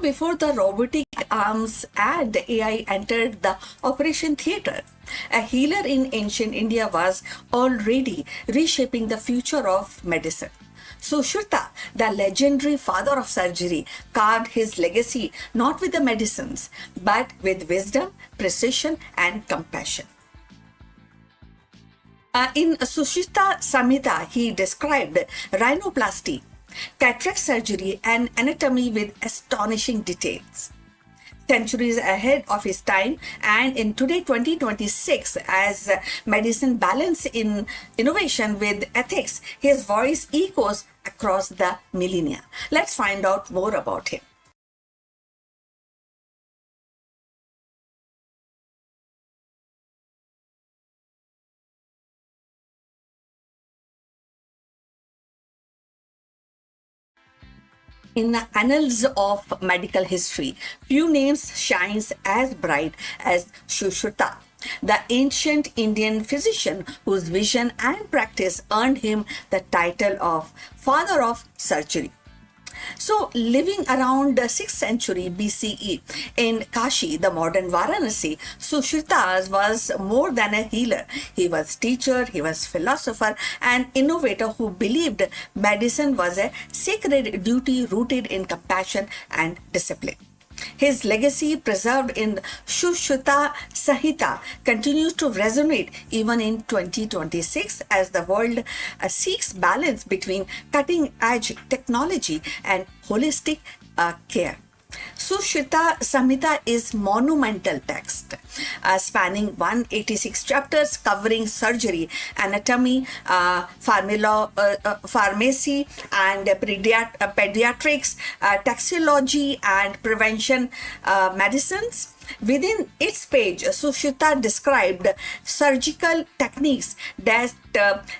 before the robotic arms and the AI entered the operation theatre, a healer in ancient India was already reshaping the future of medicine. Sushruta, the legendary father of surgery, carved his legacy not with the medicines, but with wisdom, precision, and compassion. In Sushruta Samhita, he described rhinoplasty, cataract surgery, and anatomy with astonishing details. Centuries ahead of his time, and in today 2026, as medicine balance in innovation with ethics, his voice echoes across the millennia. Let's find out more about him. In the annals of medical history, few names shines as bright as Sushruta, the ancient Indian physician whose vision and practice earned him the title of Father of Surgery. So, living around the 6th century BCE in Kashi, the modern Varanasi, Sushruta was more than a healer. He was teacher, he was philosopher and innovator who believed medicine was a sacred duty rooted in compassion and discipline. His legacy, preserved in Sushruta Samhita, continues to resonate even in 2026 as the world seeks balance between cutting edge technology and holistic care. Sushruta Samhita is monumental text spanning 186 chapters covering surgery, anatomy, pharmacy and pediatrics, taxology and prevention medicines. Within its page, Sushruta described surgical techniques that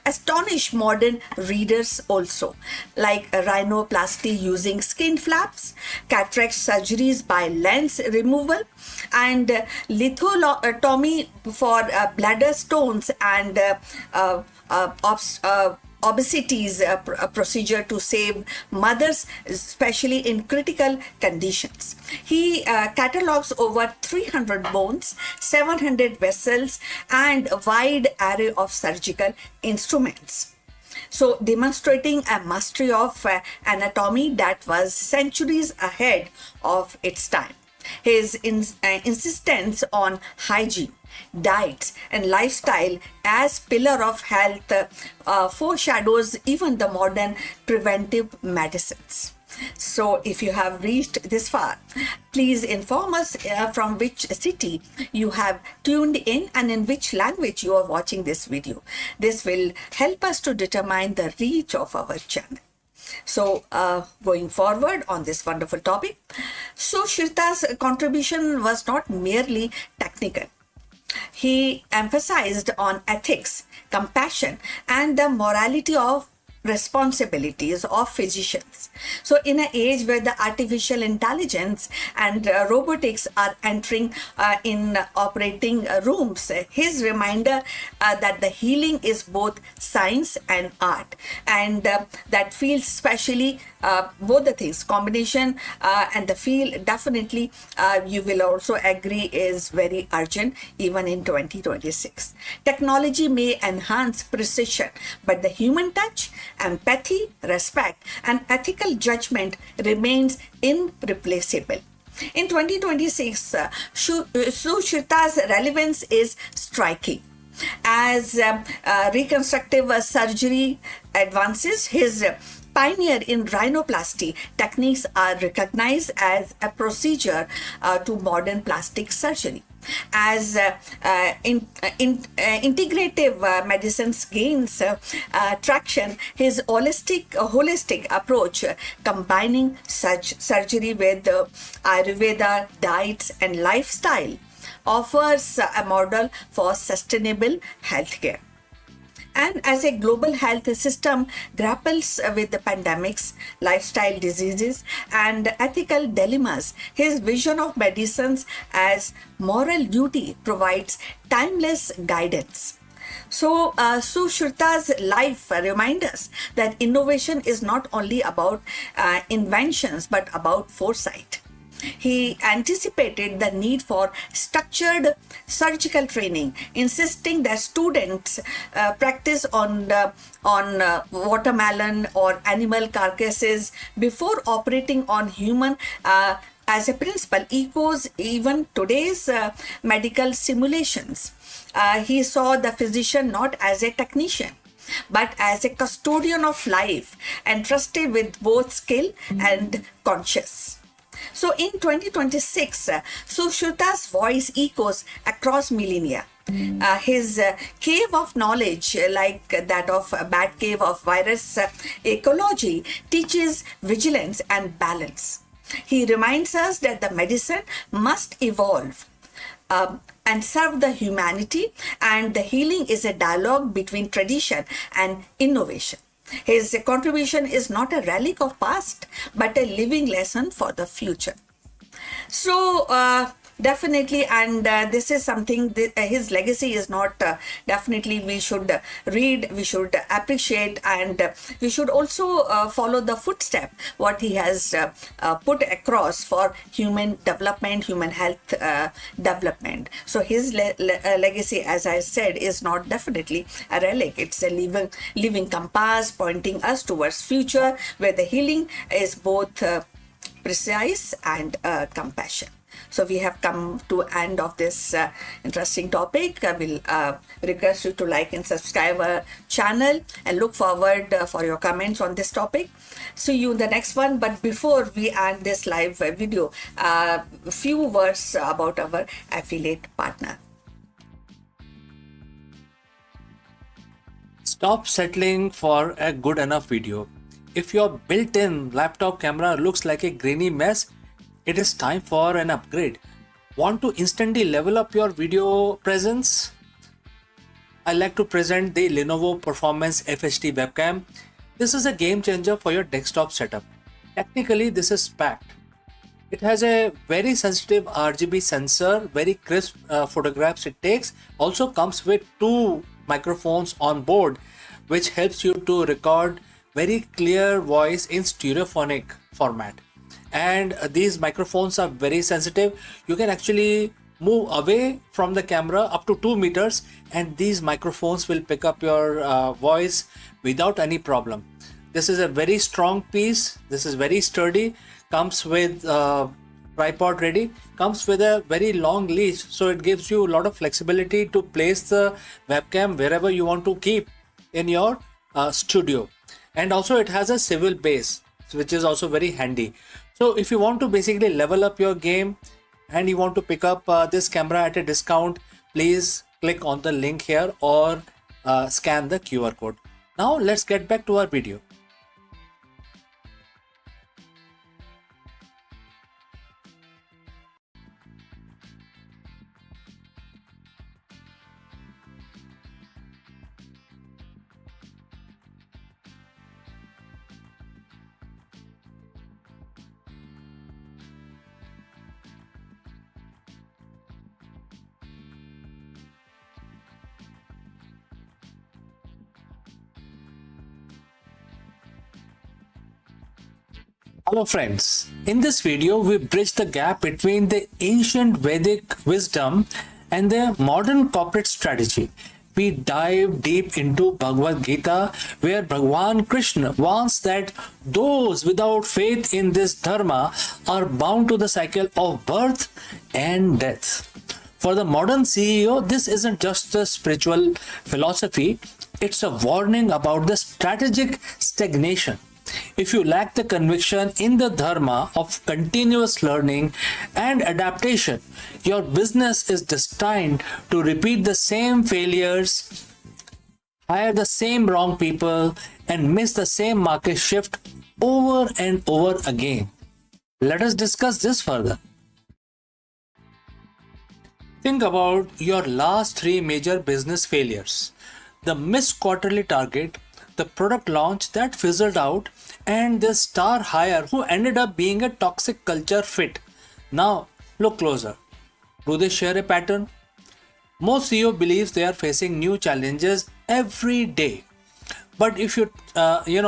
astonish modern readers also, like rhinoplasty using skin flaps, cataract surgeries by lens removal, and lithotomy for bladder stones and obesities, a procedure to save mothers, especially in critical conditions. He catalogs over 300 bones, 700 vessels, and a wide array of surgical instruments. So, demonstrating a mastery of anatomy that was centuries ahead of its time. His insistence on hygiene, diets, and lifestyle as pillar of health foreshadows even the modern preventive medicines. So, if you have reached this far, please inform us from which city you have tuned in and in which language you are watching this video. This will help us to determine the reach of our channel. So, going forward on this wonderful topic, Sushruta's contribution was not merely technical. He emphasized on ethics, compassion, and the morality of responsibilities of physicians. So, in an age where the artificial intelligence and robotics are entering in operating rooms, his reminder that the healing is both science and art, and that feels especially both the things combination and the field definitely you will also agree is very urgent even in 2026. Technology may enhance precision, but the human touch, empathy, respect, and ethical judgment remains irreplaceable. In 2026, Sushruta's relevance is striking. As reconstructive surgery advances, his pioneer in rhinoplasty techniques are recognized as a procedure to modern plastic surgery. As integrative medicines gains traction, his holistic approach, combining such surgery with Ayurveda, diets, and lifestyle, offers a model for sustainable healthcare. And as a global health system grapples with the pandemics, lifestyle diseases, and ethical dilemmas, his vision of medicines as moral duty provides timeless guidance. So, Sushruta's life reminds us that innovation is not only about inventions but about foresight. He anticipated the need for structured surgical training, insisting that students practice on watermelon or animal carcasses before operating on human. As a principle, echoes even today's medical simulations. He saw the physician not as a technician but as a custodian of life, entrusted with both skill and conscience. So in 2026, Sushruta's voice echoes across millennia. His cave of knowledge, like that of Bat Cave of virus ecology, teaches vigilance and balance. He reminds us that the medicine must evolve and serve the humanity, and the healing is a dialogue between tradition and innovation. His contribution is not a relic of past, but a living lesson for the future. So definitely, and this is something that, his legacy is not definitely we should read, we should appreciate, and we should also follow the footstep what he has put across for human development, human health development. So his legacy, as I said, is not definitely a relic. It's a living compass pointing us towards future where the healing is both precise and compassion. So we have come to end of this interesting topic. I will request you to like and subscribe our channel and look forward for your comments on this topic. See you in the next one. But before we end this live video, a few words about our affiliate partner. Stop settling for a good enough video. If your built-in laptop camera looks like a grainy mess, it is time for an upgrade. Want to instantly level up your video presence? I like to present the Lenovo Performance FHD webcam. This is a game changer for your desktop setup. Technically, this is packed. It has a very sensitive RGB sensor, very crisp photographs it takes. Also comes with 2 microphones on board, which helps you to record very clear voice in stereophonic format. And these microphones are very sensitive. You can actually move away from the camera up to 2 meters and these microphones will pick up your voice without any problem. This is a very strong piece. This is very sturdy. Comes with tripod ready. Comes with a very long leash, so it gives you a lot of flexibility to place the webcam wherever you want to keep in your studio. And also it has a swivel base, which is also very handy. So if you want to basically level up your game and you want to pick up this camera at a discount, please click on the link here or scan the QR code. Now let's get back to our video. Hello friends, in this video we bridge the gap between the ancient Vedic wisdom and the modern corporate strategy. We dive deep into Bhagavad Gita, where Bhagwan Krishna warns that those without faith in this dharma are bound to the cycle of birth and death. For the modern CEO, this isn't just a spiritual philosophy, it's a warning about the strategic stagnation. If you lack the conviction in the dharma of continuous learning and adaptation, your business is destined to repeat the same failures, hire the same wrong people, and miss the same market shift over and over again. Let us discuss this further. Think about your last 3 major business failures: the missed quarterly target, the product launch that fizzled out, and the star hire who ended up being a toxic culture fit. Now look closer. Do they share a pattern? Most CEO believes they are facing new challenges every day. But if you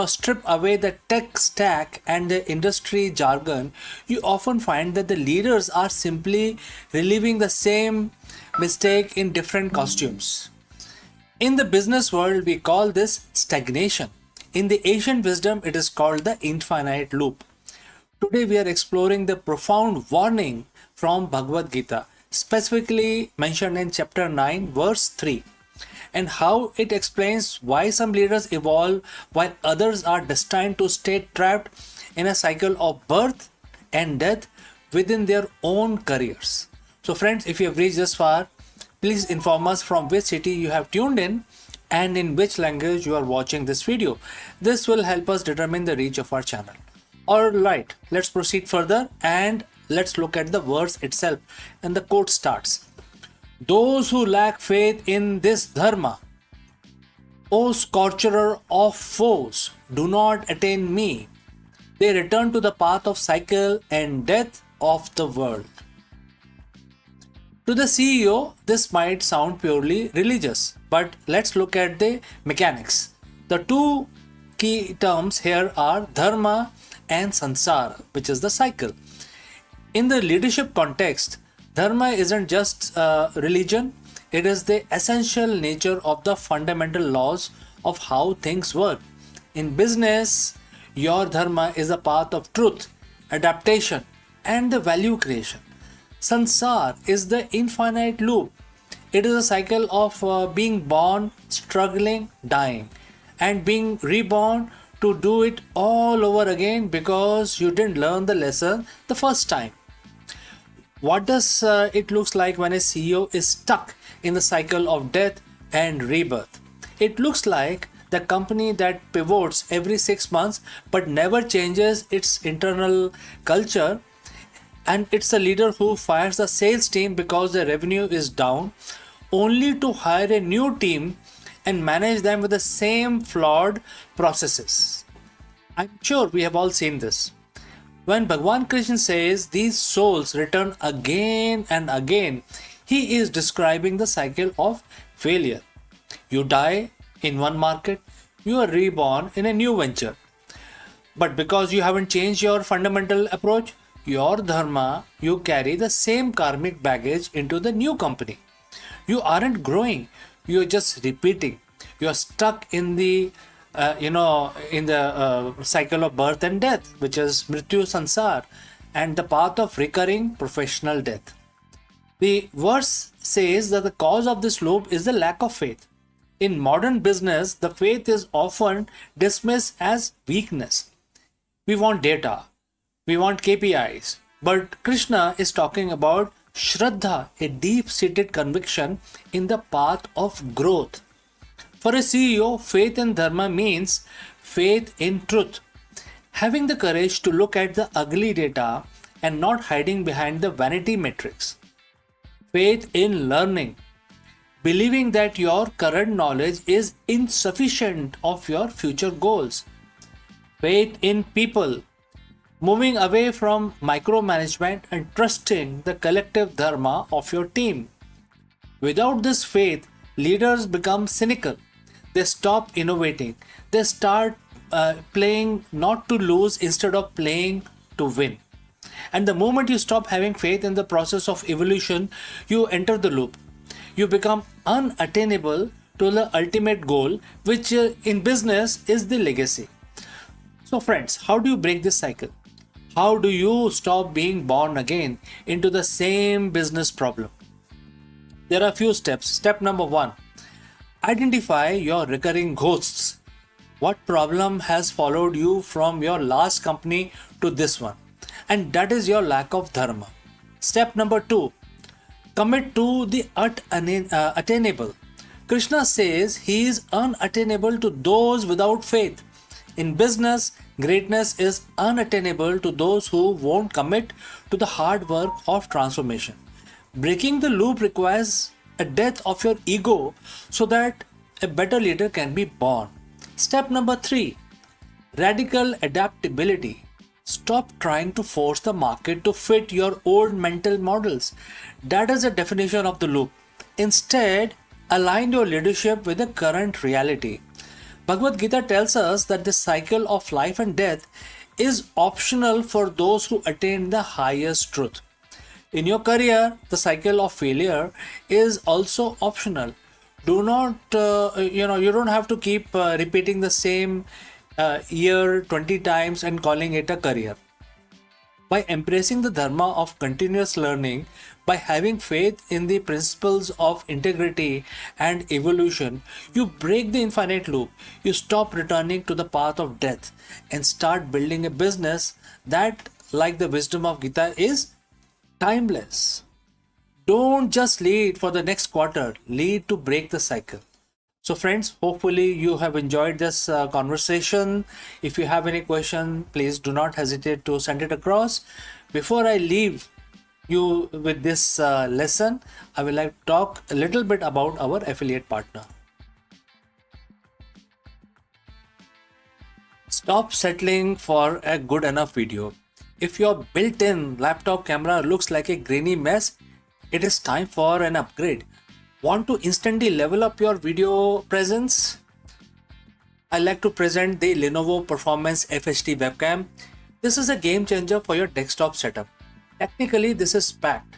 strip away the tech stack and the industry jargon, you often find that the leaders are simply reliving the same mistake in different costumes. In the business world, we call this stagnation. In the ancient wisdom, it is called the infinite loop. Today, we are exploring the profound warning from Bhagavad Gita, specifically mentioned in chapter 9, verse 3, and how it explains why some leaders evolve while others are destined to stay trapped in a cycle of birth and death within their own careers. So, friends, if you have reached this far, please inform us from which city you have tuned in and in which language you are watching this video. This will help us determine the reach of our channel. Alright, let's proceed further and let's look at the verse itself. And the quote starts: "Those who lack faith in this dharma, O scorcher of foes, do not attain me. They return to the path of cycle and death of the world." To the CEO, this might sound purely religious, but let's look at the mechanics. The two key terms here are dharma and sansara, which is the cycle. In the leadership context, dharma isn't just religion, it is the essential nature of the fundamental laws of how things work. In business, your dharma is a path of truth, adaptation, and the value creation. Sansar is the infinite loop. It is a cycle of being born, struggling, dying, and being reborn to do it all over again because you didn't learn the lesson the first time. What does it looks like when a CEO is stuck in the cycle of death and rebirth? It looks like the company that pivots every 6 months but never changes its internal culture, and it's a leader who fires the sales team because the revenue is down, only to hire a new team and manage them with the same flawed processes. I'm sure we have all seen this. When Bhagwan Krishna says these souls return again and again, he is describing the cycle of failure. You die in one market, you are reborn in a new venture. But because you haven't changed your fundamental approach, your dharma, you carry the same karmic baggage into the new company. You aren't growing, you are just repeating. You are stuck in the cycle of birth and death, which is mrityu sansar, and the path of recurring professional death. The verse says that the cause of this loop is the lack of faith. In modern business, the faith is often dismissed as weakness. We want data, we want KPIs, but Krishna is talking about Shraddha, a deep-seated conviction in the path of growth. For a CEO, faith in dharma means faith in truth, having the courage to look at the ugly data and not hiding behind the vanity metrics. Faith in learning, believing that your current knowledge is insufficient of your future goals. Faith in people, moving away from micromanagement and trusting the collective dharma of your team. Without this faith, leaders become cynical. They stop innovating. They start playing not to lose instead of playing to win. And the moment you stop having faith in the process of evolution, you enter the loop. You become unattainable to the ultimate goal, which in business is the legacy. So friends, how do you break this cycle? How do you stop being born again into the same business problem? There are a few steps. Step number 1. Identify your recurring ghosts. What problem has followed you from your last company to this one? And that is your lack of dharma. Step number 2. Commit to the unattainable. Krishna says he is unattainable to those without faith. In business, greatness is unattainable to those who won't commit to the hard work of transformation. Breaking the loop requires a death of your ego so that a better leader can be born. Step number 3. Radical adaptability. Stop trying to force the market to fit your old mental models. That is the definition of the loop. Instead, align your leadership with the current reality. Bhagavad Gita tells us that the cycle of life and death is optional for those who attain the highest truth. In your career, the cycle of failure is also optional. Do not, you don't have to keep repeating the same year 20 times and calling it a career. By embracing the dharma of continuous learning, by having faith in the principles of integrity and evolution, you break the infinite loop. You stop returning to the path of death and start building a business that, like the wisdom of Gita, is timeless. Don't just lead for the next quarter, lead to break the cycle. So friends, hopefully you have enjoyed this conversation. If you have any question, please do not hesitate to send it across. Before I leave you with this lesson, I will like to talk a little bit about our affiliate partner. Stop settling for a good enough video. If your built-in laptop camera looks like a grainy mess, it is time for an upgrade. Want to instantly level up your video presence? I like to present the Lenovo Performance FHD webcam. This is a game changer for your desktop setup. Technically, this is packed.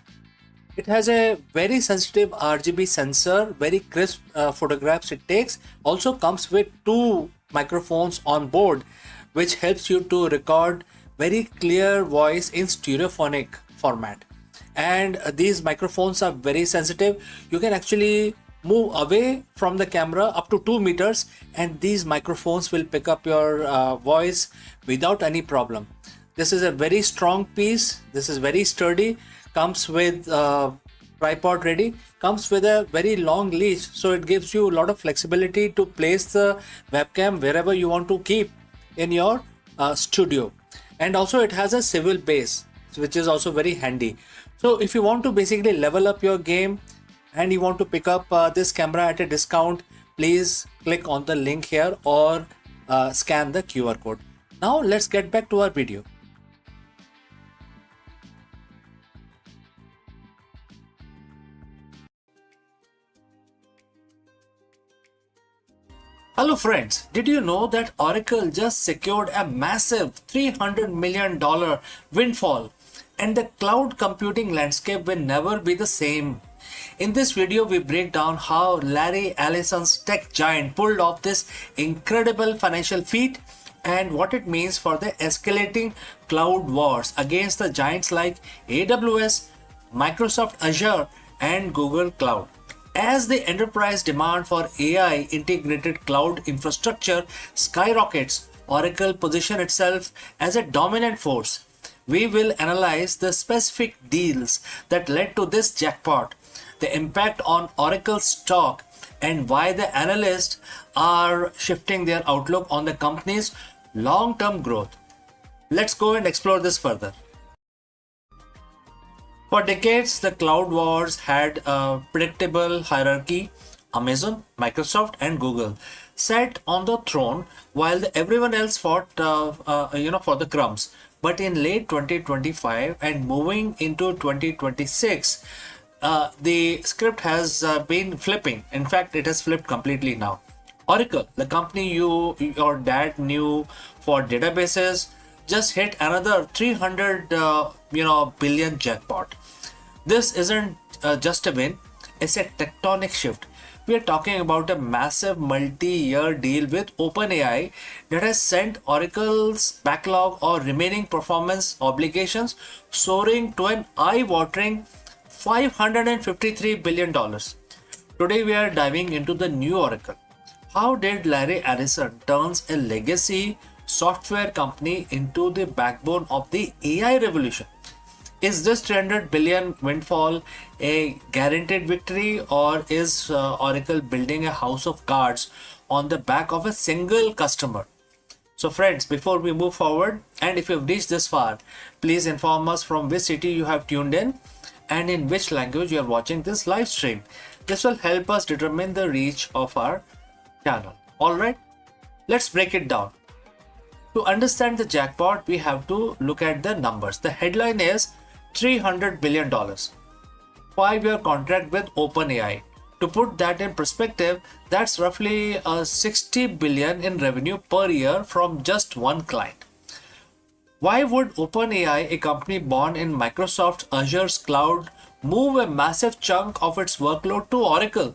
It has a very sensitive RGB sensor, very crisp photographs it takes. Also comes with 2 microphones on board, which helps you to record very clear voice in stereophonic format. And these microphones are very sensitive. You can actually move away from the camera up to 2 meters and these microphones will pick up your voice without any problem. This is a very strong piece. This is very sturdy. Comes with tripod ready. Comes with a very long leash, so it gives you a lot of flexibility to place the webcam wherever you want to keep in your studio. And also it has a swivel base, which is also very handy. So if you want to basically level up your game and you want to pick up this camera at a discount, please click on the link here or scan the QR code. Now let's get back to our video. Hello friends, did you know that Oracle just secured a massive $300 million windfall and the cloud computing landscape will never be the same? In this video, we break down how Larry Ellison's tech giant pulled off this incredible financial feat and what it means for the escalating cloud wars against the giants like AWS, Microsoft Azure and Google Cloud. As the enterprise demand for AI integrated cloud infrastructure skyrockets, Oracle positions itself as a dominant force. We will analyze the specific deals that led to this jackpot, the impact on Oracle stock, and why the analysts are shifting their outlook on the company's long-term growth. Let's go and explore this further. For decades, the cloud wars had a predictable hierarchy. Amazon, Microsoft and Google sat on the throne while everyone else fought for the crumbs. But in late 2025 and moving into 2026, the script has been flipping. In fact, it has flipped completely now. Oracle, the company your dad knew for databases, just hit another 300 billion jackpot. This isn't just a win, it's a tectonic shift. We are talking about a massive multi-year deal with OpenAI that has sent Oracle's backlog or remaining performance obligations soaring to an eye-watering $553 billion. Today we are diving into the new Oracle. How did Larry Ellison turns a legacy software company into the backbone of the AI revolution? Is this 300 billion windfall a guaranteed victory, or is Oracle building a house of cards on the back of a single customer? So friends, before we move forward, and if you've reached this far, please inform us from which city you have tuned in and in which language you are watching this live stream. This will help us determine the reach of our channel. Alright, let's break it down. To understand the jackpot, we have to look at the numbers. The headline is $300 billion. 5-year contract with OpenAI. To put that in perspective, that's roughly 60 billion in revenue per year from just one client. Why would OpenAI, a company born in Microsoft Azure's cloud, move a massive chunk of its workload to Oracle?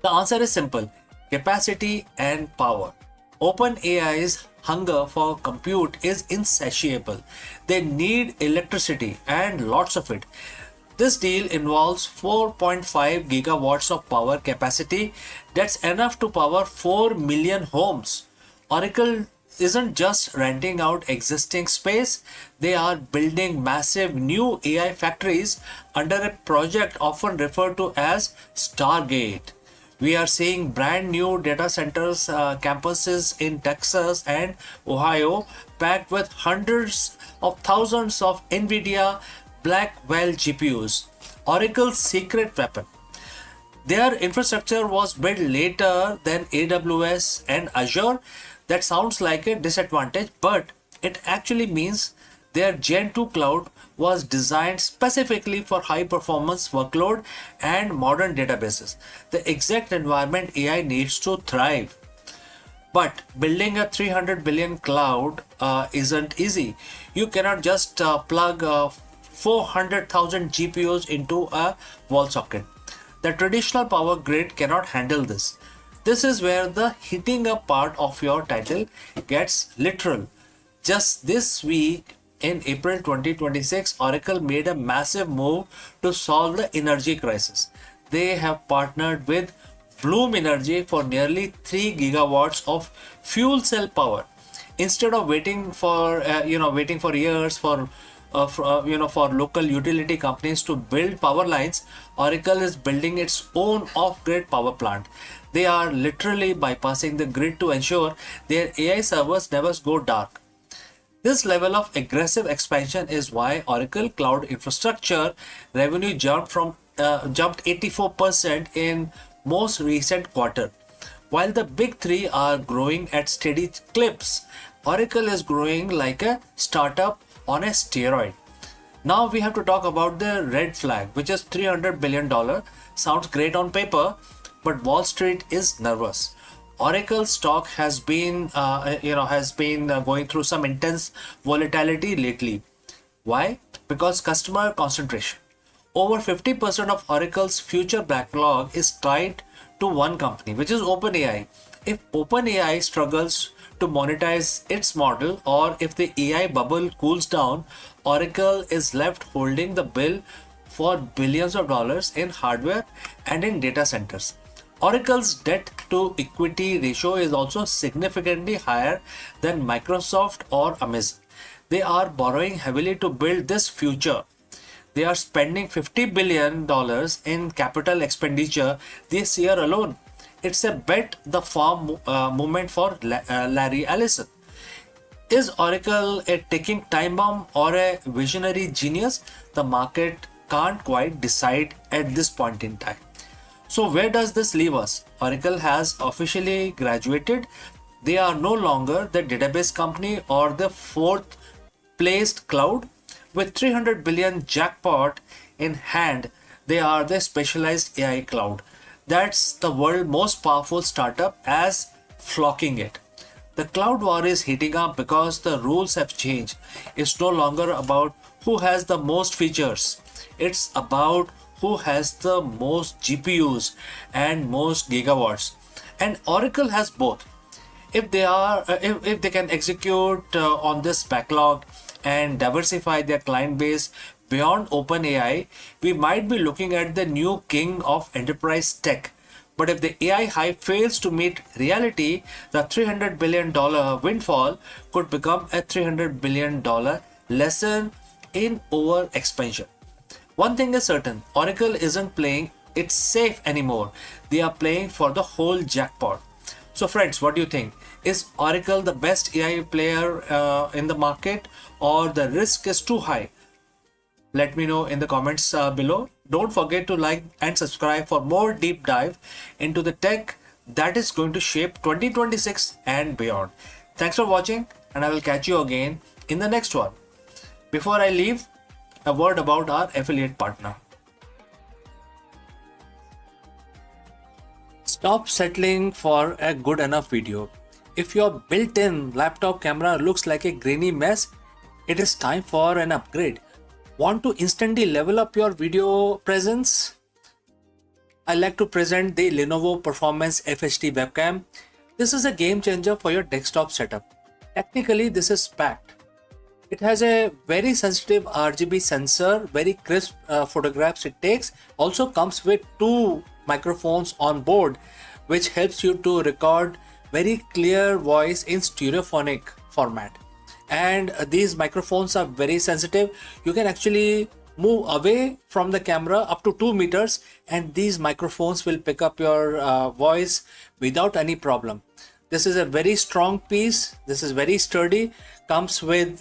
The answer is simple: capacity and power. OpenAI's hunger for compute is insatiable. They need electricity and lots of it. This deal involves 4.5 gigawatts of power capacity. That's enough to power 4 million homes. Oracle isn't just renting out existing space, they are building massive new AI factories under a project often referred to as Stargate. We are seeing brand new data centers, campuses in Texas and Ohio, packed with hundreds of thousands of NVIDIA Blackwell GPUs, Oracle's secret weapon. Their infrastructure was built later than AWS and Azure. That sounds like a disadvantage, but it actually means their Gen 2 cloud was designed specifically for high performance workload and modern databases, the exact environment AI needs to thrive. But building a 300 billion cloud isn't easy. You cannot just plug 400,000 GPUs into a wall socket. The traditional power grid cannot handle this. This is where the heating up part of your title gets literal. Just this week, in April 2026, Oracle made a massive move to solve the energy crisis. They have partnered with Bloom Energy for nearly 3 gigawatts of fuel cell power. Instead of waiting for years for local utility companies to build power lines, Oracle is building its own off-grid power plant. They are literally bypassing the grid to ensure their AI servers never go dark. This level of aggressive expansion is why Oracle Cloud Infrastructure revenue jumped 84% in most recent quarter. While the big three are growing at steady clips, Oracle is growing like a startup on a steroid. Now we have to talk about the red flag, which is $300 billion. Sounds great on paper, but Wall Street is nervous. Oracle stock has been going through some intense volatility lately. Why? Because customer concentration. Over 50% of Oracle's future backlog is tied to one company, which is OpenAI. If OpenAI struggles to monetize its model, or if the AI bubble cools down, Oracle is left holding the bill for billions of dollars in hardware and in data centers. Oracle's debt to equity ratio is also significantly higher than Microsoft or Amazon. They are borrowing heavily to build this future. They are spending $50 billion in capital expenditure this year alone. It's a bet the farm movement for Larry Ellison. Is Oracle a ticking time bomb or a visionary genius? The market can't quite decide at this point in time. So where does this leave us? Oracle has officially graduated. They are no longer the database company or the fourth placed cloud. With 300 billion jackpot in hand, they are the specialized AI cloud. That's the world's most powerful startup as flocking it. The cloud war is heating up because the rules have changed. It's no longer about who has the most features. It's about who has the most GPUs and most gigawatts. And Oracle has both. If they can execute on this backlog and diversify their client base beyond OpenAI, we might be looking at the new king of enterprise tech. But if the AI hype fails to meet reality, the $300 billion windfall could become a $300 billion lesson in over expansion. One thing is certain, Oracle isn't playing it safe anymore. They are playing for the whole jackpot. So friends, what do you think? Is Oracle the best AI player in the market, or the risk is too high? Let me know in the comments below. Don't forget to like and subscribe for more deep dive into the tech that is going to shape 2026 and beyond. Thanks for watching, and I will catch you again in the next one. Before I leave, a word about our affiliate partner. Stop settling for a good enough video. If your built in laptop camera looks like a grainy mess, it is time for an upgrade. Want to instantly level up your video presence? I like to present the Lenovo Performance FHD webcam. This is a game changer for your desktop setup. Technically, this is packed. It has a very sensitive RGB sensor, very crisp photographs it takes. Also comes with two microphones on board, which helps you to record very clear voice in stereophonic format. And these microphones are very sensitive. You can actually move away from the camera up to 2 meters, and these microphones will pick up your voice without any problem. This is a very strong piece. This is very sturdy. Comes with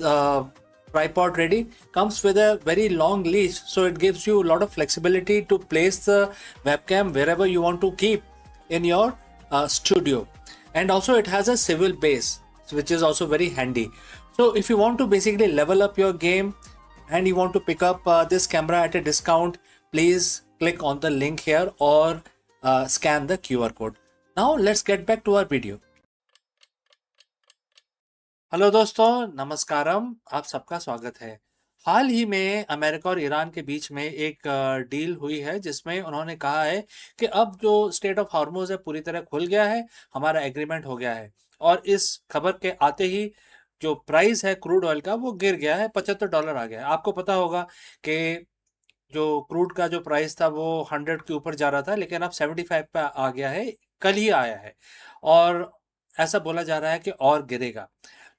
tripod ready. Comes with a very long leash, so it gives you a lot of flexibility to place the webcam wherever you want to keep in your studio. And also it has a swivel base, which is also very handy. So if you want to basically level up your game and you want to pick up this camera at a discount, please click on the link here or scan the QR code. Now let's get back to our video. Hello दोस्तों, नमस्कारम। आप सबका स्वागत है। हाल ही में America और Iran के बीच में एक डील हुई है जिसमें उन्होंने कहा है कि अब जो स्टेट ऑफ हॉर्मुज़ है पूरी तरह खुल गया है, हमारा एग्रीमेंट हो गया है। और इस खबर के आते ही जो प्राइस है क्रूड ऑयल का वो गिर गया है, $75 आ गया है। आपको पता होगा कि जो क्रूड का जो प्राइस था वो 100 के ऊपर जा रहा था, लेकिन अब 75 पे आ गया है, कल ही आया है। और ऐसा बोला जा रहा है कि और गिरेगा।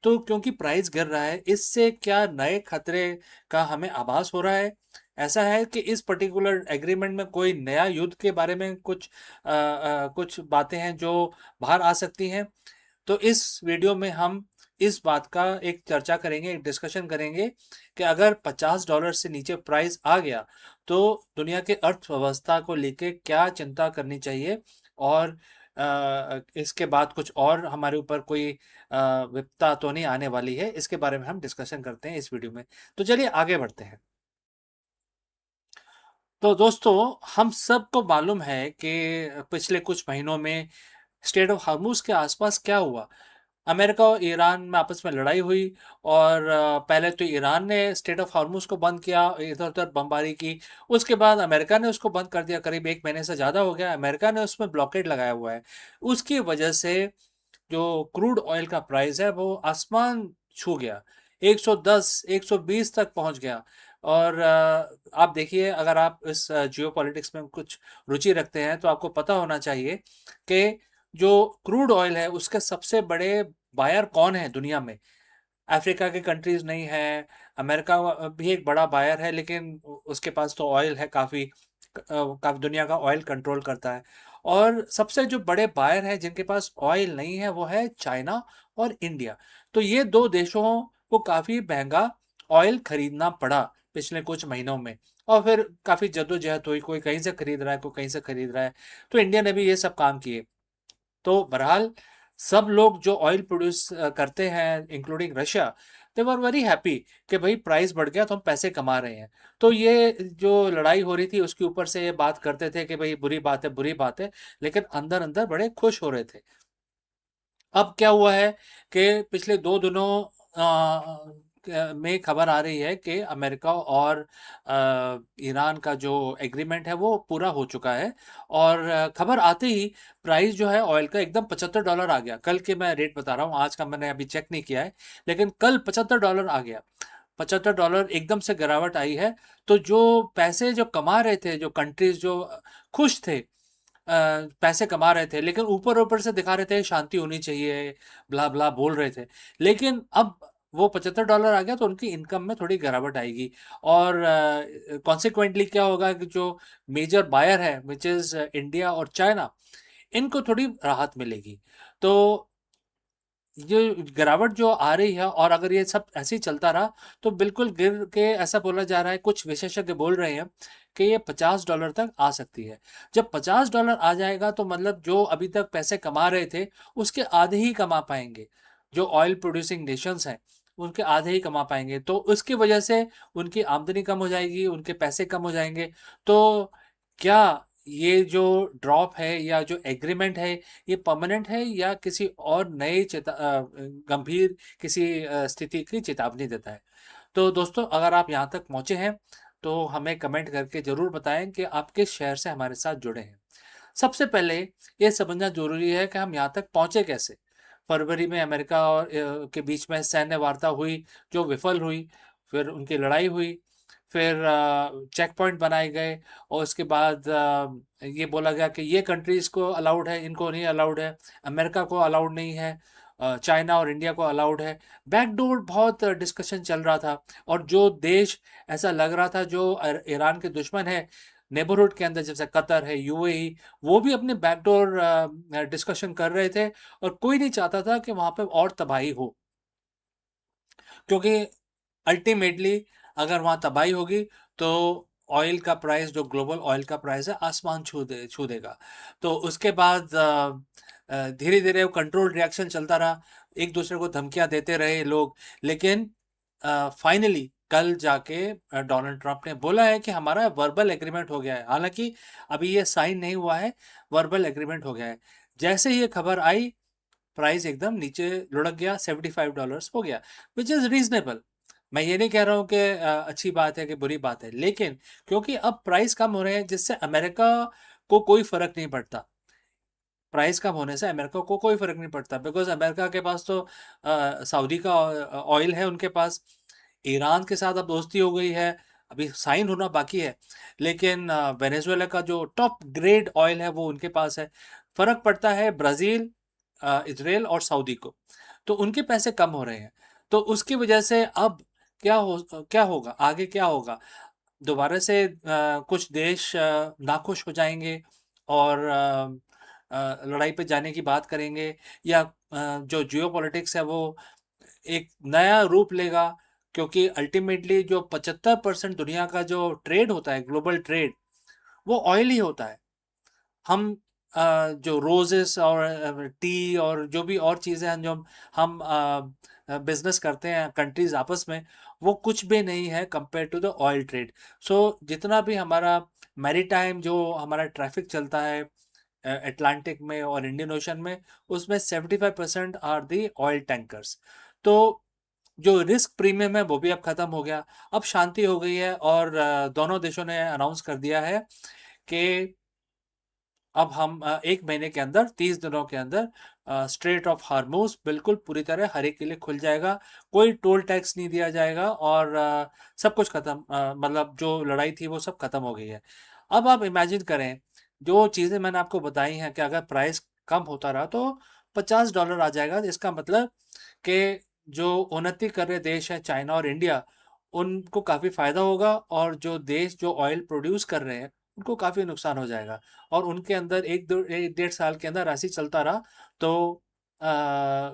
तो क्योंकि प्राइस गिर रहा है, इससे क्या नए खतरे का हमें आभास हो रहा है? ऐसा है कि इस पर्टिकुलर एग्रीमेंट में कोई नया युद्ध के बारे में कुछ बातें हैं जो बाहर आ सकती हैं। तो इस वीडियो में हम इस बात का एक चर्चा करेंगे, एक डिस्कशन करेंगे कि अगर $50 से नीचे प्राइस आ गया तो दुनिया के अर्थव्यवस्था को लेके क्या चिंता करनी चाहिए, और इसके बाद कुछ और हमारे ऊपर कोई विपदा तो नहीं आने वाली है। इसके बारे में हम डिस्कशन करते हैं इस वीडियो में। तो चलिए आगे बढ़ते हैं। तो दोस्तों, हम सबको मालूम है कि पिछले कुछ महीनों में स्टेट ऑफ हॉर्मुज़ के आसपास क्या हुआ। अमेरिका और ईरान में आपस में लड़ाई हुई और पहले तो ईरान ने स्टेट ऑफ हॉर्मुज़ को बंद किया, इधर-उधर बमबारी की। उसके बाद अमेरिका ने उसको बंद कर दिया, करीब 1 महीने से ज़्यादा हो गया। अमेरिका ने उसमें ब्लॉकेड लगाया हुआ है। उसकी वजह से जो क्रूड ऑयल का प्राइस है वो आसमान छू गया, 110 120 तक पहुंच गया। और आप देखिए, अगर आप इस जियोपॉलिटिक्स में कुछ रुचि रखते हैं तो आपको पता होना चाहिए कि जो क्रूड ऑयल है उसके सबसे बड़े बायर कौन है दुनिया में। अफ्रीका के कंट्रीज नहीं है, अमेरिका भी एक बड़ा बायर है, लेकिन उसके पास तो ऑयल है काफ़ी, काफ़ी दुनिया का ऑयल कंट्रोल करता है। और सबसे जो बड़े बायर हैं जिनके पास ऑयल नहीं है वो है चाइना और इंडिया। तो ये दो देशों को काफ़ी महंगा ऑयल खरीदना पड़ा पिछले कुछ महीनों में, और फिर काफ़ी जद्दोजहद हुई, कोई कहीं से खरीद रहा है, कोई कहीं से खरीद रहा है। तो इंडिया ने भी ये सब काम किए। तो बहरहाल सब लोग जो ऑयल प्रोड्यूस करते हैं including Russia, they were very happy कि भाई प्राइस बढ़ गया तो हम पैसे कमा रहे हैं। तो ये जो लड़ाई हो रही थी उसके ऊपर से ये बात करते थे कि भाई बुरी बात है, बुरी बात है, लेकिन अंदर अंदर बड़े खुश हो रहे थे। अब क्या हुआ है कि पिछले 2 दिनों में खबर आ रही है कि अमेरिका और ईरान का जो एग्रीमेंट है वो पूरा हो चुका है। और खबर आते ही प्राइस जो है ऑयल का एकदम $75 आ गया। कल के मैं रेट बता रहा हूँ, आज का मैंने अभी चेक नहीं किया है, लेकिन कल $75 आ गया। $75 एकदम से गिरावट आई है। तो जो पैसे जो कमा रहे थे, जो कंट्रीज जो खुश थे, पैसे कमा रहे थे, लेकिन ऊपर ऊपर से दिखा रहे थे शांति होनी चाहिए, ब्ला ब्ला बोल रहे थे, लेकिन अब वो $75 आ गया तो उनकी इनकम में थोड़ी गिरावट आएगी। और कॉन्सिक्वेंटली क्या होगा कि जो मेजर बायर है विच इज़ इंडिया और चाइना, इनको थोड़ी राहत मिलेगी। तो ये गिरावट जो आ रही है, और अगर ये सब ऐसे ही चलता रहा तो बिल्कुल गिर के, ऐसा बोला जा रहा है, कुछ विशेषज्ञ बोल रहे हैं कि ये $50 तक आ सकती है। जब $50 आ जाएगा तो मतलब जो अभी तक पैसे कमा रहे थे उसके आधे ही कमा पाएंगे। जो ऑयल प्रोड्यूसिंग नेशंस हैं उनके आधे ही कमा पाएंगे, तो उसकी वजह से उनकी आमदनी कम हो जाएगी, उनके पैसे कम हो जाएंगे। तो क्या ये जो ड्रॉप है या जो एग्रीमेंट है ये परमानेंट है या किसी और नए गंभीर किसी स्थिति की चेतावनी देता है। तो दोस्तों, अगर आप यहाँ तक पहुँचे हैं तो हमें कमेंट करके ज़रूर बताएं कि आप किस शहर से हमारे साथ जुड़े हैं। सबसे पहले ये समझना जरूरी है कि हम यहाँ तक पहुँचे कैसे। फरवरी में अमेरिका और के बीच में सैन्य वार्ता हुई जो विफल हुई, फिर उनकी लड़ाई हुई, फिर चेक पॉइंट बनाए गए और उसके बाद ये बोला गया कि ये कंट्रीज़ को अलाउड है, इनको नहीं अलाउड है, अमेरिका को अलाउड नहीं है, चाइना और इंडिया को अलाउड है। बैकडोर बहुत डिस्कशन चल रहा था और जो देश ऐसा लग रहा था जो ईरान के दुश्मन है नेबरहुड के अंदर, जैसे कतर है, यूएई, वो भी अपने बैकडोर डिस्कशन कर रहे थे और कोई नहीं चाहता था कि वहाँ पे और तबाही हो, क्योंकि अल्टीमेटली अगर वहाँ तबाही होगी तो ऑयल का प्राइस, जो ग्लोबल ऑयल का प्राइस है, आसमान छू देगा। तो उसके बाद धीरे धीरे वो कंट्रोल रिएक्शन चलता रहा, एक दूसरे को धमकियां देते रहे लोग, लेकिन फाइनली कल जाके डोनाल्ड ट्रंप ने बोला है कि हमारा वर्बल एग्रीमेंट हो गया है। हालांकि अभी ये साइन नहीं हुआ है, वर्बल एग्रीमेंट हो गया है। जैसे ही ये खबर आई प्राइस एकदम नीचे लुढ़क गया, $75 हो गया, विच इज़ रीजनेबल। मैं ये नहीं कह रहा हूँ कि अच्छी बात है कि बुरी बात है, लेकिन क्योंकि अब प्राइस कम हो रहे हैं जिससे अमेरिका को कोई फर्क नहीं पड़ता। प्राइस कम होने से अमेरिका को कोई फर्क नहीं पड़ता, बिकॉज अमेरिका के पास तो सऊदी का ऑयल है उनके पास। ईरान के साथ अब दोस्ती हो गई है, अभी साइन होना बाकी है, लेकिन वेनेजुएला का जो टॉप ग्रेड ऑयल है वो उनके पास है। फर्क पड़ता है ब्राज़ील, इजराइल और सऊदी को, तो उनके पैसे कम हो रहे हैं। तो उसकी वजह से अब क्या होगा आगे, क्या होगा, दोबारा से कुछ देश नाखुश हो जाएंगे और लड़ाई पे जाने की बात करेंगे, या जो जियोपॉलिटिक्स है वो एक नया रूप लेगा, क्योंकि अल्टीमेटली जो 75% दुनिया का जो ट्रेड होता है, ग्लोबल ट्रेड, वो ऑयल ही होता है। हम जो रोजेस और टी और जो भी और चीज़ें हैं जो हम बिजनेस करते हैं कंट्रीज आपस में, वो कुछ भी नहीं है compare to the oil trade. So जितना भी हमारा मैरीटाइम जो हमारा ट्रैफिक चलता है अटलांटिक में और इंडियन ओशन में, उसमें 75% आर दी ऑयल टैंकर्स। तो जो रिस्क प्रीमियम है वो भी अब ख़त्म हो गया, अब शांति हो गई है और दोनों देशों ने अनाउंस कर दिया है कि अब हम 1 महीने के अंदर, 30 दिनों के अंदर स्ट्रेट ऑफ हार्मूज बिल्कुल पूरी तरह हर एक के लिए खुल जाएगा, कोई टोल टैक्स नहीं दिया जाएगा और सब कुछ खत्म, मतलब जो लड़ाई थी वो सब खत्म हो गई है। अब आप इमेजिन करें, जो चीज़ें मैंने आपको बताई हैं कि अगर प्राइस कम होता रहा तो $50 आ जाएगा। इसका मतलब कि जो उन्नति कर रहे देश हैं चाइना और इंडिया, उनको काफ़ी फ़ायदा होगा, और जो देश जो ऑयल प्रोड्यूस कर रहे हैं उनको काफ़ी नुकसान हो जाएगा। और उनके अंदर 1-1.5 साल के अंदर ऐसे ही चलता रहा तो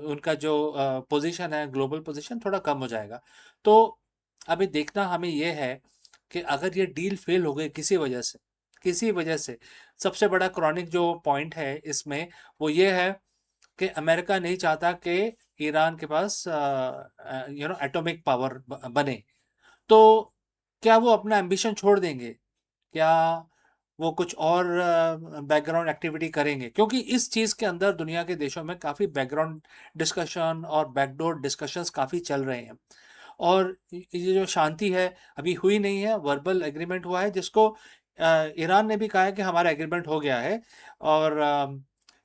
उनका जो पोजीशन है, ग्लोबल पोजीशन थोड़ा कम हो जाएगा। तो अभी देखना हमें ये है कि अगर ये डील फेल हो गई किसी वजह से सबसे बड़ा क्रॉनिक जो पॉइंट है इसमें वो ये है कि अमेरिका नहीं चाहता कि ईरान के पास एटॉमिक पावर बने। तो क्या वो अपना एम्बिशन छोड़ देंगे, क्या वो कुछ और बैकग्राउंड एक्टिविटी करेंगे, क्योंकि इस चीज़ के अंदर दुनिया के देशों में काफ़ी बैकग्राउंड डिस्कशन और बैकडोर डिस्कशंस काफ़ी चल रहे हैं। और ये जो शांति है अभी हुई नहीं है, वर्बल एग्रीमेंट हुआ है जिसको ईरान ने भी कहा है कि हमारा एग्रीमेंट हो गया है,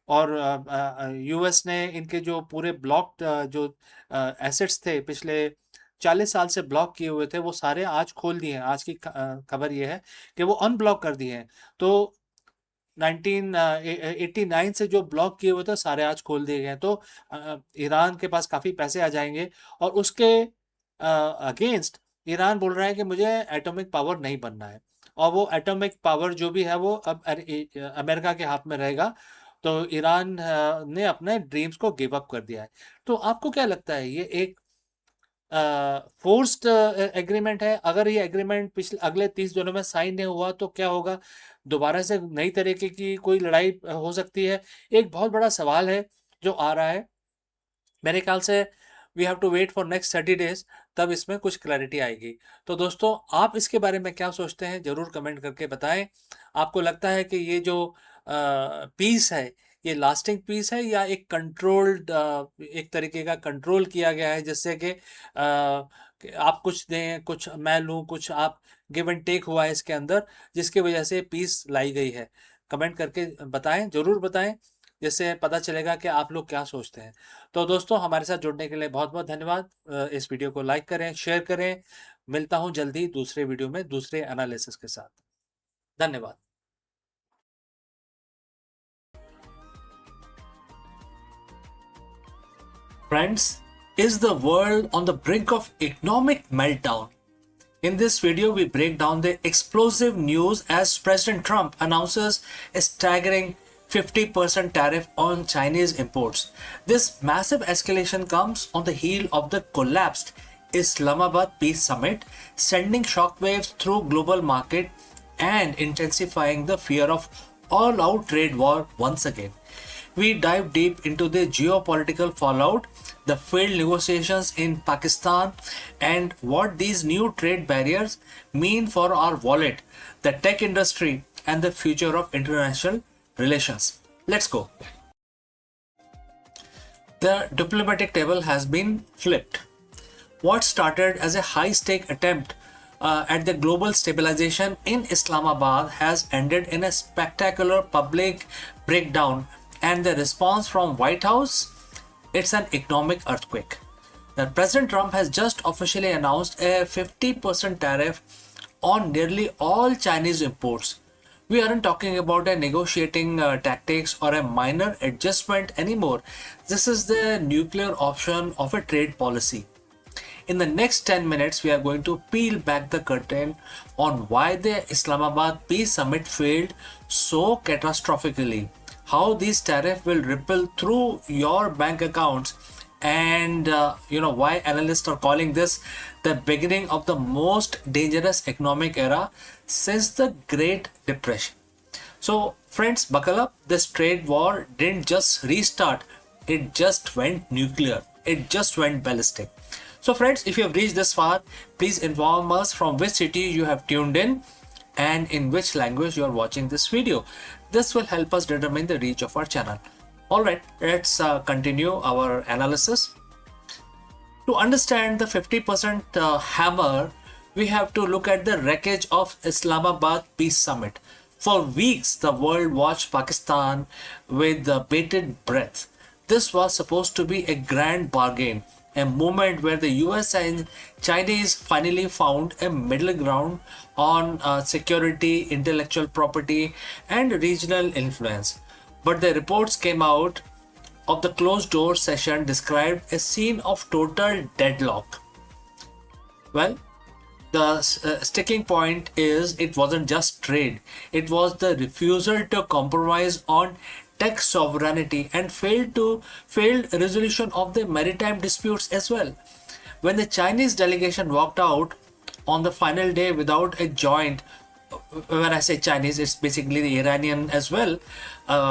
और यूएस ने इनके जो पूरे ब्लॉक जो एसेट्स थे पिछले 40 साल से ब्लॉक किए हुए थे वो सारे आज खोल दिए हैं। आज की खबर ये है कि वो अनब्लॉक कर दिए हैं। तो 1989 से जो ब्लॉक किए हुए थे सारे आज खोल दिए गए हैं। तो ईरान के पास काफ़ी पैसे आ जाएंगे, और उसके अगेंस्ट ईरान बोल रहा है कि मुझे एटॉमिक पावर नहीं बनना है, और वो एटॉमिक पावर जो भी है वो अब अमेरिका के हाथ में रहेगा। तो ईरान ने अपने ड्रीम्स को गिव अप कर दिया है। तो आपको क्या लगता है, ये एक फोर्स्ड एग्रीमेंट है? अगर ये एग्रीमेंट पिछले अगले 30 दिनों में साइन नहीं हुआ तो क्या होगा? दोबारा से नई तरीके की कोई लड़ाई हो सकती है? एक बहुत बड़ा सवाल है जो आ रहा है। मेरे ख्याल से we have to wait for next 30 days, तब इसमें कुछ क्लैरिटी आएगी। तो दोस्तों, आप इसके बारे में क्या सोचते हैं ज़रूर कमेंट करके बताएं। आपको लगता है कि ये जो पीस है ये लास्टिंग पीस है या एक कंट्रोल्ड, एक तरीके का कंट्रोल किया गया है, जिससे कि आप कुछ दें, कुछ मैं लूँ, कुछ आप, गिव एंड टेक हुआ है इसके अंदर, जिसकी वजह से पीस लाई गई है। कमेंट करके बताएं, ज़रूर बताएं, जिससे पता चलेगा कि आप लोग क्या सोचते हैं। तो दोस्तों, हमारे साथ जुड़ने के लिए बहुत बहुत धन्यवाद। इस वीडियो को लाइक करें, शेयर करें। मिलता हूं जल्दी दूसरे वीडियो में दूसरे एनालिसिस के साथ। धन्यवाद। Friends, is the world on the brink of economic meltdown? In this video, we break down the explosive news as President Trump announces a staggering 50% tariff on Chinese imports. This massive escalation comes on the heel of the collapsed Islamabad Peace Summit, sending shockwaves through global market and intensifying the fear of all-out trade war once again. We dive deep into the geopolitical fallout, the failed negotiations in Pakistan, and what these new trade barriers mean for our wallet, the tech industry, and the future of international relations. Let's go. The diplomatic table has been flipped. What started as a high-stake attempt at the global stabilization in Islamabad has ended in a spectacular public breakdown, and the response from White House, it's an economic earthquake. Now, President Trump has just officially announced a 50% tariff on nearly all Chinese imports. We aren't talking about a negotiating tactics or a minor adjustment anymore. This is the nuclear option of a trade policy. In the next 10 minutes, we are going to peel back the curtain on why the Islamabad Peace Summit failed so catastrophically, how these tariffs will ripple through your bank accounts, and why analysts are calling this the beginning of the most dangerous economic era since the Great Depression. So friends, buckle up. This trade war didn't just restart, it just went nuclear, it just went ballistic. So friends, if you have reached this far, please inform us from which city you have tuned in and in which language you are watching this video. This will help us determine the reach of our channel. Alright, let's continue our analysis. To understand the 50% hammer, we have to look at the wreckage of Islamabad Peace Summit. For weeks, the world watched Pakistan with bated breath. This was supposed to be a grand bargain, a moment where the US and Chinese finally found a middle ground on security, intellectual property, and regional influence. But the reports came out of the closed door session described a scene of total deadlock. Well, the sticking point is it wasn't just trade, it was the refusal to compromise on tech sovereignty and failed resolution of the maritime disputes as well. When the Chinese delegation walked out on the final day without a joint, when I say Chinese, it's basically the Iranian as well,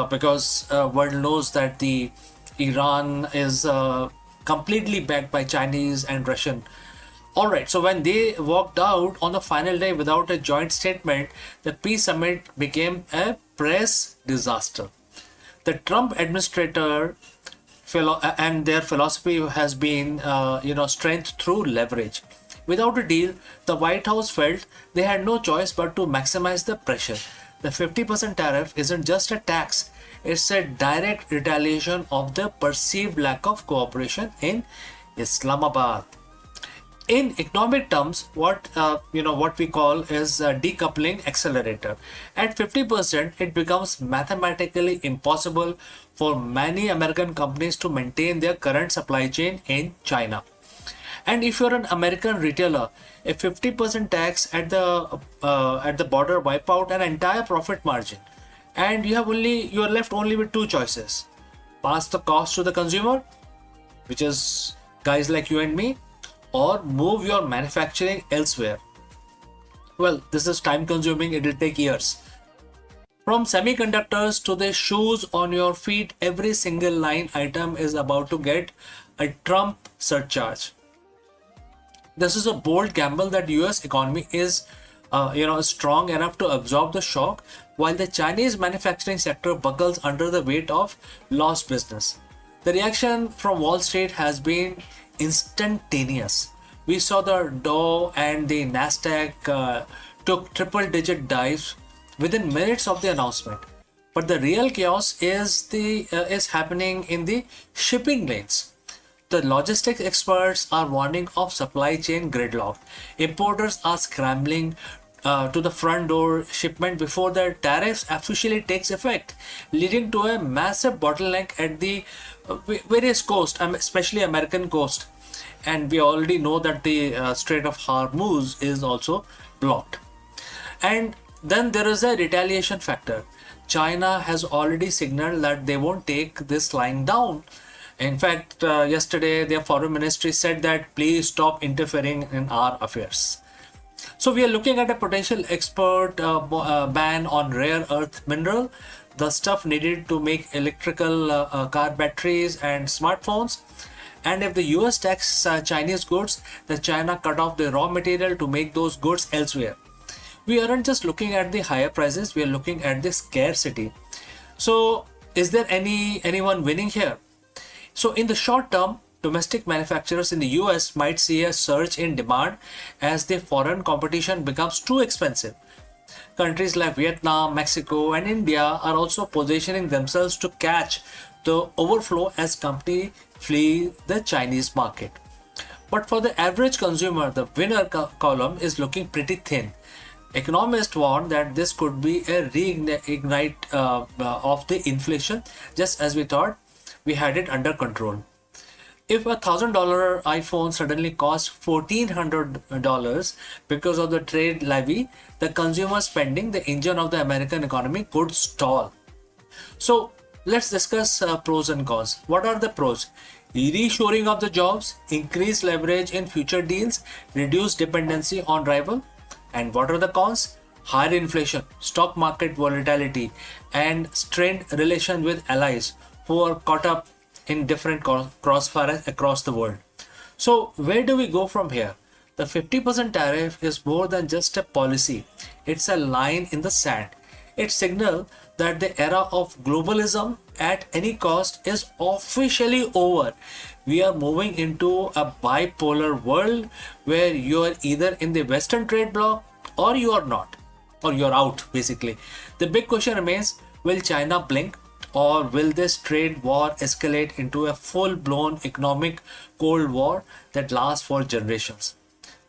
because world knows that the Iran is completely backed by Chinese and Russian. Alright, so when they walked out on the final day without a joint statement, the peace summit became a press disaster. The Trump administrator and their philosophy has been, strength through leverage. Without a deal, the White House felt they had no choice but to maximize the pressure. The 50% tariff isn't just a tax, it's a direct retaliation of the perceived lack of cooperation in Islamabad. In economic terms, what we call is a decoupling accelerator. At 50%, it becomes mathematically impossible for many American companies to maintain their current supply chain in China. And if you're an American retailer, a 50% tax at the border wipe out an entire profit margin, and you are left only with two choices: pass the cost to the consumer, which is guys like you and me, or move your manufacturing elsewhere. Well, this is time consuming, it will take years. From semiconductors to the shoes on your feet, every single line item is about to get a Trump surcharge. This is a bold gamble that US economy is strong enough to absorb the shock, while the Chinese manufacturing sector buckles under the weight of lost business. The reaction from Wall Street has been instantaneous. We saw the Dow and the Nasdaq took triple-digit dives within minutes of the announcement. But the real chaos is happening in the shipping lanes. The logistics experts are warning of supply chain gridlock. Importers are scrambling to the front door shipment before the tariffs officially takes effect, leading to a massive bottleneck at the various coast, especially American coast. And we already know that the Strait of Hormuz is also blocked. And then there is a retaliation factor. China has already signaled that they won't take this lying down. In fact, yesterday their foreign ministry said that please stop interfering in our affairs. So we are looking at a potential export ban on rare earth mineral, the stuff needed to make electrical car batteries and smartphones. And if the US tax Chinese goods, then China cut off the raw material to make those goods elsewhere. We aren't just looking at the higher prices, we are looking at the scarcity. So is there anyone winning here? So in the short term, domestic manufacturers in the US might see a surge in demand as the foreign competition becomes too expensive. Countries like Vietnam, Mexico, and India are also positioning themselves to catch the overflow as companies flee the Chinese market. But for the average consumer, the winner column is looking pretty thin. Economists warn that this could be a reignite of the inflation, just as we thought we had it under control. If a $1,000 iPhone suddenly costs $1,400 because of the trade levy, the consumer spending, the engine of the American economy, could stall. So let's discuss pros and cons. What are the pros? Reshoring of the jobs, increased leverage in future deals, reduced dependency on rival. And what are the cons? Higher inflation, stock market volatility, and strained relations with allies who are caught up in different crossfires across the world. So where do we go from here? The 50% tariff is more than just a policy. It's a line in the sand. It signals that the era of globalism at any cost is officially over. We are moving into a bipolar world where you are either in the Western trade bloc or you are not, or you're out basically. The big question remains, will China blink? Or will this trade war escalate into a full-blown economic Cold War that lasts for generations?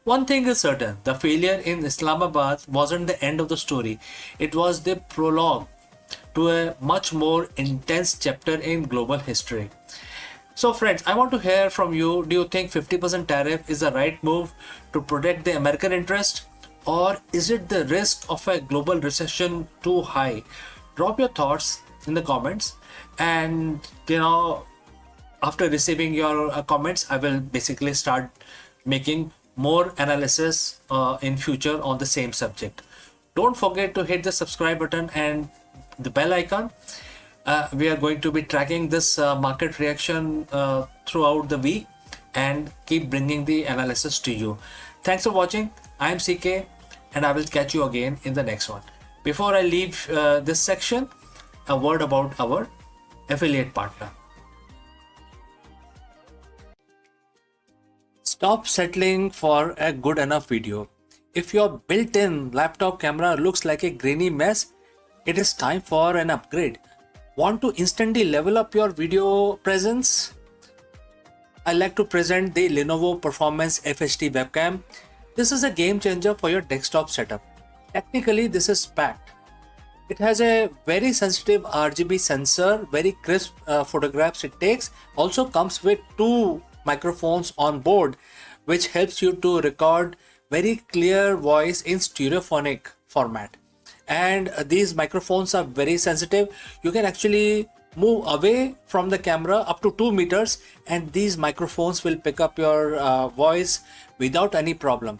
One thing is certain, the failure in Islamabad wasn't the end of the story. It was the prologue to a much more intense chapter in global history. So friends, I want to hear from you. Do you think 50% tariff is the right move to protect the American interest? Or is it the risk of a global recession too high? Drop your thoughts in the comments, and after receiving your comments, I will basically start making more analysis in future on the same subject. Don't forget to hit the subscribe button and the bell icon. We are going to be tracking this market reaction throughout the week and keep bringing the analysis to you. Thanks for watching. I am CK and I will catch you again in the next one. Before I leave this section, a word about our affiliate partner. Stop settling for a good enough video. If your built-in laptop camera looks like a grainy mess, it is time for an upgrade. Want to instantly level up your video presence? I like to present the Lenovo Performance FHD webcam. This is a game changer for your desktop setup. Technically, this is packed. It has a very sensitive RGB sensor, very crisp photographs it takes. Also comes with 2 microphones on board, which helps you to record very clear voice in stereophonic format. And these microphones are very sensitive. You can actually move away from the camera up to 2 meters and these microphones will pick up your voice without any problem.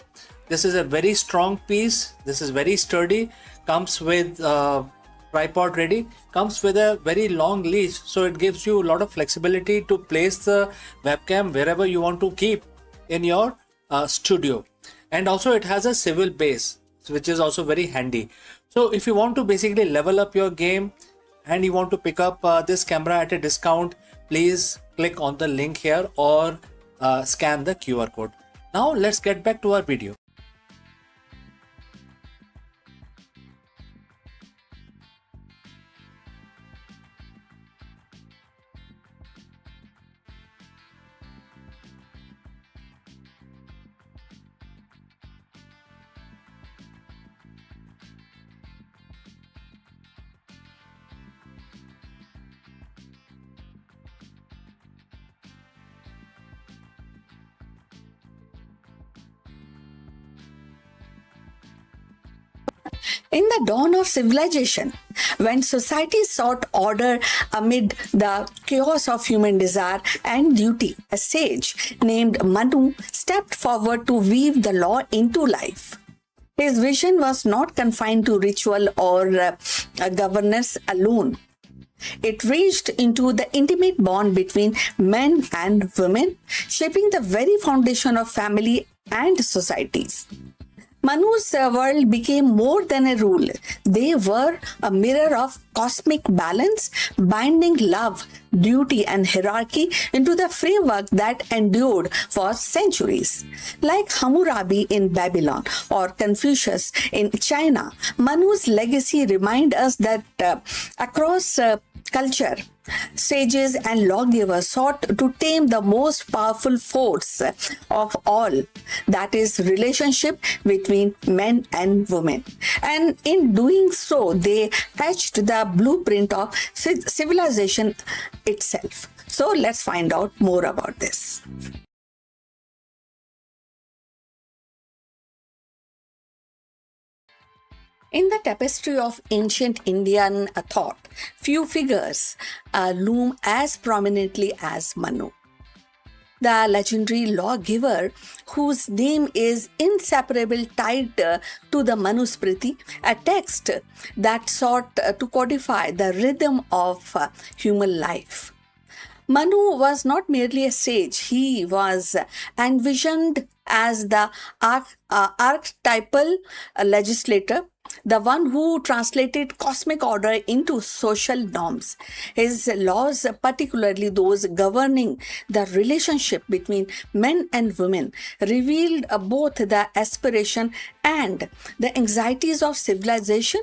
This is a very strong piece. This is very sturdy. Comes with tripod ready. Comes with a very long leash, so it gives you a lot of flexibility to place the webcam wherever you want to keep in your studio. And also it has a swivel base, which is also very handy. So if you want to basically level up your game and you want to pick up this camera at a discount, please click on the link here or scan the QR code. Now let's get back to our video. In the dawn of civilization, when society sought order amid the chaos of human desire and duty, a sage named Manu stepped forward to weave the law into life. His vision was not confined to ritual or governance alone. It reached into the intimate bond between men and women, shaping the very foundation of family and societies. Manu's world became more than a rule. They were a mirror of cosmic balance, binding love, duty, and hierarchy into the framework that endured for centuries. Like Hammurabi in Babylon or Confucius in China, Manu's legacy reminds us that across culture, sages and lawgivers sought to tame the most powerful force of all, that is relationship between men and women. And in doing so, they etched the blueprint of civilization itself. So let's find out more about this. In the tapestry of ancient Indian thought, few figures loom as prominently as Manu, the legendary lawgiver whose name is inseparably tied to the Manusmriti, a text that sought to codify the rhythm of human life. Manu was not merely a sage, he was envisioned as the archetypal legislator, the one who translated cosmic order into social norms. His laws, particularly those governing the relationship between men and women, revealed both the aspiration and the anxieties of civilization,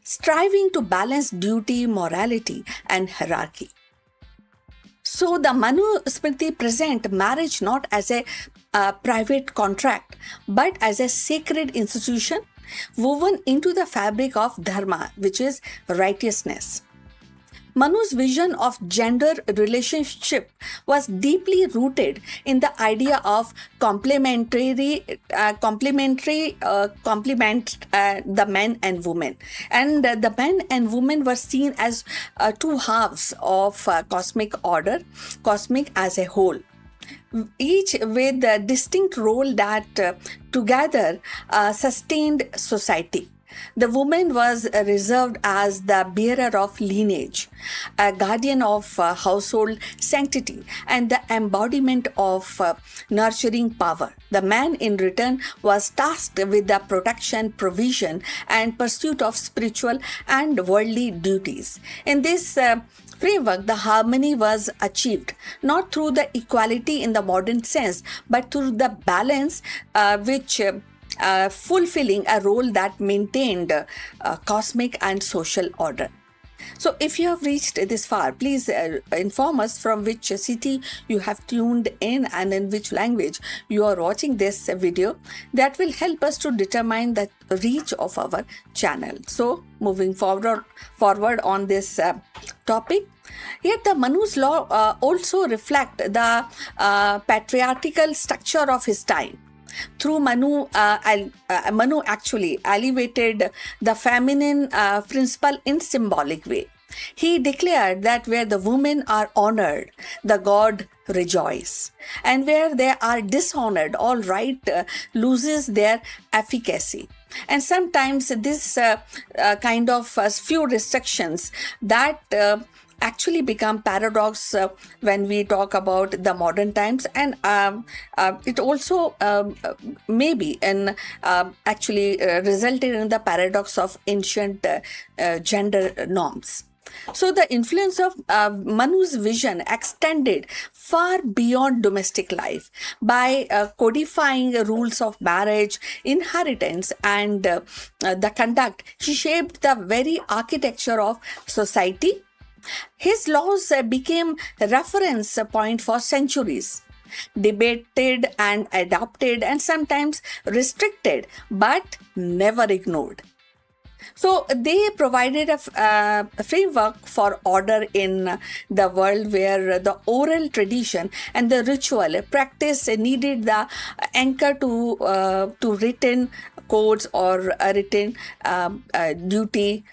striving to balance duty, morality, and hierarchy. So the Manusmriti present marriage not as a private contract, but as a sacred institution woven into the fabric of dharma, which is righteousness. Manu's vision of gender relationship was deeply rooted in the idea of complement the men and women, and the men and women were seen as two halves of cosmic order, cosmic as a whole, each with a distinct role that together sustained society. The woman was reserved as the bearer of lineage, a guardian of household sanctity, and the embodiment of nurturing power. The man, in return, was tasked with the protection, provision, and pursuit of spiritual and worldly duties. In this framework, the harmony was achieved not through the equality in the modern sense, but through the balance which fulfilling a role that maintained cosmic and social order. So if you have reached this far, please inform us from which city you have tuned in and in which language you are watching this video. That will help us to determine the reach of our channel. So moving forward on this topic, yet the Manu's law also reflect the patriarchal structure of his time. Through Manu actually elevated the feminine principle in symbolic way. He declared that where the women are honored, the god rejoice, and where they are dishonored, all right loses their efficacy. And sometimes this kind of few restrictions that actually become paradox when we talk about the modern times, and it also maybe and actually resulted in the paradox of ancient gender norms. So the influence of Manu's vision extended far beyond domestic life by codifying rules of marriage, inheritance, and the conduct. He shaped the very architecture of society. His laws became reference point for centuries, debated and adopted and sometimes restricted, but never ignored. So they provided a framework for order in the world where the oral tradition and the ritual practice needed the anchor to written codes or a written duty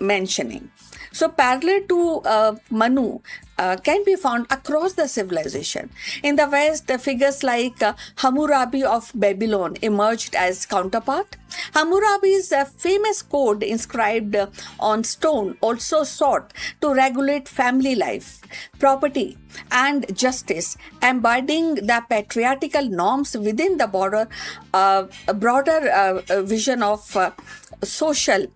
mentioning. So parallel to Manu can be found across the civilization. In the West, the figures like Hammurabi of Babylon emerged as counterpart. Hammurabi's famous code inscribed on stone also sought to regulate family life, property, and justice, embodying the patriarchal norms within the broader vision of social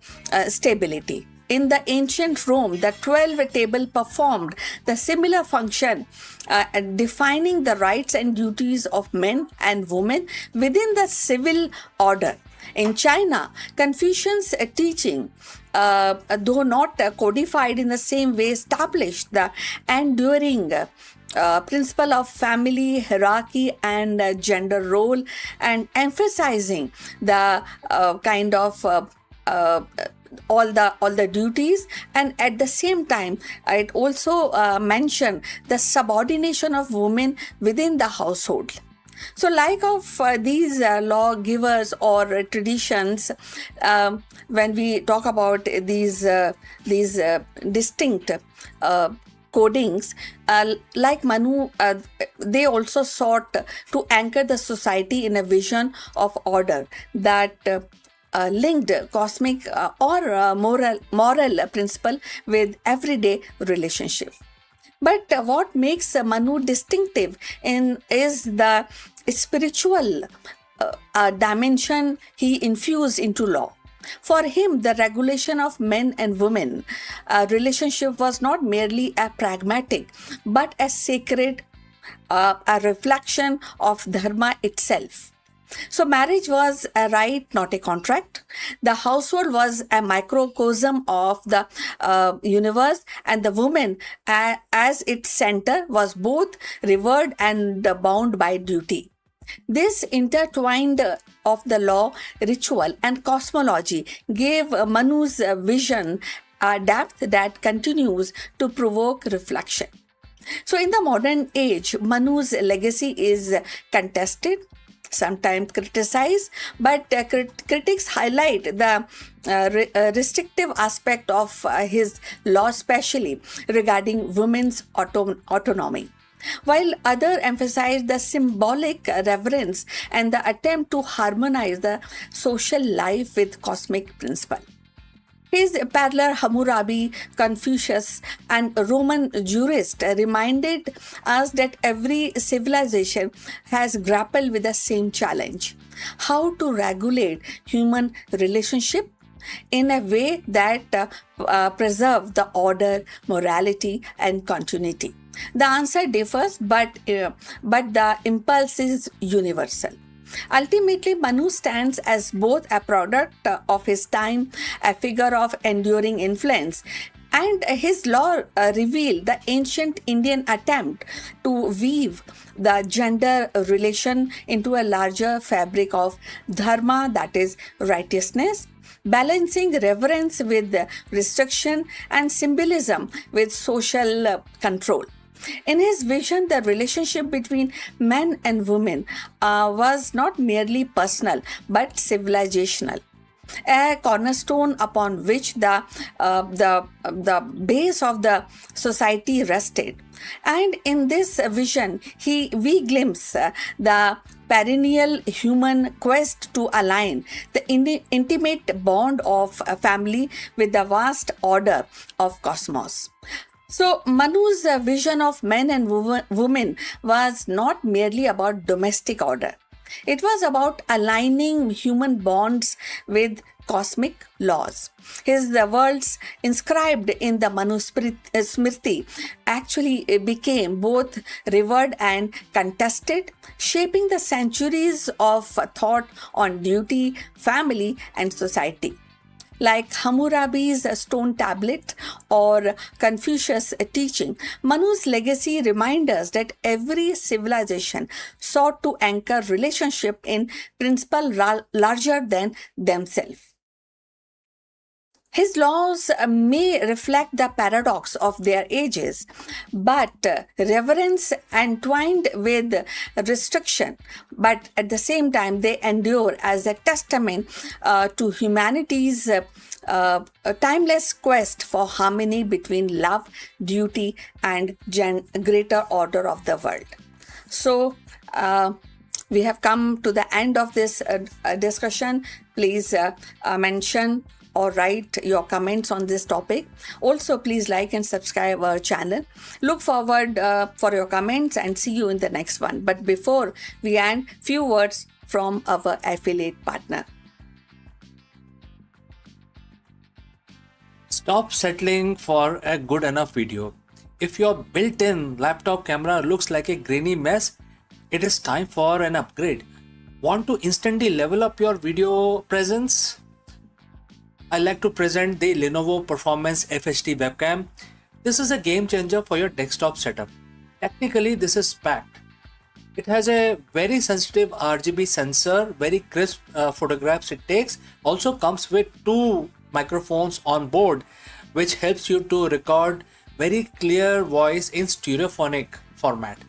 stability. In the ancient Rome, the 12 table performed the similar function, defining the rights and duties of men and women within the civil order. In China, Confucian's teaching, though not codified in the same way, established the enduring principle of family hierarchy and gender role, and emphasizing the kind of all the duties, and at the same time it also mentioned the subordination of women within the household. So like of these lawgivers or traditions, when we talk about these distinct codings, like Manu, they also sought to anchor the society in a vision of order that linked cosmic or moral principle with everyday relationship. But what makes Manu distinctive is the spiritual dimension he infused into law. For him, the regulation of men and women relationship was not merely a pragmatic, but a sacred, a reflection of dharma itself. So marriage was a right, not a contract. The household was a microcosm of the universe, and the woman as its center was both revered and bound by duty. This intertwined of the law, ritual, and cosmology gave Manu's vision a depth that continues to provoke reflection. So in the modern age, Manu's legacy is contested, sometimes criticized, but critics highlight the restrictive aspect of his law, especially regarding women's autonomy, while others emphasize the symbolic reverence and the attempt to harmonize the social life with cosmic principle. His parallel Hammurabi, Confucius, and Roman jurist reminded us that every civilization has grappled with the same challenge: how to regulate human relationship in a way that preserve the order, morality, and continuity. The answer differs, but the impulse is universal. Ultimately, Manu stands as both a product of his time, a figure of enduring influence, and his law revealed the ancient Indian attempt to weave the gender relation into a larger fabric of dharma, that is righteousness, balancing reverence with restriction and symbolism with social control. In his vision, the relationship between men and women was not merely personal but civilizational. a cornerstone upon which the base of the society rested. And in this vision, we glimpse the perennial human quest to align the intimate bond of a family with the vast order of cosmos. So, Manu's vision of men and women was not merely about domestic order. It was about aligning human bonds with cosmic laws. His the words inscribed in the Smriti actually became both revered and contested, shaping the centuries of thought on duty, family, and society. Like Hammurabi's stone tablet or Confucius' teaching, Manu's legacy reminds us that every civilization sought to anchor relationship in principle larger than themselves. His laws may reflect the paradox of their ages, but reverence entwined with restriction, but at the same time, they endure as a testament to humanity's a timeless quest for harmony between love, duty, and greater order of the world. So, we have come to the end of this discussion. Please mention or write your comments on this topic. Also, please like and subscribe our channel. Look forward for your comments and see you in the next one. But before we end, few words from our affiliate partner. Stop settling for a good enough video. If your built-in laptop camera looks like a grainy mess, it is time for an upgrade. Want to instantly level up your video presence? I like to present the Lenovo Performance FHD webcam. This is a game changer for your desktop setup. Technically, this is packed. It has a very sensitive RGB sensor, very crisp photographs it takes. Also comes with 2 microphones on board, which helps you to record very clear voice in stereophonic format.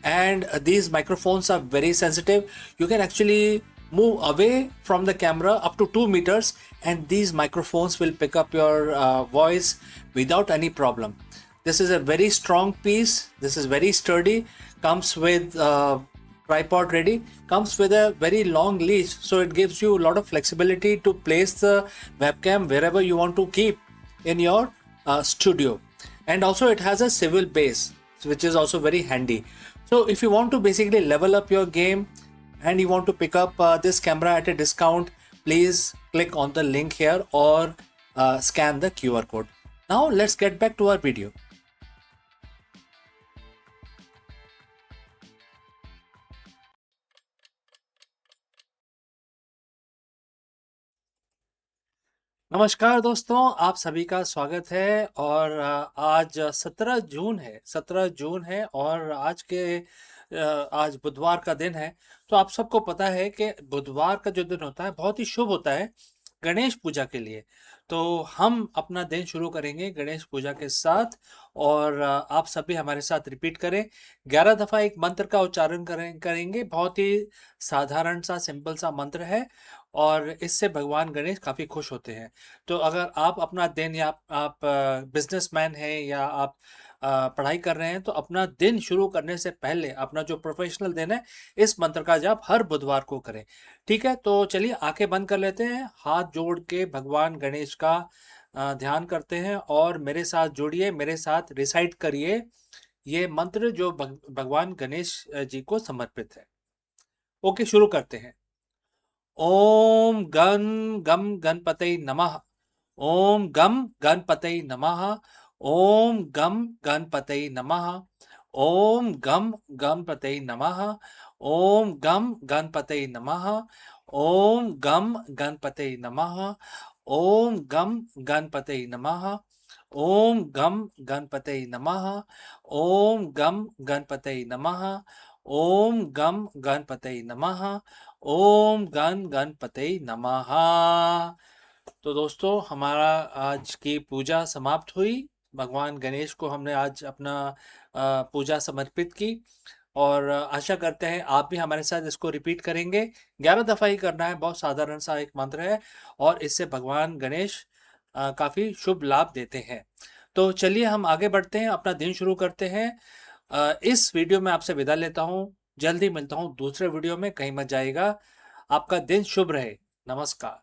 And these microphones are very sensitive. You can actually move away from the camera up to 2 meters and these microphones will pick up your voice without any problem. This is a very strong piece. This is very sturdy. Comes with tripod ready. Comes with a very long leash, so it gives you a lot of flexibility to place the webcam wherever you want to keep in your studio. And also it has a swivel base, which is also very handy. So if you want to basically level up your game and you want to pick up this camera at a discount, please click on the link here or scan the QR code. Now let's get back to our video. नमस्कार दोस्तों, आप सभी का स्वागत है। और आज 17 जून है और आज बुधवार का दिन है। तो आप सबको पता है कि बुधवार का जो दिन होता है बहुत ही शुभ होता है गणेश पूजा के लिए। तो हम अपना दिन शुरू करेंगे गणेश पूजा के साथ और आप सभी हमारे साथ रिपीट करें। 11 दफ़ा एक मंत्र का उच्चारण करेंगे। बहुत ही साधारण सा सिंपल सा मंत्र है और इससे भगवान गणेश काफ़ी खुश होते हैं। तो अगर आप अपना दिन या आप बिजनेसमैन हैं या आप पढ़ाई कर रहे हैं तो अपना दिन शुरू करने से पहले अपना जो प्रोफेशनल दिन है इस मंत्र का जाप हर बुधवार को करें। ठीक है, तो चलिए आंखें बंद कर लेते हैं, हाथ जोड़ के भगवान गणेश का ध्यान करते हैं और मेरे साथ जोड़िए, मेरे साथ रिसाइट करिए ये मंत्र जो भगवान गणेश जी को समर्पित है। ओके, शुरू करते हैं। ओम गं गम गणपतये नमः। ओम गम गणपतये नमः। ओम गम गणपतये नमः। ओम गम गणपतये नमः। ओम गम गणपतये नमः। ओम गम गणपतये नमः। ओम गम गणपतये नमः। ओम गम गणपतये नमः। ओम गम गणपतये नमः। ओम गम गणपतये नमः। ओम गणपतये नमः। तो दोस्तों, हमारा आज की पूजा समाप्त हुई। भगवान गणेश को हमने आज अपना पूजा समर्पित की और आशा करते हैं आप भी हमारे साथ इसको रिपीट करेंगे। 11 दफ़ा ही करना है, बहुत साधारण सा एक मंत्र है और इससे भगवान गणेश काफ़ी शुभ लाभ देते हैं। तो चलिए हम आगे बढ़ते हैं, अपना दिन शुरू करते हैं। इस वीडियो में आपसे विदा लेता हूँ। जल्दी मिलता हूँ दूसरे वीडियो में, कहीं मत जाइएगा। आपका दिन शुभ रहे। नमस्कार।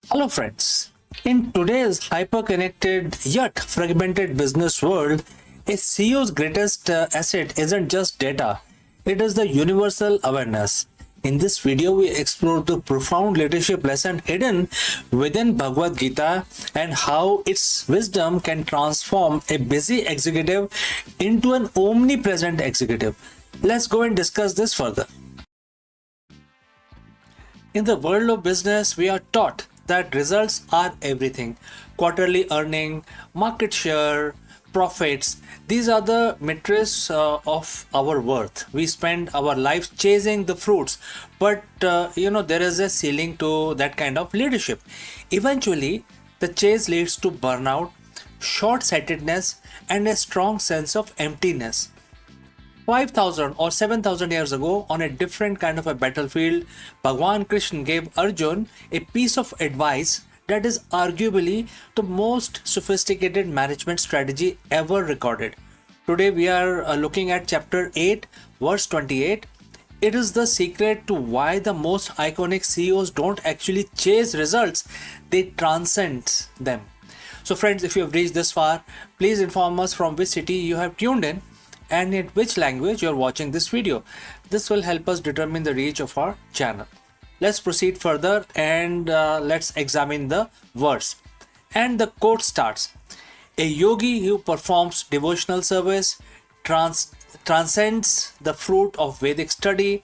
Hello, friends. In today's hyper-connected yet fragmented business world, a CEO's greatest asset isn't just data, it is the universal awareness. In this video, we explore the profound leadership lesson hidden within Bhagavad Gita and how its wisdom can transform a busy executive into an omnipresent executive. Let's go and discuss this further. In the world of business, we are taught that results are everything. Quarterly earning, market share, profits, these are the metrics of our worth. We spend our life chasing the fruits, but there is a ceiling to that kind of leadership. Eventually, the chase leads to burnout, short-sightedness, and a strong sense of emptiness. 5,000 or 7,000 years ago, on a different kind of a battlefield, Bhagwan Krishna gave Arjun a piece of advice that is arguably the most sophisticated management strategy ever recorded. Today, we are looking at chapter 8, verse 28. It is the secret to why the most iconic CEOs don't actually chase results, they transcend them. So, friends, if you have reached this far, please inform us from which city you have tuned in and in which language you are watching this video. This will help us determine the reach of our channel. Let's proceed further and let's examine the verse. And the quote starts: a yogi who performs devotional service transcends the fruit of Vedic study,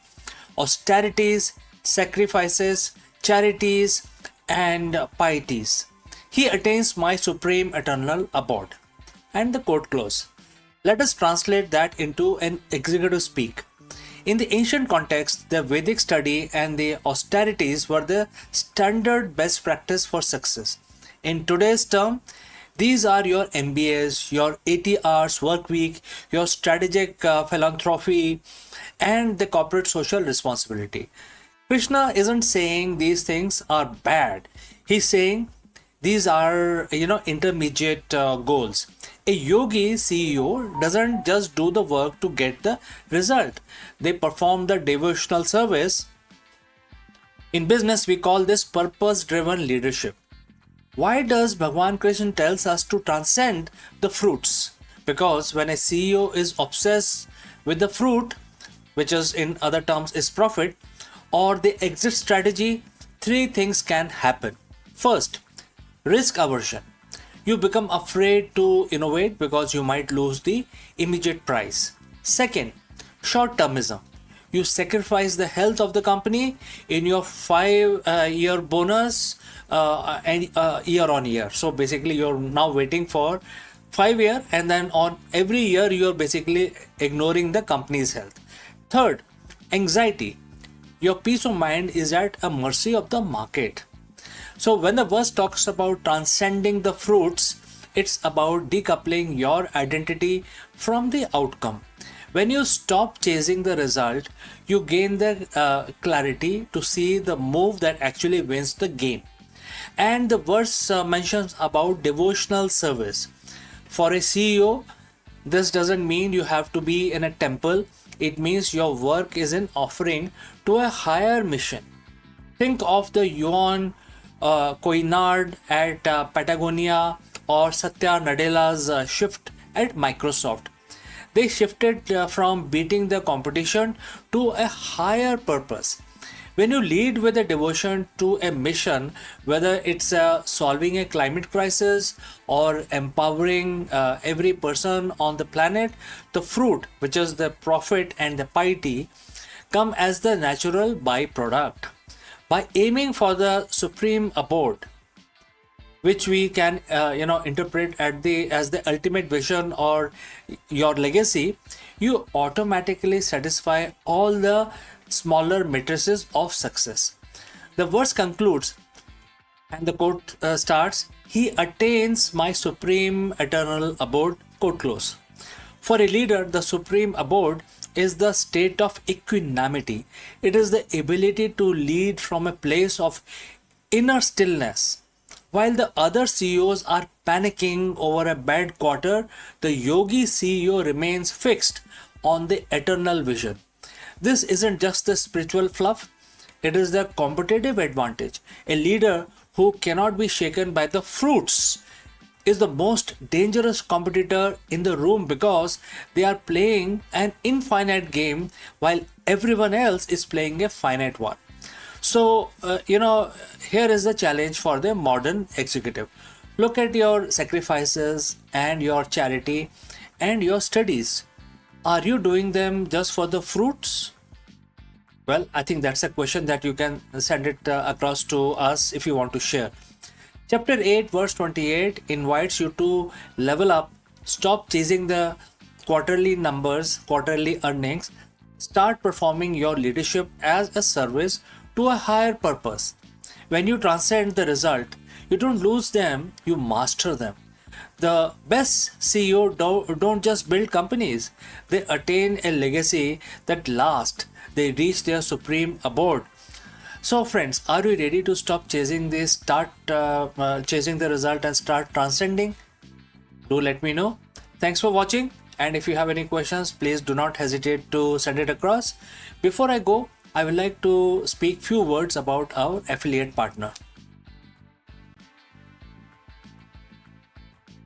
austerities, sacrifices, charities, and pieties. He attains my supreme eternal abode. And the quote close. Let us translate that into an executive speak. In the ancient context, the Vedic study and the austerities were the standard best practice for success. In today's term, these are your MBAs, your 80 hours work week, your strategic philanthropy, and the corporate social responsibility. Krishna isn't saying these things are bad. He's saying these are, intermediate goals. A yogi CEO doesn't just do the work to get the result. They perform the devotional service. In business, we call this purpose-driven leadership. Why does Bhagwan Krishna tells us to transcend the fruits? Because when a CEO is obsessed with the fruit, which is in other terms is profit, or the exit strategy, three things can happen. First, risk aversion. You become afraid to innovate because you might lose the immediate prize. Second, short-termism. You sacrifice the health of the company in your 5-year bonus and year on year. So basically, you're now waiting for 5 years, and then on every year you're basically ignoring the company's health. Third, anxiety. Your peace of mind is at a mercy of the market. So when the verse talks about transcending the fruits, it's about decoupling your identity from the outcome. When you stop chasing the result, you gain the clarity to see the move that actually wins the game. And the verse mentions about devotional service. For a CEO, this doesn't mean you have to be in a temple. It means your work is an offering to a higher mission. Think of the Yuan Koinard at Patagonia or Satya Nadella's shift at Microsoft. They shifted from beating the competition to a higher purpose. When you lead with a devotion to a mission, whether it's solving a climate crisis or empowering every person on the planet, the fruit, which is the profit and the piety, come as the natural byproduct. By aiming for the supreme abode, which we can interpret at the as the ultimate vision or your legacy, you automatically satisfy all the smaller matrices of success. The verse concludes, and the quote starts, he attains my supreme eternal abode, quote close. For a leader, the supreme abode is the state of equanimity. It is the ability to lead from a place of inner stillness. While the other CEOs are panicking over a bad quarter, the yogi CEO remains fixed on the eternal vision. This isn't just the spiritual fluff, it is the competitive advantage. A leader who cannot be shaken by the fruits is the most dangerous competitor in the room, because they are playing an infinite game while everyone else is playing a finite one. So, here is the challenge for the modern executive. Look at your sacrifices and your charity and your studies. Are you doing them just for the fruits? Well, I think that's a question that you can send it across to us if you want to share. Chapter 8, verse 28 invites you to level up, stop chasing the quarterly numbers, quarterly earnings, start performing your leadership as a service to a higher purpose. When you transcend the result, you don't lose them, you master them. The best CEO don't just build companies, they attain a legacy that lasts. They reach their supreme abode. So friends, are you ready to stop chasing this, start chasing the result and start transcending? Do let me know. Thanks for watching, and if you have any questions, please do not hesitate to send it across. Before I go, I would like to speak few words about our affiliate partner.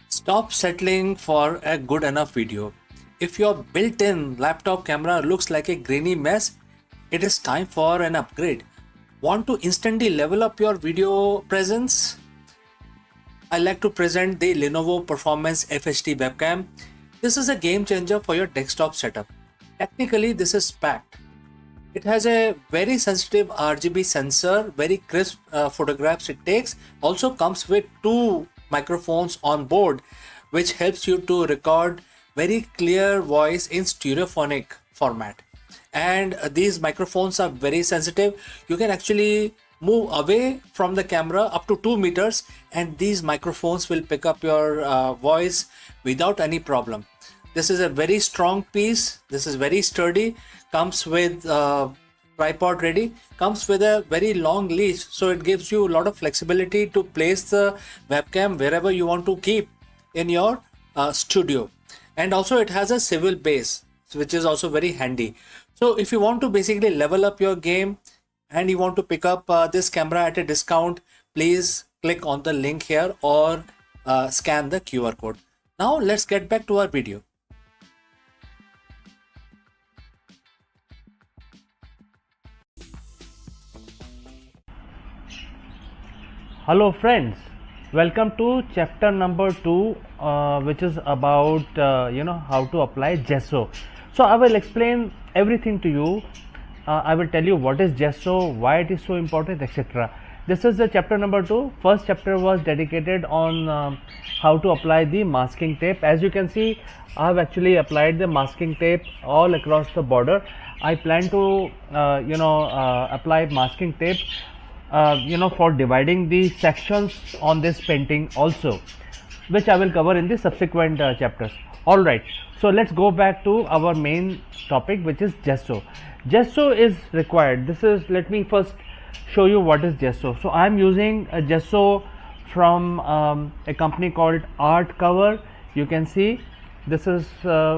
Stop settling for a good enough video. If your built-in laptop camera looks like a grainy mess, it is time for an upgrade. Want to instantly level up your video presence? I like to present the Lenovo Performance FHD webcam. This is a game changer for your desktop setup. Technically, this is packed. It has a very sensitive RGB sensor, very crisp photographs it takes. Also comes with 2 microphones on board, which helps you to record very clear voice in stereophonic format. And these microphones are very sensitive. You can actually move away from the camera up to 2 meters, and these microphones will pick up your voice without any problem. This is a very strong piece. This is very sturdy. Comes with tripod ready. Comes with a very long leash, so it gives you a lot of flexibility to place the webcam wherever you want to keep in your studio. And also it has a swivel base, which is also very handy. So if you want to basically level up your game and you want to pick up this camera at a discount, please click on the link here or scan the QR code. Now let's get back to our video. Hello friends, welcome to chapter number 2, which is about how to apply gesso. So I will explain everything to you. I will tell you what is gesso, why it is so important, etc. This is the chapter number 2. First chapter was dedicated on how to apply the masking tape. As you can see, I have actually applied the masking tape all across the border. I plan to apply masking tape for dividing the sections on this painting also, which I will cover in the subsequent chapters. Alright, so let's go back to our main topic, which is gesso. Gesso is required. Let me first show you what is gesso. So I am using a gesso from a company called Art Cover. You can see this is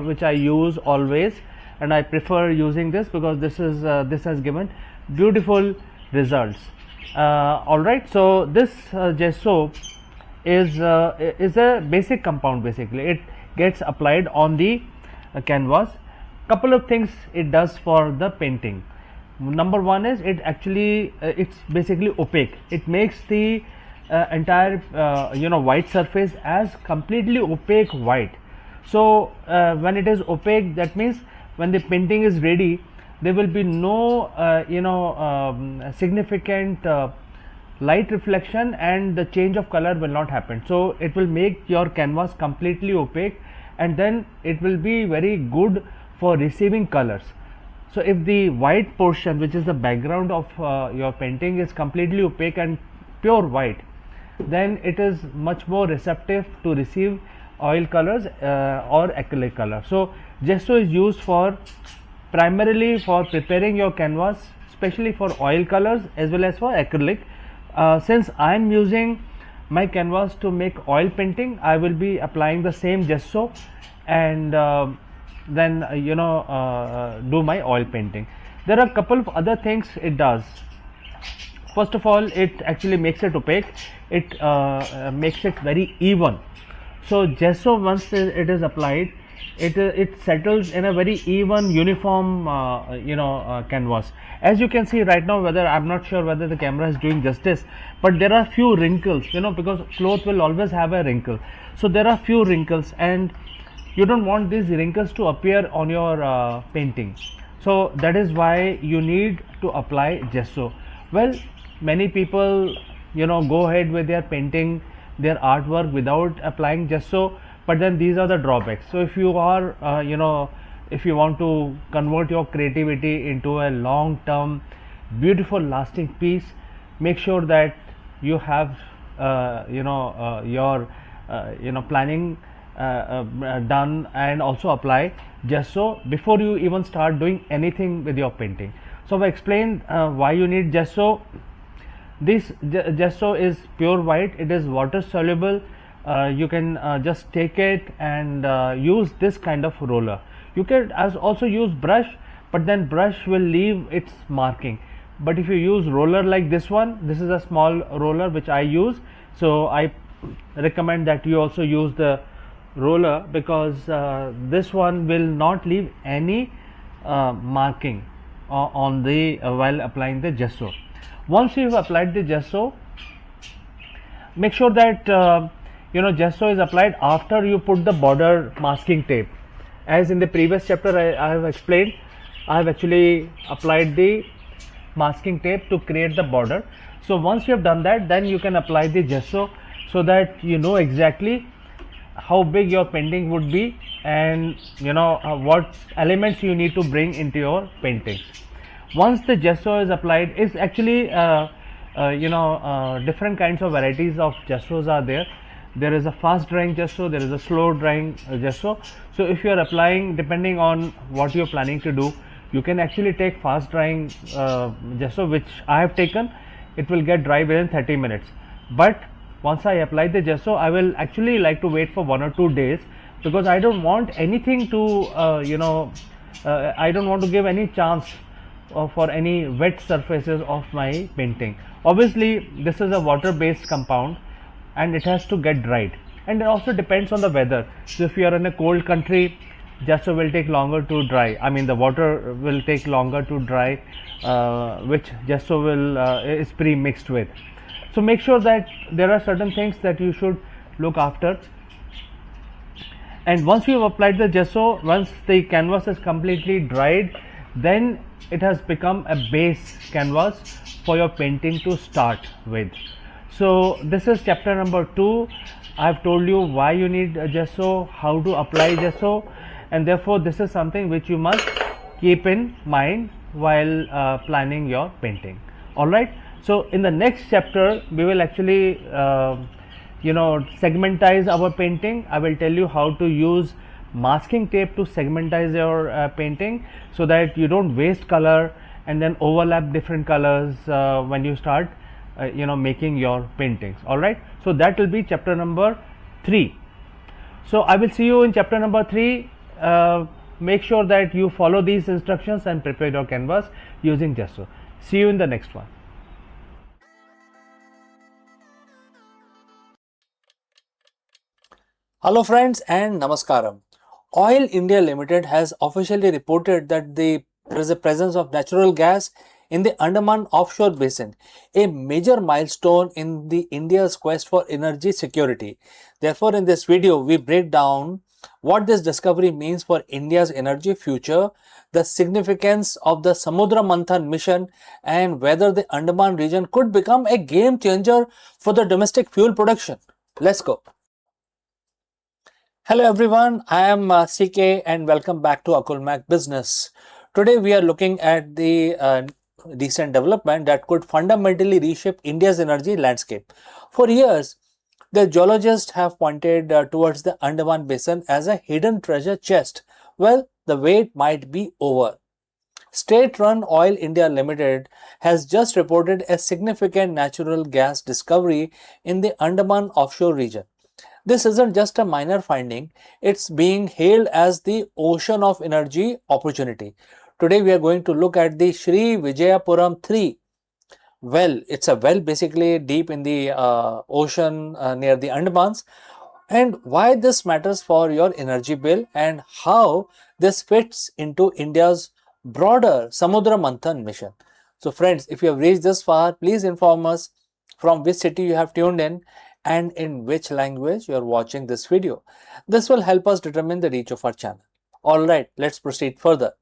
which I use always, and I prefer using this because this has given beautiful results. Alright, so this gesso is a basic compound. Basically it gets applied on the canvas. Couple of things it does for the painting. Number one is it actually it's basically opaque. It makes the entire white surface as completely opaque white. So when it is opaque, that means when the painting is ready, there will be no significant light reflection, and the change of color will not happen. So it will make your canvas completely opaque, and then it will be very good for receiving colors. So if the white portion, which is the background of your painting, is completely opaque and pure white, then it is much more receptive to receive oil colors or acrylic color. So gesso is used for primarily for preparing your canvas, especially for oil colors as well as for acrylic. Since I am using my canvas to make oil painting, I will be applying the same gesso and then do my oil painting. There are a couple of other things it does. First of all, it actually makes it opaque. It makes it very even. So gesso, once it is applied, it settles in a very even, uniform canvas. As you can see right now, whether I'm not sure whether the camera is doing justice, but there are few wrinkles, because cloth will always have a wrinkle. So there are few wrinkles, and you don't want these wrinkles to appear on your painting. So that is why you need to apply gesso. Well, many people go ahead with their painting, their artwork without applying gesso, but then these are the drawbacks. So if you are if you want to convert your creativity into a long term beautiful lasting piece, make sure that you have your planning done, and also apply gesso before you even start doing anything with your painting. So I explained why you need gesso. This gesso is pure white. It is water soluble. You can just take it and use this kind of roller. You can also use brush, but then brush will leave its marking. But if you use roller like this one, this is a small roller which I use, so I recommend that you also use the roller, because this one will not leave any marking on the while applying the gesso. Once you have applied the gesso, make sure that gesso is applied after you put the border masking tape. As in the previous chapter I have explained, I have actually applied the masking tape to create the border. So once you have done that, then you can apply the gesso, so that you know exactly how big your painting would be, and what elements you need to bring into your paintings. Once the gesso is applied, it's actually different kinds of varieties of gessos are there. There is a fast drying gesso, there is a slow drying gesso. So if you are applying, depending on what you are planning to do, you can actually take fast drying gesso, which I have taken. It will get dry within 30 minutes. But once I apply the gesso, I will actually like to wait for 1 or 2 days, because I don't want anything to I don't want to give any chance for any wet surfaces of my painting. Obviously this is a water based compound and it has to get dried, and it also depends on the weather. So if you are in a cold country, gesso will take longer to dry. I mean, the water will take longer to dry, which gesso will is pre-mixed with. So make sure that there are certain things that you should look after. And once you have applied the gesso, once the canvas is completely dried, then it has become a base canvas for your painting to start with. So this is chapter number 2. I have told you why you need a gesso, how to apply gesso, and therefore this is something which you must keep in mind while planning your painting. Alright, so in the next chapter we will actually segmentize our painting. I will tell you how to use masking tape to segmentize your painting, so that you don't waste color and then overlap different colors when you start making your paintings. All right, so that will be chapter number 3. So I will see you in chapter number 3. Make sure that you follow these instructions and prepare your canvas using gesso. See you in the next one. Hello friends and namaskaram. Oil India Limited has officially reported that the there is a presence of natural gas in the Andaman offshore basin, a major milestone in the India's quest for energy security. Therefore, in this video, we break down what this discovery means for India's energy future, the significance of the Samudra Manthan mission, and whether the Andaman region could become a game changer for the domestic fuel production. Let's go. Hello everyone, I am CK and welcome back to Akulmach Business. Today we are looking at the recent development that could fundamentally reshape India's energy landscape. For years, the geologists have pointed towards the Andaman Basin as a hidden treasure chest. Well, the wait might be over. State-run Oil India Limited has just reported a significant natural gas discovery in the Andaman offshore region. This isn't just a minor finding, it's being hailed as the ocean of energy opportunity. Today we are going to look at the Sri Vijayapuram 3 well. It's a well basically deep in the ocean near the Andamans, and why this matters for your energy bill and how this fits into India's broader Samudra Manthan mission. So friends, if you have reached this far, please inform us from which city you have tuned in and in which language you are watching this video. This will help us determine the reach of our channel. Alright, let's proceed further.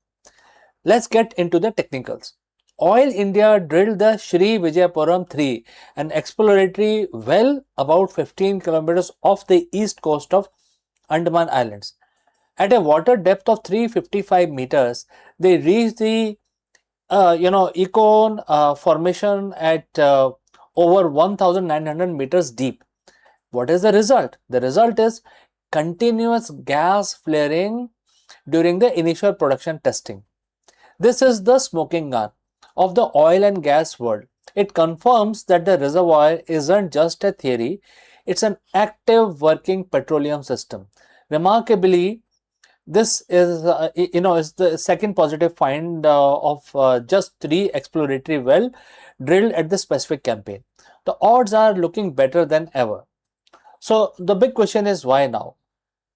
Let's get into the technicals. Oil India drilled the Sri Vijayapuram 3, an exploratory well about 15 kilometers off the east coast of Andaman Islands. At a water depth of 355 meters, they reached the Econ formation at over 1900 meters deep. What is the result? The result is continuous gas flaring during the initial production testing. This is the smoking gun of the oil and gas world. It confirms that the reservoir isn't just a theory, it's an active working petroleum system. Remarkably, this is is the second positive find of just 3 exploratory well drilled at the specific campaign. The odds are looking better than ever. So the big question is, why now?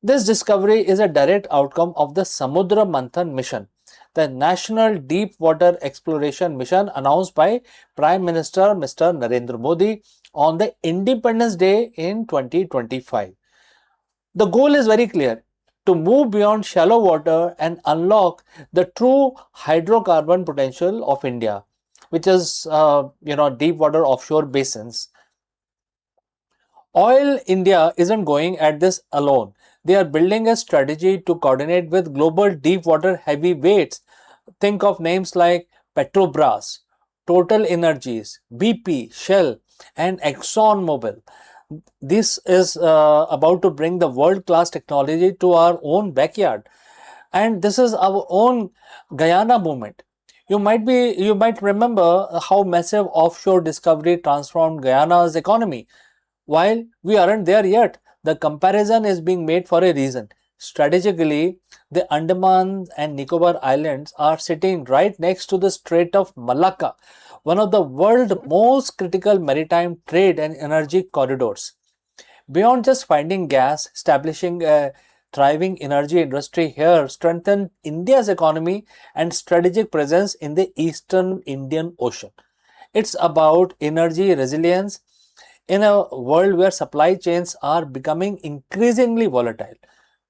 This discovery is a direct outcome of the Samudra Manthan mission, the National Deep Water Exploration Mission announced by Prime Minister Mr. Narendra Modi on the Independence Day in 2025. The goal is very clear: to move beyond shallow water and unlock the true hydrocarbon potential of India, which is deep water offshore basins. Oil India isn't going at this alone. They are building a strategy to coordinate with global deep water heavyweights. Think of names like Petrobras, Total Energies, BP, Shell, and ExxonMobil. This is about to bring the world-class technology to our own backyard, and this is our own Guyana movement. You might remember how massive offshore discovery transformed Guyana's economy. While we aren't there yet, the comparison is being made for a reason. Strategically, the Andaman and Nicobar Islands are sitting right next to the Strait of Malacca, one of the world's most critical maritime trade and energy corridors. Beyond just finding gas, establishing a thriving energy industry here strengthened India's economy and strategic presence in the eastern Indian Ocean. It's about energy resilience in a world where supply chains are becoming increasingly volatile.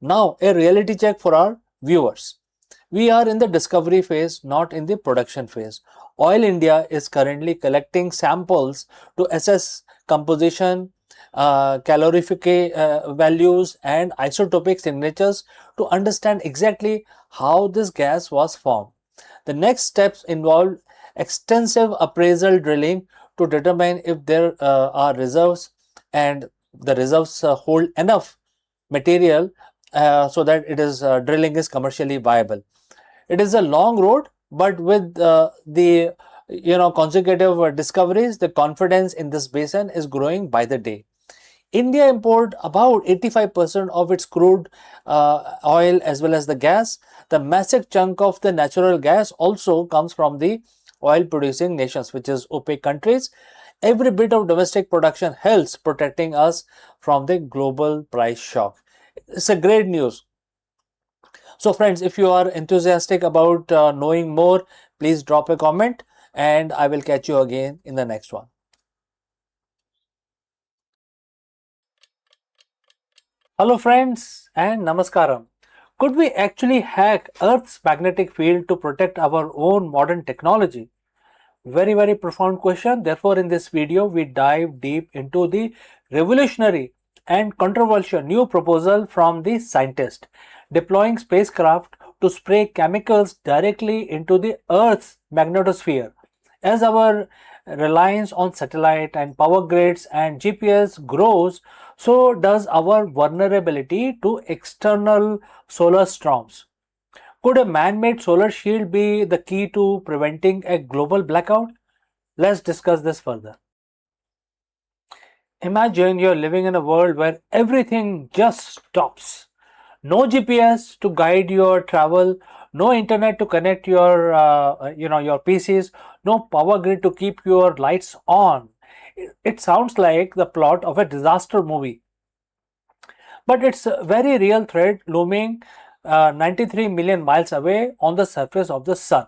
Now, a reality check for our viewers. We are in the discovery phase, not in the production phase. Oil India is currently collecting samples to assess composition, calorific values, and isotopic signatures to understand exactly how this gas was formed. The next steps involve extensive appraisal drilling to determine if there are reserves and the reserves hold enough material so that drilling is commercially viable. It is a long road, but with the consecutive discoveries, the confidence in this basin is growing by the day. India imports about 85% of its crude oil as well as the gas. The massive chunk of the natural gas also comes from the oil producing nations, which is OPEC countries. Every bit of domestic production helps protecting us from the global price shock. It's a great news. So friends, if you are enthusiastic about knowing more, please drop a comment and I will catch you again in the next one. Hello friends and namaskaram. Could we actually hack Earth's magnetic field to protect our own modern technology? Very profound question. Therefore, in this video, we dive deep into the revolutionary and controversial new proposal from the scientist deploying spacecraft to spray chemicals directly into the Earth's magnetosphere. As our reliance on satellite and power grids and GPS grows, so does our vulnerability to external solar storms. Could a man-made solar shield be the key to preventing a global blackout? Let's discuss this further. Imagine you're living in a world where everything just stops. No GPS to guide your travel, no internet to connect your PCs, no power grid to keep your lights on. It sounds like the plot of a disaster movie. But it's a very real threat looming 93 million miles away on the surface of the sun.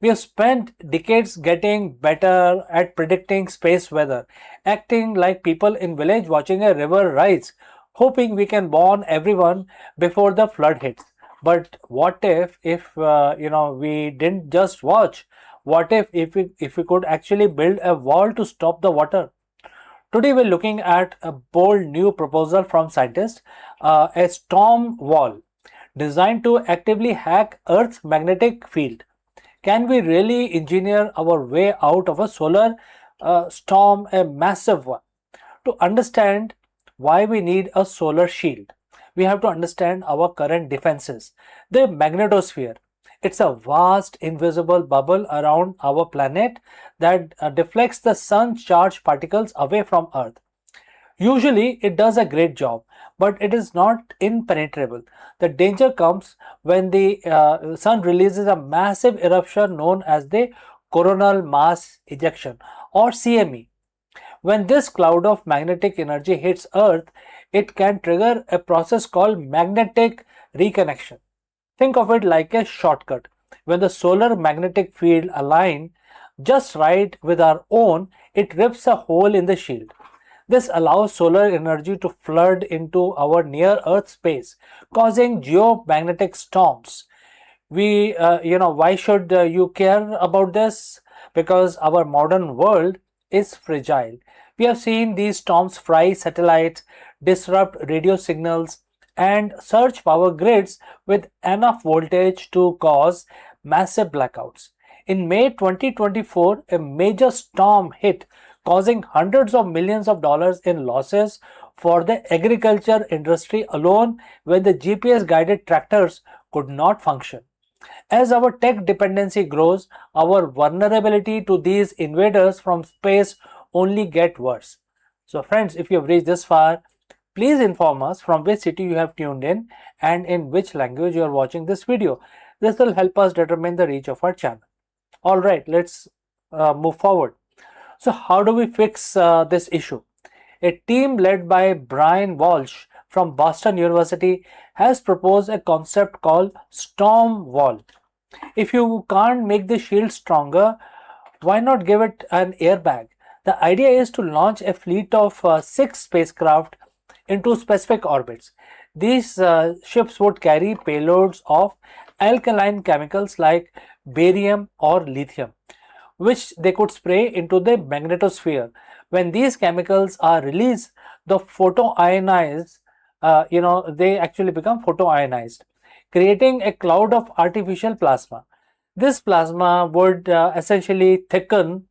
We have spent decades getting better at predicting space weather, acting like people in village watching a river rise, hoping we can warn everyone before the flood hits. But what if we didn't just watch? What if we could actually build a wall to stop the water? Today we're looking at a bold new proposal from scientists, a storm wall designed to actively hack Earth's magnetic field. Can we really engineer our way out of a solar storm, a massive one? To understand why we need a solar shield, we have to understand our current defenses. The magnetosphere. It's a vast invisible bubble around our planet that deflects the sun's charged particles away from Earth. Usually it does a great job, but it is not impenetrable. The danger comes when the sun releases a massive eruption known as the coronal mass ejection or CME. When this cloud of magnetic energy hits Earth, it can trigger a process called magnetic reconnection. Think of it like a shortcut. When the solar magnetic field aligns just right with our own, it rips a hole in the shield. This allows solar energy to flood into our near Earth space, causing geomagnetic storms. Why should you care about this? Because our modern world is fragile. We have seen these storms fry satellites, disrupt radio signals, and surge power grids with enough voltage to cause massive blackouts. In May 2024, a major storm hit, causing hundreds of millions of dollars in losses for the agriculture industry alone when the GPS guided tractors could not function. As our tech dependency grows, our vulnerability to these invaders from space only get worse. So friends, if you have reached this far, please inform us from which city you have tuned in and in which language you are watching this video. This will help us determine the reach of our channel. Alright, let's move forward. So how do we fix this issue? A team led by Brian Walsh from Boston University has proposed a concept called storm wall. If you can't make the shield stronger, why not give it an airbag? The idea is to launch a fleet of 6 spacecraft into specific orbits. These ships would carry payloads of alkaline chemicals like barium or lithium, which they could spray into the magnetosphere. When these chemicals are released, the photoionized, they actually become photoionized, creating a cloud of artificial plasma. This plasma would essentially thicken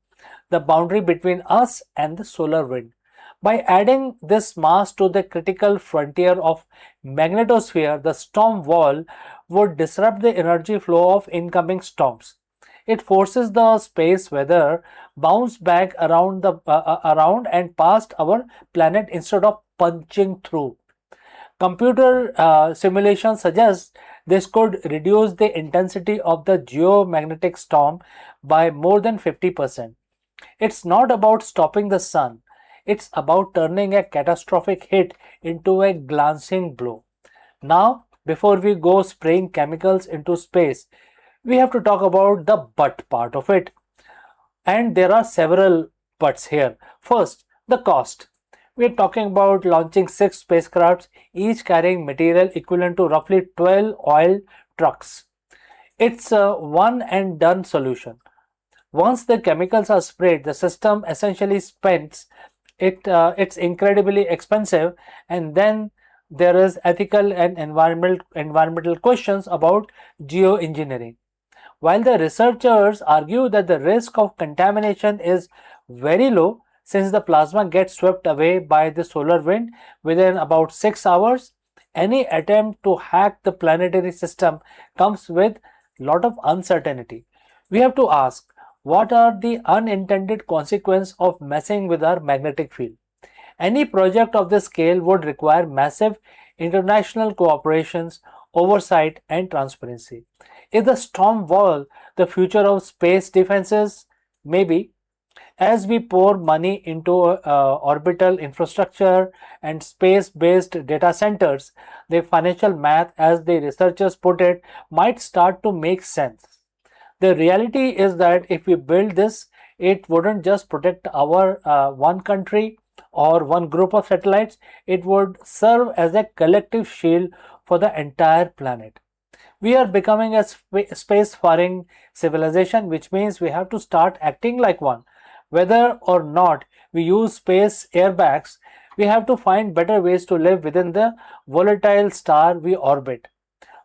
the boundary between us and the solar wind. By adding this mass to the critical frontier of magnetosphere, the storm wall would disrupt the energy flow of incoming storms. It forces the space weather bounce back around and past our planet instead of punching through. Computer simulation suggests this could reduce the intensity of the geomagnetic storm by more than 50%. It's not about stopping the sun. It's about turning a catastrophic hit into a glancing blow. Now, before we go spraying chemicals into space, we have to talk about the but part of it. And there are several buts here. First, the cost. We are talking about launching 6 spacecrafts, each carrying material equivalent to roughly 12 oil trucks. It's a one and done solution. Once the chemicals are sprayed, the system essentially spends it. It's incredibly expensive, and then there is ethical and environmental questions about geoengineering. While the researchers argue that the risk of contamination is very low since the plasma gets swept away by the solar wind within about 6 hours, any attempt to hack the planetary system comes with a lot of uncertainty. We have to ask, what are the unintended consequences of messing with our magnetic field? Any project of this scale would require massive international cooperations, oversight, and transparency. Is the storm wall the future of space defenses? Maybe. As we pour money into orbital infrastructure and space-based data centers, the financial math, as the researchers put it, might start to make sense. The reality is that if we build this, it wouldn't just protect our one country or one group of satellites, it would serve as a collective shield for the entire planet. We are becoming a space-faring civilization, which means we have to start acting like one. Whether or not we use space airbags, we have to find better ways to live within the volatile star we orbit.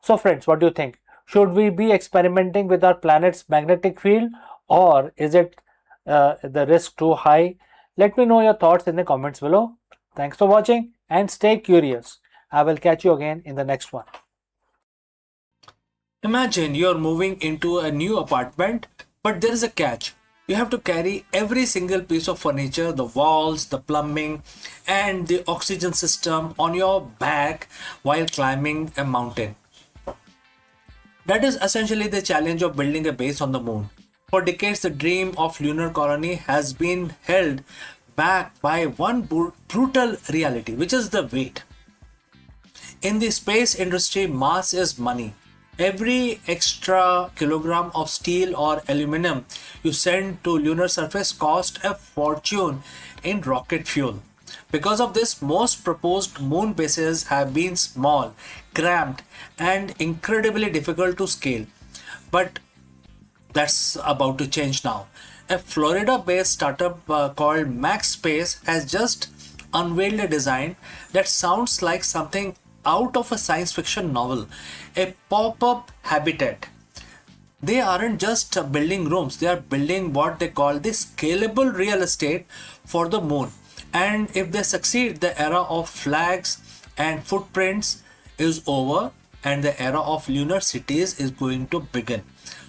So friends, what do you think? Should we be experimenting with our planet's magnetic field, or is it the risk too high? Let me know your thoughts in the comments below. Thanks for watching and stay curious. I will catch you again in the next one. Imagine you're moving into a new apartment, but there is a catch. You have to carry every single piece of furniture, the walls, the plumbing, and the oxygen system on your back while climbing a mountain. That is essentially the challenge of building a base on the moon. For decades, the dream of lunar colony has been held back by one brutal reality, which is the weight. In the space industry, mass is money. Every extra kilogram of steel or aluminum you send to lunar surface costs a fortune in rocket fuel. Because of this, most proposed moon bases have been small, cramped, and incredibly difficult to scale. But that's about to change now. A Florida-based startup called Max Space has just unveiled a design that sounds like something out of a science fiction novel, a pop-up habitat. They aren't just building rooms, they are building what they call the scalable real estate for the moon. And if they succeed, the era of flags and footprints is over and the era of lunar cities is going to begin.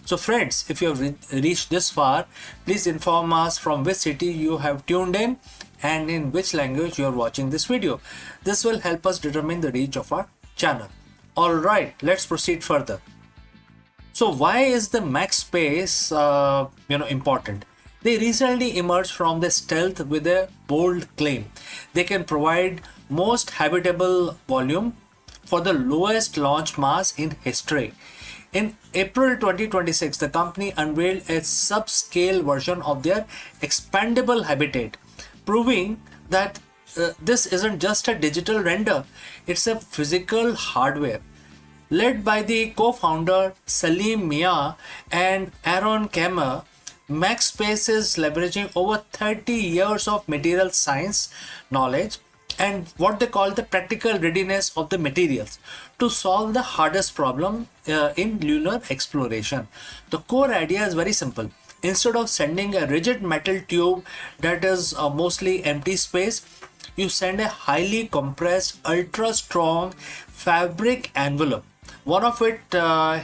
So friends, if you have reached this far, please inform us from which city you have tuned in and in which language you are watching this video. This will help us determine the reach of our channel. Alright, let's proceed further. So why is the Max Space important? They recently emerged from the stealth with a bold claim. They can provide most habitable volume for the lowest launch mass in history. In April 2026, the company unveiled a subscale version of their expandable habitat, proving that this isn't just a digital render, it's a physical hardware. Led by the co-founder Salim Mia and Aaron Kammer, Max Space is leveraging over 30 years of material science knowledge and what they call the practical readiness of the materials to solve the hardest problem in lunar exploration. The core idea is very simple. Instead of sending a rigid metal tube that is mostly empty space, you send a highly compressed, ultra strong fabric envelope. One of it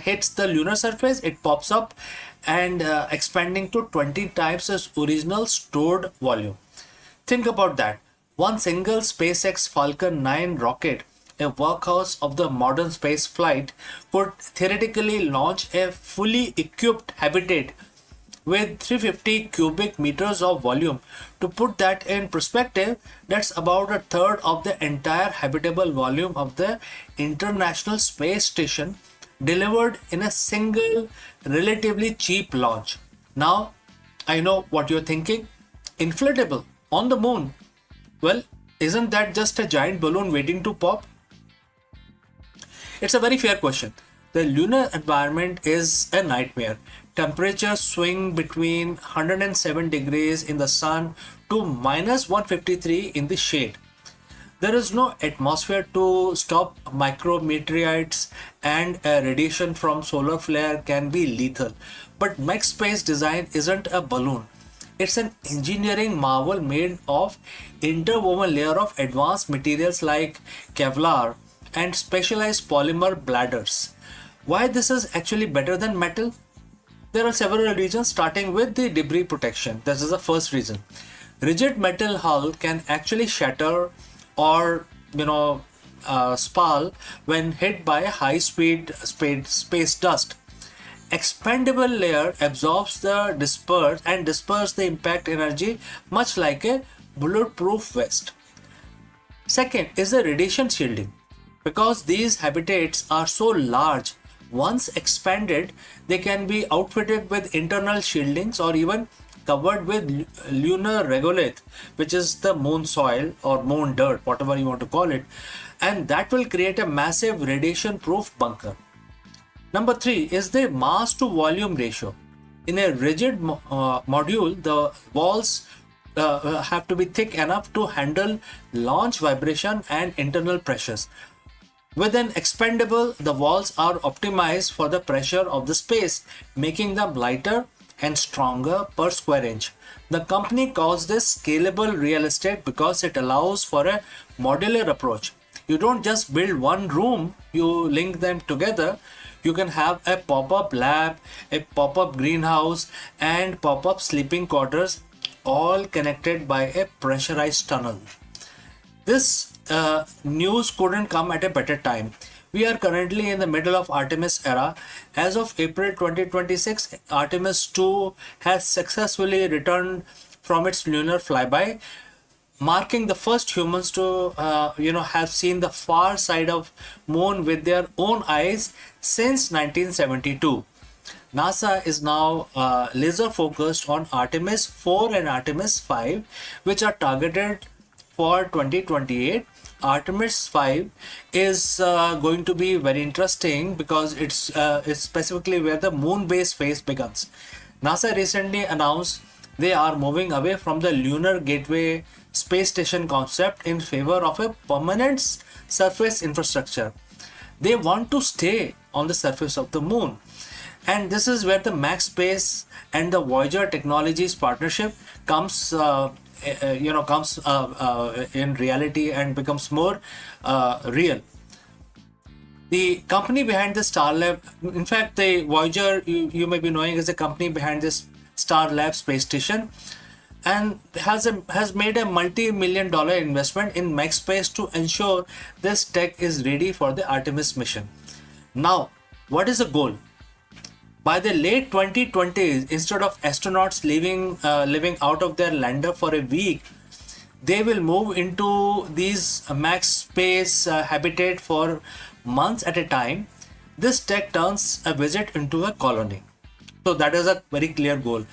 hits the lunar surface, it pops up and expanding to 20 times its original stored volume. Think about that. One single SpaceX Falcon 9 rocket, a workhorse of the modern space flight, could theoretically launch a fully equipped habitat with 350 cubic meters of volume. To put that in perspective, that's about a third of the entire habitable volume of the International Space Station, delivered in a single relatively cheap launch. Now, I know what you're thinking. Inflatable on the moon. Well, isn't that just a giant balloon waiting to pop? It's a very fair question. The lunar environment is a nightmare. Temperatures swing between 107 degrees in the sun to minus 153 in the shade. There is no atmosphere to stop micrometeorites, and radiation from solar flare can be lethal. But Max Space design isn't a balloon. It's an engineering marvel made of interwoven layer of advanced materials like Kevlar and specialized polymer bladders. Why this is actually better than metal? There are several reasons, starting with the debris protection. This is the first reason. Rigid metal hull can actually shatter or spall when hit by a high speed space dust. Expandable layer absorbs the disperse the impact energy, much like a bulletproof vest. Second is the radiation shielding. Because these habitats are so large, once expanded, they can be outfitted with internal shieldings or even covered with lunar regolith, which is the moon soil or moon dirt, whatever you want to call it, and that will create a massive radiation proof bunker. Number 3 is the mass to volume ratio. In a rigid module, the walls have to be thick enough to handle launch vibration and internal pressures. With an expandable, the walls are optimized for the pressure of the space, making them lighter and stronger per square inch. The company calls this scalable real estate because it allows for a modular approach. You don't just build one room, you link them together. You can have a pop-up lab, a pop-up greenhouse, and pop-up sleeping quarters, all connected by a pressurized tunnel. This news couldn't come at a better time. We are currently in the middle of Artemis era. As of April 2026, Artemis 2 has successfully returned from its lunar flyby, marking the first humans to have seen the far side of moon with their own eyes since 1972. NASA is now laser focused on Artemis 4 and Artemis 5, which are targeted for 2028. Artemis 5 is going to be very interesting because it's specifically where the moon base phase begins. NASA recently announced they are moving away from the Lunar Gateway space station concept in favor of a permanent surface infrastructure. They want to stay on the surface of the moon. And this is where the Max Space and the Voyager Technologies partnership comes in reality and becomes more real. The company behind the Star Lab, in fact, the Voyager, you may be knowing, is the company behind this Star Lab space station, and has made a multi-million dollar investment in Max Space to ensure this tech is ready for the Artemis mission. Now, what is the goal? By the late 2020s, instead of astronauts living out of their lander for a week, they will move into these Max Space habitat for months at a time. This tech turns a visit into a colony. So that is a very clear goal.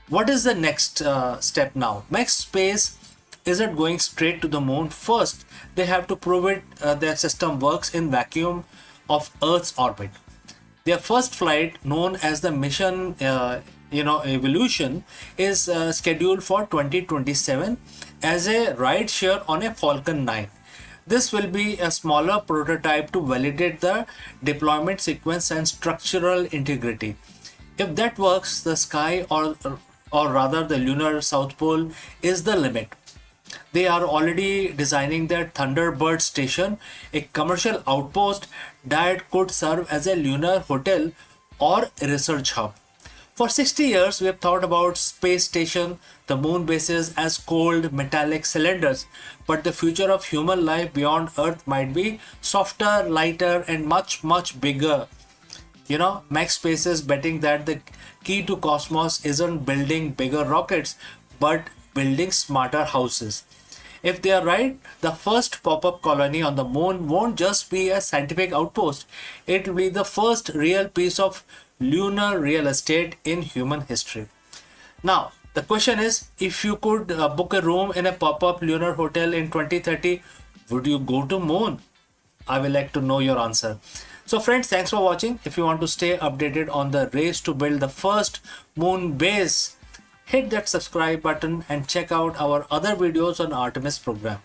What is the next step now? Max Space isn't going straight to the moon. First, they have to prove it their system works in vacuum of Earth's orbit. Their first flight, known as the mission Evolution, is scheduled for 2027 as a ride share on a Falcon 9. This will be a smaller prototype to validate the deployment sequence and structural integrity. If that works, the sky, or rather the lunar South Pole, is the limit. They are already designing their Thunderbird station, a commercial outpost that could serve as a lunar hotel or a research hub. For 60 years, we have thought about space station, the moon bases, as cold metallic cylinders, but the future of human life beyond Earth might be softer, lighter, and much, much bigger. Max Space is betting that the key to cosmos isn't building bigger rockets, but building smarter houses. If they are right, the first pop-up colony on the moon won't just be a scientific outpost. It will be the first real piece of lunar real estate in human history. Now, the question is, if you could book a room in a pop-up lunar hotel in 2030, would you go to moon? I will like to know your answer. So friends, thanks for watching. If you want to stay updated on the race to build the first moon base, hit that subscribe button and check out our other videos on Artemis program.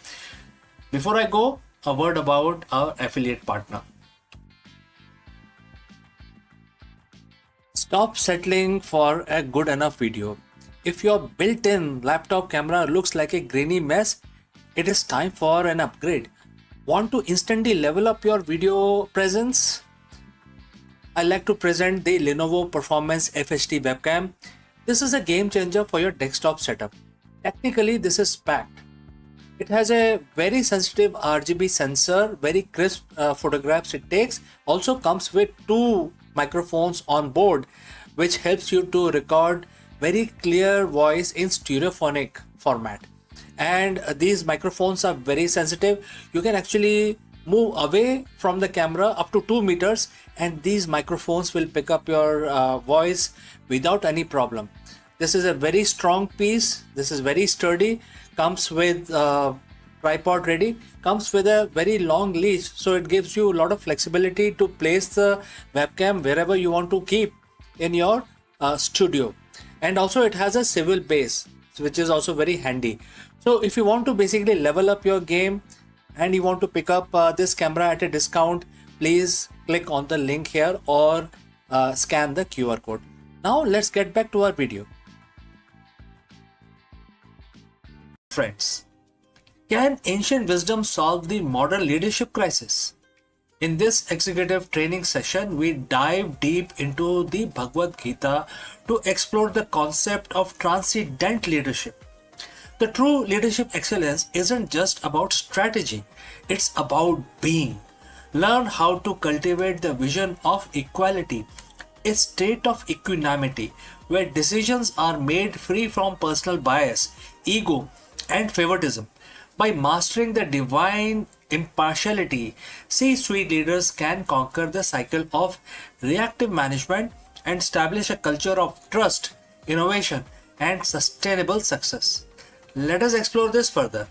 Before I go, a word about our affiliate partner. Stop settling for a good enough video. If your built-in laptop camera looks like a grainy mess, it is time for an upgrade. Want to instantly level up your video presence? I like to present the Lenovo Performance FHD webcam. This is a game changer for your desktop setup. Technically, this is packed. It has a very sensitive RGB sensor, very crisp photographs it takes. Also comes with 2 microphones on board, which helps you to record very clear voice in stereophonic format. And these microphones are very sensitive. You can actually move away from the camera up to 2 meters and these microphones will pick up your voice without any problem. This is a very strong piece. This is very sturdy. Comes with tripod ready. Comes with a very long leash, so it gives you a lot of flexibility to place the webcam wherever you want to keep in your studio. And also it has a swivel base, which is also very handy. So if you want to basically level up your game and you want to pick up this camera at a discount, please click on the link here or scan the QR code. Now let's get back to our video. Friends, can ancient wisdom solve the modern leadership crisis? In this executive training session, we dive deep into the Bhagavad Gita to explore the concept of transcendent leadership. The true leadership excellence isn't just about strategy, it's about being. Learn how to cultivate the vision of equality, a state of equanimity where decisions are made free from personal bias, ego, and favoritism. By mastering the divine impartiality, C-suite leaders can conquer the cycle of reactive management and establish a culture of trust, innovation, and sustainable success. Let us explore this further.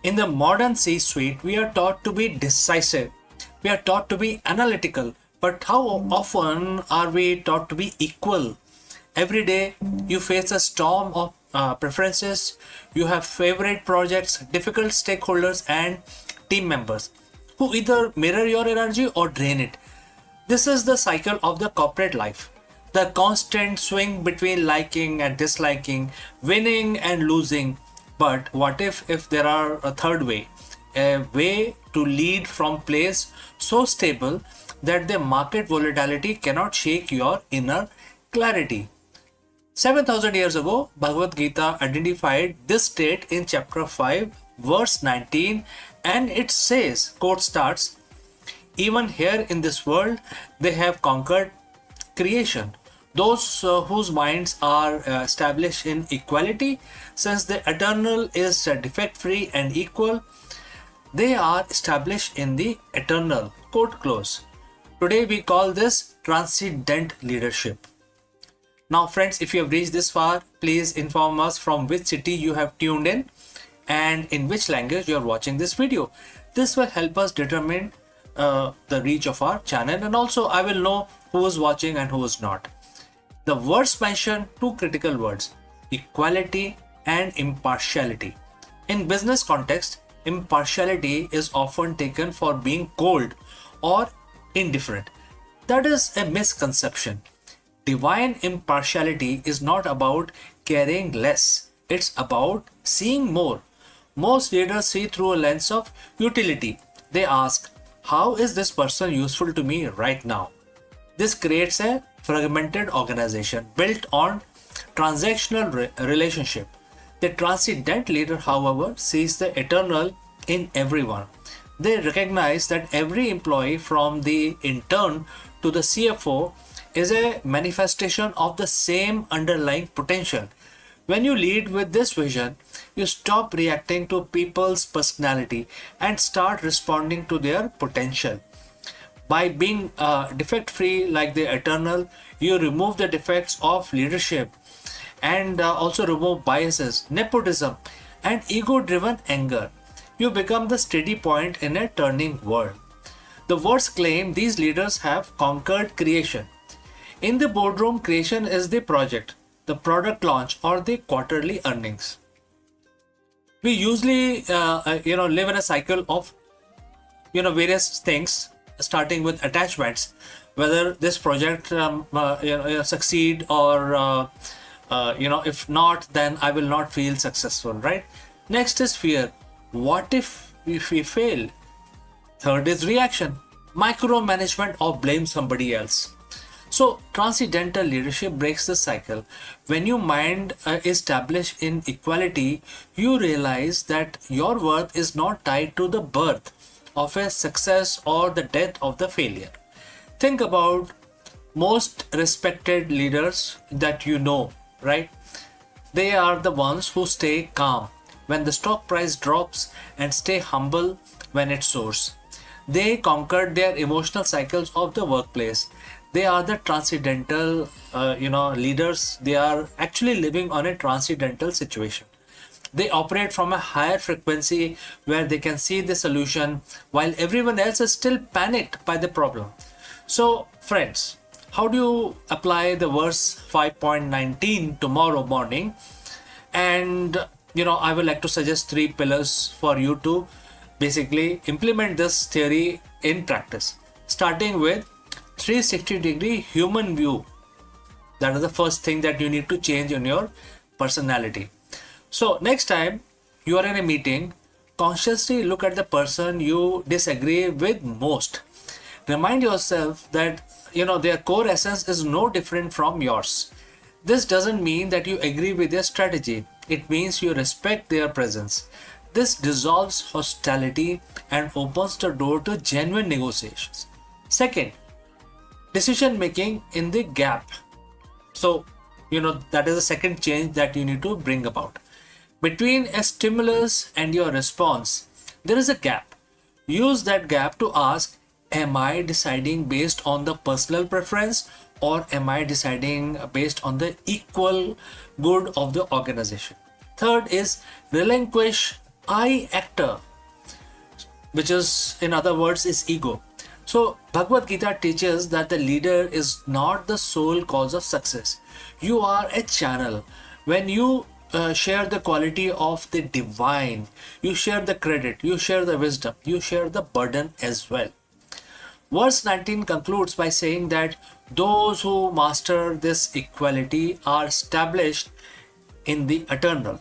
In the modern C-suite, we are taught to be decisive. We are taught to be analytical. But how often are we taught to be equal? Every day, you face a storm of preferences. You have favorite projects, difficult stakeholders, and team members who either mirror your energy or drain it. This is the cycle of the corporate life. The constant swing between liking and disliking, winning and losing. But what if there are a third way? A way to lead from place so stable that the market volatility cannot shake your inner clarity. 7,000 years ago, Bhagavad Gita identified this state in chapter 5, verse 19, and it says, quote starts, "Even here in this world, they have conquered creation. Those whose minds are established in equality, since the eternal is defect-free and equal, they are established in the eternal." Quote close. Today we call this transcendent leadership. Now friends, if you have reached this far, please inform us from which city you have tuned in and in which language you are watching this video. This will help us determine the reach of our channel, and also I will know who is watching and who is not. The words mention two critical words: equality and impartiality. In business context, impartiality is often taken for being cold or indifferent. That is a misconception. Divine impartiality is not about caring less, it's about seeing more. Most leaders see through a lens of utility. They ask, how is this person useful to me right now? This creates a fragmented organization built on transactional relationship. The transcendent leader, however, sees the eternal in everyone. They recognize that every employee from the intern to the CFO is a manifestation of the same underlying potential. When you lead with this vision, you stop reacting to people's personality and start responding to their potential. By being defect free like the eternal, you remove the defects of leadership and also remove biases, nepotism, and ego driven anger. You become the steady point in a turning world. The words claim these leaders have conquered creation. In the boardroom, creation is the project, the product launch, or the quarterly earnings. We usually live in a cycle of various things, starting with attachments, whether this project succeed or if not, then I will not feel successful, right? Next is fear. What if we fail? Third is reaction, micromanagement, or blame somebody else. So transcendental leadership breaks the cycle. When your mind is established in equality, you realize that your worth is not tied to the birth of a success or the death of the failure. Think about most respected leaders that you know, right? They are the ones who stay calm when the stock price drops and stay humble when it soars. They conquered their emotional cycles of the workplace. They are the transcendental leaders. They are actually living on a transcendental situation. They operate from a higher frequency where they can see the solution while everyone else is still panicked by the problem. So friends, how do you apply the verse 5.19 tomorrow morning? And I would like to suggest 3 pillars for you to basically implement this theory in practice, starting with 360-degree human view. That is the first thing that you need to change in your personality. So next time you are in a meeting, consciously look at the person you disagree with most. Remind yourself that their core essence is no different from yours. This doesn't mean that you agree with their strategy. It means you respect their presence. This dissolves hostility and opens the door to genuine negotiations. Second, decision making in the gap. So, that is the second change that you need to bring about. Between a stimulus and your response, there is a gap. Use that gap to ask, am I deciding based on the personal preference, or am I deciding based on the equal good of the organization? Third is relinquish I actor, which is, in other words, is ego. So Bhagavad Gita teaches that the leader is not the sole cause of success. You are a channel. When you share the quality of the divine, you share the credit, you share the wisdom, you share the burden as well. Verse 19 concludes by saying that those who master this equality are established in the eternal.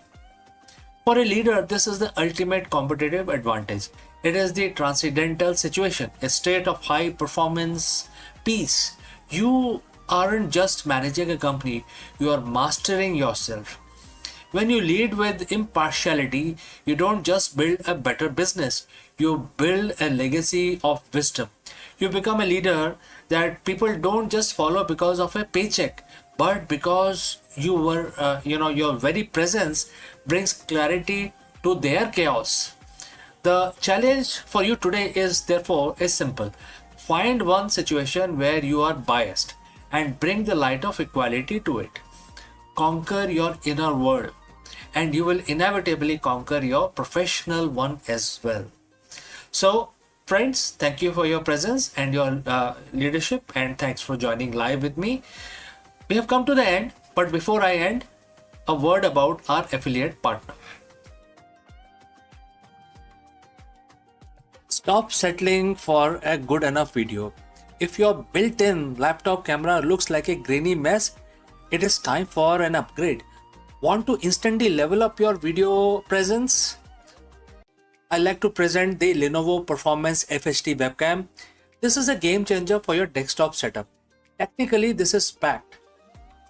For a leader, this is the ultimate competitive advantage. It is the transcendental situation, a state of high performance peace. You aren't just managing a company, you are mastering yourself. When you lead with impartiality, you don't just build a better business, you build a legacy of wisdom. You become a leader that people don't just follow because of a paycheck, but because your very presence brings clarity to their chaos. The challenge for you today is therefore simple. Find one situation where you are biased and bring the light of equality to it. Conquer your inner world, and you will inevitably conquer your professional one as well. So friends, thank you for your presence and your leadership, and thanks for joining live with me. We have come to the end, but before I end, a word about our affiliate partner. Stop settling for a good enough video. If your built-in laptop camera looks like a grainy mess, it is time for an upgrade. Want to instantly level up your video presence? I like to present the Lenovo Performance FHD webcam. This is a game changer for your desktop setup. Technically, this is packed.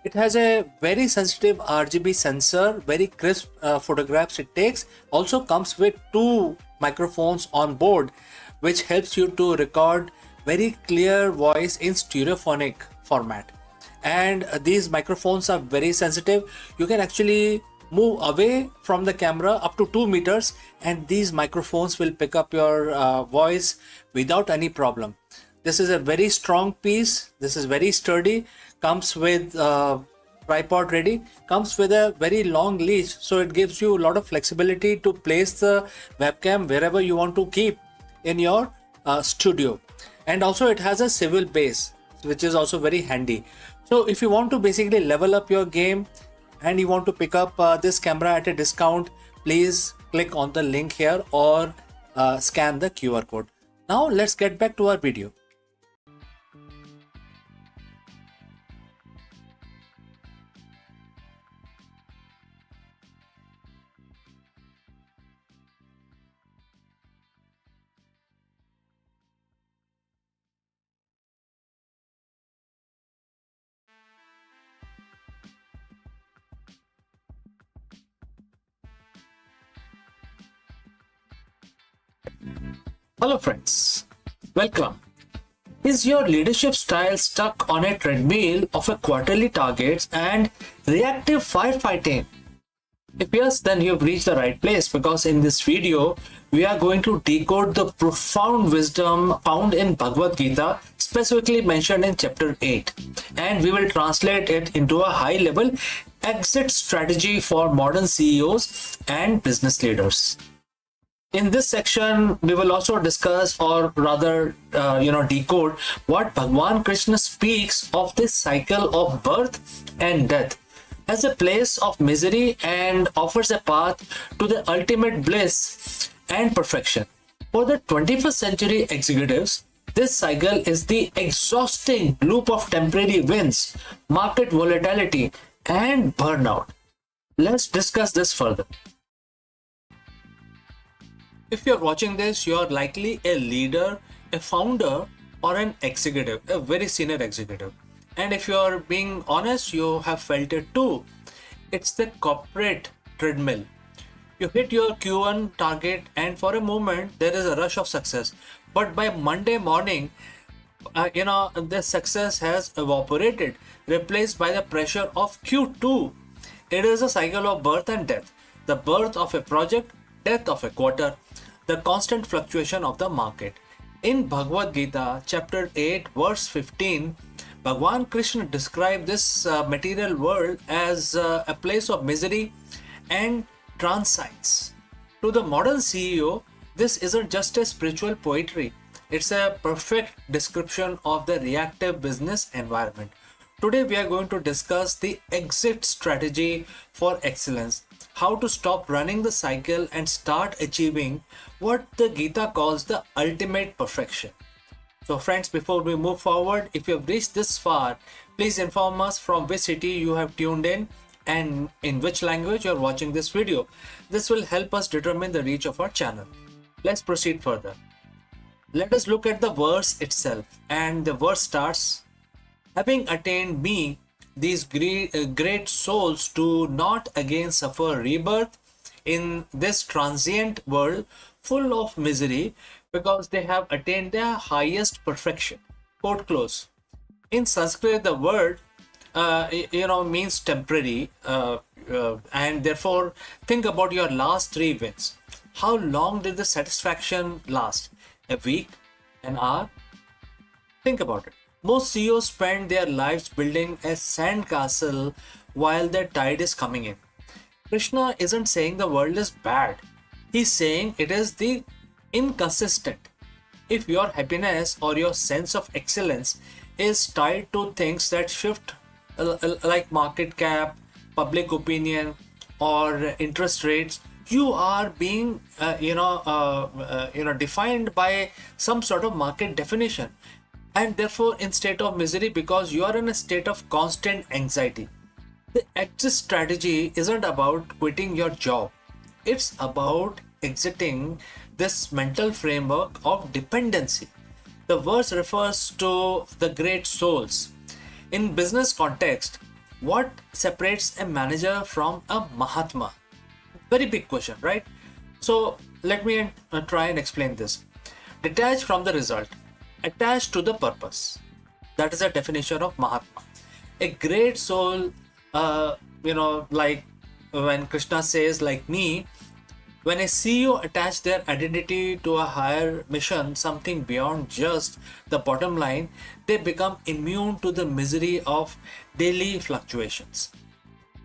It has a very sensitive RGB sensor, very crisp photographs it takes. Also comes with 2 microphones on board, which helps you to record very clear voice in stereophonic format. And these microphones are very sensitive. You can actually move away from the camera up to 2 meters, and these microphones will pick up your voice without any problem. This is a very strong piece. This is very sturdy. Comes with tripod ready. Comes with a very long leash, so it gives you a lot of flexibility to place the webcam wherever you want to keep in your studio. And also it has a swivel base, which is also very handy. So if you want to basically level up your game and you want to pick up this camera at a discount, please click on the link here or scan the QR code. Now let's get back to our video. Hello friends, welcome. Is your leadership style stuck on a treadmill of a quarterly targets and reactive firefighting? If yes, then you've reached the right place, because in this video, we are going to decode the profound wisdom found in Bhagavad Gita, specifically mentioned in chapter 8. And we will translate it into a high-level exit strategy for modern CEOs and business leaders. In this section, we will also discuss, or rather, decode what Bhagwan Krishna speaks of this cycle of birth and death as a place of misery, and offers a path to the ultimate bliss and perfection. For the 21st century executives, this cycle is the exhausting loop of temporary wins, market volatility, and burnout. Let's discuss this further. If you're watching this, you're likely a leader, a founder, or an executive, a very senior executive. And if you're being honest, you have felt it too. It's the corporate treadmill. You hit your Q1 target, and for a moment, there is a rush of success. But by Monday morning, the success has evaporated, replaced by the pressure of Q2. It is a cycle of birth and death. The birth of a project, death of a quarter, the constant fluctuation of the market. In Bhagavad Gita, chapter 8, verse 15, Bhagwan Krishna described this material world as a place of misery and transience. To the modern CEO, this isn't just a spiritual poetry, it's a perfect description of the reactive business environment. Today, we are going to discuss the exit strategy for excellence, how to stop running the cycle and start achieving what the Gita calls the ultimate perfection. So friends, before we move forward, if you have reached this far, please inform us from which city you have tuned in and in which language you are watching this video. This will help us determine the reach of our channel. Let's proceed further. Let us look at the verse itself, and the verse starts, "Having attained me, these great souls do not again suffer rebirth in this transient world full of misery, because they have attained their highest perfection." Quote close. In Sanskrit, the word means temporary, and therefore think about your last 3 wins. How long did the satisfaction last? A week? An hour? Think about it. Most CEOs spend their lives building a sandcastle while the tide is coming in. Krishna isn't saying the world is bad. He's saying it is the inconsistent. If your happiness or your sense of excellence is tied to things that shift, like market cap, public opinion, or interest rates, you are being defined by some sort of market definition, and therefore in state of misery because you are in a state of constant anxiety. The exit strategy isn't about quitting your job. It's about exiting this mental framework of dependency. The verse refers to the great souls. In business context, what separates a manager from a Mahatma? Very big question, right? So let me try and explain this. Detached from the result, attached to the purpose. That is a definition of Mahatma. A great soul, like when Krishna says, like me, when a CEO attach their identity to a higher mission, something beyond just the bottom line, they become immune to the misery of daily fluctuations.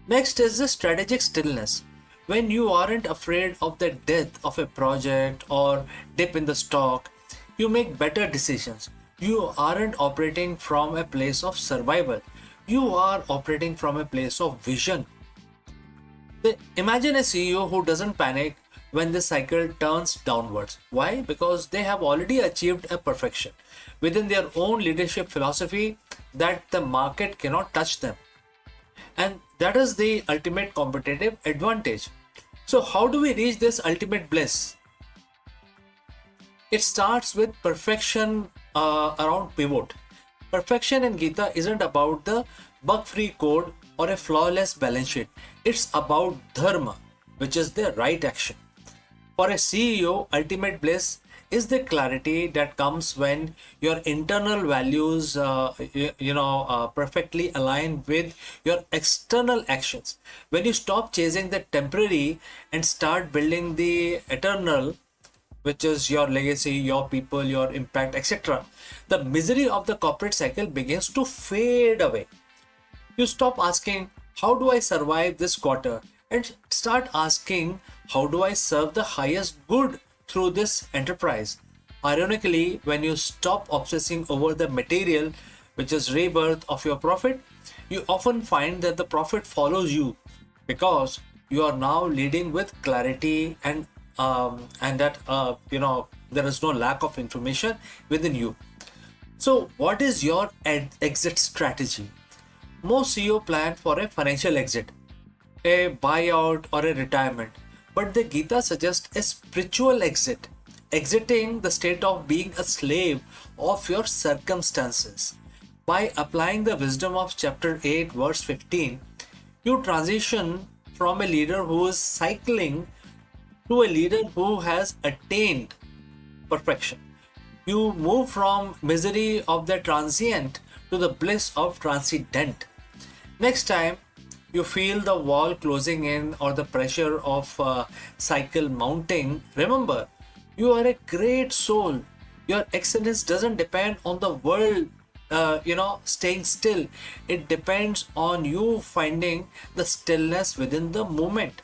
Next is the strategic stillness. When you aren't afraid of the death of a project or dip in the stock, you make better decisions. You aren't operating from a place of survival. You are operating from a place of vision. Imagine a CEO who doesn't panic when the cycle turns downwards. Why? Because they have already achieved a perfection within their own leadership philosophy that the market cannot touch them. And that is the ultimate competitive advantage. So, how do we reach this ultimate bliss? It starts with perfection around pivot. Perfection in Gita isn't about the bug-free code or a flawless balance sheet. It's about dharma, which is the right action. For a CEO, ultimate bliss is the clarity that comes when your internal values, perfectly align with your external actions. When you stop chasing the temporary and start building the eternal, which is your legacy, your people, your impact, etc., the misery of the corporate cycle begins to fade away. You stop asking, how do I survive this quarter? And start asking, how do I serve the highest good through this enterprise? Ironically, when you stop obsessing over the material, which is rebirth of your profit, you often find that the profit follows you because you are now leading with clarity and that there is no lack of information within you. So, what is your exit strategy? Most CEO plan for a financial exit, a buyout, or a retirement. But the Gita suggests a spiritual exit, exiting the state of being a slave of your circumstances. By applying the wisdom of chapter 8, verse 15, you transition from a leader who is cycling to a leader who has attained perfection. You move from misery of the transient to the bliss of transcendent. Next time you feel the wall closing in or the pressure of cycle mounting, remember, you are a great soul. Your excellence doesn't depend on the world staying still. It depends on you finding the stillness within the moment.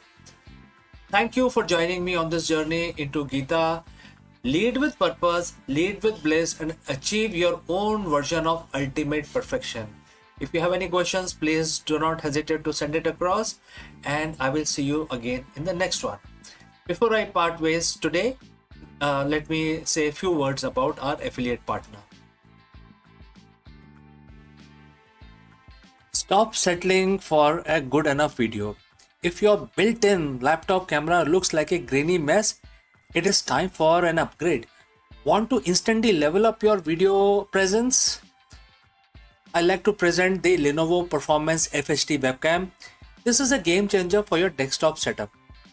Thank you for joining me on this journey into Gita. Lead with purpose, lead with bliss, and achieve your own version of ultimate perfection. If you have any questions, please do not hesitate to send it across, and I will see you again in the next one. Before I part ways today, let me say a few words about our affiliate partner. Stop settling for a good enough video. If your built-in laptop camera looks like a grainy mess, it is time for an upgrade. Want to instantly level up your video presence? I like to present the Lenovo Performance FHD webcam. This is a game changer for your desktop setup.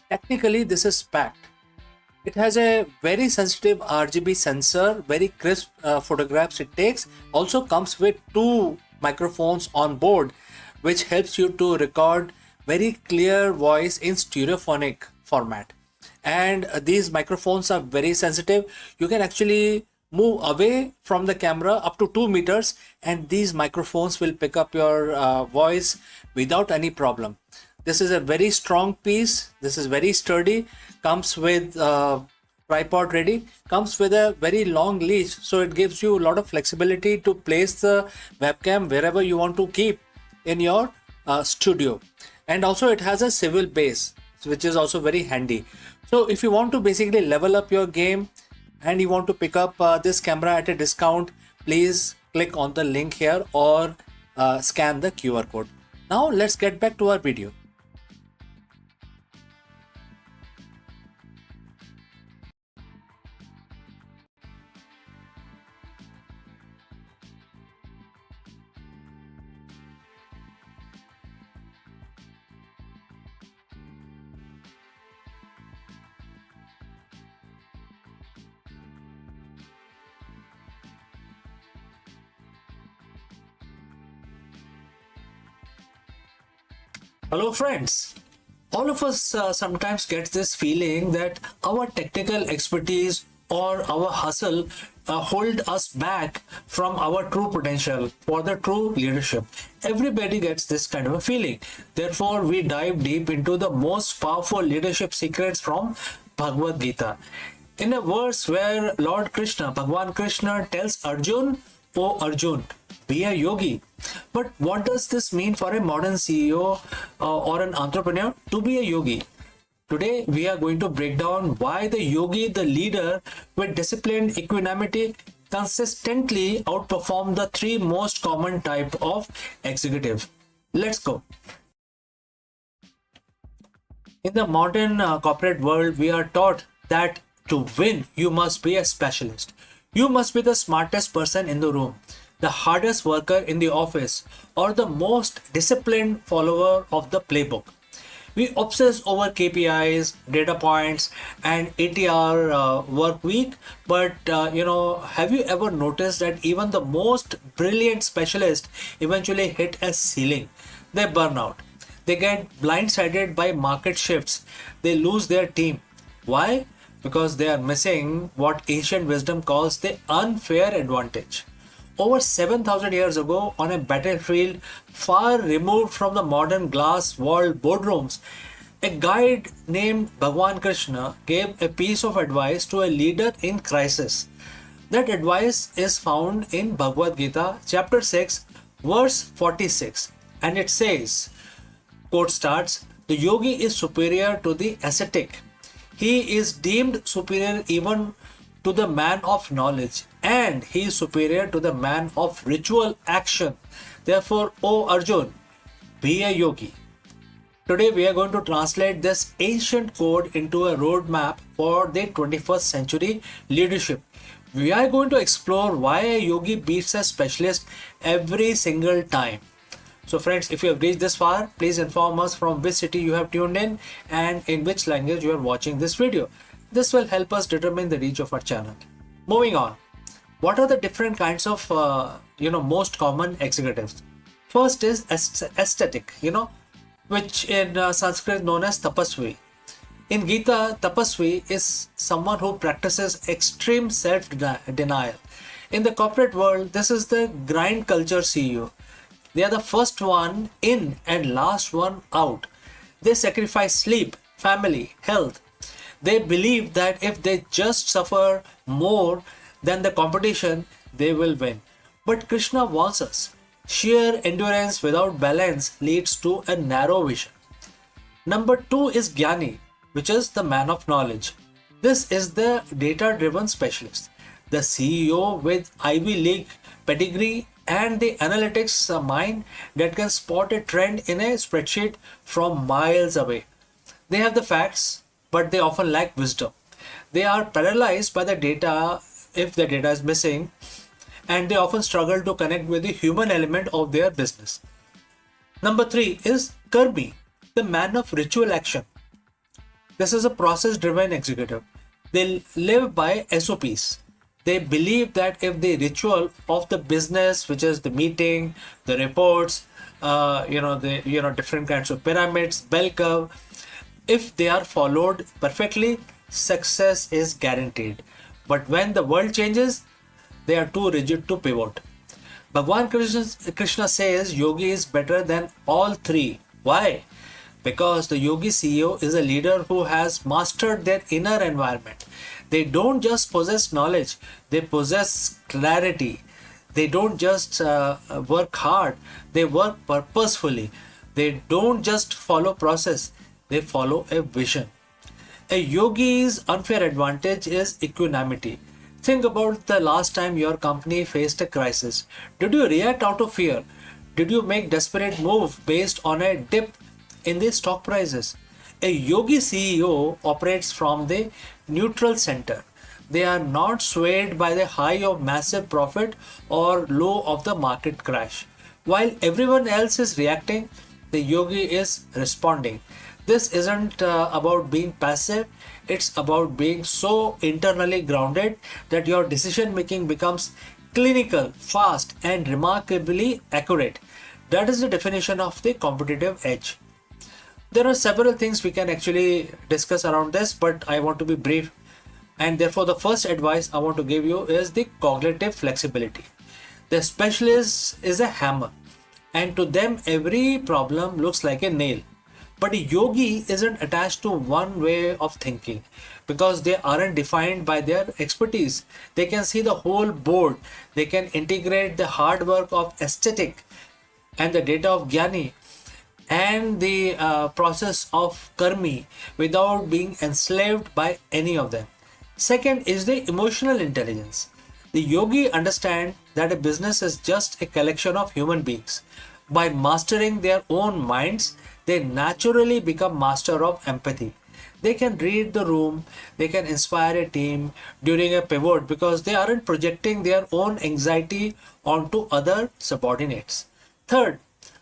Technically, this is packed. It has a very sensitive RGB sensor, very crisp photographs it takes. Also comes with 2 microphones on board, which helps you to record very clear voice in stereophonic format. And these microphones are very sensitive. You can actually move away from the camera up to 2 meters and these microphones will pick up your voice without any problem. This is a very strong piece. This is very sturdy. Comes with tripod ready. Comes with a very long leash, so it gives you a lot of flexibility to place the webcam wherever you want to keep in your studio. And also it has a swivel base, which is also very handy. So if you want to basically level up your game and you want to pick up this camera at a discount, please click on the link here or scan the QR code. Now let's get back to our video. Hello friends. All of us sometimes get this feeling that our technical expertise or our hustle hold us back from our true potential for the true leadership. Everybody gets this kind of a feeling. Therefore, we dive deep into the most powerful leadership secrets from Bhagavad Gita. In a verse where Lord Krishna, Bhagwan Krishna tells Arjun, "O Arjun, be a yogi." But what does this mean for a modern CEO or an entrepreneur to be a yogi? Today, we are going to break down why the yogi, the leader with disciplined equanimity, consistently outperform the three most common type of executive. Let's go. In the modern corporate world, we are taught that to win, you must be a specialist. You must be the smartest person in the room, the hardest worker in the office, or the most disciplined follower of the playbook. We obsess over KPIs, data points, and 80-hour work week. But have you ever noticed that even the most brilliant specialists eventually hit a ceiling? They burn out. They get blindsided by market shifts. They lose their team. Why? Because they are missing what ancient wisdom calls the unfair advantage. Over 7,000 years ago, on a battlefield far removed from the modern glass-walled boardrooms, a guide named Bhagwan Krishna gave a piece of advice to a leader in crisis. That advice is found in Bhagavad Gita, chapter 6, verse 46, and it says, quote starts, "The yogi is superior to the ascetic. He is deemed superior even to the man of knowledge, and he is superior to the man of ritual action. Therefore, O Arjun, be a yogi." Today, we are going to translate this ancient code into a roadmap for the 21st century leadership. We are going to explore why a yogi beats a specialist every single time. So friends, if you have reached this far, please inform us from which city you have tuned in and in which language you are watching this video. This will help us determine the reach of our channel. Moving on, what are the different kinds of most common executives? First is aesthetic, which in Sanskrit known as tapasvi. In Gita, tapasvi is someone who practices extreme self-denial. In the corporate world, this is the grind culture CEO. They are the first one in and last one out. They sacrifice sleep, family, health. They believe that if they just suffer more than the competition, they will win. But Krishna warns us, sheer endurance without balance leads to a narrow vision. Number 2 is Jnani, which is the man of knowledge. This is the data-driven specialist, the CEO with Ivy League pedigree and the analytics mind that can spot a trend in a spreadsheet from miles away. They have the facts, but they often lack wisdom. They are paralyzed by the data if the data is missing, and they often struggle to connect with the human element of their business. Number 3 is Karmi, the man of ritual action. This is a process-driven executive. They live by SOPs. They believe that if the ritual of the business, which is the meeting, the reports, different kinds of pyramids, bell curve, if they are followed perfectly, success is guaranteed. But when the world changes, they are too rigid to pivot. Bhagwan Krishna says yogi is better than all three. Why? Because the yogi CEO is a leader who has mastered their inner environment. They don't just possess knowledge, they possess clarity. They don't just work hard, they work purposefully. They don't just follow process, they follow a vision. A yogi's unfair advantage is equanimity. Think about the last time your company faced a crisis. Did you react out of fear? Did you make desperate move based on a dip in the stock prices? A yogi CEO operates from the neutral center. They are not swayed by the high of massive profit or low of the market crash. While everyone else is reacting, the yogi is responding. This isn't about being passive, it's about being so internally grounded that your decision making becomes clinical, fast, and remarkably accurate. That is the definition of the competitive edge. There are several things we can actually discuss around this, but I want to be brief. And therefore, the first advice I want to give you is the cognitive flexibility. The specialist is a hammer, and to them, every problem looks like a nail. But a yogi isn't attached to one way of thinking because they aren't defined by their expertise. They can see the whole board, they can integrate the hard work of aesthetic and the data of Gyani and the process of karmi without being enslaved by any of them. Second is the emotional intelligence. The yogi understand that a business is just a collection of human beings. By mastering their own minds, they naturally become master of empathy. They can read the room, they can inspire a team during a pivot because they aren't projecting their own anxiety onto other subordinates. Third,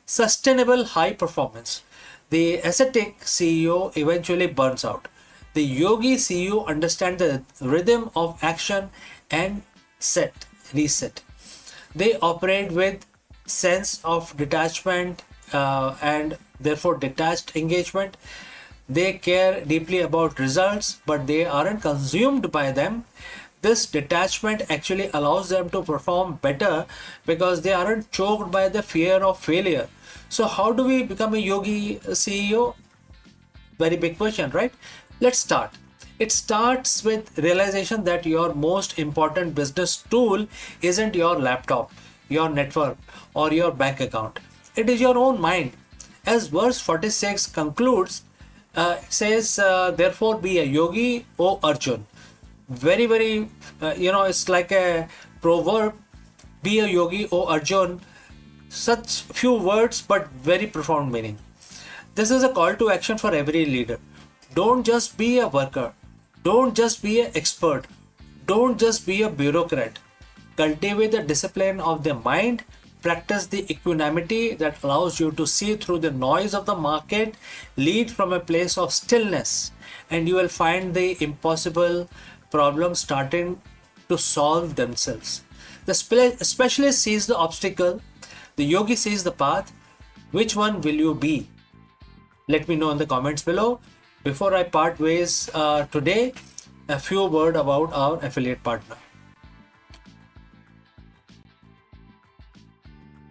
sustainable high performance. The ascetic CEO eventually burns out. The yogi CEO understands the rhythm of action and reset. They operate with sense of detachment and therefore detached engagement. They care deeply about results, but they aren't consumed by them. This detachment actually allows them to perform better because they aren't choked by the fear of failure. So, how do we become a yogi CEO? Very big question, right? Let's start. It starts with realization that your most important business tool isn't your laptop, your network, or your bank account. It is your own mind. As verse 46 concludes, it says, therefore be a yogi, O Arjun. Very, it's like a proverb. Be a yogi, O Arjun. Such few words, but very profound meaning. This is a call to action for every leader. Don't just be a worker. Don't just be an expert. Don't just be a bureaucrat. Cultivate the discipline of the mind. Practice the equanimity that allows you to see through the noise of the market. Lead from a place of stillness, and you will find the impossible problems starting to solve themselves. The specialist sees the obstacle, the yogi sees the path. Which one will you be? Let me know in the comments below. Before I part ways today, a few words about our affiliate partner.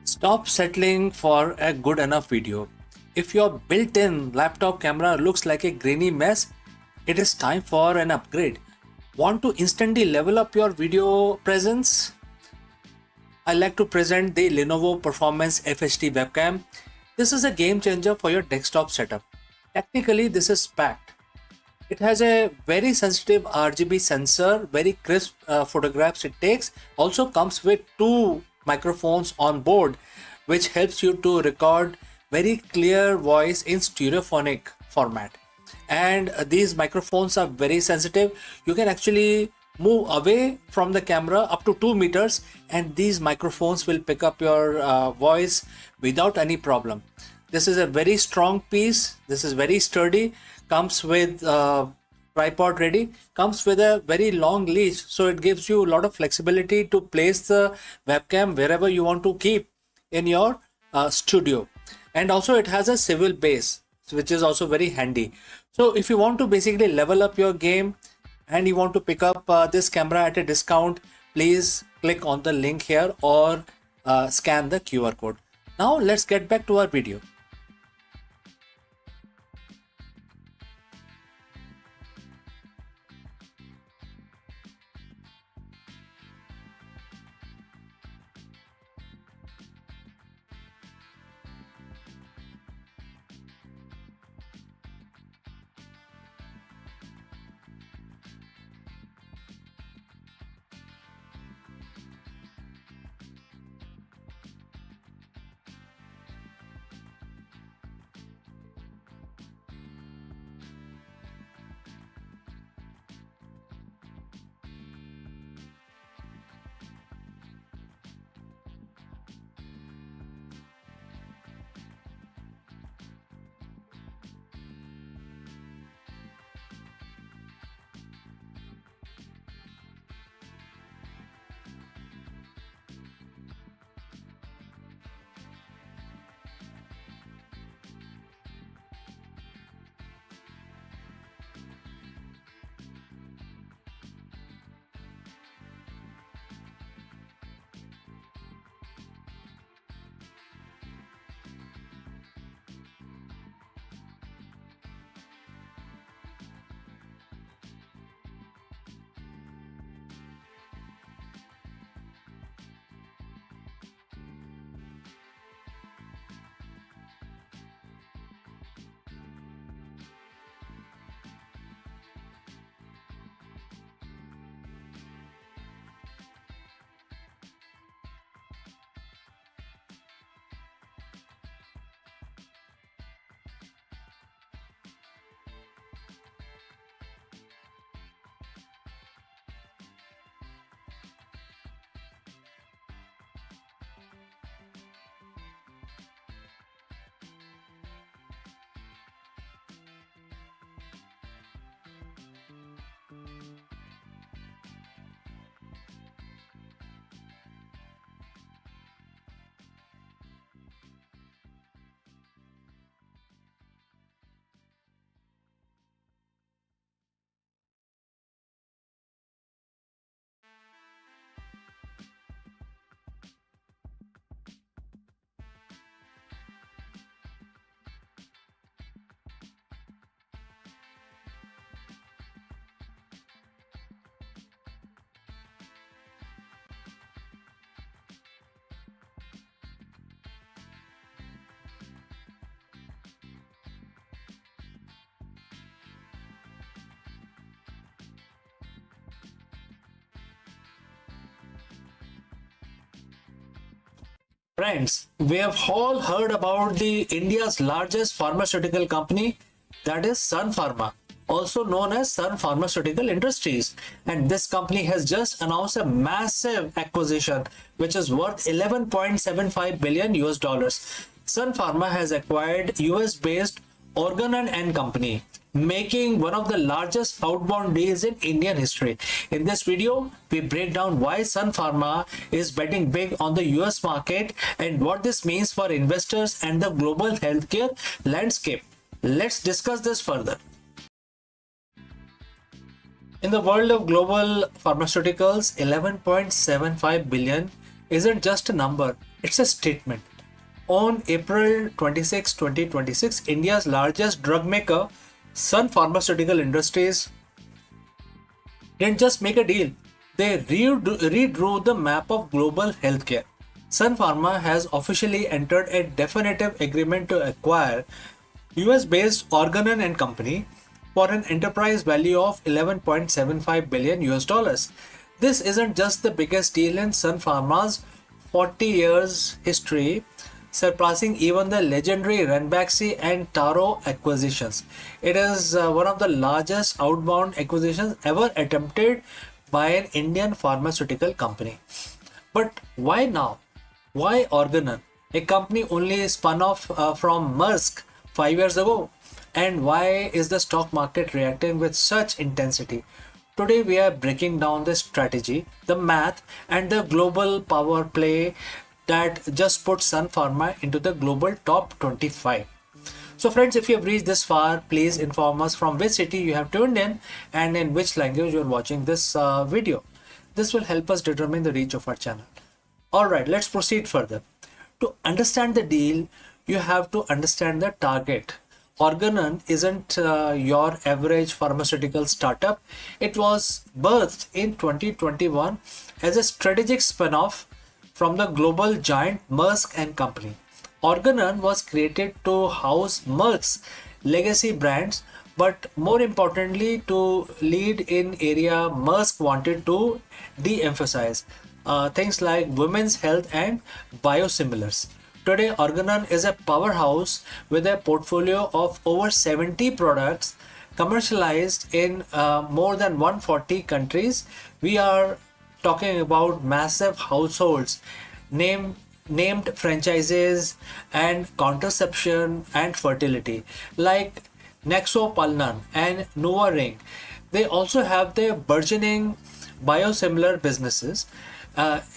Stop settling for a good enough video. If your built-in laptop camera looks like a grainy mess, it is time for an upgrade. Want to instantly level up your video presence? I like to present the Lenovo Performance FHD webcam. This is a game changer for your desktop setup. Technically, this is packed. It has a very sensitive RGB sensor, very crisp photographs it takes. Also comes with two microphones on board, which helps you to record very clear voice in stereophonic format. And these microphones are very sensitive. You can actually move away from the camera up to 2 meters, and these microphones will pick up your voice without any problem. This is a very strong piece. This is very sturdy. Comes with tripod ready. Comes with a very long leash, so it gives you a lot of flexibility to place the webcam wherever you want to keep in your studio. And also it has a swivel base, which is also very handy. So if you want to basically level up your game and you want to pick up this camera at a discount, please click on the link here or scan the QR code. Now let's get back to our video. Friends, we have all heard about the India's largest pharmaceutical company, that is Sun Pharma, also known as Sun Pharmaceutical Industries. And this company has just announced a massive acquisition which is worth 11.75 billion US dollars. Sun Pharma has acquired US based Organon and Company, making one of the largest outbound deals in Indian history. In this video, we break down why Sun Pharma is betting big on the US market and what this means for investors and the global healthcare landscape. Let's discuss this further. In the world of global pharmaceuticals, 11.75 billion isn't just a number, it's a statement. On April 26, 2026, India's largest drug maker, Sun Pharmaceutical Industries, didn't just make a deal, they redrew the map of global healthcare. Sun Pharma has officially entered a definitive agreement to acquire US-based Organon and Company for an enterprise value of 11.75 billion US dollars. This isn't just the biggest deal in Sun Pharma's 40 years history, surpassing even the legendary Ranbaxy and Taro acquisitions. It is one of the largest outbound acquisitions ever attempted by an Indian pharmaceutical company. But why now? Why Organon, a company only spun off from Maersk 5 years ago? And why is the stock market reacting with such intensity? Today we are breaking down the strategy, the math, and the global power play that just put Sun Pharma into the global top 25. So friends, if you have reached this far, please inform us from which city you have tuned in and in which language you are watching this video. This will help us determine the reach of our channel. Alright, let's proceed further. To understand the deal, you have to understand the target. Organon isn't your average pharmaceutical startup. It was birthed in 2021 as a strategic spin-off from the global giant Maersk and Company. Organon was created to house Maersk's legacy brands, but more importantly to lead in area Maersk wanted to de-emphasize, things like women's health and biosimilars. Today, Organon is a powerhouse with a portfolio of over 70 products commercialized in more than 140 countries. We are talking about massive households, named franchises and contraception and fertility like Nexopalnan and NuvaRing. They also have their burgeoning biosimilar businesses,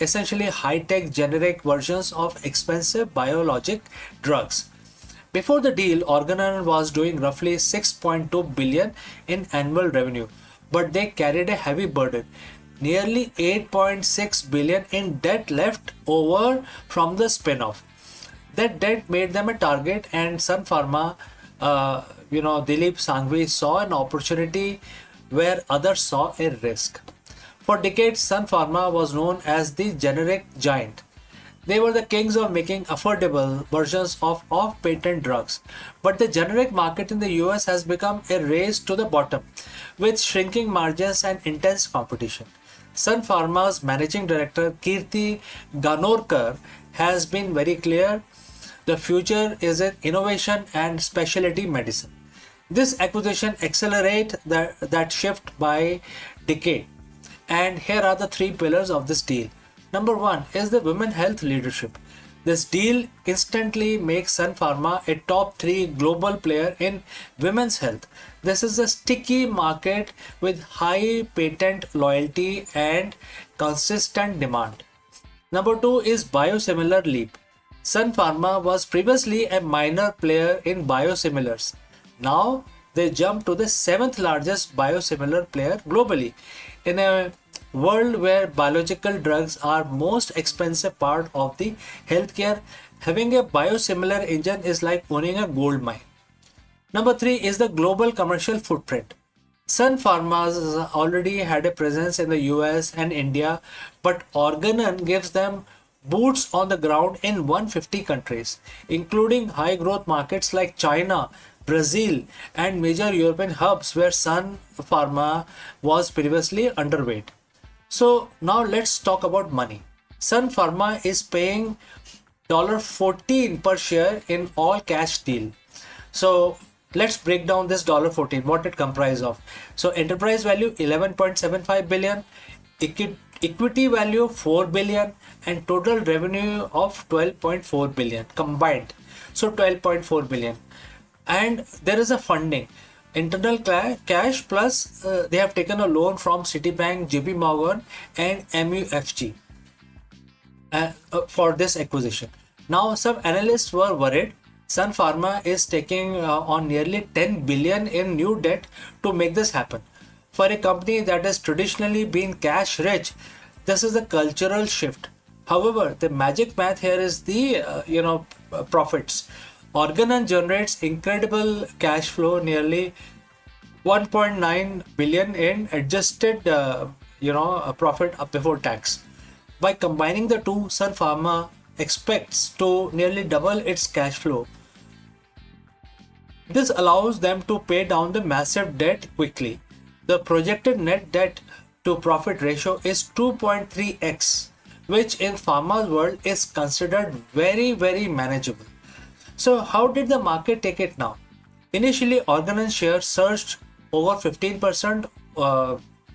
essentially high-tech generic versions of expensive biologic drugs. Before the deal, Organon was doing roughly 6.2 billion in annual revenue, but they carried a heavy burden. Nearly 8.6 billion in debt left over from the spin-off. That debt made them a target, and Sun Pharma, Dilip Sanghvi saw an opportunity where others saw a risk. For decades, Sun Pharma was known as the generic giant. They were the kings of making affordable versions of off-patent drugs. But the generic market in the US has become a race to the bottom, with shrinking margins and intense competition. Sun Pharma's managing director Kirti Ganorkar has been very clear. The future is in innovation and specialty medicine. This acquisition accelerates that shift by decade. And here are the three pillars of this deal. Number one is the women health leadership. This deal instantly makes Sun Pharma a top 3 global player in women's health. This is a sticky market with high patent loyalty and consistent demand. Number 2 is biosimilar leap. Sun Pharma was previously a minor player in biosimilars. Now they jump to the 7th largest biosimilar player globally. In a world where biological drugs are most expensive part of the healthcare, having a biosimilar engine is like owning a gold mine. Number 3 is the global commercial footprint. Sun Pharma already had a presence in the US and India, but Organon gives them boots on the ground in 150 countries, including high growth markets like China, Brazil, and major European hubs where Sun Pharma was previously underweight. So now let's talk about money. Sun Pharma is paying $14 per share in all cash deal. So let's break down this $14, what it comprises of. So enterprise value 11.75 billion, equity value 4 billion, and total revenue of 12.4 billion combined. So 12.4 billion. And there is a funding, internal cash plus they have taken a loan from Citibank, JP Morgan, and MUFG for this acquisition. Now, some analysts were worried Sun Pharma is taking on nearly 10 billion in new debt to make this happen. For a company that has traditionally been cash rich, this is a cultural shift. However, the magic math here is the profits. Organon generates incredible cash flow, nearly 1.9 billion in adjusted profit before tax. By combining the two, Sun Pharma expects to nearly double its cash flow. This allows them to pay down the massive debt quickly. The projected net debt to profit ratio is 2.3x, which in pharma's world is considered very, very manageable. So how did the market take it now? Initially, Organon shares surged over 15%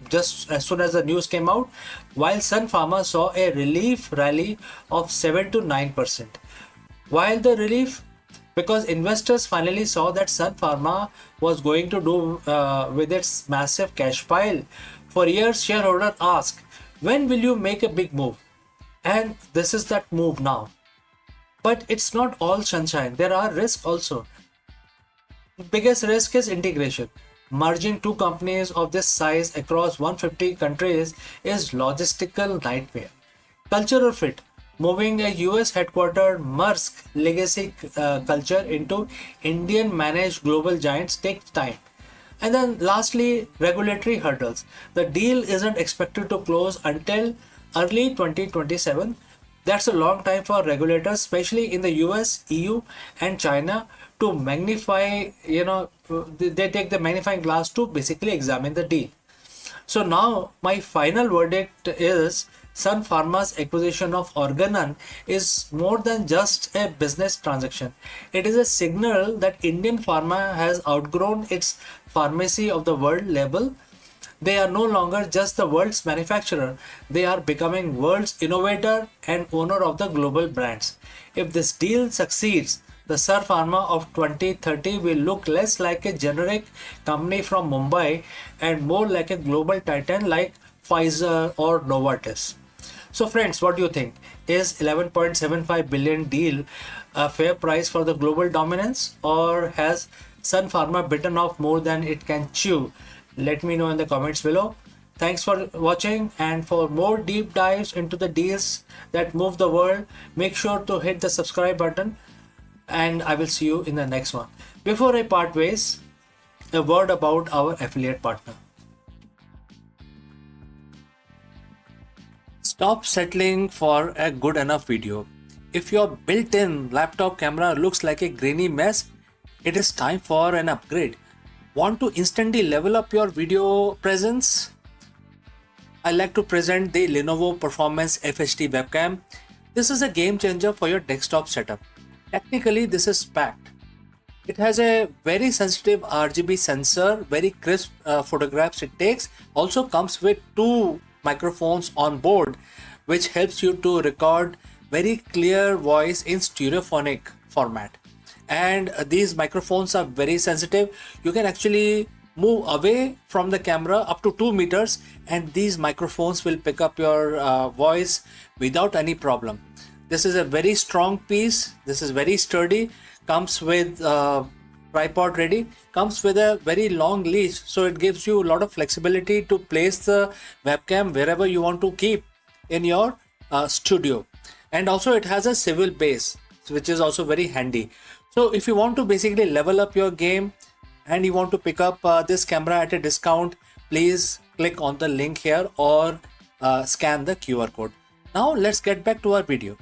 just as soon as the news came out, while Sun Pharma saw a relief rally of 7 to 9%. While the relief, because investors finally saw that Sun Pharma was going to do with its massive cash pile. For years, shareholders asked, when will you make a big move? And this is that move now. But it's not all sunshine. There are risks also. Biggest risk is integration. Merging two companies of this size across 150 countries is logistical nightmare. Cultural fit. Moving a US headquartered Maersk legacy culture into Indian managed global giants takes time. And then lastly, regulatory hurdles. The deal isn't expected to close until early 2027. That's a long time for regulators, especially in the US, EU, and China, to magnify, they take the magnifying glass to basically examine the deal. So now my final verdict is Sun Pharma's acquisition of Organon is more than just a business transaction. It is a signal that Indian pharma has outgrown its pharmacy of the world label. They are no longer just the world's manufacturer. They are becoming world's innovator and owner of the global brands. If this deal succeeds, the Sun Pharma of 2030 will look less like a generic company from Mumbai and more like a global titan like Pfizer or Novartis. So friends, what do you think? Is 11.75 billion deal a fair price for the global dominance, or has Sun Pharma bitten off more than it can chew? Let me know in the comments below. Thanks for watching, and for more deep dives into the deals that move the world, make sure to hit the subscribe button, and I will see you in the next one. Before I part ways, a word about our affiliate partner. Stop settling for a good enough video. If your built-in laptop camera looks like a grainy mess, it is time for an upgrade. Want to instantly level up your video presence? I like to present the Lenovo Performance FHD webcam. This is a game changer for your desktop setup. Technically, this is packed. It has a very sensitive RGB sensor, very crisp photographs it takes. Also comes with two microphones on board, which helps you to record very clear voice in stereophonic format. And these microphones are very sensitive. You can actually move away from the camera up to 2 meters, and these microphones will pick up your voice without any problem. This is a very strong piece. This is very sturdy. Comes with tripod ready. Comes with a very long leash, so it gives you a lot of flexibility to place the webcam wherever you want to keep in your studio. And also it has a swivel base, which is also very handy. So if you want to basically level up your game and you want to pick up this camera at a discount, please click on the link here or scan the QR code. Now let's get back to our video.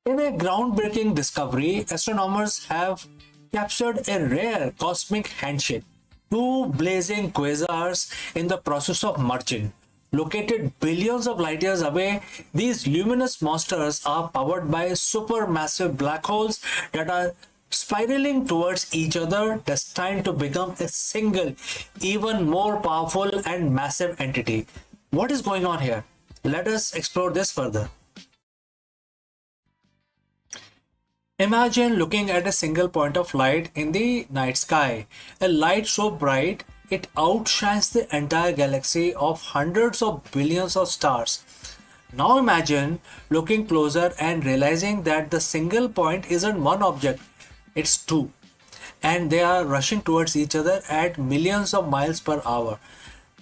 In a groundbreaking discovery, astronomers have captured a rare cosmic handshake. Two blazing quasars in the process of merging. Located billions of light years away, these luminous monsters are powered by supermassive black holes that are spiraling towards each other, destined to become a single, even more powerful and massive entity. What is going on here? Let us explore this further. Imagine looking at a single point of light in the night sky, a light so bright it outshines the entire galaxy of hundreds of billions of stars. Now imagine looking closer and realizing that the single point isn't one object, it's two, and they are rushing towards each other at millions of miles per hour.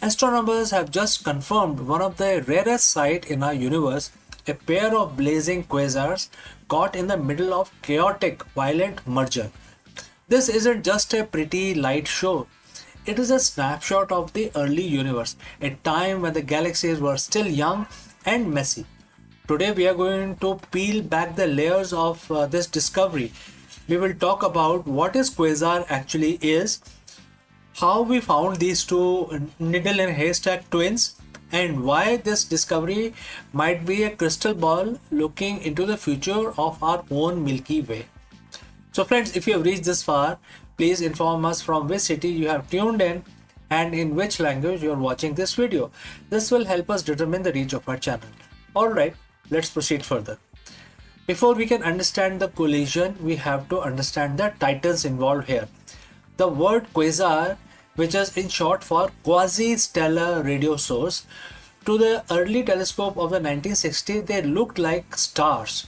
Astronomers have just confirmed one of the rarest sights in our universe, a pair of blazing quasars caught in the middle of chaotic, violent merger. This isn't just a pretty light show. It is a snapshot of the early universe, a time when the galaxies were still young and messy. Today we are going to peel back the layers of this discovery. We will talk about what is quasar actually is, how we found these two needle and haystack twins, and why this discovery might be a crystal ball looking into the future of our own Milky Way. So friends, if you have reached this far, please inform us from which city you have tuned in and in which language you are watching this video. This will help us determine the reach of our channel. Alright, let's proceed further. Before we can understand the collision, we have to understand the titans involved here. The word quasar, which is in short for quasi-stellar radio source, to the early telescope of the 1960s, they looked like stars,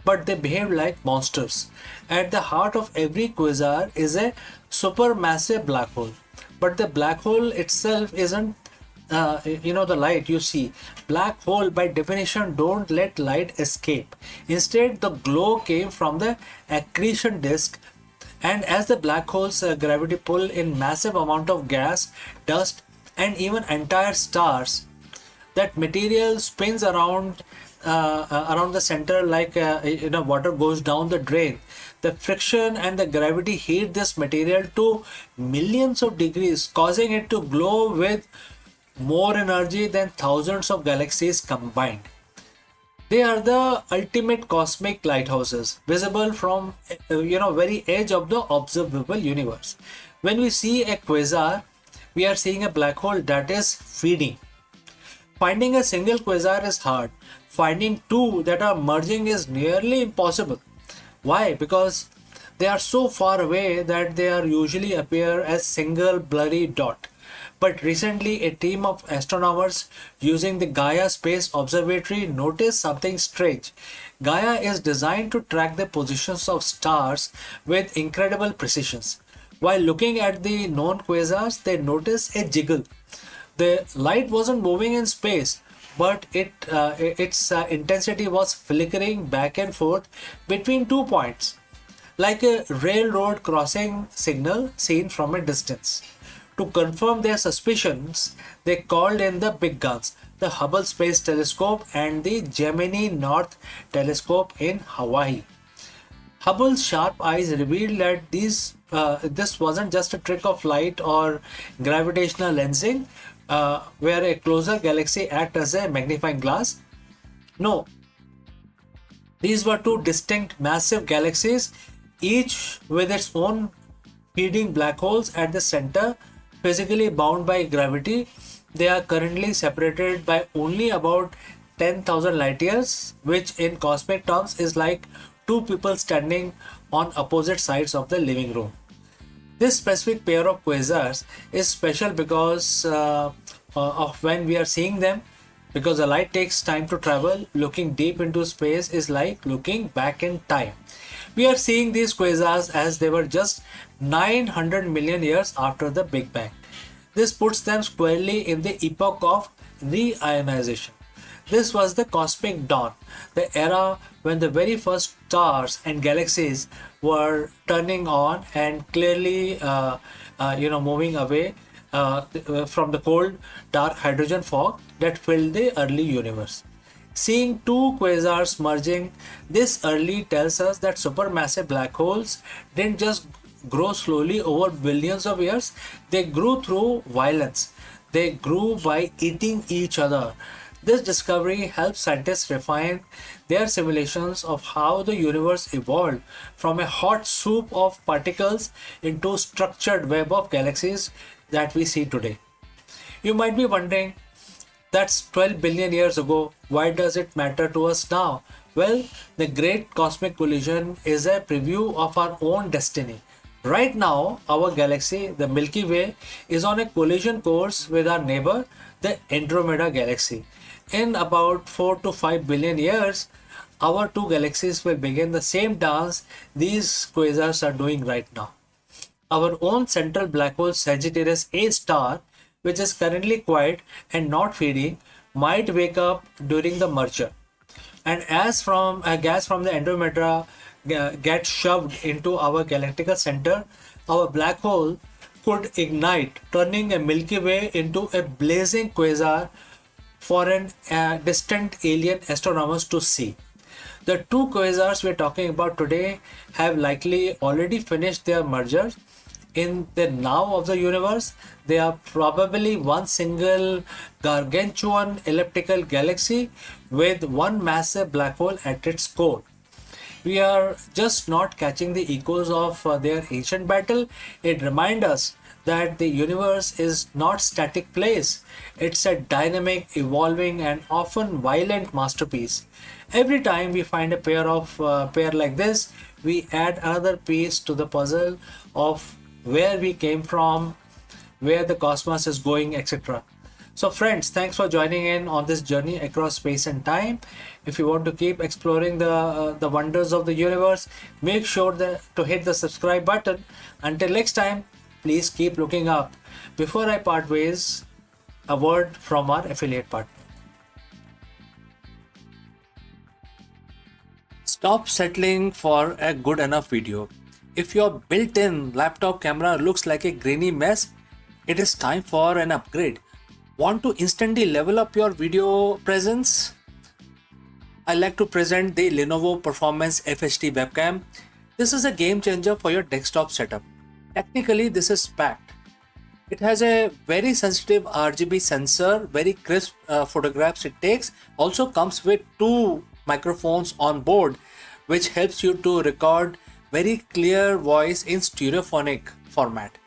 but they behaved like monsters. At the heart of every quasar is a supermassive black hole, but the black hole itself isn't the light you see. Black hole by definition don't let light escape. Instead, the glow came from the accretion disk, and as the black hole's gravity pull in massive amount of gas, dust, and even entire stars, that material spins around the center like water goes down the drain. The friction and the gravity heat this material to millions of degrees, causing it to glow with more energy than thousands of galaxies combined. They are the ultimate cosmic lighthouses, visible from very edge of the observable universe. When we see a quasar, we are seeing a black hole that is feeding. Finding a single quasar is hard. Finding two that are merging is nearly impossible. Why? Because they are so far away that they are usually appear as single blurry dot. But recently, a team of astronomers using the Gaia Space Observatory noticed something strange. Gaia is designed to track the positions of stars with incredible precision. While looking at the known quasars, they noticed a jiggle. The light wasn't moving in space, but its intensity was flickering back and forth between 2 points, like a railroad crossing signal seen from a distance. To confirm their suspicions, they called in the big guns, the Hubble Space Telescope and the Gemini North Telescope in Hawaii. Hubble's sharp eyes revealed that this wasn't just a trick of light or gravitational lensing, where a closer galaxy acts as a magnifying glass. No, these were two distinct massive galaxies, each with its own feeding black holes at the center, physically bound by gravity. They are currently separated by only about 10,000 light years, which in cosmic terms is like two people standing on opposite sides of the living room. This specific pair of quasars is special because of when we are seeing them, because the light takes time to travel. Looking deep into space is like looking back in time. We are seeing these quasars as they were just 900 million years after the Big Bang. This puts them squarely in the epoch of reionization. This was the cosmic dawn, the era when the very first stars and galaxies were turning on and clearly moving away from the cold dark hydrogen fog that filled the early universe. Seeing two quasars merging this early tells us that supermassive black holes didn't just grow slowly over billions of years, they grew through violence. They grew by eating each other. This discovery helps scientists refine their simulations of how the universe evolved from a hot soup of particles into structured web of galaxies that we see today. You might be wondering, that's 12 billion years ago. Why does it matter to us now? Well, the Great Cosmic Collision is a preview of our own destiny. Right now, our galaxy, the Milky Way, is on a collision course with our neighbor, the Andromeda Galaxy. In about 4 to 5 billion years, our two galaxies will begin the same dance these quasars are doing right now. Our own central black hole Sagittarius A star, which is currently quiet and not feeding, might wake up during the merger. And as from a gas from the Andromeda gets shoved into our galactical center, our black hole could ignite, turning a Milky Way into a blazing quasar for an distant alien astronomers to see. The two quasars we're talking about today have likely already finished their merger. In the now of the universe, they are probably one single gargantuan elliptical galaxy with one massive black hole at its core. We are just not catching the echoes of their ancient battle. It reminds us that the universe is not static place. It's a dynamic, evolving, and often violent masterpiece. Every time we find a pair like this, we add another piece to the puzzle of where we came from, where the cosmos is going, etc. So friends, thanks for joining in on this journey across space and time. If you want to keep exploring the wonders of the universe, make sure to hit the subscribe button. Until next time, please keep looking up. Before I part ways, a word from our affiliate partner. Stop settling for a good enough video. If your built-in laptop camera looks like a grainy mess, it is time for an upgrade. Want to instantly level up your video presence? I like to present the Lenovo Performance FHD webcam. This is a game changer for your desktop setup. Technically, this is packed. It has a very sensitive RGB sensor, very crisp photographs it takes. Also comes with two microphones on board, which helps you to record very clear voice in stereophonic format.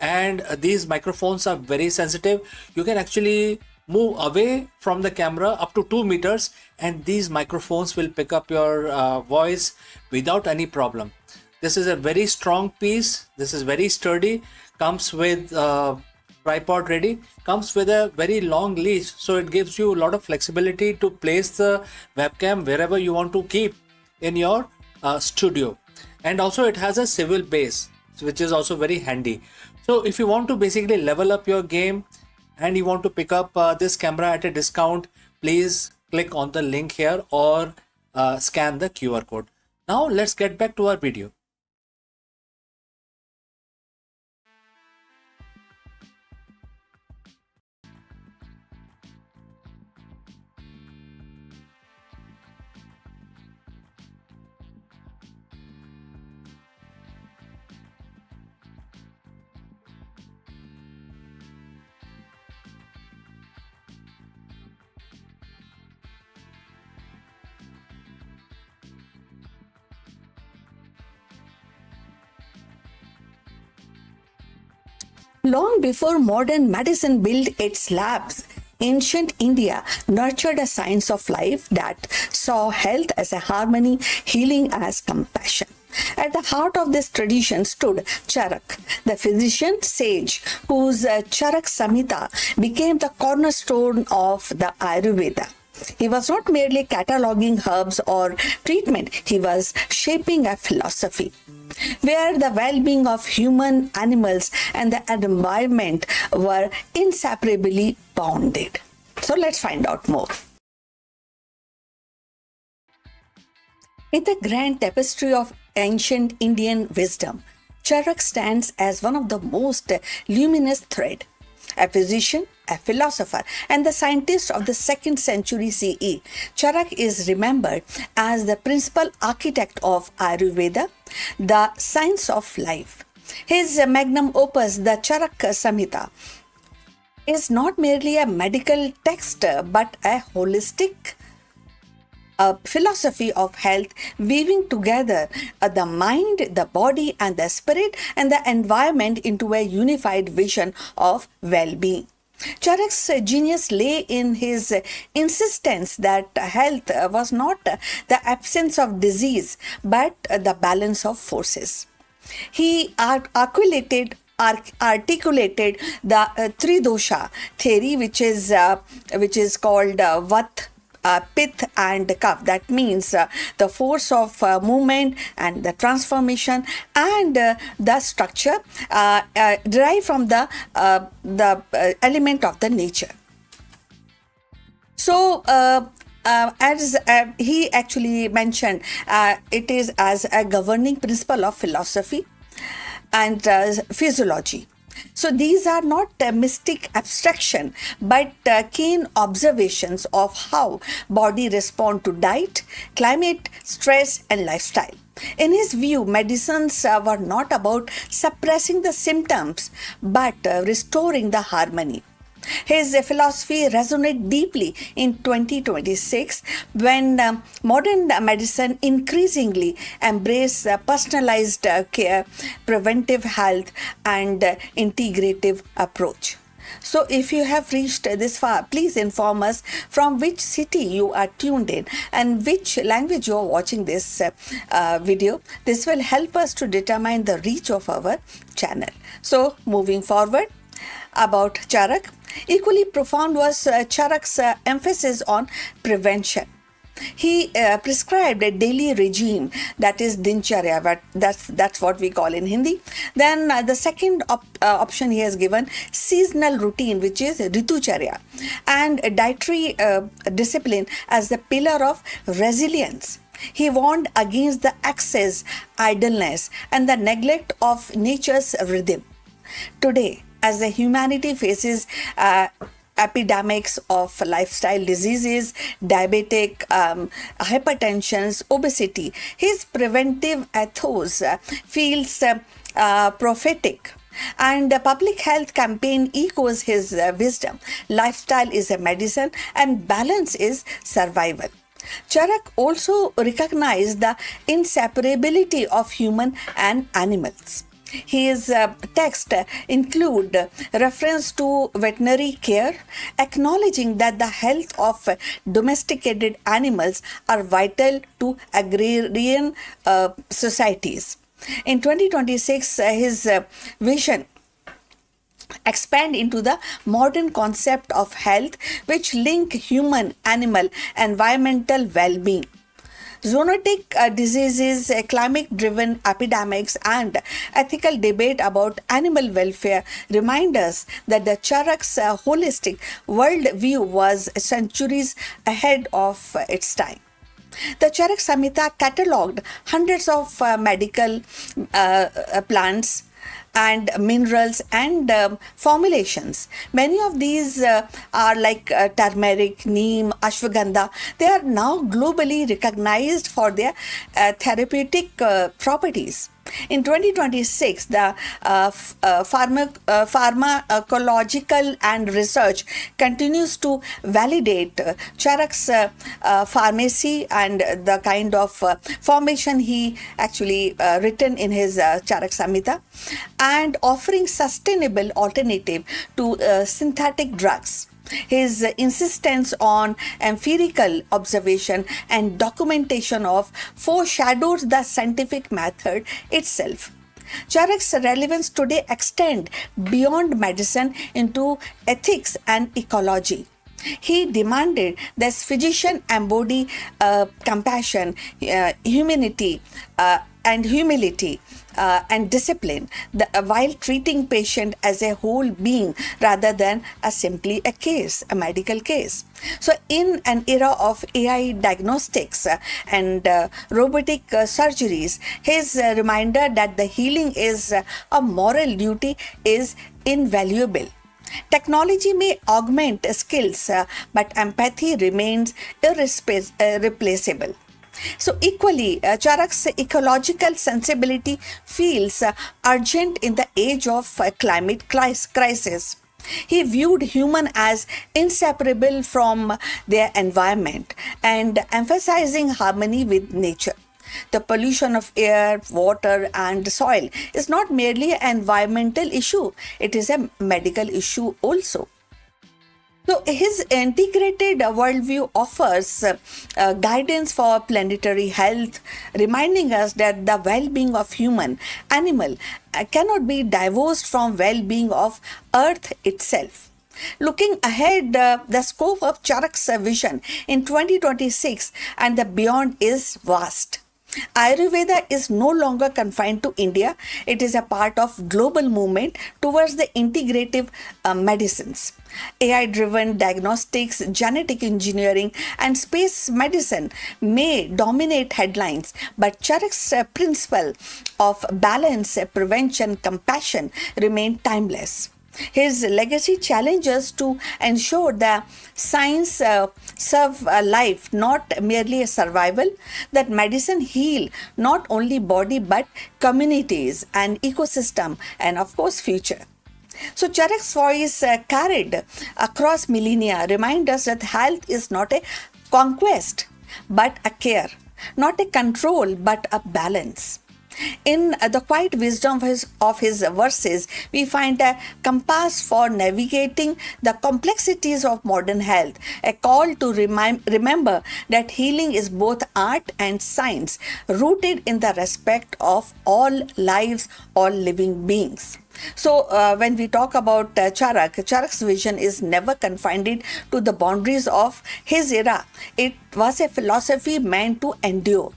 And these microphones are very sensitive. You can actually move away from the camera up to 2 meters and these microphones will pick up your voice without any problem. This is a very strong piece. This is very sturdy. Comes with tripod ready. Comes with a very long leash, so it gives you a lot of flexibility to place the webcam wherever you want to keep in your studio. And also it has a swivel base, which is also very handy. So if you want to basically level up your game and you want to pick up this camera at a discount, please click on the link here or scan the QR code. Now let's get back to our video. Long before modern medicine built its labs, ancient India nurtured a science of life that saw health as a harmony, healing as compassion. At the heart of this tradition stood Charak, the physician sage whose Charak Samhita became the cornerstone of the Ayurveda. He was not merely cataloging herbs or treatment, he was shaping a philosophy where the well-being of human, animals, and the environment were inseparably bounded. So let's find out more. In the grand tapestry of ancient Indian wisdom, Charak stands as one of the most luminous thread. a physician, a philosopher, and the scientist of the 2nd century CE. Charak is remembered as the principal architect of Ayurveda, the science of life. His magnum opus, the Charak Samhita, is not merely a medical text but a holistic philosophy of health, weaving together the mind, the body, and the spirit and the environment into a unified vision of well-being. Charak's genius lay in his insistence that health was not the absence of disease but the balance of forces. He articulated the Tridosha theory, which is called Vat, Pith, and Kaph. That means the force of movement and the transformation and the structure derived from the element of the nature. So, as he actually mentioned, it is as a governing principle of philosophy and physiology. So these are not mystic abstraction, but keen observations of how body respond to diet, climate, stress, and lifestyle. In his view, medicines were not about suppressing the symptoms, but restoring the harmony. His philosophy resonated deeply in 2026 when modern medicine increasingly embraces personalized care, preventive health, and integrative approach. So if you have reached this far, please inform us from which city you are tuned in and which language you are watching this video. This will help us to determine the reach of our channel. So moving forward, about Charak, equally profound was Charak's emphasis on prevention. He prescribed a daily regime, that is dincharya, but that's what we call in Hindi. Then the second option he has given, seasonal routine, which is ritucharya, and dietary discipline as the pillar of resilience. He warned against the excess, idleness, and the neglect of nature's rhythm. Today, as the humanity faces epidemics of lifestyle diseases, hypertension, obesity, his preventive ethos feels prophetic. And the public health campaign echoes his wisdom. Lifestyle is a medicine and balance is survival. Charak also recognized the inseparability of human and animals. His text include reference to veterinary care, acknowledging that the health of domesticated animals are vital to agrarian societies. In 2026, his vision expand into the modern concept of health, which link human, animal, environmental well-being. Zoonotic diseases, climate-driven epidemics, and ethical debate about animal welfare remind us that the Charak's holistic worldview was centuries ahead of its time. The Charak Samhita catalogued hundreds of medical plants and minerals and formulations. Many of these are like turmeric, neem, ashwagandha. They are now globally recognized for their therapeutic properties. In 2026, the pharmacological and research continues to validate Charak's pharmacy and the kind of formation he actually written in his Charak Samhita, and offering sustainable alternative to synthetic drugs. His insistence on empirical observation and documentation of foreshadows the scientific method itself. Charak's relevance today extends beyond medicine into ethics and ecology. He demanded that physician embody compassion, humility, and discipline, while treating patient as a whole being rather than simply a medical case. So in an era of AI diagnostics and robotic surgeries, his reminder that the healing is a moral duty is invaluable. Technology may augment skills, but empathy remains irreplaceable. So, equally, Charak's ecological sensibility feels urgent in the age of climate crisis. He viewed human as inseparable from their environment and emphasizing harmony with nature. The pollution of air, water, and soil is not merely an environmental issue, it is a medical issue also. So, his integrated worldview offers guidance for planetary health, reminding us that the well being of human, animal cannot be divorced from well being of Earth itself. Looking ahead, the scope of Charak's vision in 2026 and the beyond is vast. Ayurveda is no longer confined to India. It is a part of global movement towards the integrative medicines. AI-driven diagnostics, genetic engineering, and space medicine may dominate headlines, but Charak's principle of balance, prevention, compassion remain timeless. His legacy challenges to ensure that science serve life, not merely a survival, that medicine heal not only body but communities and ecosystem and of course future. So Charak's voice carried across millennia remind us that health is not a conquest but a care, not a control but a balance. In the quiet wisdom of his verses, we find a compass for navigating the complexities of modern health, a call to remember that healing is both art and science, rooted in the respect of all lives, all living beings. So, when we talk about Charak's vision is never confined to the boundaries of his era. It was a philosophy meant to endure.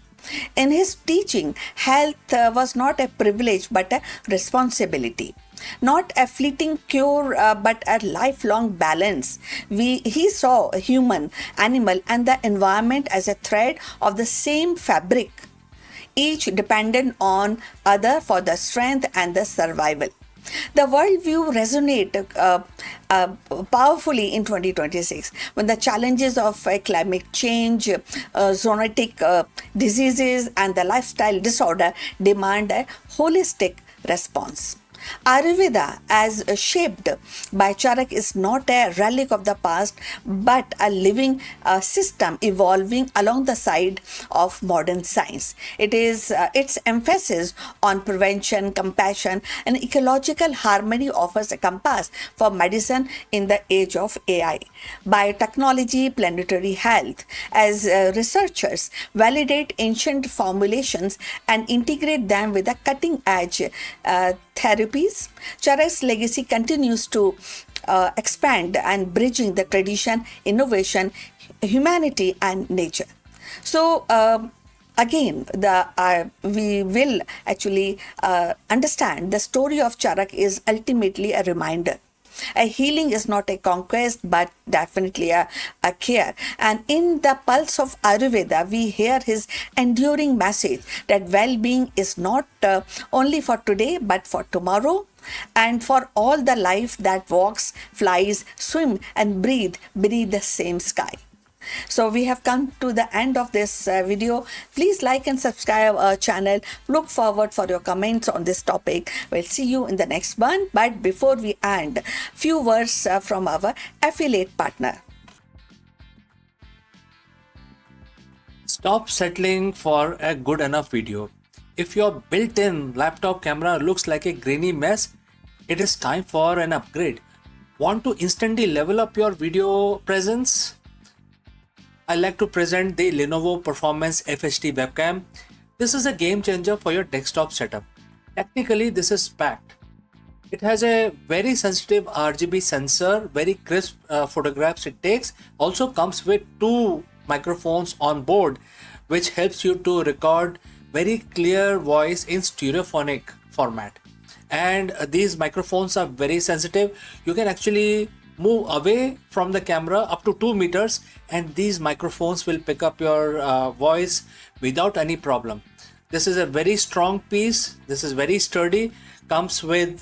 In his teaching, health was not a privilege but a responsibility. Not a fleeting cure but a lifelong balance. He saw human, animal, and the environment as a thread of the same fabric, each dependent on other for the strength and the survival. The worldview resonated powerfully in 2026 when the challenges of climate change, zoonotic diseases, and the lifestyle disorder demand a holistic response. Ayurveda, as shaped by Charak, is not a relic of the past but a living system evolving along the side of modern science. It is its emphasis on prevention, compassion, and ecological harmony offers a compass for medicine in the age of AI. Biotechnology, planetary health, as researchers validate ancient formulations and integrate them with the cutting edge therapies, Charak's legacy continues to expand and bridging the tradition, innovation, humanity, and nature. So, again, we will actually understand the story of Charak is ultimately a reminder. A healing is not a conquest, but definitely a care. And in the pulse of Ayurveda, we hear his enduring message that well-being is not only for today, but for tomorrow, and for all the life that walks, flies, swim, and breathe beneath the same sky. So we have come to the end of this video. Please like and subscribe our channel. Look forward for your comments on this topic. We'll see you in the next one. But before we end, few words from our affiliate partner. Stop settling for a good enough video. If your built-in laptop camera looks like a grainy mess, it is time for an upgrade. Want to instantly level up your video presence? I like to present the Lenovo Performance FHD webcam. This is a game changer for your desktop setup. Technically, this is packed. It has a very sensitive RGB sensor, very crisp photographs it takes. Also comes with 2 microphones on board, which helps you to record very clear voice in stereophonic format. And these microphones are very sensitive. You can actually move away from the camera up to 2 meters and these microphones will pick up your voice without any problem. This is a very strong piece. This is very sturdy. Comes with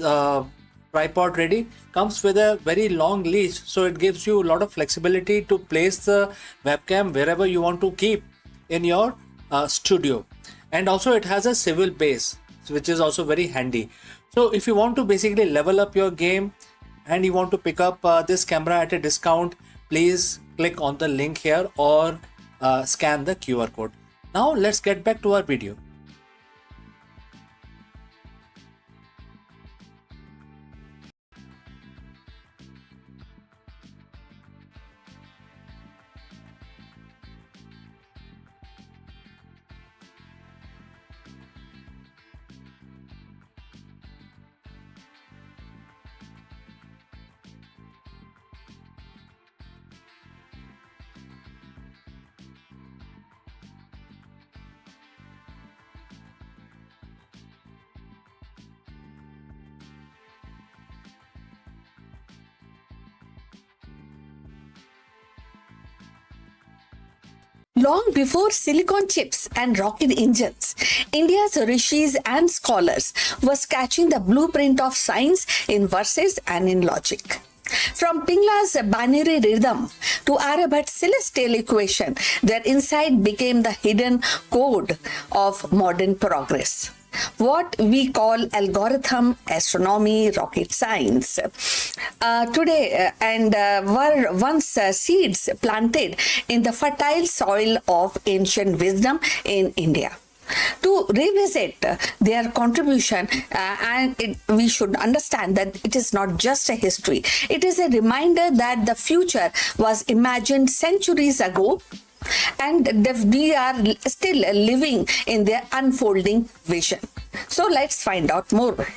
tripod ready. Comes with a very long leash, so it gives you a lot of flexibility to place the webcam wherever you want to keep in your studio. And also it has a swivel base, which is also very handy. So if you want to basically level up your game and you want to pick up this camera at a discount, please click on the link here or scan the QR code. Now let's get back to our video. Long before silicon chips and rocket engines, India's rishis and scholars were sketching the blueprint of science in verses and in logic. From Pingla's binary rhythm to Aryabhat's celestial equation, their insight became the hidden code of modern progress. What we call algorithm, astronomy, rocket science today were once seeds planted in the fertile soil of ancient wisdom in India. To revisit their contribution, we should understand that it is not just a history. It is a reminder that the future was imagined centuries ago, and we are still living in their unfolding vision. So let's find out more.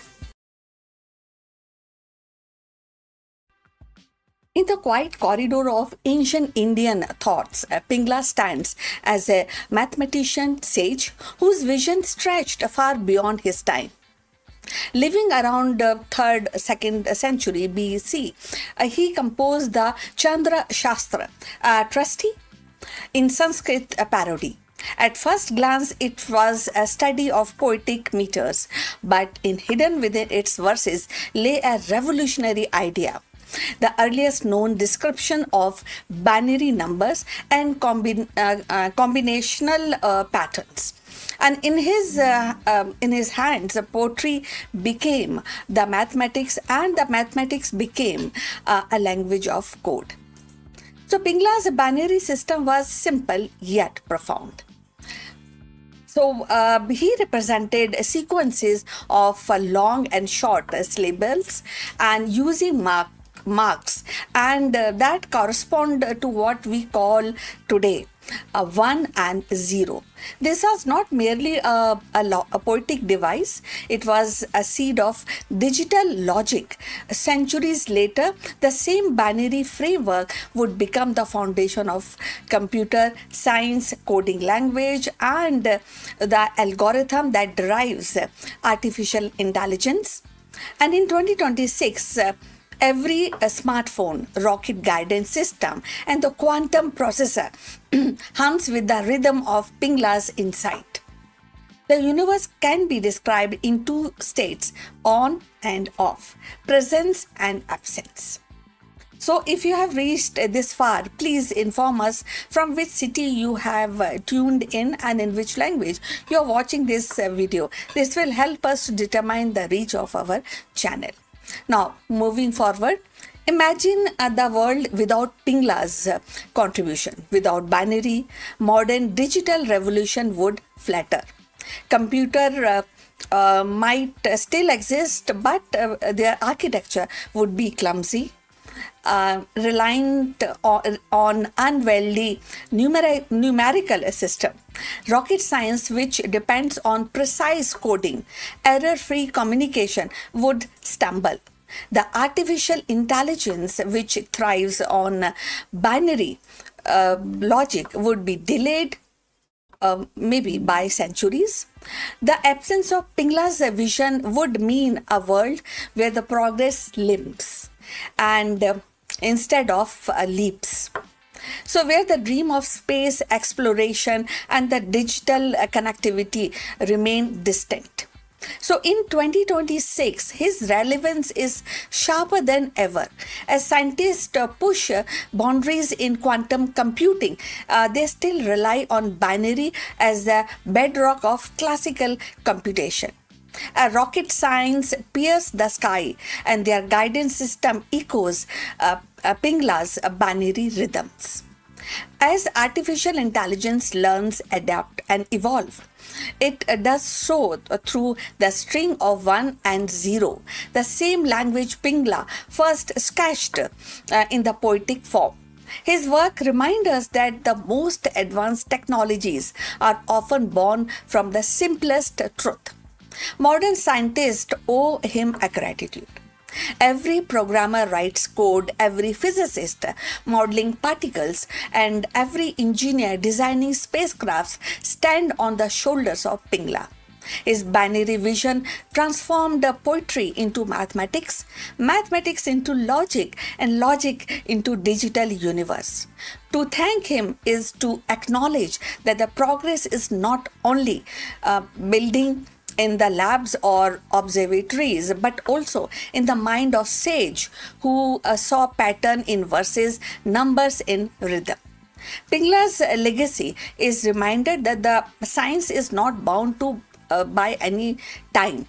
In the quiet corridor of ancient Indian thoughts, Pingla stands as a mathematician sage whose vision stretched far beyond his time. Living around the 3rd, 2nd century BC, he composed the Chandra Shastra, trusty in Sanskrit parody. At first glance, it was a study of poetic meters, but hidden within its verses lay a revolutionary idea. The earliest known description of binary numbers and combinational patterns. And in his hands, poetry became the mathematics, and the mathematics became a language of code. So Pingla's binary system was simple yet profound. So he represented sequences of long and short syllables and using marks and that correspond to what we call today 1 and 0. This was not merely a poetic device, it was a seed of digital logic. Centuries later, the same binary framework would become the foundation of computer science, coding language, and the algorithm that drives artificial intelligence. And in 2026, every smartphone, rocket guidance system, and the quantum processor hums with the rhythm of Pingla's insight. The universe can be described in two states, on and off, presence and absence. So if you have reached this far, please inform us from which city you have tuned in and in which language you are watching this video. This will help us to determine the reach of our channel. Now, moving forward, imagine the world without Pingla's contribution. Without binary, modern digital revolution would flatter. Computer might still exist, but their architecture would be clumsy, reliant on unwieldy numerical system. Rocket science, which depends on precise coding, error-free communication, would stumble. The artificial intelligence, which thrives on binary logic, would be delayed maybe by centuries. The absence of Pingla's vision would mean a world where the progress limps and instead of leaps. So where the dream of space exploration and the digital connectivity remain distant. So in 2026, his relevance is sharper than ever. As scientists push boundaries in quantum computing, they still rely on binary as the bedrock of classical computation. Rocket science pierce the sky, and their guidance system echoes Pingla's binary rhythms. As artificial intelligence learns, adapt, and evolve, it does so through the string of 1 and 0, the same language Pingla first sketched in the poetic form. His work reminds us that the most advanced technologies are often born from the simplest truth. Modern scientists owe him a gratitude. Every programmer writes code, every physicist modeling particles, and every engineer designing spacecrafts stand on the shoulders of Pingla. His binary vision transformed poetry into mathematics, mathematics into logic, and logic into digital universe. To thank him is to acknowledge that the progress is not only building in the labs or observatories, but also in the mind of sage who saw pattern in verses, numbers in rhythm. Pingla's legacy is reminded that the science is not bound to by any time.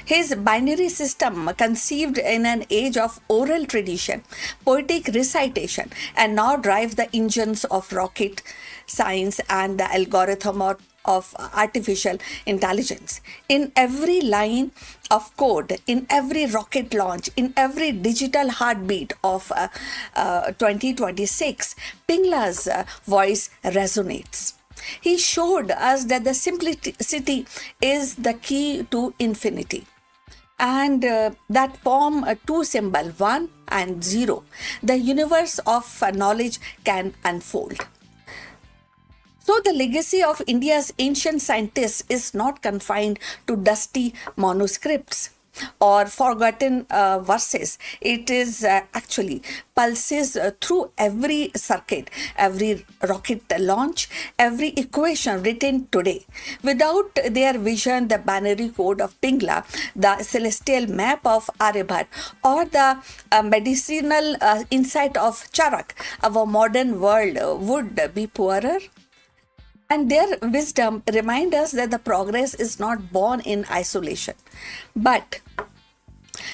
His binary system, conceived in an age of oral tradition, poetic recitation, and now drive the engines of rocket science and the algorithm of artificial intelligence. In every line of code, in every rocket launch, in every digital heartbeat of 2026, Pingla's voice resonates. He showed us that the simplicity is the key to infinity, and that form two symbol 1 and 0, the universe of knowledge can unfold. So the legacy of India's ancient scientists is not confined to dusty manuscripts or forgotten verses. It is actually pulses through every circuit, every rocket launch, every equation written today. Without their vision, the binary code of Pingla, the celestial map of Aryabhat, or the medicinal insight of Charak, our modern world would be poorer. And their wisdom remind us that the progress is not born in isolation, but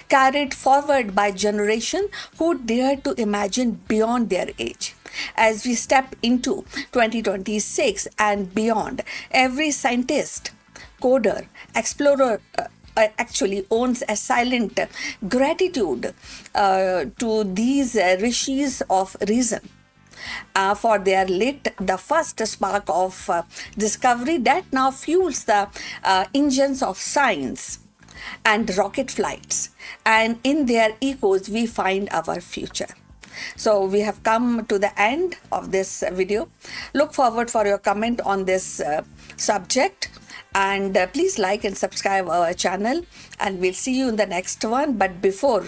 carried forward by generation who dare to imagine beyond their age. As we step into 2026 and beyond, every scientist, coder, explorer, actually owns a silent gratitude to these rishis of reason. For their lit the first spark of discovery that now fuels the engines of science and rocket flights. And in their echoes, we find our future. So we have come to the end of this video. Look forward for your comment on this subject. And please like and subscribe our channel, and we'll see you in the next one. But before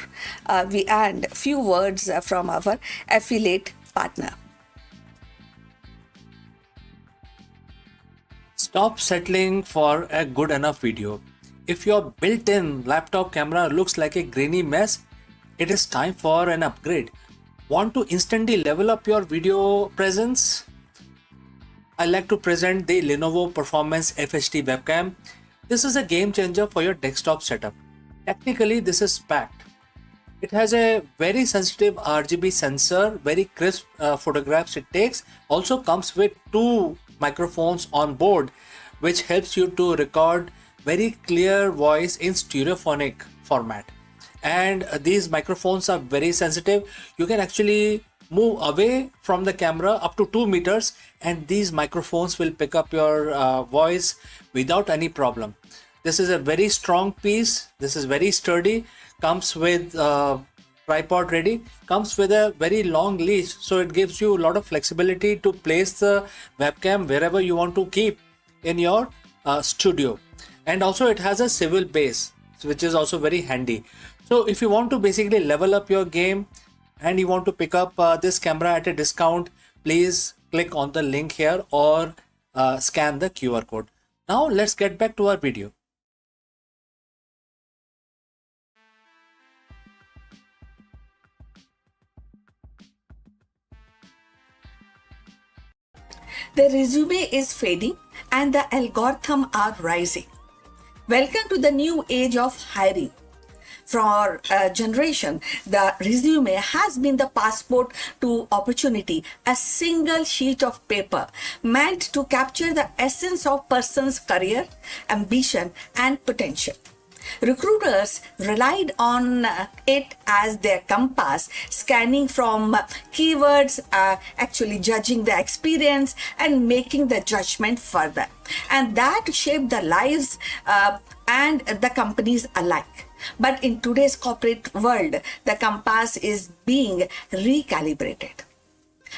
we end, few words from our affiliate partner. Stop settling for a good enough video. If your built-in laptop camera looks like a grainy mess, it is time for an upgrade. Want to instantly level up your video presence? I like to present the Lenovo Performance FHD webcam. This is a game changer for your desktop setup. Technically, this is packed. It has a very sensitive RGB sensor, very crisp photographs it takes. Also comes with two microphones on board, which helps you to record very clear voice in stereophonic format. And these microphones are very sensitive. You can actually move away from the camera up to 2 meters, and these microphones will pick up your voice without any problem. This is a very strong piece. This is very sturdy. Comes with tripod ready, comes with a very long leash, so it gives you a lot of flexibility to place the webcam wherever you want to keep in your studio. And also it has a swivel base, which is also very handy. So if you want to basically level up your game and you want to pick up this camera at a discount, please click on the link here or scan the QR code. Now let's get back to our video. The resume is fading and the algorithm are rising. Welcome to the new age of hiring. For a generation, the resume has been the passport to opportunity, a single sheet of paper meant to capture the essence of person's career, ambition, and potential. Recruiters relied on it as their compass, scanning from keywords, actually judging the experience and making the judgment further. And that shaped the lives and the companies alike. But in today's corporate world, the compass is being recalibrated.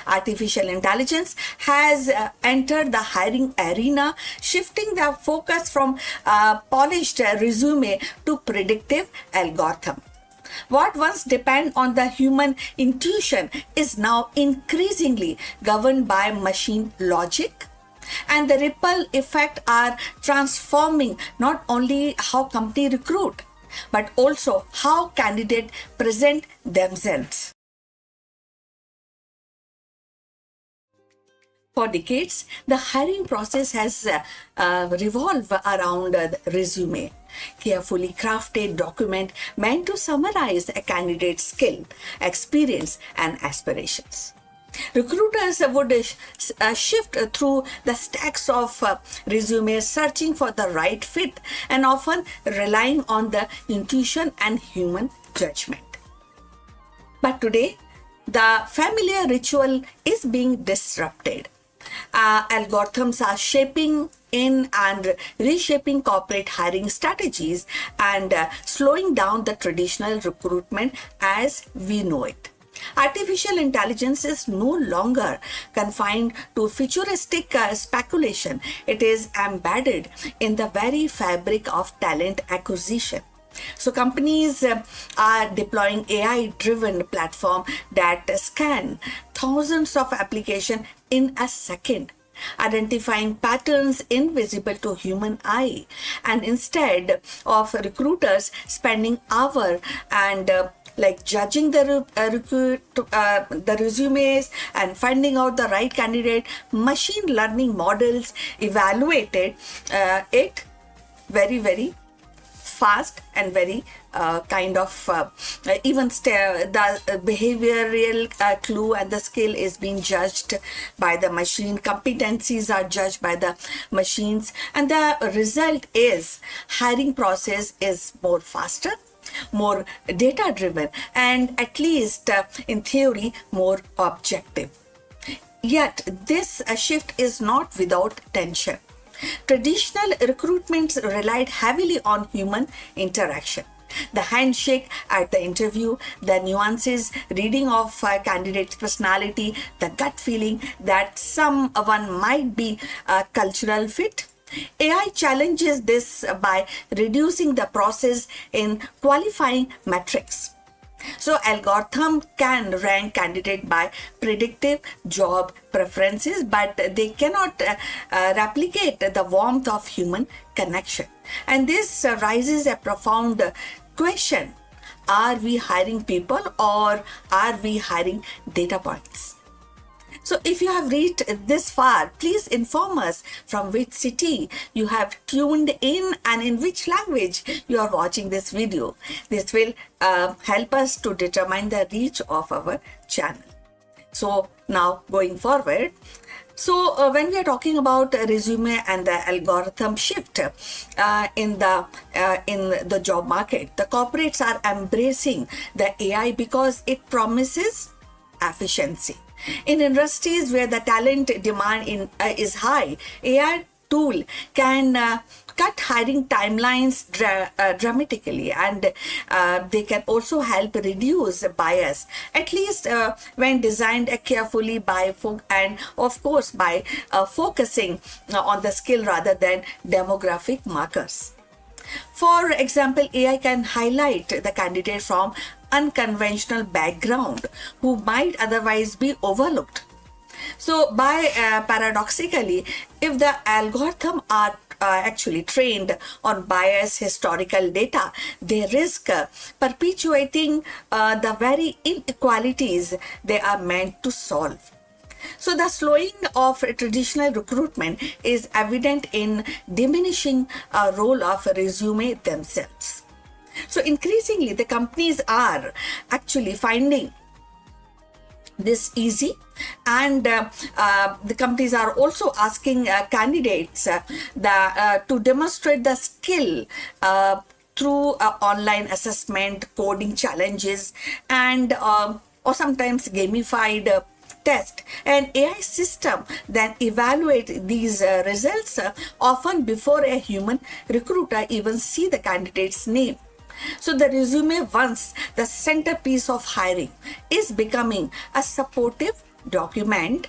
Artificial intelligence has entered the hiring arena, shifting the focus from polished resume to predictive algorithm. What once depended on the human intuition is now increasingly governed by machine logic. And the ripple effect are transforming not only how company recruit, but also how candidates present themselves. For decades, the hiring process has revolved around the resume, carefully crafted document meant to summarize a candidate's skill, experience, and aspirations. Recruiters would shift through the stacks of resumes, searching for the right fit and often relying on the intuition and human judgment. But today, the familiar ritual is being disrupted. Algorithms are shaping in and reshaping corporate hiring strategies and slowing down the traditional recruitment as we know it. Artificial intelligence is no longer confined to futuristic speculation. It is embedded in the very fabric of talent acquisition. So companies are deploying AI-driven platform that scan thousands of applications in a second, identifying patterns invisible to human eye. And instead of recruiters spending hours and judging the resumes and finding out the right candidate, machine learning models evaluated it very fast and very even the behavioral clue and the skill is being judged by the machine. Competencies are judged by the machines, and the result is hiring process is more faster, more data driven, and at least in theory more objective. Yet this shift is not without tension. Traditional recruitments relied heavily on human interaction. The handshake at the interview, the nuances, reading of a candidate's personality, the gut feeling that someone might be a cultural fit. AI challenges this by reducing the process in qualifying metrics. So algorithm can rank candidate by predictive job preferences, but they cannot replicate the warmth of human connection. And this raises a profound question. Are we hiring people or are we hiring data points? So if you have reached this far, please inform us from which city you have tuned in and in which language you are watching this video. This will help us to determine the reach of our channel. So now going forward, when we are talking about resume and the algorithm shift in the job market, the corporates are embracing the AI because it promises efficiency. In industries where the talent demand is high, AI tool can cut hiring timelines dramatically, and they can also help reduce bias, at least when designed carefully by focusing on the skill rather than demographic markers. For example, AI can highlight the candidate from unconventional background who might otherwise be overlooked. So paradoxically, if the algorithm are actually trained on biased historical data, they risk perpetuating the very inequalities they are meant to solve. So the slowing of traditional recruitment is evident in diminishing role of resume themselves. So increasingly, the companies are actually finding this easy, and the companies are also asking candidates to demonstrate the skill through online assessment, coding challenges, and or sometimes gamified test. An AI system then evaluate these results often before a human recruiter even see the candidate's name. So the resume, once the centerpiece of hiring, is becoming a supportive document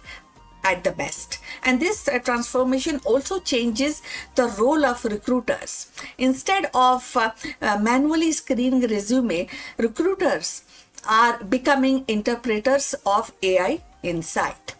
at the best. And this transformation also changes the role of recruiters. Instead of manually screening resume, recruiters are becoming interpreters of AI insight.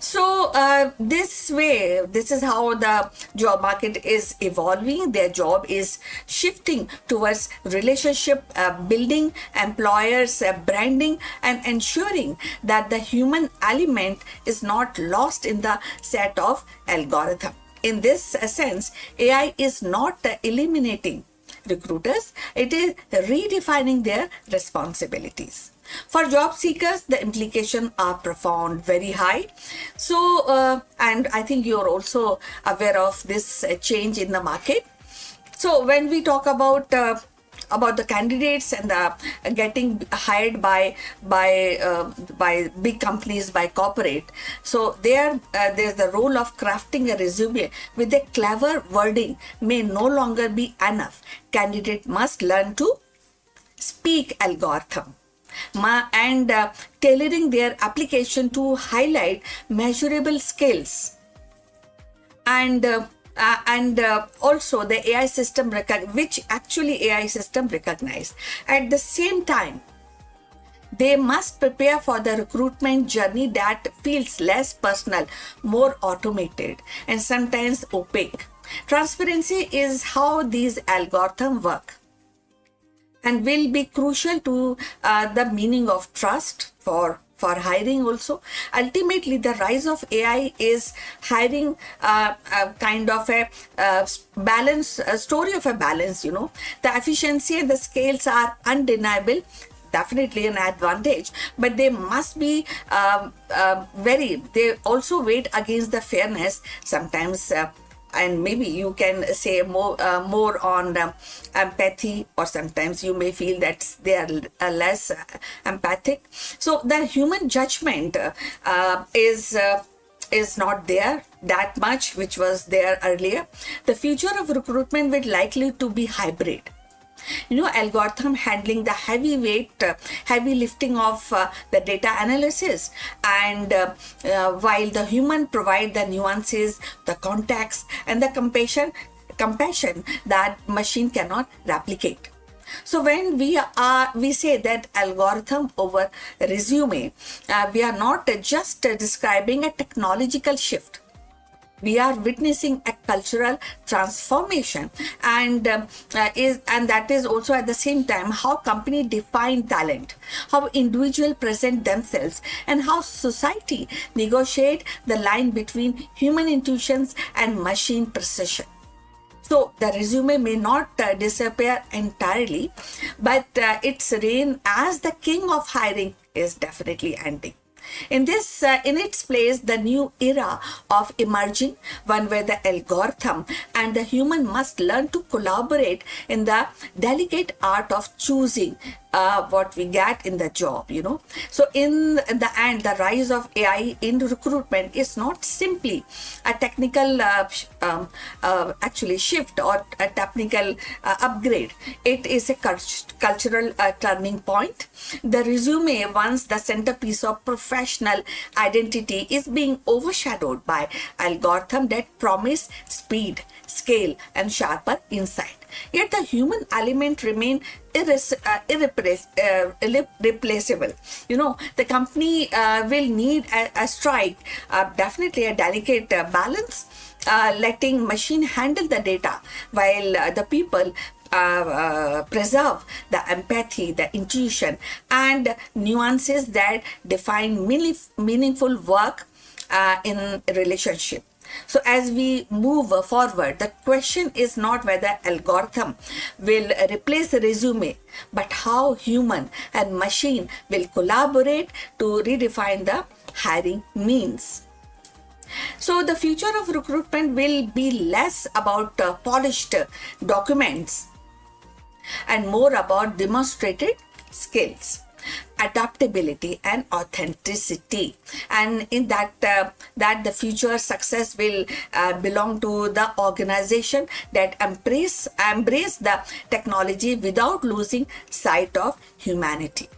So this way, this is how the job market is evolving. Their job is shifting towards relationship building, employers branding, and ensuring that the human element is not lost in the set of algorithm. In this sense, AI is not eliminating recruiters, it is redefining their responsibilities. For job seekers, the implications are profound, very high. So, and I think you're also aware of this change in the market. So, when we talk about the candidates and the getting hired by big companies, by corporate, so there's the role of crafting a resume with a clever wording may no longer be enough. Candidate must learn to speak algorithm and tailoring their application to highlight measurable skills, and also the AI system which actually AI system recognize. At the same time, they must prepare for the recruitment journey that feels less personal, more automated, and sometimes opaque. Transparency is how these algorithms work, and will be crucial to the meaning of trust for hiring also. Ultimately, the rise of AI is hiring kind of a balance, a story of a balance, you know. The efficiency and the scales are undeniable, definitely an advantage, but they must be they also weigh against the fairness sometimes, and maybe you can say more on empathy, or sometimes you may feel that they are less empathic. So the human judgment is not there that much, which was there earlier. The future of recruitment will likely to be hybrid. You know, algorithm handling the heavy lifting of the data analysis, and while the human provide the nuances, the context, and the compassion that machine cannot replicate. So when we say that algorithm over resume, we are not just describing a technological shift. We are witnessing a cultural transformation, and that is also at the same time how company define talent, how individual present themselves, and how society negotiate the line between human intuitions and machine precision. So the resume may not disappear entirely, but its reign as the king of hiring is definitely ending. In its place, the new era of emerging, one where the algorithm and the human must learn to collaborate in the delicate art of choosing what we get in the job, you know. So in the end, the rise of AI in recruitment is not simply a technical actually shift or a technical upgrade. It is a cultural turning point. The resume, once the centerpiece of professional identity, is being overshadowed by algorithms that promise speed, scale, and sharper insight. Yet the human element remain irreplaceable. You know, the company will need a strike, definitely a delicate balance, letting machine handle the data while the people preserve the empathy, the intuition, and nuances that define meaningful work in relationship. So as we move forward, the question is not whether algorithm will replace the resume, but how human and machine will collaborate to redefine the hiring means. So the future of recruitment will be less about polished documents and more about demonstrated skills, adaptability, and authenticity. And in that the future success will belong to the organization that embrace the technology without losing sight of humanity.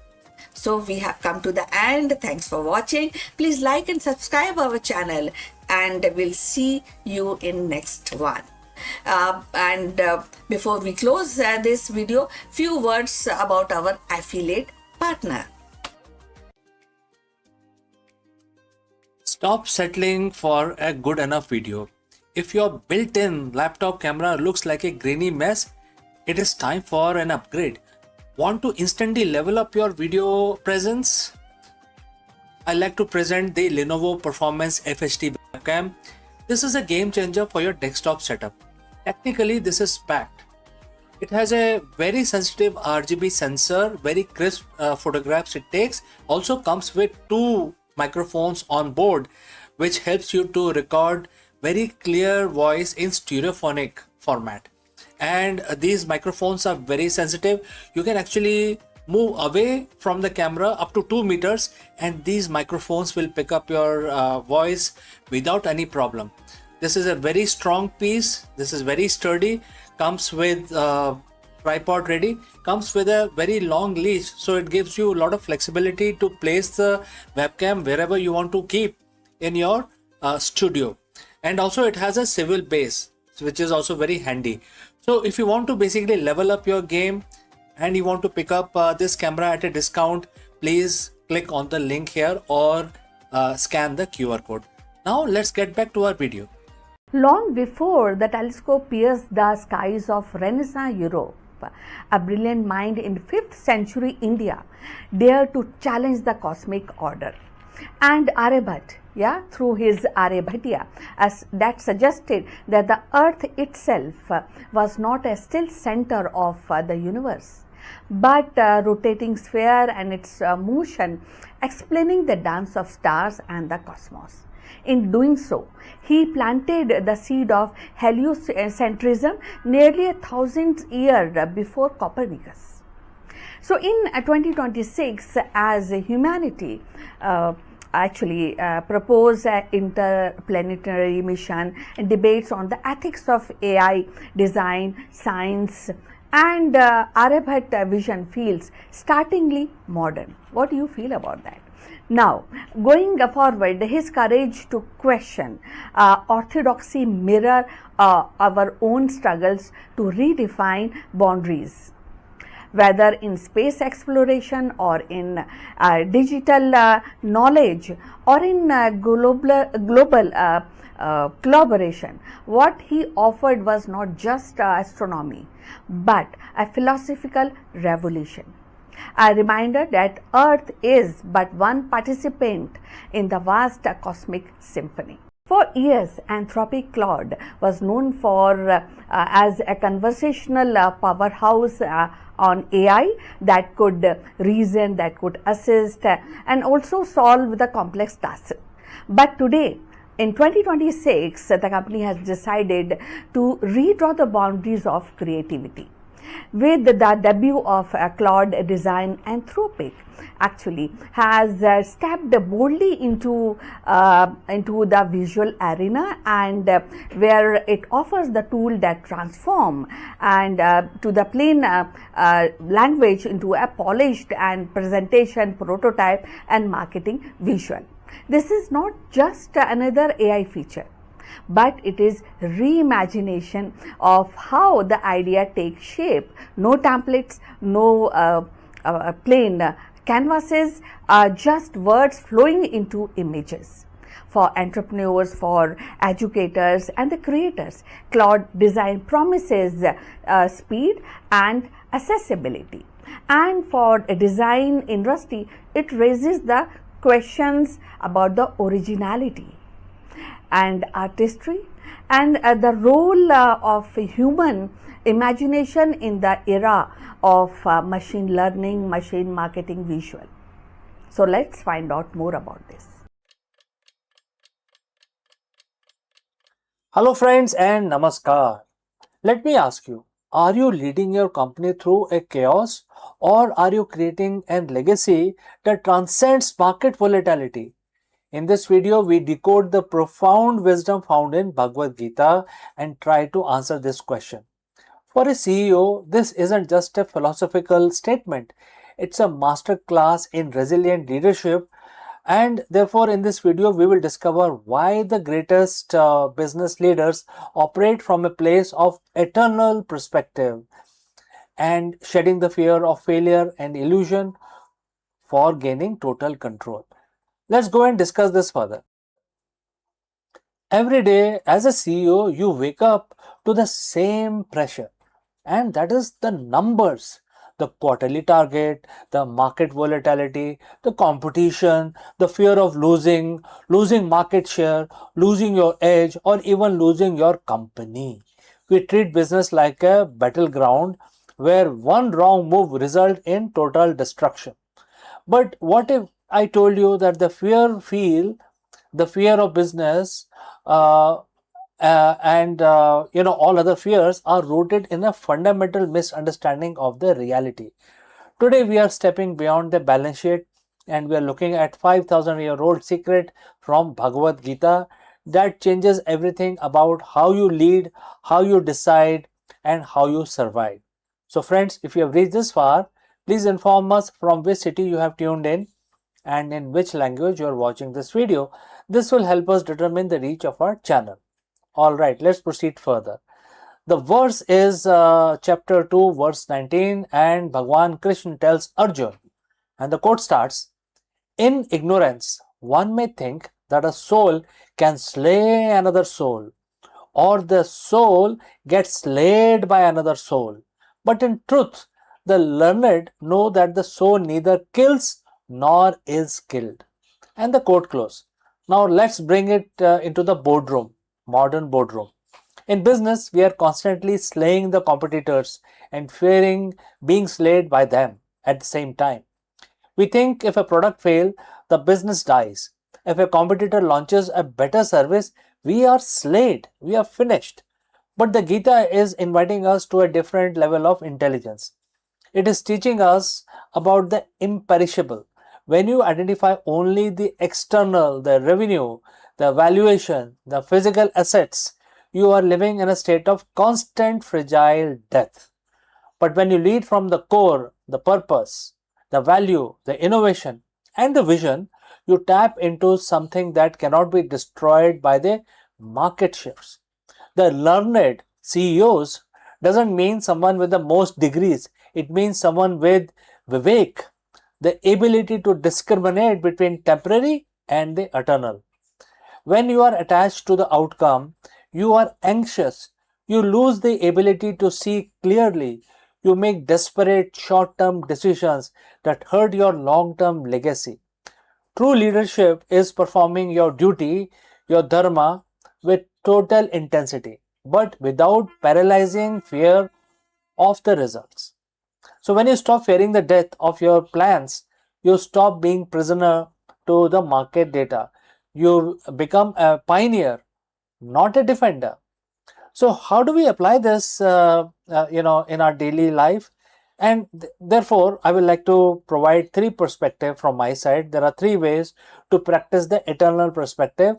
So we have come to the end. Thanks for watching. Please like and subscribe our channel, and we'll see you in next one. Before we close this video, few words about our affiliate partner. Stop settling for a good enough video. If your built-in laptop camera looks like a grainy mess, it is time for an upgrade. Want to instantly level up your video presence? I like to present the Lenovo Performance FHD webcam. This is a game changer for your desktop setup. Technically, this is packed. It has a very sensitive RGB sensor, very crisp photographs it takes. Also comes with 2 microphones on board, which helps you to record very clear voice in stereophonic format. And these microphones are very sensitive. You can actually move away from the camera up to 2 meters, and these microphones will pick up your voice without any problem. This is a very strong piece. This is very sturdy. Comes with tripod ready. Comes with a very long leash, so it gives you a lot of flexibility to place the webcam wherever you want to keep in your studio. And also it has a swivel base, which is also very handy. So if you want to basically level up your game and you want to pick up this camera at a discount, please click on the link here or scan the QR code. Now let's get back to our video. Long before the telescope pierced the skies of Renaissance Europe, a brilliant mind in 5th century India dared to challenge the cosmic order. And Aryabhat, through his Aryabhatiya, that suggested that the earth itself was not a still center of the universe, but a rotating sphere and its motion explaining the dance of stars and the cosmos. In doing so, he planted the seed of heliocentrism nearly 1,000 years before Copernicus. So in 2026, as humanity propose an interplanetary mission and debates on the ethics of AI, design, science, and Aryabhat vision feels startlingly modern. What do you feel about that? Now, going forward, his courage to question orthodoxy mirror our own struggles to redefine boundaries, whether in space exploration or in digital knowledge or in global collaboration. What he offered was not just astronomy, but a philosophical revolution. A reminder that Earth is but one participant in the vast cosmic symphony. For years, Anthropic Claude was known for as a conversational powerhouse on AI that could reason, that could assist, and also solve the complex tasks. But today, in 2026, the company has decided to redraw the boundaries of creativity. With the debut of Claude Design, Anthropic actually has stepped boldly into the visual arena, and where it offers the tool that transform and to the plain language into a polished and presentation, prototype, and marketing visual. This is not just another AI feature, but it is reimagination of how the idea takes shape. No templates, no plain canvases, just words flowing into images. for entrepreneurs, for educators, and the creators. Cloud design promises speed and accessibility. And for a design industry, it raises the questions about the originality and artistry and the role of human imagination in the era of machine learning, machine marketing, visual. So let's find out more about this. Hello friends and namaskar. Let me ask you, are you leading your company through a chaos or are you creating a legacy that transcends market volatility? In this video, we decode the profound wisdom found in Bhagavad Gita and try to answer this question. For a CEO, this isn't just a philosophical statement. It's a masterclass in resilient leadership. And therefore, in this video, we will discover why the greatest business leaders operate from a place of eternal perspective and shedding the fear of failure and illusion for gaining total control. Let's go and discuss this further. Every day as a CEO, you wake up to the same pressure, and that is the numbers, the quarterly target, the market volatility, the competition, the fear of losing market share, losing your edge, or even losing your company. We treat business like a battleground where one wrong move results in total destruction. But what if I told you that the fear of business and all other fears are rooted in a fundamental misunderstanding of the reality. Today we are stepping beyond the balance sheet and we are looking at 5,000-year-old secret from Bhagavad Gita that changes everything about how you lead, how you decide, and how you survive. So friends, if you have reached this far, please inform us from which city you have tuned in and in which language you are watching this video. This will help us determine the reach of our channel. Alright, let's proceed further. The verse is chapter 2, verse 19, and Bhagwan Krishna tells Arjun, and the quote starts, "In ignorance, one may think that a soul can slay another soul, or the soul gets slayed by another soul. But in truth, the learned know that the soul neither kills nor is killed." And the quote close. Now let's bring it into the boardroom, modern boardroom. In business, we are constantly slaying the competitors and fearing being slayed by them at the same time. We think if a product fails, the business dies. If a competitor launches a better service, we are slayed, we are finished. But the Gita is inviting us to a different level of intelligence. It is teaching us about the imperishable. When you identify only the external, the revenue, the valuation, the physical assets, you are living in a state of constant fragile death. But when you lead from the core, the purpose, the value, the innovation, and the vision, you tap into something that cannot be destroyed by the market shifts. The learned CEOs doesn't mean someone with the most degrees. It means someone with vivek, the ability to discriminate between temporary and the eternal. When you are attached to the outcome, you are anxious. You lose the ability to see clearly. You make desperate short-term decisions that hurt your long-term legacy. True leadership is performing your duty, your dharma, with total intensity, but without paralyzing fear of the results. So when you stop fearing the death of your plans, you stop being prisoner to the market data. You become a pioneer, not a defender. So how do we apply this, in our daily life? And therefore, I would like to provide three perspectives from my side. There are three ways to practice the eternal perspective,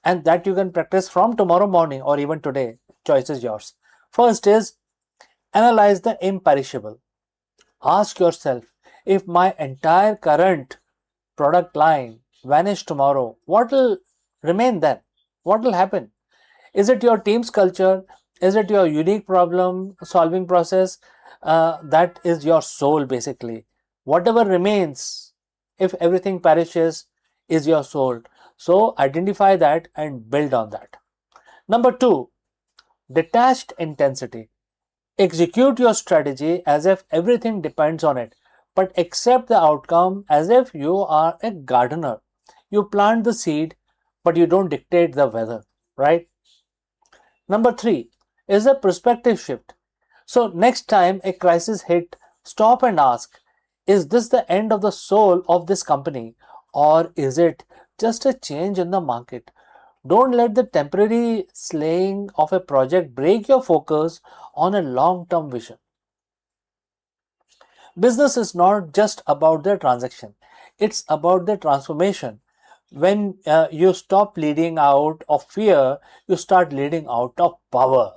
and that you can practice from tomorrow morning or even today. Choice is yours. First is analyze the imperishable. Ask yourself, if my entire current product line vanish tomorrow, what will remain then? What will happen? Is it your team's culture? Is it your unique problem solving process? That is your soul basically. Whatever remains, if everything perishes, is your soul. So identify that and build on that. Number 2, detached intensity. Execute your strategy as if everything depends on it, but accept the outcome as if you are a gardener. You plant the seed, but you don't dictate the weather, right? Number 3 is a perspective shift. So, next time a crisis hit, stop and ask, is this the end of the soul of this company, or is it just a change in the market? Don't let the temporary slaying of a project break your focus on a long term vision. Business is not just about the transaction, it's about the transformation. When you stop leading out of fear, you start leading out of power.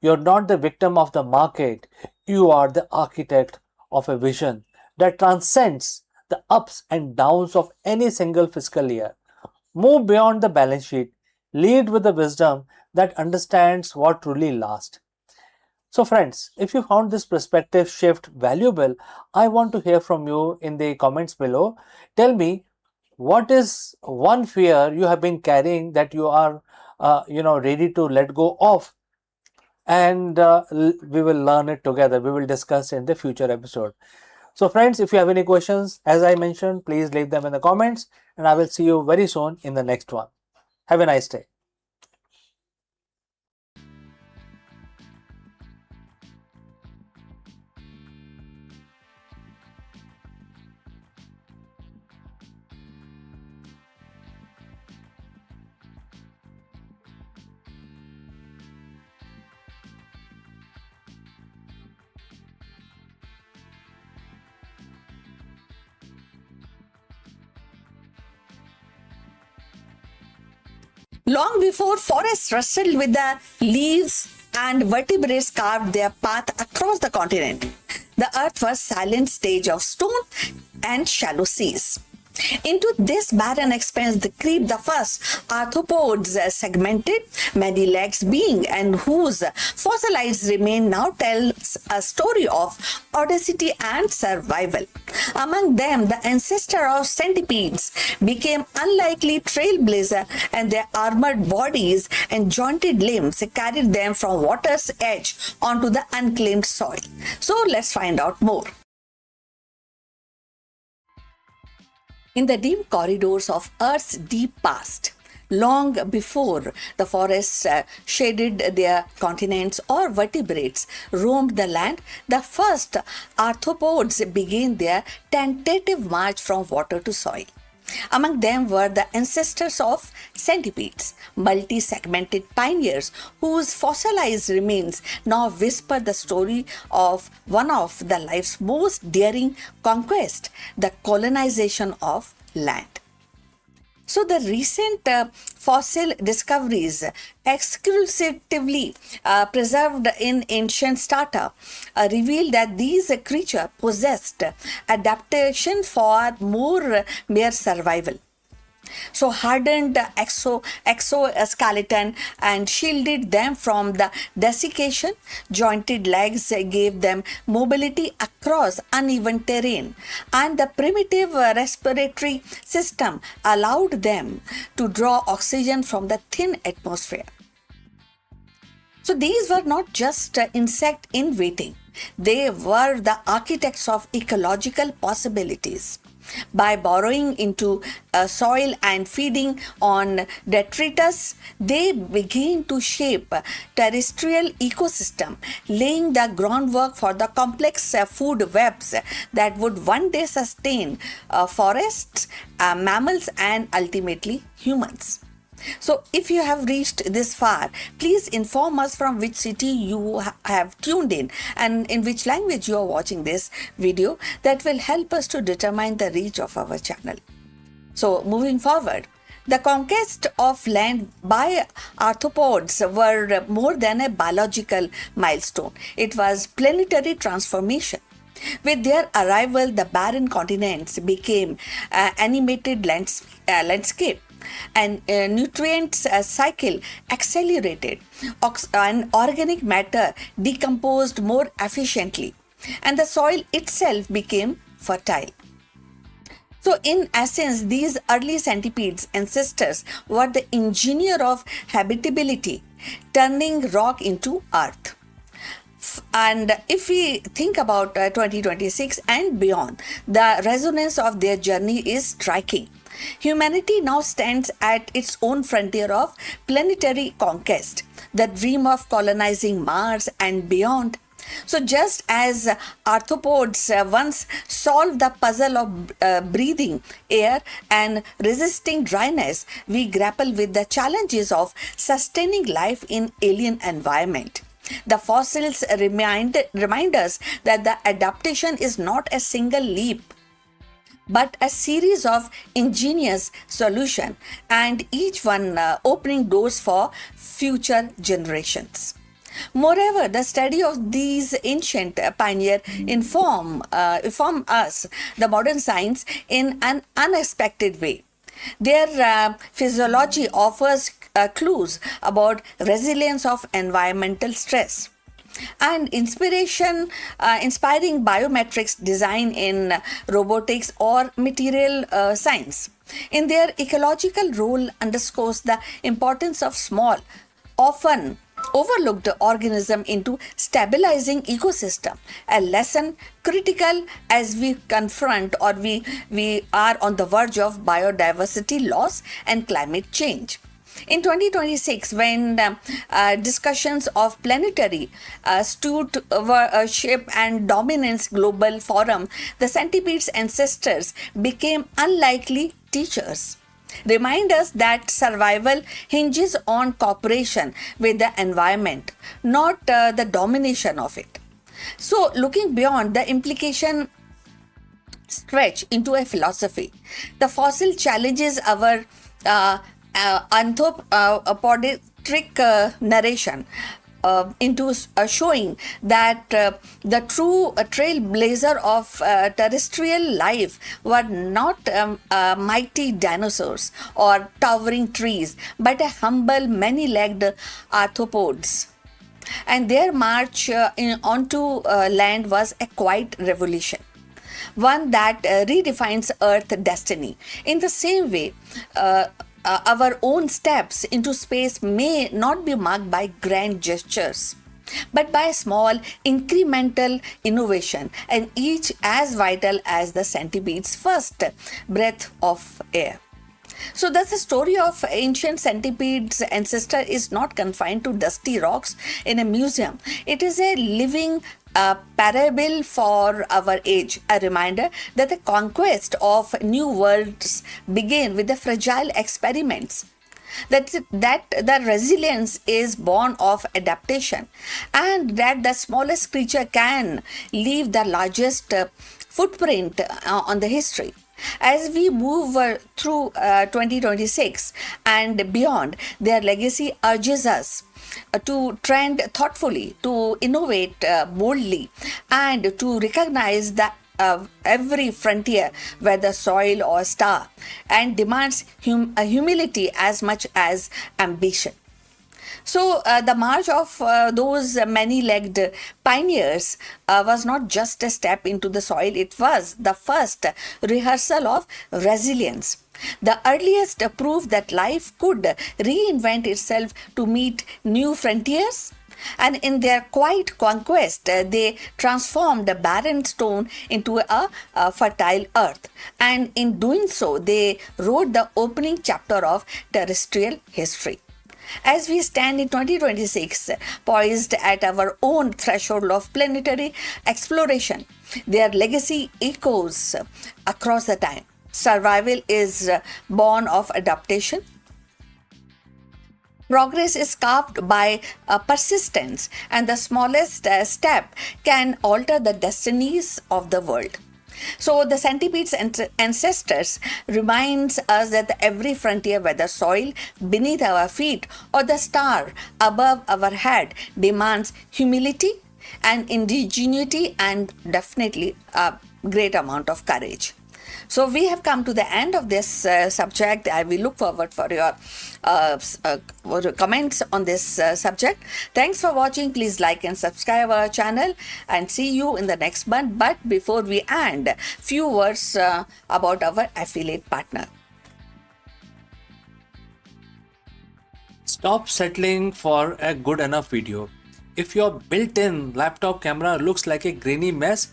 You're not the victim of the market, you are the architect of a vision that transcends the ups and downs of any single fiscal year. Move beyond the balance sheet, lead with the wisdom that understands what truly lasts. So, friends, if you found this perspective shift valuable, I want to hear from you in the comments below. Tell me, what is one fear you have been carrying that you are, ready to let go of, and we will learn it together. We will discuss in the future episode. So, friends, if you have any questions, as I mentioned, please leave them in the comments, and I will see you very soon in the next one. Have a nice day. Long before forests rustled with the leaves and vertebrates carved their path across the continent, the earth was a silent stage of stone and shallow seas. Into this barren expanse crept the first arthropods, segmented, many legs being, and whose fossilized remain now tells a story of audacity and survival. Among them, the ancestor of centipedes became unlikely trailblazer, and their armored bodies and jointed limbs carried them from water's edge onto the unclaimed soil. So let's find out more. In the dim corridors of Earth's deep past, long before the forests shaded their continents or vertebrates roamed the land, the first arthropods began their tentative march from water to soil. Among them were the ancestors of centipedes, multi-segmented pioneers whose fossilized remains now whisper the story of one of the life's most daring conquests, the colonization of land. So the recent fossil discoveries, exclusively preserved in ancient strata, reveal that these creatures possessed adaptation for more mere survival. So hardened exoskeleton and shielded them from the desiccation. Jointed legs gave them mobility across uneven terrain, and the primitive respiratory system allowed them to draw oxygen from the thin atmosphere. So these were not just insects in waiting. They were the architects of ecological possibilities. By burrowing into soil and feeding on detritus, they began to shape terrestrial ecosystem, laying the groundwork for the complex food webs that would one day sustain forests, mammals, and ultimately humans. So, if you have reached this far, please inform us from which city you have tuned in and in which language you are watching this video. That will help us to determine the reach of our channel. So, moving forward, the conquest of land by arthropods were more than a biological milestone. It was planetary transformation. With their arrival, the barren continents became animated landscape, and nutrients cycle accelerated, and organic matter decomposed more efficiently, and the soil itself became fertile. So, in essence, these early centipedes ancestors were the engineer of habitability, turning rock into earth. And if we think about 2026 and beyond, the resonance of their journey is striking. Humanity now stands at its own frontier of planetary conquest, the dream of colonizing Mars and beyond. So, just as arthropods once solved the puzzle of breathing air and resisting dryness, we grapple with the challenges of sustaining life in alien environment. The fossils remind us that the adaptation is not a single leap, but a series of ingenious solutions, and each one opening doors for future generations. Moreover, the study of these ancient pioneers inform us, the modern science, in an unexpected way. Their physiology offers clues about resilience of environmental stress and inspiring biometrics design in robotics or material science. In their ecological role underscores the importance of small, often overlooked organism into stabilizing ecosystem, a lesson critical as we confront or we are on the verge of biodiversity loss and climate change. In 2026, when discussions of planetary stewardship and dominance global forum, the centipede's ancestors became unlikely teachers. Remind us that survival hinges on cooperation with the environment, not the domination of it. So, looking beyond, the implication stretch into a philosophy. The fossil challenges our anthropomorphic narration into showing that the true trailblazer of terrestrial life were not mighty dinosaurs or towering trees, but a humble, many-legged arthropods. And their march onto land was a quiet revolution, one that redefines Earth destiny. In the same way, our own steps into space may not be marked by grand gestures, but by small incremental innovation, and each as vital as the centipede's first breath of air. So thus the story of ancient centipede's ancestor is not confined to dusty rocks in a museum. It is a living parable for our age, a reminder that the conquest of new worlds begin with the fragile experiments, that the resilience is born of adaptation, and that the smallest creature can leave the largest footprint on the history. As we move through 2026 and beyond, their legacy urges us to trend thoughtfully, to innovate boldly, and to recognize that every frontier, whether soil or star, and demands humility as much as ambition. So the march of those many-legged pioneers was not just a step into the soil, it was the first rehearsal of resilience, the earliest proof that life could reinvent itself to meet new frontiers. And in their quiet conquest, they transformed a barren stone into a fertile earth. And in doing so, they wrote the opening chapter of terrestrial history. As we stand in 2026, poised at our own threshold of planetary exploration, their legacy echoes across the time. Survival is born of adaptation. Progress is carved by persistence, and the smallest step can alter the destinies of the world. So the centipede's ancestors reminds us that every frontier, whether soil beneath our feet or the star above our head, demands humility and indigeneity and definitely a great amount of courage. So we have come to the end of this subject. I will look forward for your comments on this subject. Thanks for watching. Please like and subscribe our channel, and see you in the next month. But before we end, few words about our affiliate partner. Stop settling for a good enough video. If your built-in laptop camera looks like a grainy mess,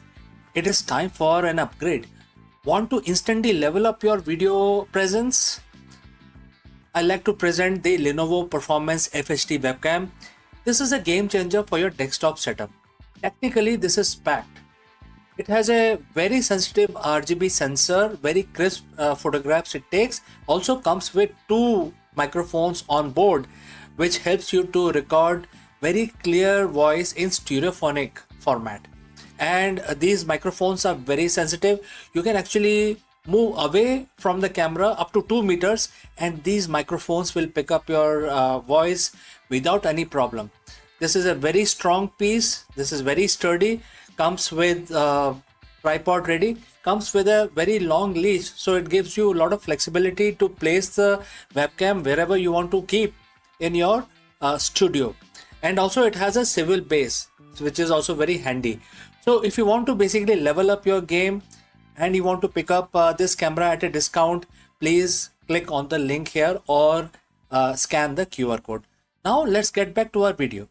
it is time for an upgrade. Want to instantly level up your video presence? I like to present the Lenovo Performance FHD webcam. This is a game changer for your desktop setup. Technically, this is packed. It has a very sensitive RGB sensor, very crisp photographs it takes. Also comes with 2 microphones on board, which helps you to record very clear voice in stereophonic format. And these microphones are very sensitive. You can actually move away from the camera up to 2 meters, and these microphones will pick up your voice without any problem. This is a very strong piece. This is very sturdy. Comes with tripod ready. Comes with a very long leash, so it gives you a lot of flexibility to place the webcam wherever you want to keep in your studio. And also it has a swivel base, which is also very handy. So if you want to basically level up your game and you want to pick up this camera at a discount, please click on the link here or scan the QR code. Now let's get back to our video.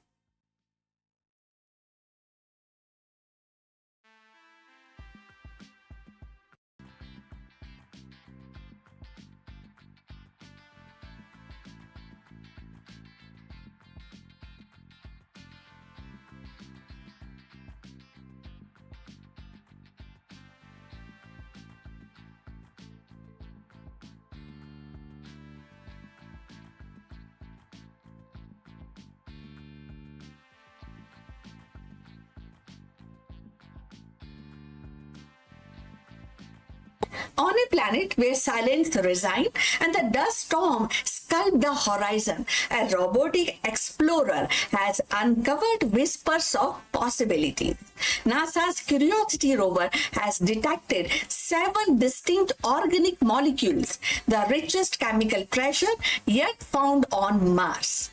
On a planet where silence resigned and the dust storm sculpted the horizon, a robotic explorer has uncovered whispers of possibilities. NASA's Curiosity rover has detected 7 distinct organic molecules, the richest chemical treasure yet found on Mars.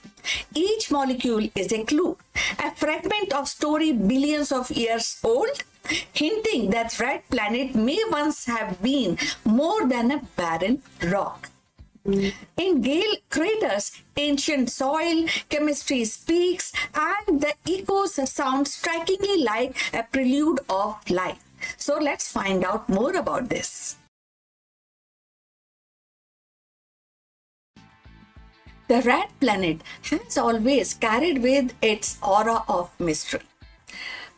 Each molecule is a clue, a fragment of story billions of years old, hinting that Red Planet may once have been more than a barren rock. In Gale craters, ancient soil, chemistry speaks, and the echoes sound strikingly like a prelude of life. So let's find out more about this. The Red Planet has always carried with its aura of mystery.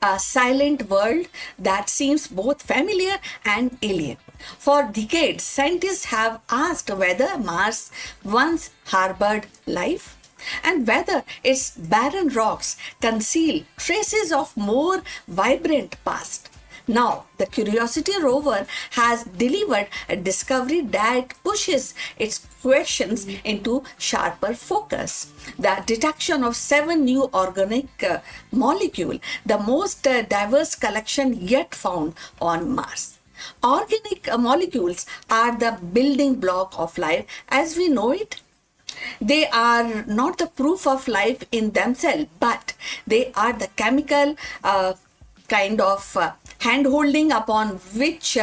A silent world that seems both familiar and alien. For decades, scientists have asked whether Mars once harbored life and whether its barren rocks conceal traces of more vibrant past. Now, the Curiosity rover has delivered a discovery that pushes its questions into sharper focus. The detection of 7 new organic molecules, the most diverse collection yet found on Mars. Organic molecules are the building block of life as we know it. They are not the proof of life in themselves, but they are the chemical kind of hand-holding upon which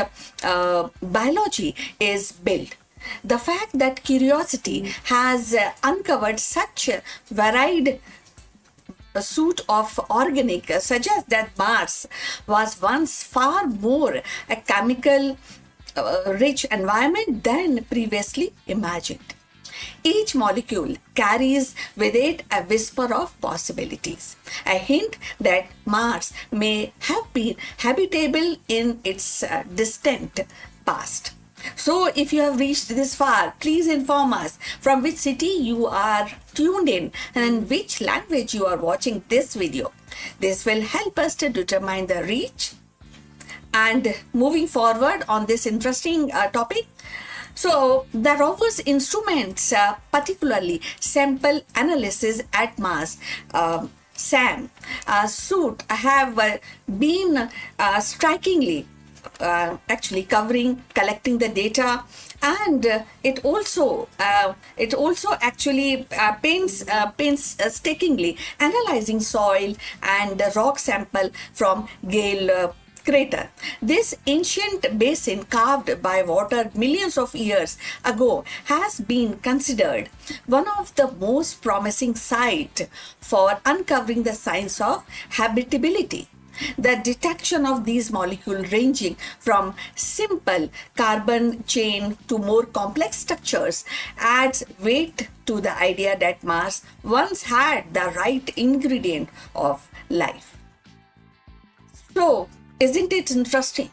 biology is built. The fact that Curiosity has uncovered such a varied suite of organic suggests that Mars was once far more a chemical rich environment than previously imagined. Each molecule carries with it a whisper of possibilities, a hint that Mars may have been habitable in its distant past. So, if you have reached this far, please inform us from which city you are tuned in and which language you are watching this video. This will help us to determine the reach. And moving forward on this interesting topic, so the rover's instruments, particularly sample analysis at Mars, SAM suite, have been strikingly actually collecting the data, and it also actually painstakingly analyzing soil and rock sample from Gale crater. This ancient basin carved by water millions of years ago has been considered one of the most promising sites for uncovering the signs of habitability. The detection of these molecules ranging from simple carbon chain to more complex structures adds weight to the idea that Mars once had the right ingredient of life. So, isn't it interesting?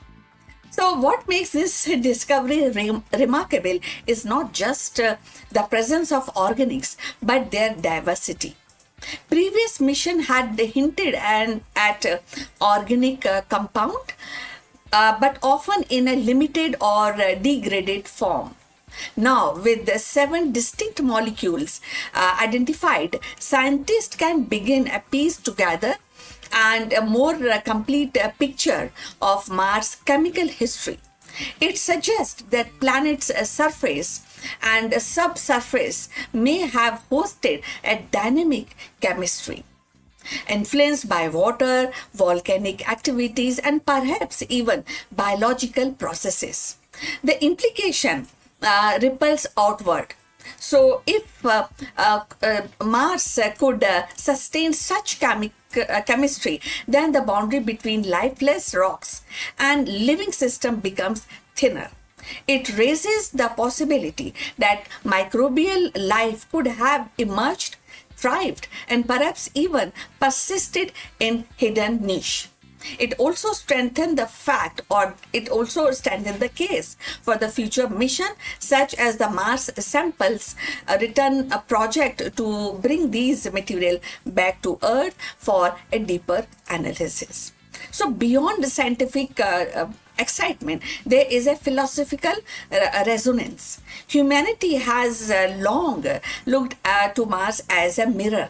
So, what makes this discovery remarkable is not just the presence of organics, but their diversity. Previous mission had hinted at organic compound, but often in a limited or degraded form. Now, with the 7 distinct molecules identified, scientists can begin a piece together and a more complete picture of Mars' chemical history. It suggests that planet's surface and subsurface may have hosted a dynamic chemistry influenced by water, volcanic activities, and perhaps even biological processes. The implication ripples outward. So, if Mars could sustain such chemistry, then the boundary between lifeless rocks and living system becomes thinner. It raises the possibility that microbial life could have emerged, thrived, and perhaps even persisted in hidden niche. It also strengthened the case for the future mission, such as the Mars samples return a project to bring these material back to Earth for a deeper analysis. So, beyond the scientific excitement, there is a philosophical resonance. Humanity has long looked to Mars as a mirror,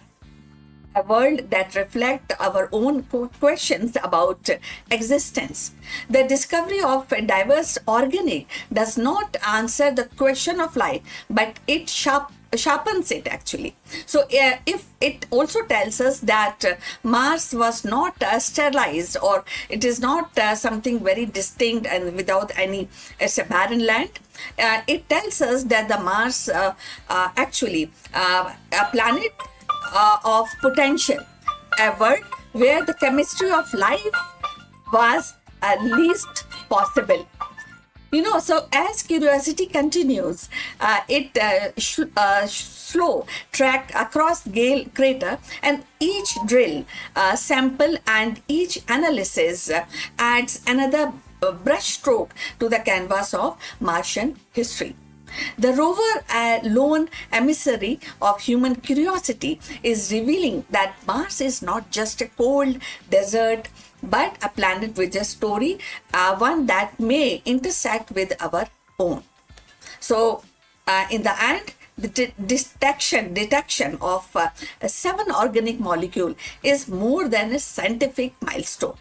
a world that reflects our own questions about existence. The discovery of a diverse organic does not answer the question of life, but it sharpens it actually. So, if it also tells us that Mars was not sterilized, or it is not something very distinct and without any, it's a barren land. It tells us that the Mars actually a planet of potential, a world where the chemistry of life was least possible. So as curiosity continues, it slow track across Gale crater, and each drill, sample, and each analysis adds another brushstroke to the canvas of Martian history. The rover, a lone emissary of human curiosity, is revealing that Mars is not just a cold desert, but a planet with a story, one that may intersect with our own. So, in the end, the detection of 7 organic molecules is more than a scientific milestone.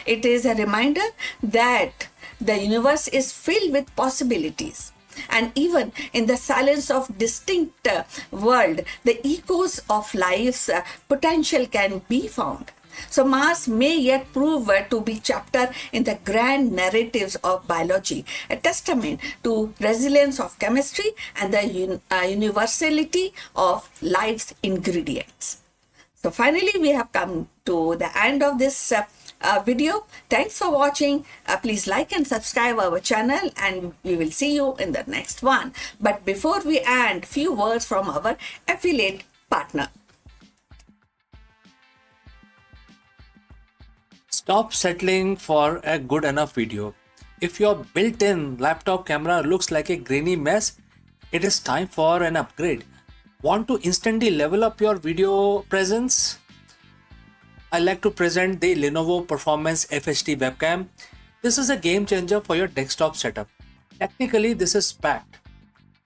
It is a reminder that the universe is filled with possibilities. And even in the silence of distinct world, the echoes of life's potential can be found. So Mars may yet prove to be chapter in the grand narratives of biology, a testament to resilience of chemistry and the universality of life's ingredients. So finally, we have come to the end of this video. Thanks for watching. Please like and subscribe our channel, and we will see you in the next one. But before we end, few words from our affiliate partner. Stop settling for a good enough video. If your built-in laptop camera looks like a grainy mess, it is time for an upgrade. Want to instantly level up your video presence? I like to present the Lenovo Performance FHD webcam. This is a game changer for your desktop setup. Technically, this is packed.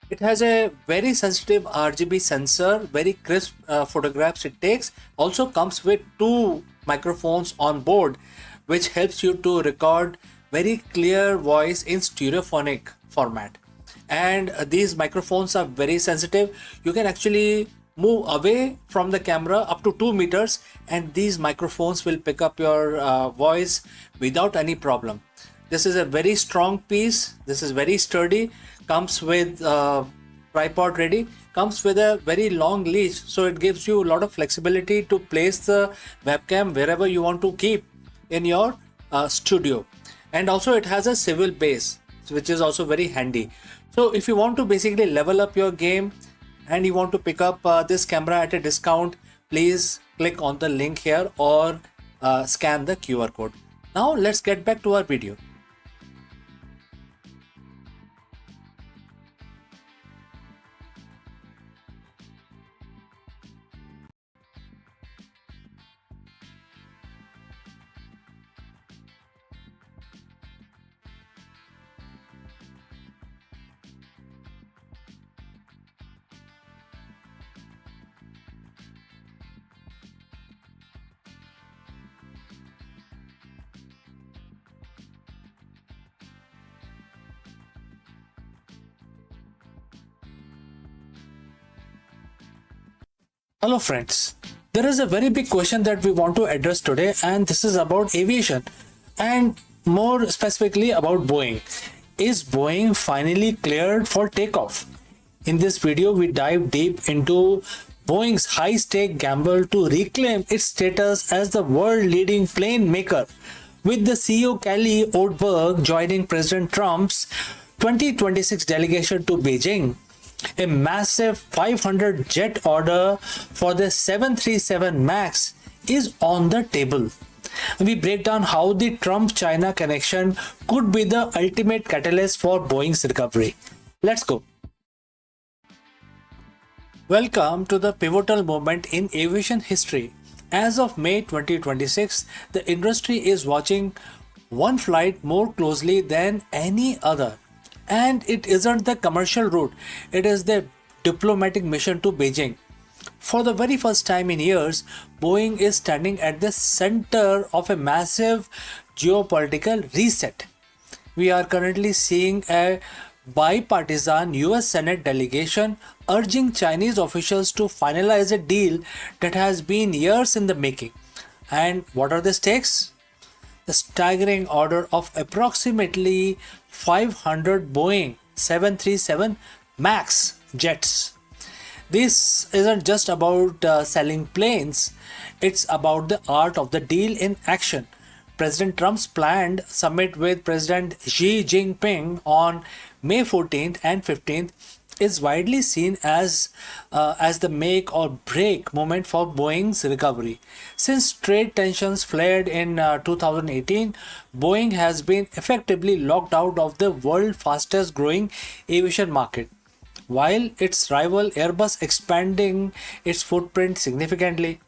It has a very sensitive RGB sensor, very crisp photographs it takes. Also comes with 2 microphones on board, which helps you to record very clear voice in stereophonic format. And these microphones are very sensitive. You can actually move away from the camera up to 2 meters, and these microphones will pick up your voice without any problem. This is a very strong piece. This is very sturdy. Comes with tripod ready. Comes with a very long leash, so it gives you a lot of flexibility to place the webcam wherever you want to keep in your studio. And also it has a swivel base, which is also very handy. So if you want to basically level up your game and you want to pick up this camera at a discount, please click on the link here or scan the QR code. Now let's get back to our video. Hello friends, there is a very big question that we want to address today, and this is about aviation and more specifically about Boeing. Is Boeing finally cleared for takeoff? In this video, we dive deep into Boeing's high-stake gamble to reclaim its status as the world-leading plane maker, with the CEO Kelly Odeberg joining President Trump's 2026 delegation to Beijing. A massive 500 jet order for the 737 MAX is on the table. We break down how the Trump-China connection could be the ultimate catalyst for Boeing's recovery. Let's go. Welcome to the pivotal moment in aviation history. As of May 2026, the industry is watching one flight more closely than any other. And it isn't the commercial route, it is the diplomatic mission to Beijing. For the very first time in years, Boeing is standing at the center of a massive geopolitical reset. We are currently seeing a bipartisan US Senate delegation urging Chinese officials to finalize a deal that has been years in the making. And what are the stakes? The staggering order of approximately 500 Boeing 737 MAX jets. This isn't just about selling planes, it's about the art of the deal in action. President Trump's planned summit with President Xi Jinping on May 14th and 15th is widely seen as the make or break moment for Boeing's recovery. Since trade tensions flared in 2018, Boeing has been effectively locked out of the world's fastest growing aviation market, while its rival Airbus expanding its footprint significantly.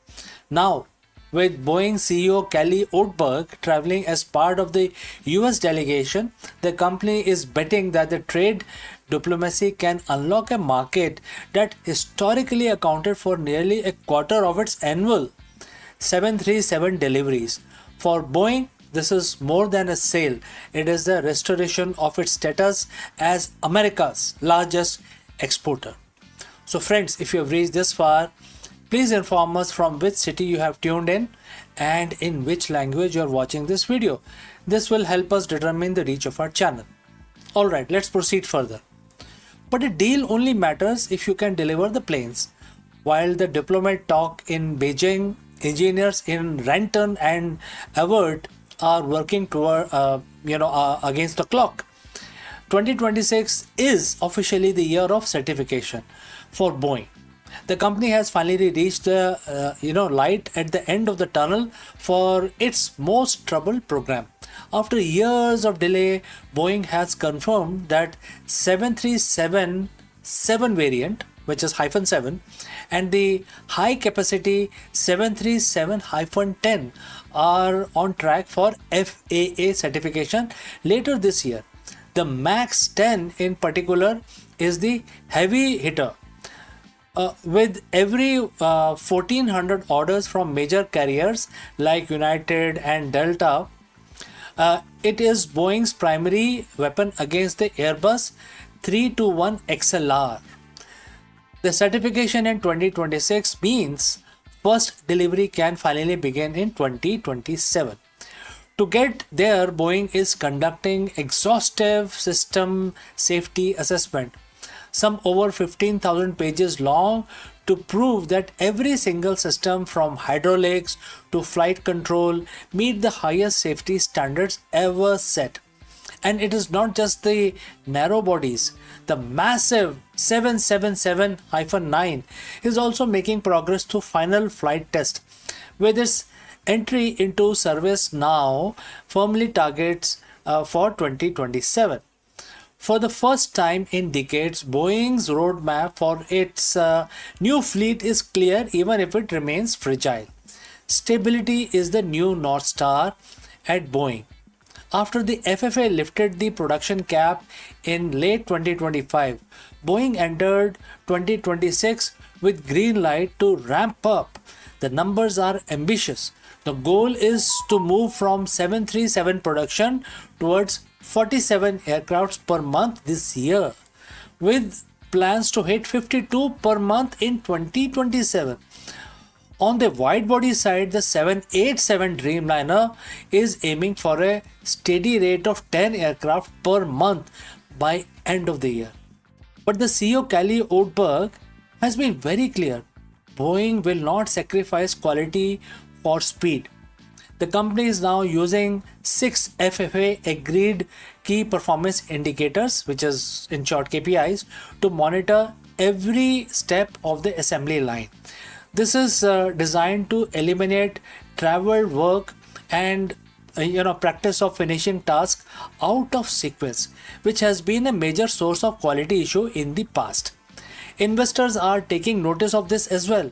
Now, with Boeing CEO Kelly Odeberg traveling as part of the US delegation, the company is betting that the trade diplomacy can unlock a market that historically accounted for nearly a quarter of its annual 737 deliveries. For Boeing, this is more than a sale, it is the restoration of its status as America's largest exporter. So friends, if you have reached this far, please inform us from which city you have tuned in and in which language you are watching this video. This will help us determine the reach of our channel. Alright, let's proceed further. But a deal only matters if you can deliver the planes. While the diplomat talk in Beijing, engineers in Renton and Avert are working toward, against the clock. 2026 is officially the year of certification for Boeing. The company has finally reached the light at the end of the tunnel for its most troubled program. After years of delay, Boeing has confirmed that 737-7 variant, which is -7, and the high capacity 737-10 are on track for FAA certification later this year. The MAX 10 in particular is the heavy hitter. With every 1,400 orders from major carriers like United and Delta, It is Boeing's primary weapon against the Airbus 321 XLR. The certification in 2026 means first delivery can finally begin in 2027. To get there, Boeing is conducting exhaustive system safety assessment, some over 15,000 pages long, to prove that every single system from hydraulics to flight control meet the highest safety standards ever set. And it is not just the narrow bodies. The massive 777-9 is also making progress through final flight test, with its entry into service now firmly targets for 2027. For the first time in decades, Boeing's roadmap for its new fleet is clear, even if it remains fragile. Stability is the new North Star at Boeing. After the FFA lifted the production cap in late 2025, Boeing entered 2026 with green light to ramp up. The numbers are ambitious. The goal is to move from 737 production towards 47 aircrafts per month this year, with plans to hit 52 per month in 2027. On the wide body side, the 787 Dreamliner is aiming for a steady rate of 10 aircraft per month by end of the year. But the CEO Kelly Oldberg has been very clear. Boeing will not sacrifice quality for speed. The company is now using 6 FFA agreed key performance indicators, which is in short KPIs, to monitor every step of the assembly line. This is designed to eliminate travel work and practice of finishing tasks out of sequence, which has been a major source of quality issue in the past. Investors are taking notice of this as well.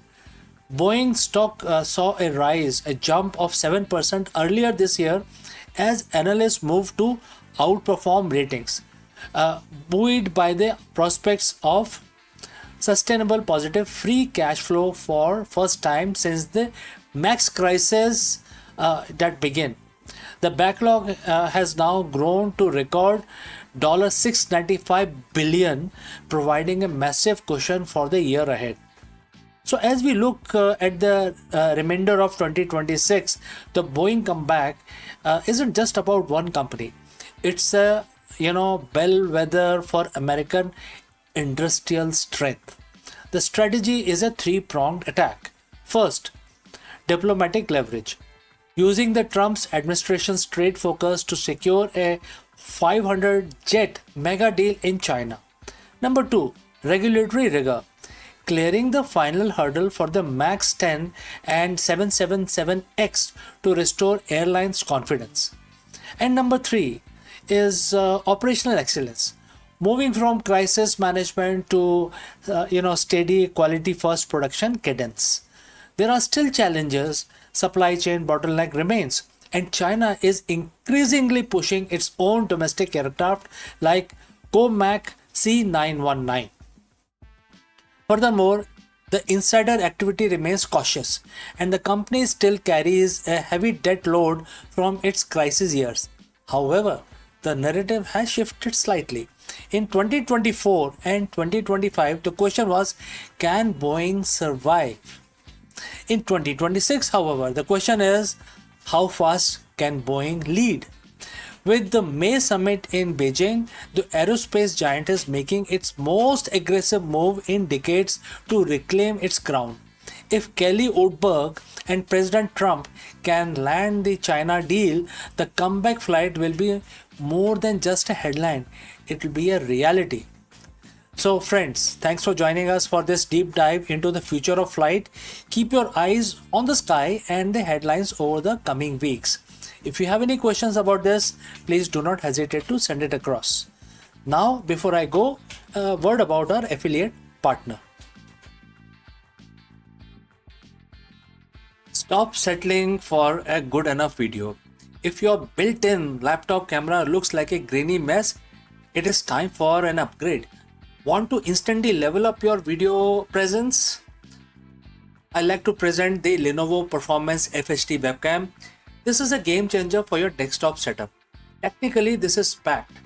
Boeing stock saw a jump of 7% earlier this year as analysts moved to outperform ratings, buoyed by the prospects of sustainable positive free cash flow for first time since the MAX crisis that began. The backlog has now grown to record $695 billion, providing a massive cushion for the year ahead. So as we look at the remainder of 2026, the Boeing comeback isn't just about one company. It's a bellwether for American industrial strength. The strategy is a three-pronged attack. First, diplomatic leverage. Using the Trump's administration's trade focus to secure a 500 jet mega deal in China. Number 2, regulatory rigor. Clearing the final hurdle for the MAX 10 and 777X to restore airlines' confidence. And number 3 is operational excellence. Moving from crisis management to steady quality first production cadence. There are still challenges. Supply chain bottleneck remains, and China is increasingly pushing its own domestic aircraft like Akulmach C919. Furthermore, the insider activity remains cautious, and the company still carries a heavy debt load from its crisis years. However, the narrative has shifted slightly. In 2024 and 2025, the question was, can Boeing survive? In 2026, however, the question is, how fast can Boeing lead? With the May summit in Beijing, the aerospace giant is making its most aggressive move in decades to reclaim its crown. If Kelly Oldberg and President Trump can land the China deal, the comeback flight will be more than just a headline. It will be a reality. So friends, thanks for joining us for this deep dive into the future of flight. Keep your eyes on the sky and the headlines over the coming weeks. If you have any questions about this, please do not hesitate to send it across. Now, before I go, a word about our affiliate partner. Stop settling for a good enough video. If your built-in laptop camera looks like a grainy mess, it is time for an upgrade. Want to instantly level up your video presence? I like to present the Lenovo Performance FHD webcam. This is a game changer for your desktop setup. Technically, this is packed.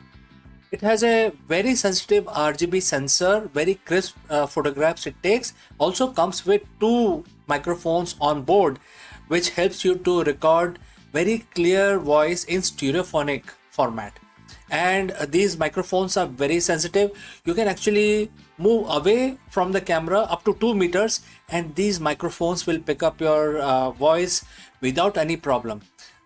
It has a very sensitive RGB sensor, very crisp photographs it takes. Also comes with two microphones on board, which helps you to record very clear voice in stereophonic format. And these microphones are very sensitive. You can actually move away from the camera up to 2 meters, and these microphones will pick up your voice without any problem.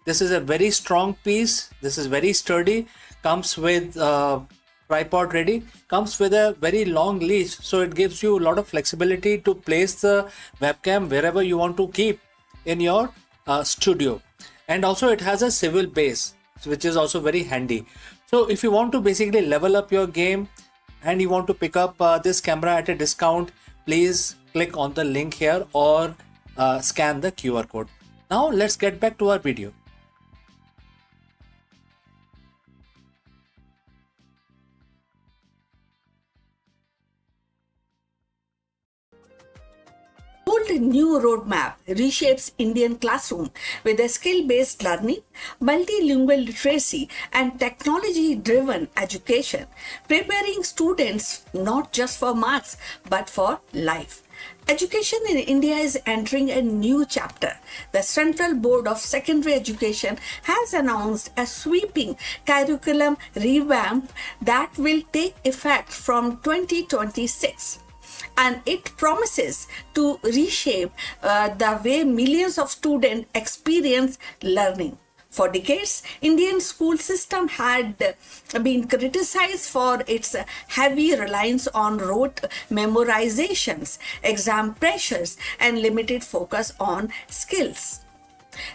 This is a very strong piece. This is very sturdy. Comes with tripod ready. Comes with a very long leash, so it gives you a lot of flexibility to place the webcam wherever you want to keep in your studio. And also it has a swivel base, which is also very handy. So if you want to basically level up your game and you want to pick up this camera at a discount, please click on the link here or scan the QR code. Now let's get back to our video. Bold new roadmap reshapes Indian classroom with a skill-based learning, multilingual literacy, and technology-driven education, preparing students not just for marks but for life. Education in India is entering a new chapter. The Central Board of Secondary Education has announced a sweeping curriculum revamp that will take effect from 2026. And it promises to reshape the way millions of students experience learning. For decades, Indian school system had been criticized for its heavy reliance on rote memorizations, exam pressures, and limited focus on skills.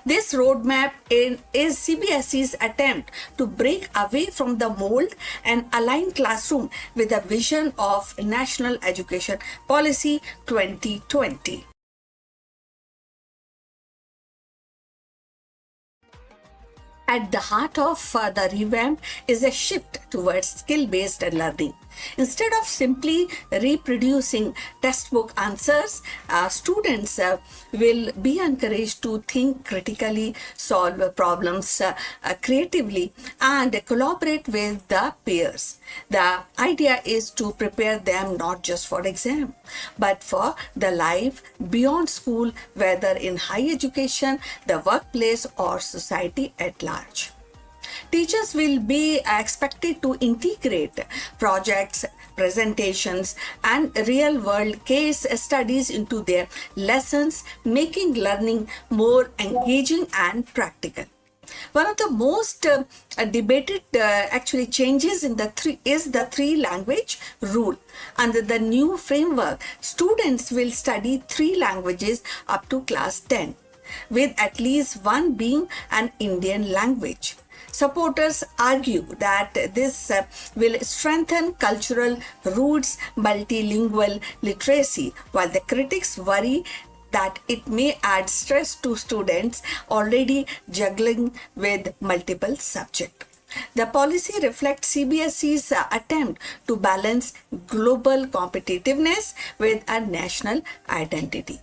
This roadmap is CBSE's attempt to break away from the mold and align classroom with the vision of National Education Policy 2020. At the heart of the revamp is a shift towards skill-based learning. Instead of simply reproducing textbook answers, students will be encouraged to think critically, solve problems creatively, and collaborate with the peers. The idea is to prepare them not just for exam, but for the life beyond school, whether in higher education, the workplace, or society at large. Teachers will be expected to integrate projects, presentations, and real-world case studies into their lessons, making learning more engaging and practical. One of the most debated actually changes in the three language rule. Under the new framework, students will study 3 languages up to class 10, with at least one being an Indian language. Supporters argue that this will strengthen cultural roots, multilingual literacy, while the critics worry that it may add stress to students already juggling with multiple subjects. The policy reflects CBSE's attempt to balance global competitiveness with a national identity.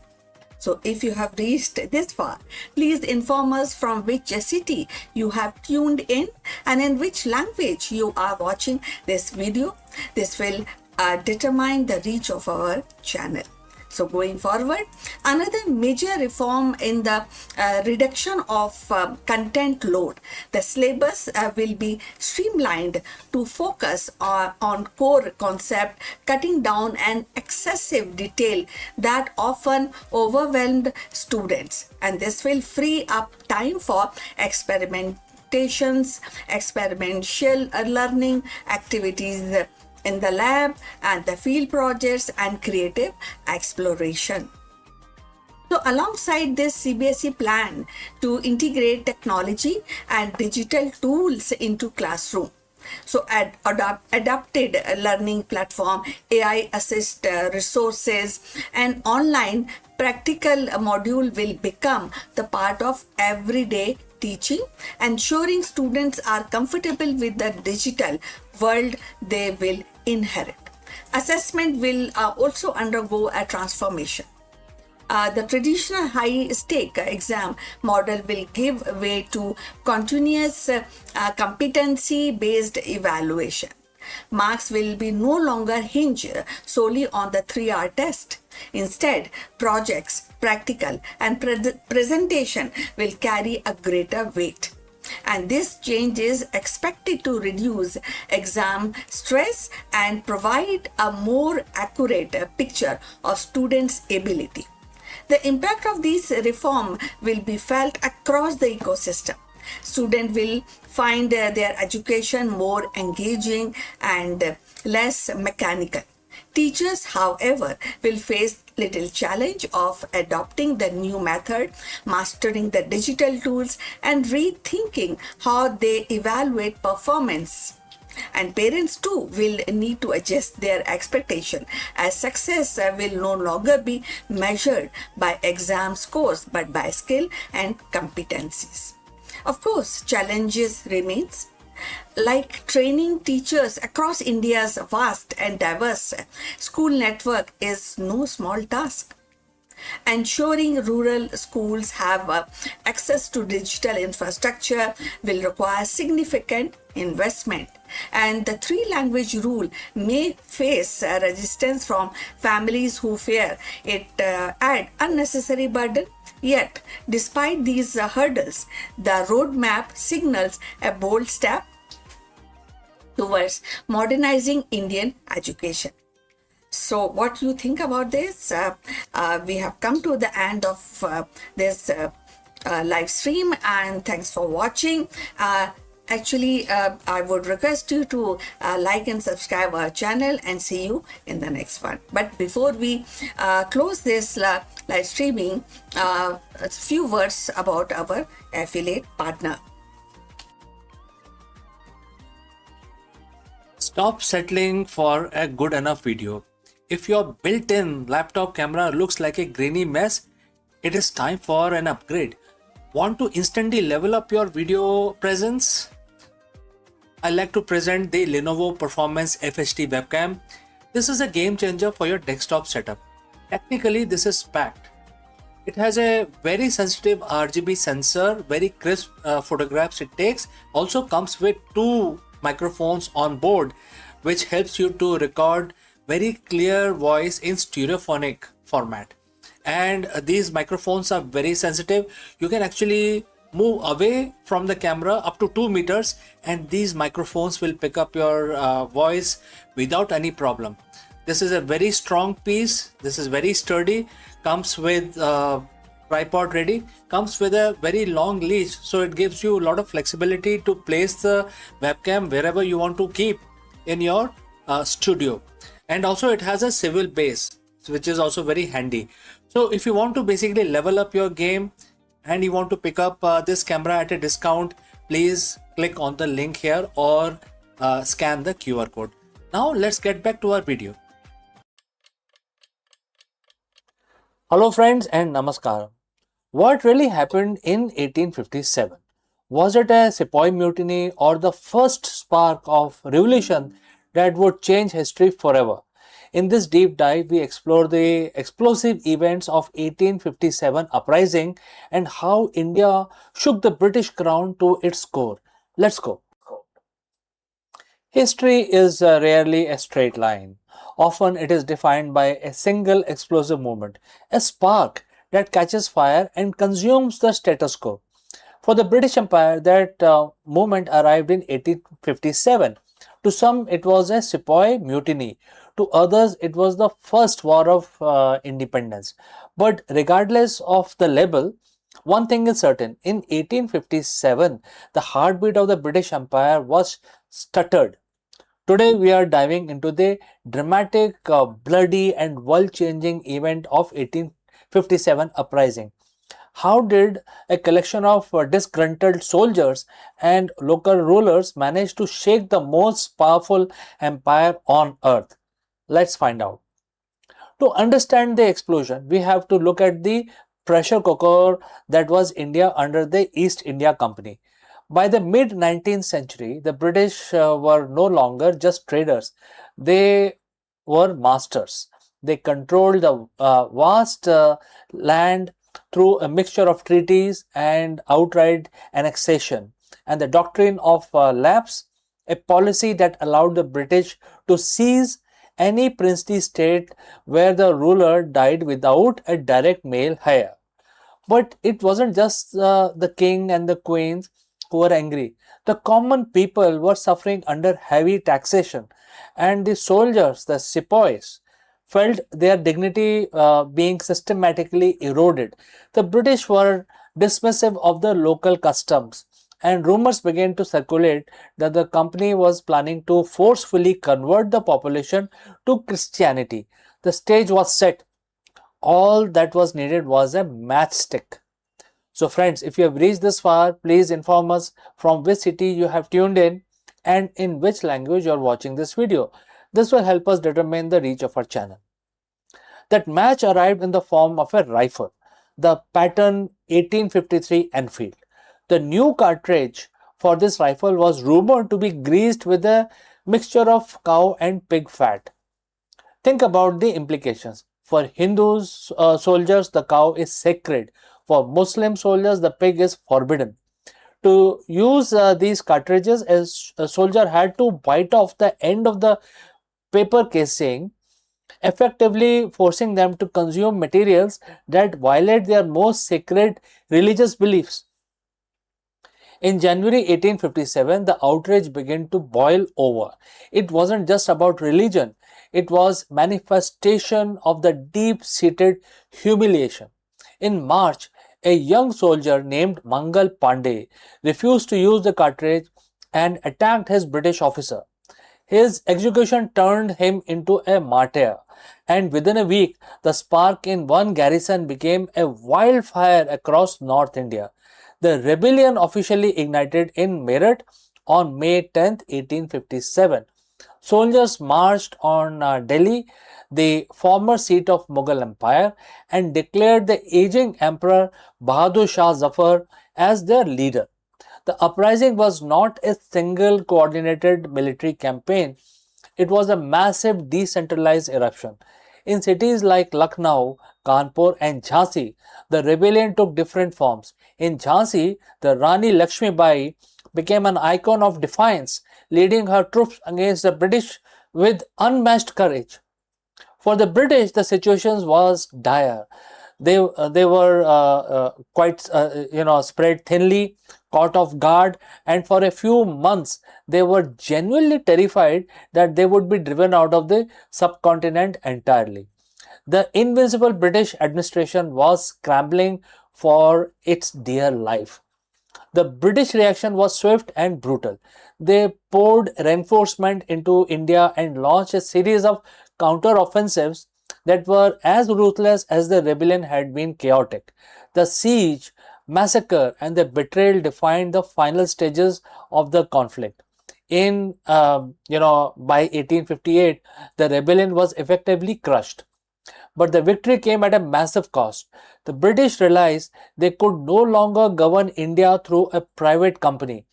So if you have reached this far, please inform us from which city you have tuned in and in which language you are watching this video. This will determine the reach of our channel. So going forward, another major reform in the reduction of content load. The syllabus will be streamlined to focus on core concept, cutting down an excessive detail that often overwhelmed students. And this will free up time for experimentations, experiential learning activities in the lab and the field projects and creative exploration. So alongside this, CBSE plan to integrate technology and digital tools into classroom. So adapted learning platform, AI assist resources, and online practical module will become the part of everyday teaching, ensuring students are comfortable with the digital world they will inherit. Assessment will also undergo a transformation. The traditional high stake exam model will give way to continuous competency based evaluation. Marks will be no longer hinged solely on the 3-hour test. Instead, projects, practical, and presentation will carry a greater weight. And this change is expected to reduce exam stress and provide a more accurate picture of students' ability. The impact of this reform will be felt across the ecosystem. Students will find their education more engaging and less mechanical. Teachers, however, will face little challenge of adopting the new method, mastering the digital tools, and rethinking how they evaluate performance. And parents too will need to adjust their expectation, as success will no longer be measured by exam scores but by skill and competencies. Of course, challenges remains, like training teachers across India's vast and diverse school network is no small task. Ensuring rural schools have access to digital infrastructure will require significant investment, and the 3-language rule may face resistance from families who fear it add unnecessary burden. Yet, despite these hurdles, the roadmap signals a bold step towards modernizing Indian education. So, what do you think about this? We have come to the end of this live stream, and thanks for watching. I would request you to like and subscribe our channel, and see you in the next one. But before we close this live streaming, a few words about our affiliate partner. Stop settling for a good enough video. If your built-in laptop camera looks like a grainy mess, it is time for an upgrade. Want to instantly level up your video presence? I like to present the Lenovo Performance FHD webcam. This is a game changer for your desktop setup. Technically, this is packed. It has a very sensitive RGB sensor, very crisp photographs it takes. Also comes with 2 microphones on board, which helps you to record very clear voice in stereophonic format. And these microphones are very sensitive. You can actually move away from the camera up to 2 meters, and these microphones will pick up your voice without any problem. This is a very strong piece. This is very sturdy. Comes with tripod ready. Comes with a very long leash, so it gives you a lot of flexibility to place the webcam wherever you want to keep in your studio. And also it has a swivel base, which is also very handy. So if you want to basically level up your game and you want to pick up this camera at a discount, please click on the link here or scan the QR code. Now let's get back to our video. Hello friends and namaskar. What really happened in 1857? Was it a Sepoy mutiny or the first spark of revolution that would change history forever? In this deep dive, we explore the explosive events of 1857 uprising and how India shook the British crown to its core. Let's go. History is rarely a straight line. Often it is defined by a single explosive moment, a spark that catches fire and consumes the status quo. For the British Empire, that moment arrived in 1857. To some, it was a Sepoy mutiny. To others, it was the first war of independence. But regardless of the label, one thing is certain. In 1857, the heartbeat of the British Empire was stuttered. Today, we are diving into the dramatic, bloody and world-changing event of 1857 uprising. How did a collection of disgruntled soldiers and local rulers manage to shake the most powerful empire on earth? Let's find out. To understand the explosion, we have to look at the pressure cooker that was India under the East India Company. By the mid-19th century, the British were no longer just traders. They were masters. They controlled the vast land through a mixture of treaties and outright annexation, and the doctrine of lapse, a policy that allowed the British to seize any princely state where the ruler died without a direct male heir. But it wasn't just the king and the queens who were angry. The common people were suffering under heavy taxation, and the soldiers, the sepoys, felt their dignity being systematically eroded. The British were dismissive of the local customs, and rumors began to circulate that the company was planning to forcefully convert the population to Christianity. The stage was set. All that was needed was a matchstick. So friends, if you have reached this far, please inform us from which city you have tuned in and in which language you are watching this video. This will help us determine the reach of our channel. That match arrived in the form of a rifle, the pattern 1853 Enfield. The new cartridge for this rifle was rumored to be greased with a mixture of cow and pig fat. Think about the implications. For Hindus soldiers, the cow is sacred. For Muslim soldiers, the pig is forbidden. To use these cartridges, a soldier had to bite off the end of the paper casing, effectively forcing them to consume materials that violate their most sacred religious beliefs. In January 1857, the outrage began to boil over. It wasn't just about religion, it was manifestation of the deep-seated humiliation. In March, a young soldier named Mangal Pandey refused to use the cartridge and attacked his British officer. His execution turned him into a martyr, and within a week, the spark in one garrison became a wildfire across North India. The rebellion officially ignited in Meerut on May 10, 1857. Soldiers marched on Delhi, the former seat of Mughal Empire, and declared the aging Emperor Bahadur Shah Zafar as their leader. The uprising was not a single coordinated military campaign. It was a massive decentralized eruption. In cities like Lucknow, Kanpur and Jhansi, the rebellion took different forms. In Jhansi, the Rani Lakshmi Bai became an icon of defiance, leading her troops against the British with unmatched courage. For the British, the situation was dire. They were quite spread thinly, caught off guard, and for a few months they were genuinely terrified that they would be driven out of the subcontinent entirely. The invincible British administration was scrambling for its dear life. The British reaction was swift and brutal. They poured reinforcement into India and launched a series of counter-offensives that were as ruthless as the rebellion had been chaotic. The siege, massacre, and the betrayal defined the final stages of the conflict. By 1858, the rebellion was effectively crushed. But the victory came at a massive cost. The British realized they could no longer govern India through a private company.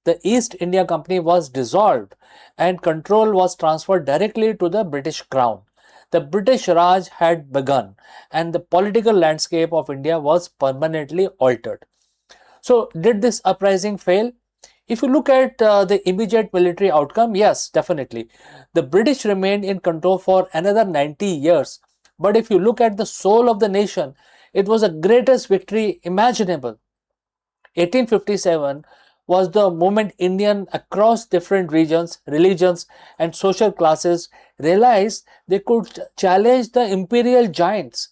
The East India Company was dissolved and control was transferred directly to the British Crown. The British Raj had begun and the political landscape of India was permanently altered. So, did this uprising fail? If you look at the immediate military outcome, yes, definitely. The British remained in control for another 90 years. But if you look at the soul of the nation, it was the greatest victory imaginable. 1857 was the moment Indians across different regions, religions, and social classes realized they could challenge the imperial giants.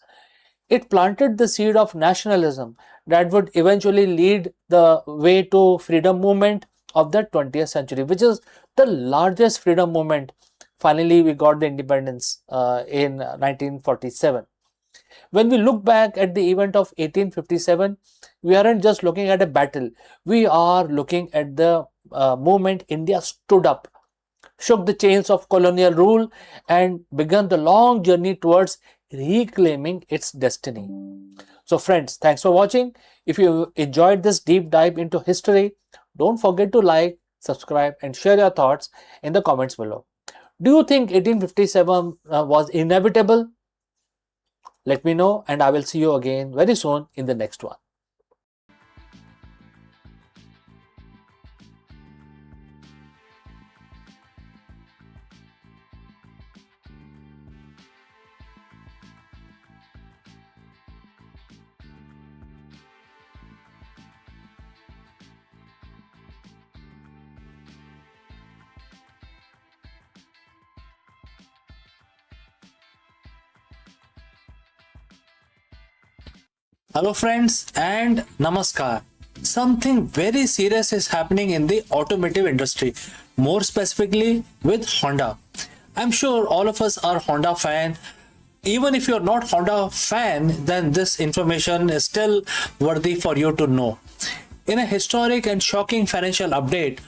It planted the seed of nationalism that would eventually lead the way to freedom movement of the 20th century, which is the largest freedom movement. Finally, we got the independence in 1947. When we look back at the event of 1857, we aren't just looking at a battle. We are looking at the moment India stood up, shook the chains of colonial rule, and began the long journey towards reclaiming its destiny. So friends, thanks for watching. If you enjoyed this deep dive into history, don't forget to like, subscribe, and share your thoughts in the comments below. Do you think 1857 was inevitable, Let me know, and I will see you again very soon in the next one. Hello friends and namaskar. Something very serious is happening in the automotive industry, more specifically with Honda. I'm sure all of us are Honda fan. Even if you're not Honda fan, then this information is still worthy for you to know. In a historic and shocking financial update,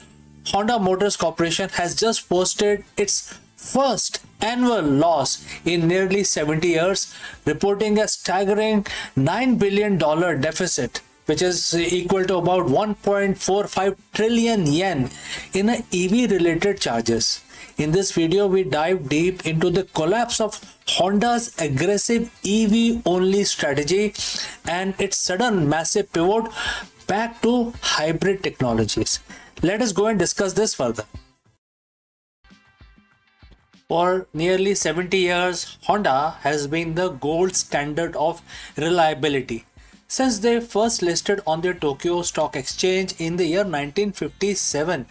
Honda Motors Corporation has just posted its first annual loss in nearly 70 years, reporting a staggering $9 billion deficit, which is equal to about 1.45 trillion yen in EV related charges. In this video, we dive deep into the collapse of Honda's aggressive EV only strategy and its sudden massive pivot back to hybrid technologies. Let us go and discuss this further. For nearly 70 years, Honda has been the gold standard of reliability. Since they first listed on the Tokyo Stock Exchange in the year 1957,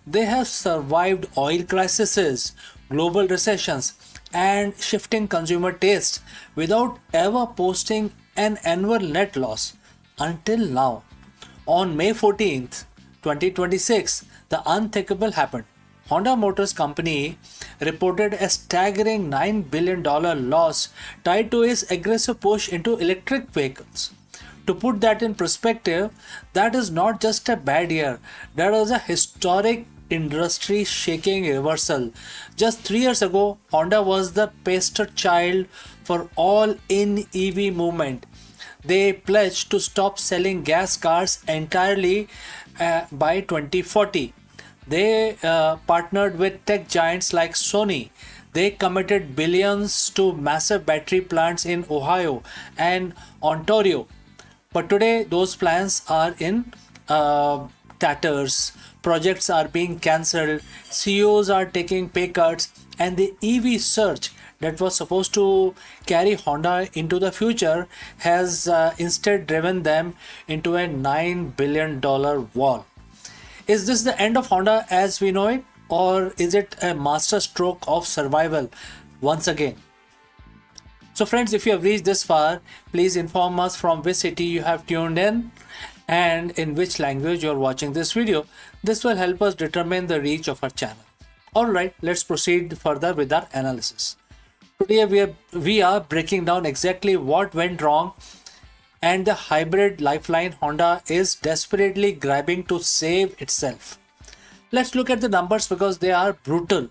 they have survived oil crises, global recessions, and shifting consumer tastes without ever posting an annual net loss until now. On May 14th, 2026, the unthinkable happened. Honda Motors Company reported a staggering $9 billion loss tied to its aggressive push into electric vehicles. To put that in perspective, that is not just a bad year, that was a historic industry shaking reversal. Just 3 years ago, Honda was the poster child for all in EV movement. They pledged to stop selling gas cars entirely by 2040. They partnered with tech giants like Sony. They committed billions to massive battery plants in Ohio and Ontario. But today, those plans are in tatters. Projects are being cancelled. CEOs are taking pay cuts. And the EV surge that was supposed to carry Honda into the future has instead driven them into a $9 billion wall. Is this the end of Honda as we know it, or is it a master stroke of survival once again? So friends, if you have reached this far, please inform us from which city you have tuned in and in which language you are watching this video. This will help us determine the reach of our channel. Alright, let's proceed further with our analysis. Today we are breaking down exactly what went wrong and the hybrid lifeline Honda is desperately grabbing to save itself. Let's look at the numbers because they are brutal.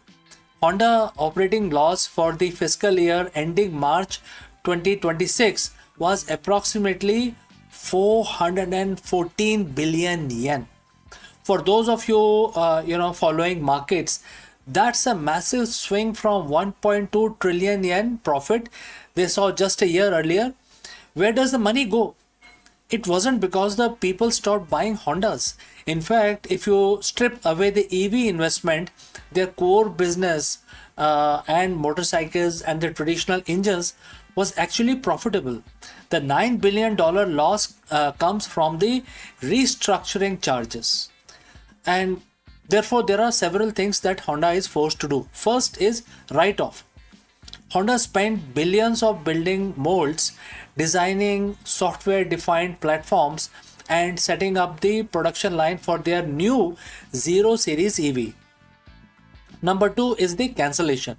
Honda operating loss for the fiscal year ending March 2026 was approximately 414 billion yen. For those of you following markets, that's a massive swing from 1.2 trillion yen profit they saw just a year earlier. Where does the money go? It wasn't because the people stopped buying Hondas. In fact, if you strip away the EV investment, their core business and motorcycles and the traditional engines was actually profitable. The $9 billion loss comes from the restructuring charges. And therefore, there are several things that Honda is forced to do. First is write-off. Honda spent billions of building molds, designing software-defined platforms, and setting up the production line for their new 0 Series EV. Number 2 is the cancellation.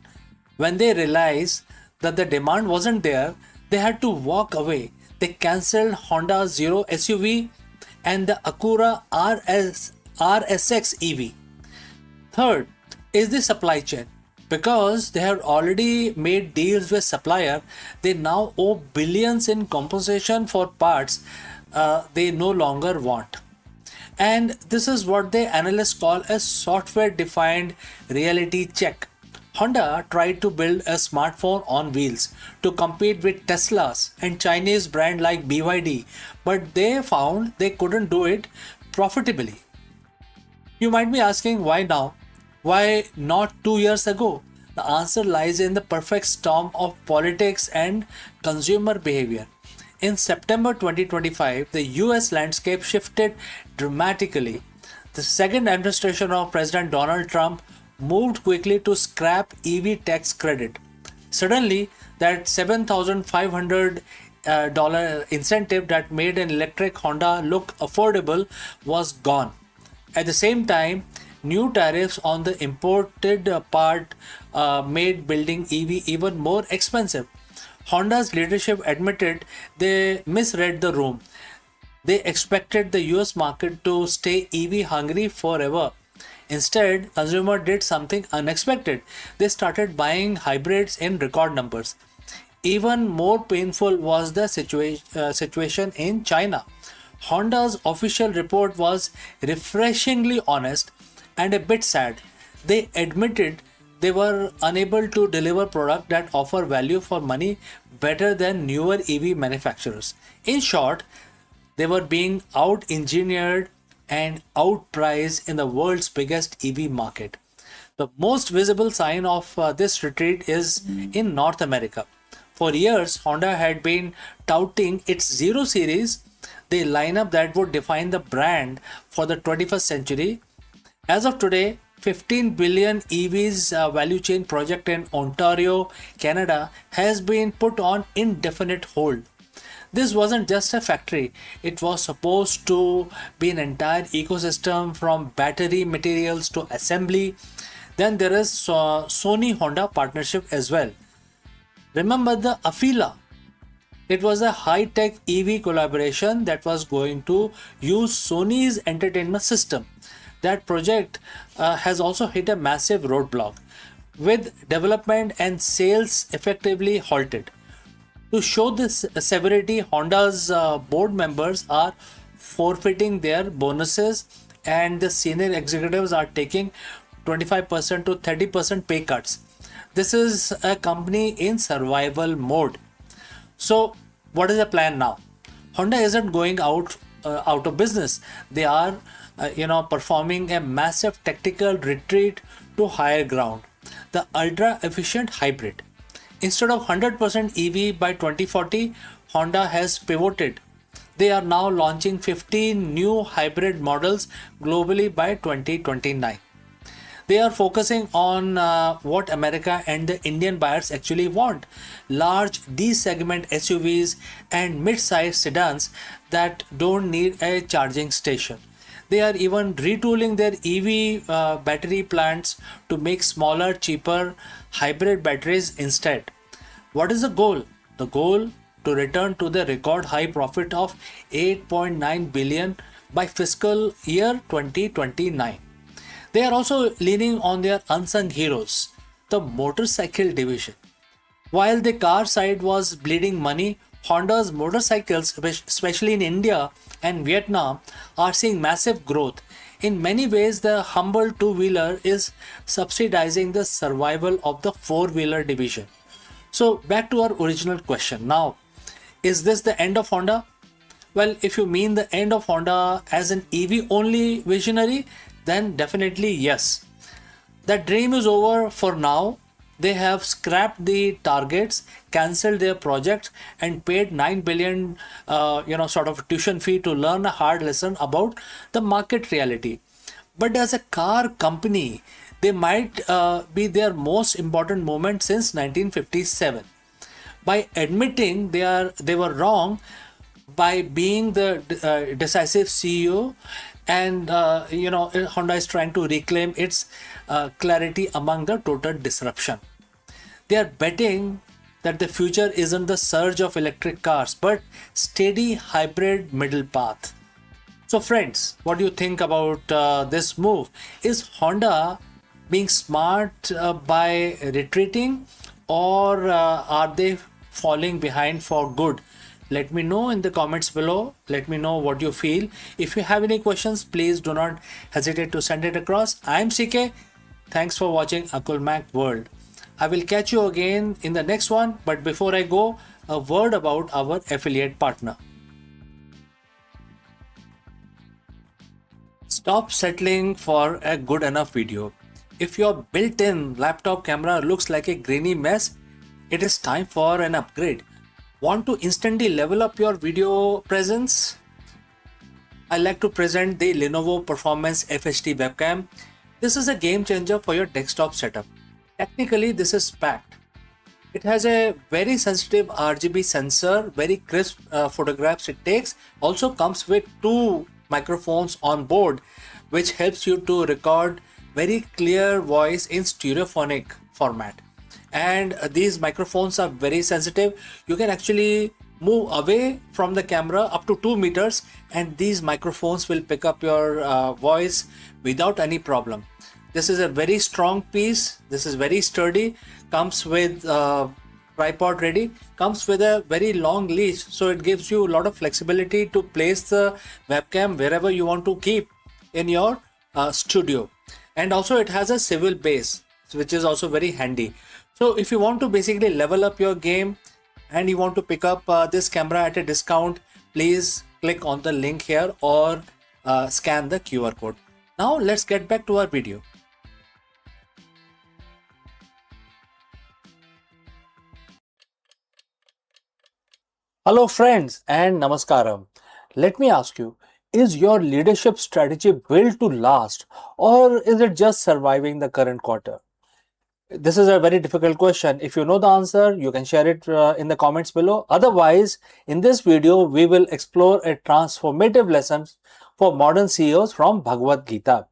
When they realized that the demand wasn't there, they had to walk away. They cancelled Honda 0 SUV and the Acura RSX EV. Third is the supply chain. Because they had already made deals with supplier, they now owe billions in compensation for parts they no longer want. And this is what the analysts call a software-defined reality check. Honda tried to build a smartphone on wheels to compete with Tesla's and Chinese brand like BYD, but they found they couldn't do it profitably. You might be asking why now? Why not 2 years ago? The answer lies in the perfect storm of politics and consumer behavior. In September 2025, the US landscape shifted dramatically. The second administration of President Donald Trump moved quickly to scrap EV tax credit. Suddenly, that $7,500 incentive that made an electric Honda look affordable was gone. At the same time, new tariffs on the imported part made building EV even more expensive. Honda's leadership admitted they misread the room. They expected the US market to stay EV hungry forever. Instead, consumers did something unexpected. They started buying hybrids in record numbers. Even more painful was the situation in China. Honda's official report was refreshingly honest and a bit sad. They admitted they were unable to deliver products that offer value for money better than newer EV manufacturers. In short, they were being out-engineered and outpriced in the world's biggest EV market. The most visible sign of this retreat is in North America. For years, Honda had been touting its Zero Series, the lineup that would define the brand for the 21st century. As of today, 15 billion EVs value chain project in Ontario, Canada has been put on indefinite hold. This wasn't just a factory, it was supposed to be an entire ecosystem from battery materials to assembly. Then there is Sony Honda partnership as well. Remember the Afila? It was a high-tech EV collaboration that was going to use Sony's entertainment system. That project has also hit a massive roadblock, with development and sales effectively halted. To show this severity, Honda's board members are forfeiting their bonuses and the senior executives are taking 25% to 30% pay cuts. This is a company in survival mode. So, what is the plan now? Honda isn't going out of business. They are, performing a massive tactical retreat to higher ground. The ultra efficient hybrid. Instead of 100% EV by 2040, Honda has pivoted. They are now launching 15 new hybrid models globally by 2029. They are focusing on what America and the Indian buyers actually want: large D-segment SUVs and mid-size sedans that don't need a charging station. They are even retooling their EV battery plants to make smaller, cheaper hybrid batteries instead. What is the goal? The goal to return to the record high profit of 8.9 billion by fiscal year 2029. They are also leaning on their unsung heroes, the motorcycle division. While the car side was bleeding money, Honda's motorcycles, especially in India and Vietnam, are seeing massive growth. In many ways, the humble two-wheeler is subsidizing the survival of the four-wheeler division. So back to our original question. Now, is this the end of Honda? Well, if you mean the end of Honda as an EV only visionary, then definitely yes. That dream is over for now. They have scrapped the targets, cancelled their projects, and paid 9 billion, sort of tuition fee to learn a hard lesson about the market reality. But as a car company, they might be their most important moment since 1957. By admitting they were wrong, by being the decisive CEO, and Honda is trying to reclaim its clarity among the total disruption. They are betting that the future isn't the surge of electric cars, but steady hybrid middle path. So friends, what do you think about this move? Is Honda being smart by retreating, or are they falling behind for good? Let me know in the comments below. Let me know what you feel. If you have any questions, please do not hesitate to send it across. I am CK. Thanks for watching Akulmach World. I will catch you again in the next one, but before I go, a word about our affiliate partner. Stop settling for a good enough video. If your built-in laptop camera looks like a grainy mess, it is time for an upgrade. Want to instantly level up your video presence? I like to present the Lenovo Performance FHD webcam. This is a game changer for your desktop setup. Technically, this is packed. It has a very sensitive RGB sensor, very crisp photographs it takes. Also comes with two microphones on board, which helps you to record very clear voice in stereophonic format. And these microphones are very sensitive. You can actually move away from the camera up to 2 meters and these microphones will pick up your voice without any problem. This is a very strong piece. This is very sturdy. Comes with tripod ready. Comes with a very long leash, so it gives you a lot of flexibility to place the webcam wherever you want to keep in your studio. And also it has a swivel base, which is also very handy. So if you want to basically level up your game and you want to pick up this camera at a discount, please click on the link here or scan the QR code. Now let's get back to our video. Hello friends and namaskaram. Let me ask you, is your leadership strategy built to last or is it just surviving the current quarter? This is a very difficult question. If you know the answer, you can share it in the comments below. Otherwise, in this video, we will explore a transformative lesson for modern CEOs from Bhagavad Gita.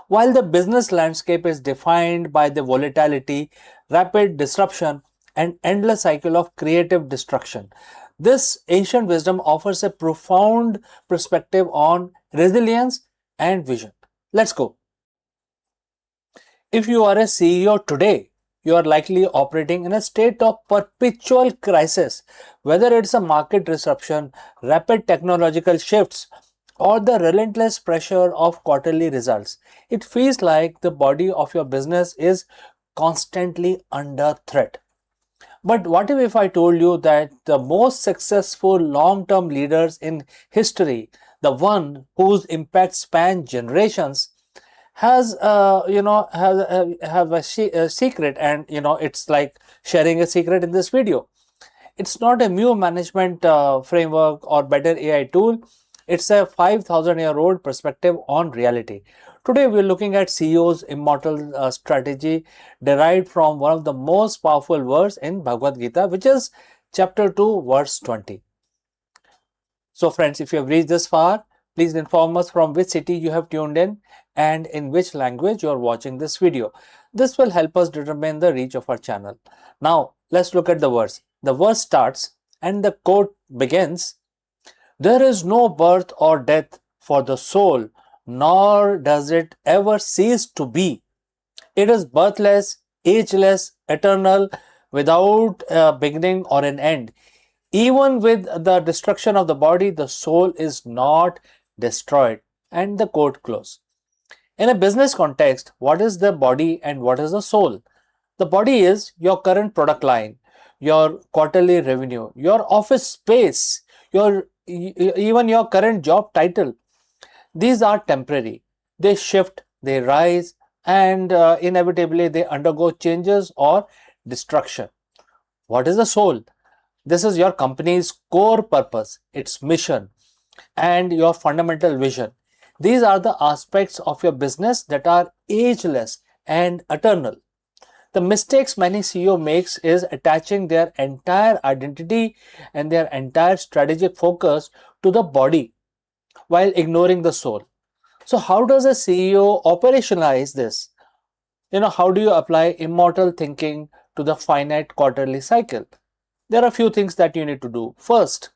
While the business landscape is defined by the volatility, rapid disruption, and endless cycle of creative destruction, this ancient wisdom offers a profound perspective on resilience and vision. Let's go. If you are a CEO today, you are likely operating in a state of perpetual crisis, whether it's a market disruption, rapid technological shifts, or the relentless pressure of quarterly results. It feels like the body of your business is constantly under threat. But what if I told you that the most successful long-term leaders in history, the one whose impact spans generations, has have a secret, and it's like sharing a secret in this video. It's not a new management framework or better AI tool. It's a 5,000-year-old perspective on reality. Today we're looking at CEO's immortal strategy derived from one of the most powerful verses in Bhagavad Gita, which is chapter 2 verse 20. So friends, if you have reached this far, please inform us from which city you have tuned in and in which language you are watching this video. This will help us determine the reach of our channel. Now let's look at the verse. The verse starts and the quote begins, "There is no birth or death for the soul, nor does it ever cease to be. It is birthless, ageless, eternal, without a beginning or an end. Even with the destruction of the body, the soul is not destroyed." And the quote close. In a business context, what is the body and what is the soul? The body is your current product line, your quarterly revenue, your office space, even your current job title. These are temporary. They shift, they rise, and inevitably they undergo changes or destruction. What is the soul? This is your company's core purpose, its mission, and your fundamental vision. These are the aspects of your business that are ageless and eternal. The mistakes many CEO makes is attaching their entire identity and their entire strategic focus to the body while ignoring the soul. So how does a CEO operationalize this? How do you apply immortal thinking to the finite quarterly cycle? There are a few things that you need to do. First,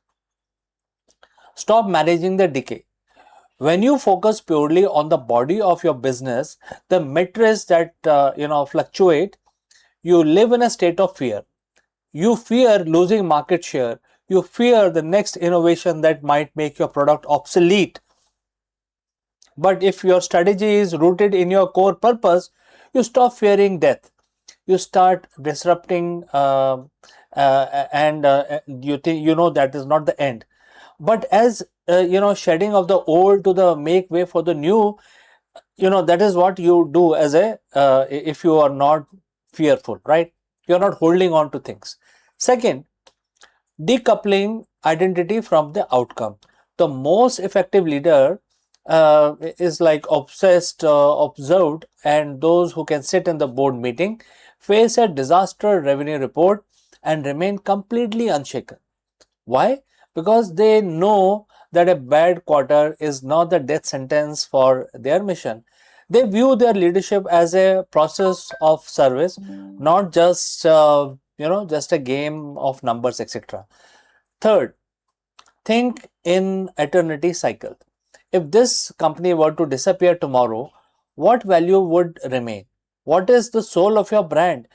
stop managing the decay. When you focus purely on the body of your business, the metrics that fluctuate, you live in a state of fear. You fear losing market share. You fear the next innovation that might make your product obsolete. But if your strategy is rooted in your core purpose, you stop fearing death. you start disrupting, and you think that is not the end. But as shedding of the old to the make way for the new, that is what you do as a if you are not fearful, right? You're not holding on to things. Second, decoupling identity from the outcome. The most effective leader is like obsessed, observed, and those who can sit in the board meeting, face a disaster revenue report, and remain completely unshaken. Why? Because they know that a bad quarter is not the death sentence for their mission. They view their leadership as a process of service, not just just a game of numbers, etc. Third, think in eternity cycle. If this company were to disappear tomorrow, what value would remain? What is the soul of your brand?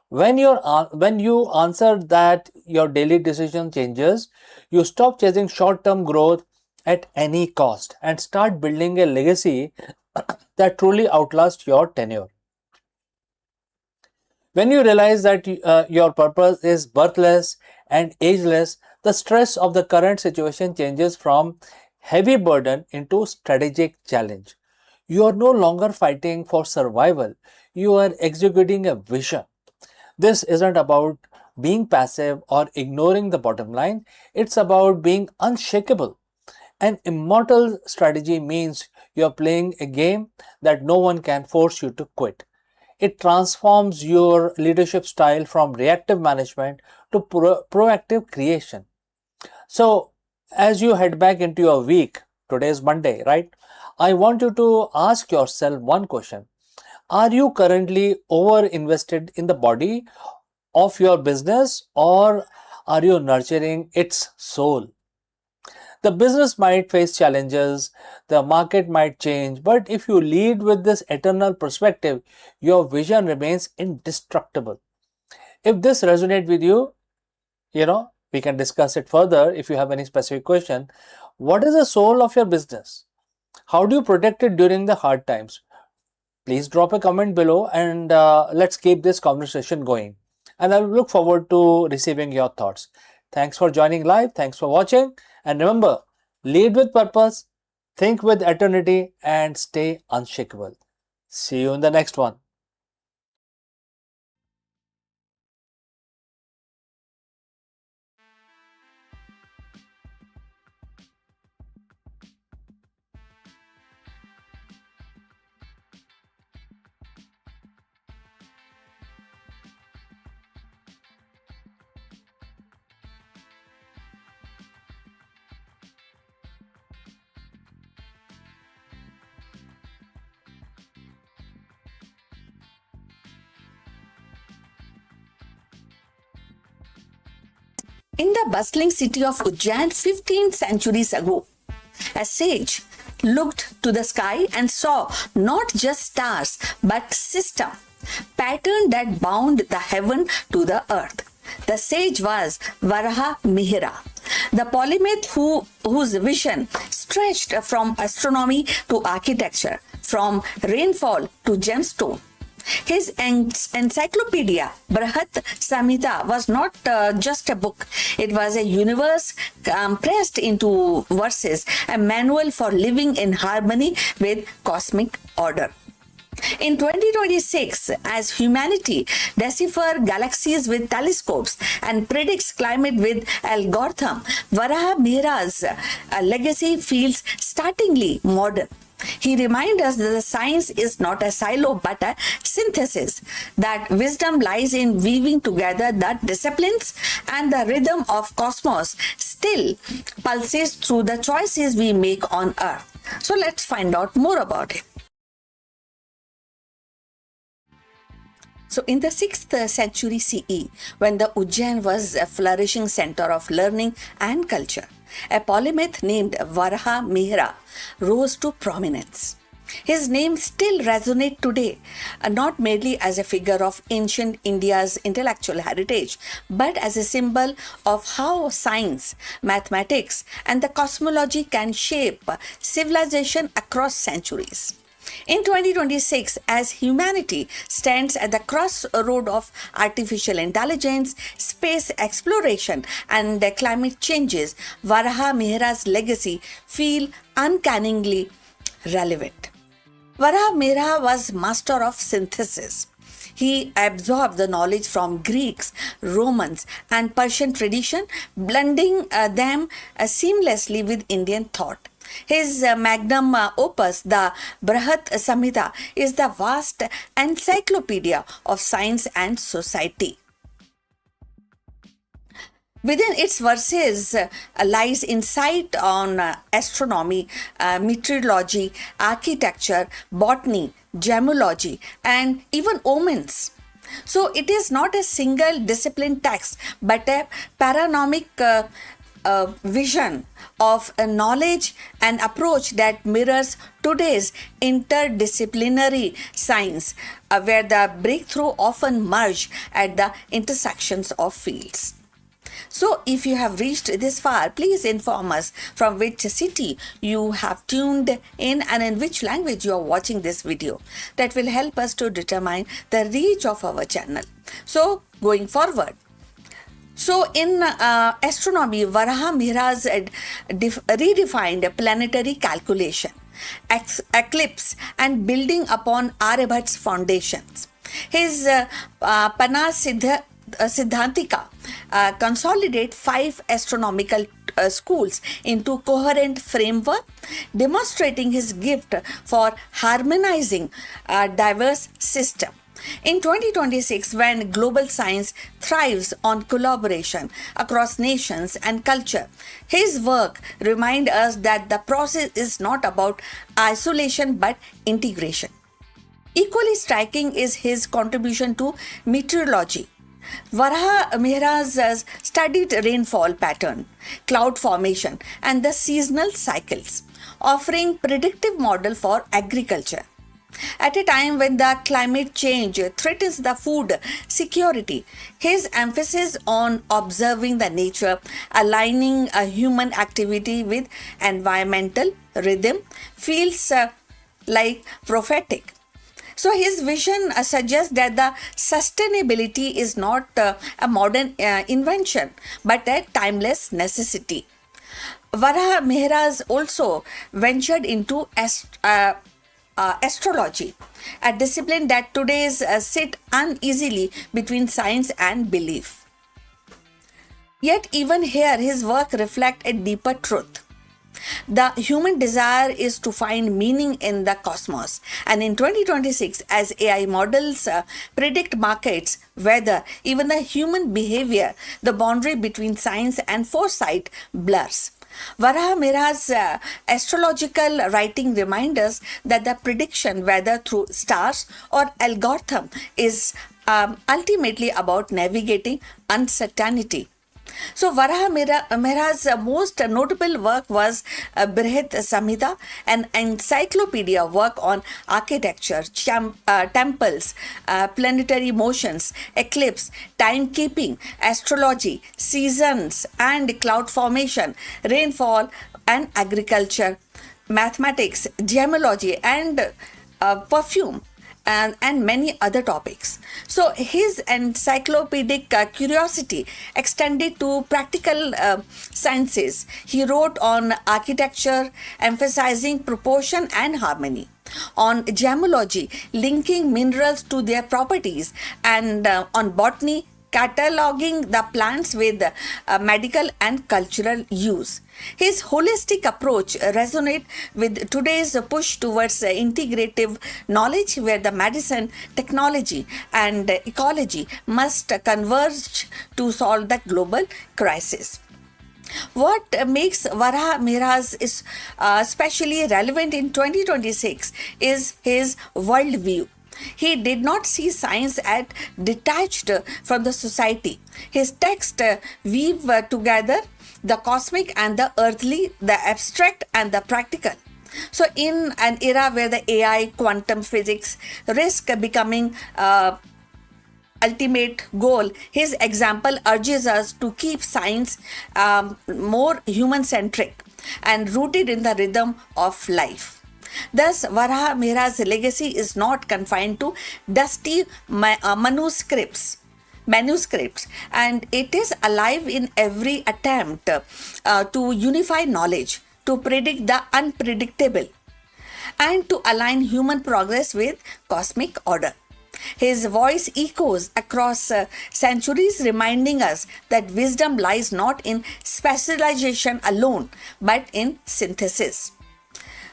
When you answer that, your daily decision changes. You stop chasing short-term growth at any cost and start building a legacy that truly outlasts your tenure. When you realize that your purpose is birthless and ageless, the stress of the current situation changes from heavy burden into strategic challenge. You are no longer fighting for survival, you are executing a vision. This isn't about being passive or ignoring the bottom line, it's about being unshakable. An immortal strategy means you're playing a game that no one can force you to quit. It transforms your leadership style from reactive management to proactive creation. So, as you head back into your week, today is Monday, right? I want you to ask yourself one question. Are you currently over invested in the body of your business, or are you nurturing its soul? The business might face challenges, the market might change, but if you lead with this eternal perspective, your vision remains indestructible. If this resonates with you, we can discuss it further if you have any specific question. What is the soul of your business? How do you protect it during the hard times? Please drop a comment below, and let's keep this conversation going. And I look forward to receiving your thoughts. Thanks for joining live. Thanks for watching. And remember, lead with purpose, think with eternity, and stay unshakable. See you in the next one. In the bustling city of Ujjain 15 centuries ago, a sage looked to the sky and saw not just stars but system, pattern that bound the heaven to the earth. The sage was Varaha Mihira, the polymath whose vision stretched from astronomy to architecture, from rainfall to gemstone. His encyclopedia, Brahat Samhita, was not just a book. It was a universe compressed into verses, a manual for living in harmony with cosmic order. In 2026, as humanity deciphers galaxies with telescopes and predicts climate with algorithm, Varaha Mihira's legacy feels startlingly modern. He reminds us that the science is not a silo but a synthesis, that wisdom lies in weaving together the disciplines, and the rhythm of cosmos still pulses through the choices we make on earth. So let's find out more about it. So in the 6th century CE, when the Ujjain was a flourishing center of learning and culture, a polymath named Varaha Mihira rose to prominence. His name still resonates today, not merely as a figure of ancient India's intellectual heritage, but as a symbol of how science, mathematics, and the cosmology can shape civilization across centuries. In 2026, as humanity stands at the crossroad of artificial intelligence, space exploration, and climate changes, Varaha Mihra's legacy feels uncannily relevant. Varaha Mihra was master of synthesis. He absorbed the knowledge from Greeks, Romans, and Persian tradition, blending them seamlessly with Indian thought. His magnum opus, the Brihat Samhita, is the vast encyclopedia of science and society. Within its verses lies insight on astronomy, meteorology, architecture, botany, gemology, and even omens. So it is not a single discipline text, but a panoramic vision of a knowledge and approach that mirrors today's interdisciplinary science, where the breakthrough often merge at the intersections of fields. So, if you have reached this far, please inform us from which city you have tuned in and in which language you are watching this video. That will help us to determine the reach of our channel. So, going forward. So, in astronomy, Varaha Mihra's redefined planetary calculation, eclipse, and building upon Aryabhat's foundations. His Siddhantika consolidate 5 astronomical schools into coherent framework, demonstrating his gift for harmonizing a diverse system. In 2026, when global science thrives on collaboration across nations and culture, his work reminds us that the process is not about isolation but integration. Equally striking is his contribution to meteorology. Varaha Mihra's studied rainfall pattern, cloud formation, and the seasonal cycles, offering predictive model for agriculture. At a time when the climate change threatens the food security, his emphasis on observing the nature, aligning a human activity with environmental rhythm feels like prophetic. So his vision suggests that the sustainability is not a modern invention, but a timeless necessity. Varaha Mihra's also ventured into astrology, a discipline that today sit uneasily between science and belief. Yet even here his work reflects a deeper truth. The human desire is to find meaning in the cosmos. And in 2026, as AI models predict markets, weather, even the human behavior, the boundary between science and foresight blurs. Varaha Mihra's astrological writing reminds us that the prediction, whether through stars or algorithm, is ultimately about navigating uncertainty. So Varaha Mihra's most notable work was Brihat Samhita, an encyclopedia work on architecture, temples, planetary motions, eclipse, timekeeping, astrology, seasons and cloud formation, rainfall and agriculture, mathematics, gemology and perfume. And many other topics. So his encyclopedic curiosity extended to practical sciences. He wrote on architecture, emphasizing proportion and harmony, on gemology, linking minerals to their properties, and on botany, cataloging the plants with medical and cultural use. His holistic approach resonates with today's push towards integrative knowledge, where the medicine, technology, and ecology must converge to solve the global crisis. What makes Varaha Mihra's is especially relevant in 2026 is his worldview. He did not see science as detached from the society. His texts weave together the cosmic and the earthly, the abstract and the practical. So in an era where the AI, quantum physics risk becoming ultimate goal, his example urges us to keep science more human-centric and rooted in the rhythm of life. Thus, Varaha Mihra's legacy is not confined to dusty manuscripts, and it is alive in every attempt to unify knowledge, to predict the unpredictable, and to align human progress with cosmic order. His voice echoes across centuries, reminding us that wisdom lies not in specialization alone, but in synthesis.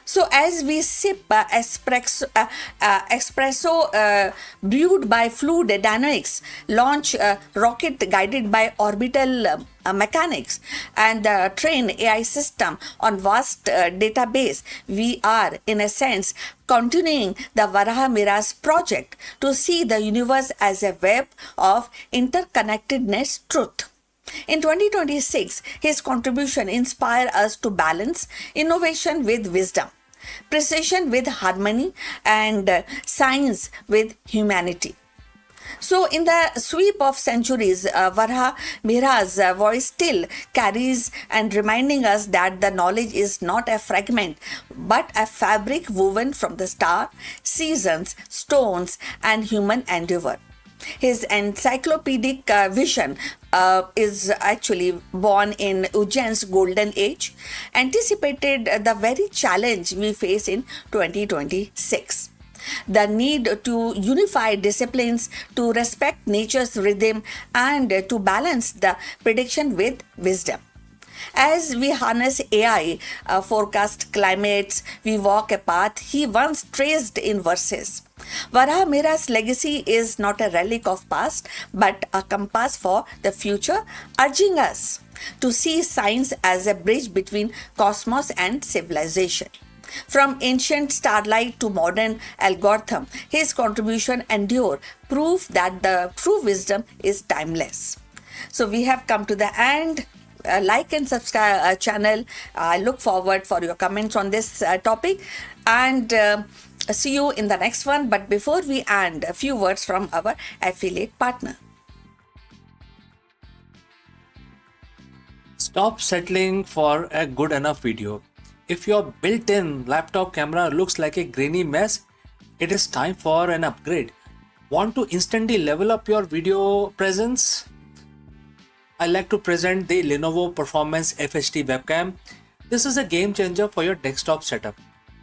So, as we sip espresso brewed by fluid dynamics, launch rocket guided by orbital mechanics, and train AI system on vast database, we are, in a sense, continuing the Varaha Mihra's project to see the universe as a web of interconnectedness truth. In 2026, his contribution inspired us to balance innovation with wisdom, precision with harmony, and science with humanity. So, in the sweep of centuries, Varaha Mihra's voice still carries and reminding us that the knowledge is not a fragment but a fabric woven from the star, seasons, stones, and human endeavor. His encyclopedic vision is actually born in Ujjain's golden age, anticipated the very challenge we face in 2026. The need to unify disciplines, to respect nature's rhythm, and to balance the prediction with wisdom. As we harness AI, forecast climates, we walk a path he once traced in verses. Varaha Mihra's legacy is not a relic of past, but a compass for the future, urging us to see science as a bridge between cosmos and civilization. From ancient starlight to modern algorithm, his contribution endure proof that the true wisdom is timeless. So we have come to the end. Like and subscribe our channel. I look forward for your comments on this topic, and see you in the next one. But before we end, a few words from our affiliate partner. Stop settling for a good enough video. If your built-in laptop camera looks like a grainy mess, it is time for an upgrade. Want to instantly level up your video presence? I like to present the Lenovo Performance FHD webcam. This is a game changer for your desktop setup.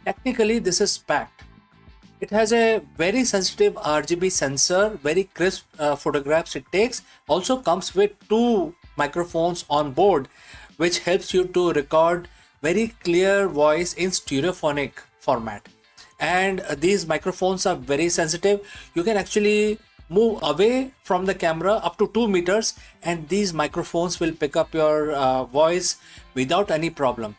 Technically, this is packed. It has a very sensitive RGB sensor, very crisp photographs it takes. Also comes with 2 microphones on board, which helps you to record very clear voice in stereophonic format. And these microphones are very sensitive. You can actually move away from the camera up to 2 meters, and these microphones will pick up your voice without any problem.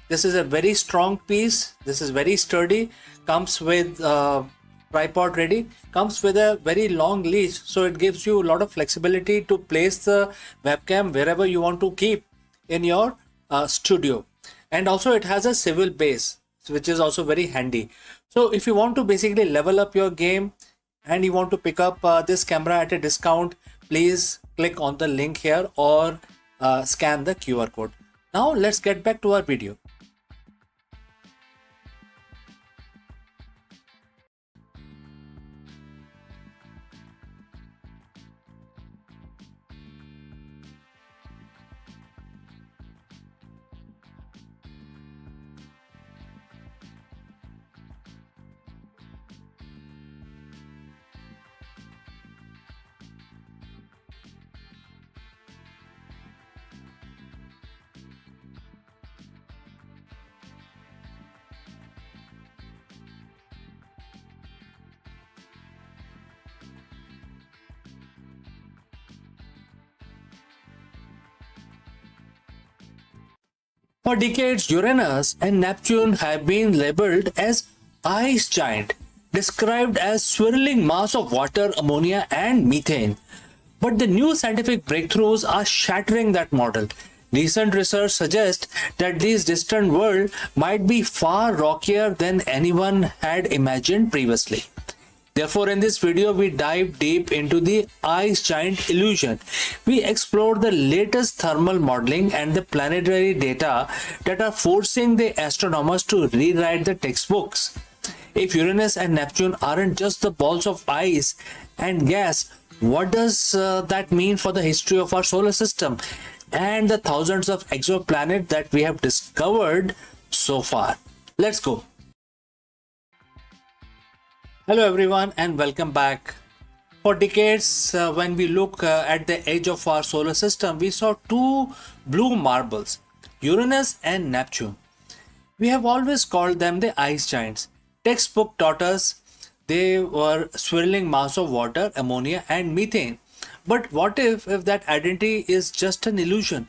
This is a very strong piece. This is very sturdy. Comes with tripod ready. Comes with a very long leash, so it gives you a lot of flexibility to place the webcam wherever you want to keep in your studio. And also it has a swivel base, which is also very handy. So if you want to basically level up your game and you want to pick up this camera at a discount, please click on the link here or scan the QR code. Now let's get back to our video. For decades, Uranus and Neptune have been labeled as ice giant, described as swirling mass of water, ammonia, and methane. But the new scientific breakthroughs are shattering that model. Recent research suggests that these distant worlds might be far rockier than anyone had imagined previously. Therefore, in this video, we dive deep into the ice giant illusion. We explore the latest thermal modeling and the planetary data that are forcing the astronomers to rewrite the textbooks. If Uranus and Neptune aren't just the balls of ice and gas, what does that mean for the history of our solar system and the thousands of exoplanets that we have discovered so far? Let's go. Hello everyone and welcome back. For decades, when we look at the edge of our solar system, we saw two blue marbles, Uranus and Neptune. We have always called them the ice giants. Textbook taught us they were swirling mass of water, ammonia and methane. But what if that identity is just an illusion?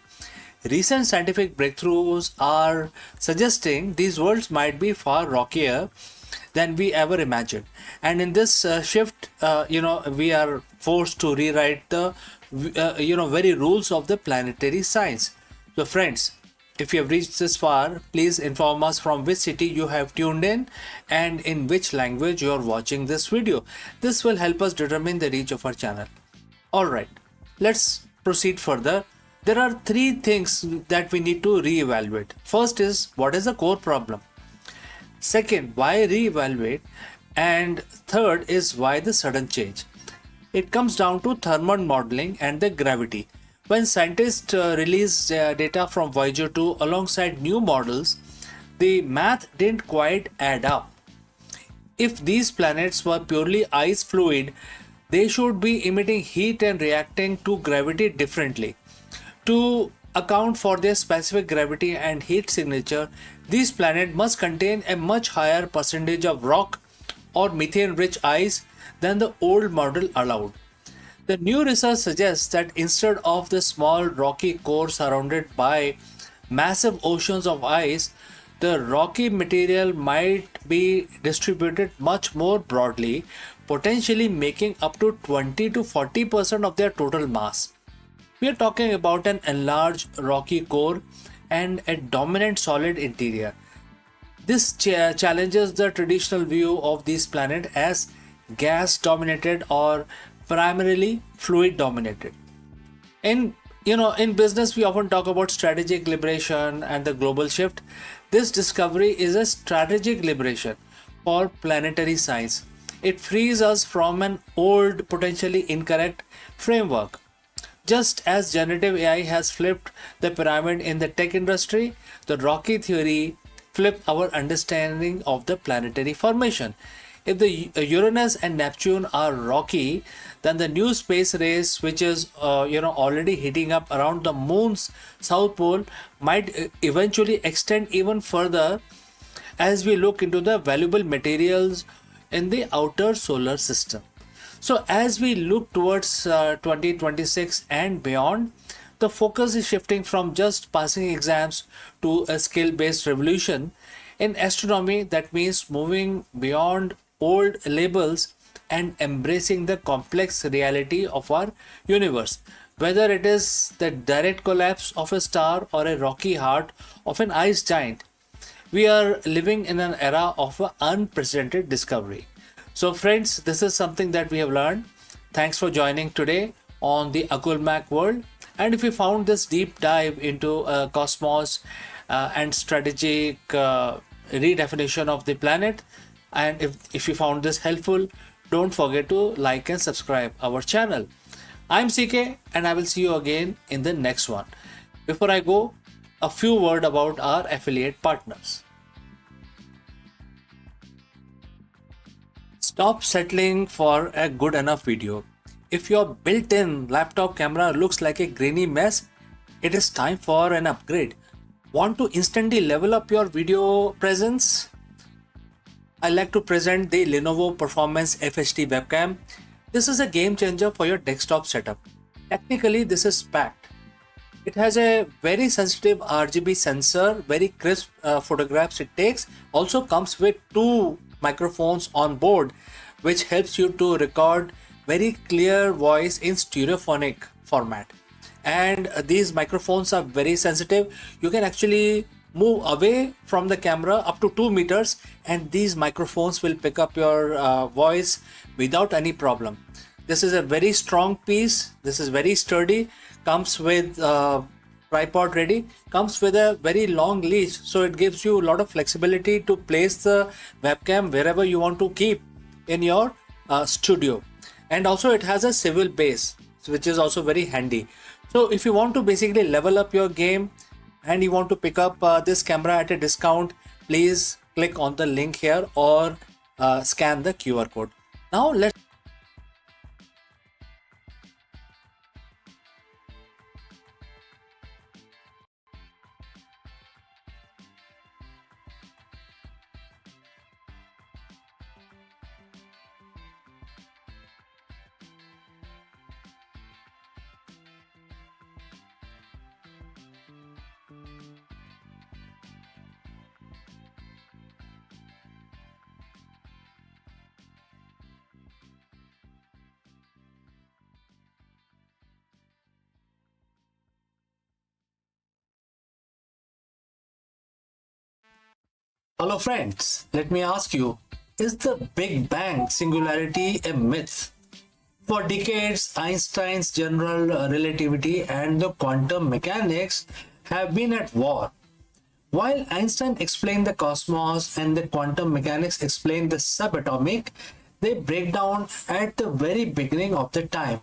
Recent scientific breakthroughs are suggesting these worlds might be far rockier than we ever imagined. And in this shift, we are forced to rewrite the, very rules of the planetary science. So friends, if you have reached this far, please inform us from which city you have tuned in and in which language you are watching this video. This will help us determine the reach of our channel. Alright, let's proceed further. There are three things that we need to reevaluate. First is, what is the core problem? Second, why reevaluate? And third is, why the sudden change? It comes down to thermal modeling and the gravity. When scientists released data from Voyager 2 alongside new models, the math didn't quite add up. If these planets were purely ice fluid, they should be emitting heat and reacting to gravity differently. To account for their specific gravity and heat signature, these planets must contain a much higher percentage of rock or methane-rich ice than the old model allowed. The new research suggests that instead of the small rocky core surrounded by massive oceans of ice, the rocky material might be distributed much more broadly, potentially making up to 20 to 40% of their total mass. We are talking about an enlarged rocky core and a dominant solid interior. This challenges the traditional view of these planets as gas dominated or primarily fluid dominated. In business, we often talk about strategic liberation and the global shift. This discovery is a strategic liberation for planetary science. It frees us from an old, potentially incorrect framework. Just as generative AI has flipped the pyramid in the tech industry, the rocky theory flipped our understanding of the planetary formation. If the Uranus and Neptune are rocky, then the new space race, which is already heating up around the moon's south pole, might eventually extend even further as we look into the valuable materials in the outer solar system. So as we look towards 2026 and beyond, the focus is shifting from just passing exams to a skill-based revolution. In astronomy, that means moving beyond old labels and embracing the complex reality of our universe. Whether it is the direct collapse of a star or a rocky heart of an ice giant, we are living in an era of unprecedented discovery. So friends, this is something that we have learned. Thanks for joining today on the Akulmach world. And if you found this deep dive into cosmos and strategic redefinition of the planet, and if you found this helpful, don't forget to like and subscribe our channel. I'm CK and I will see you again in the next one. Before I go, a few words about our affiliate partners. Stop settling for a good enough video. If your built-in laptop camera looks like a grainy mess, it is time for an upgrade. Want to instantly level up your video presence? I like to present the Lenovo Performance FHD webcam. This is a game changer for your desktop setup. Technically, this is packed. It has a very sensitive RGB sensor, very crisp photographs it takes. Also comes with two microphones on board, which helps you to record very clear voice in stereophonic format. And these microphones are very sensitive. You can actually move away from the camera up to 2 meters, and these microphones will pick up your voice without any problem. This is a very strong piece. This is very sturdy. Comes with tripod ready. Comes with a very long leash, so it gives you a lot of flexibility to place the webcam wherever you want to keep in your studio. And also it has a swivel base, which is also very handy. So if you want to basically level up your game and you want to pick up this camera at a discount, please click on the link here or scan the QR code. Now let's Hello friends, let me ask you, is the Big Bang singularity a myth? For decades, Einstein's general relativity and the quantum mechanics have been at war. While Einstein explained the cosmos and the quantum mechanics explained the subatomic, they break down at the very beginning of the time.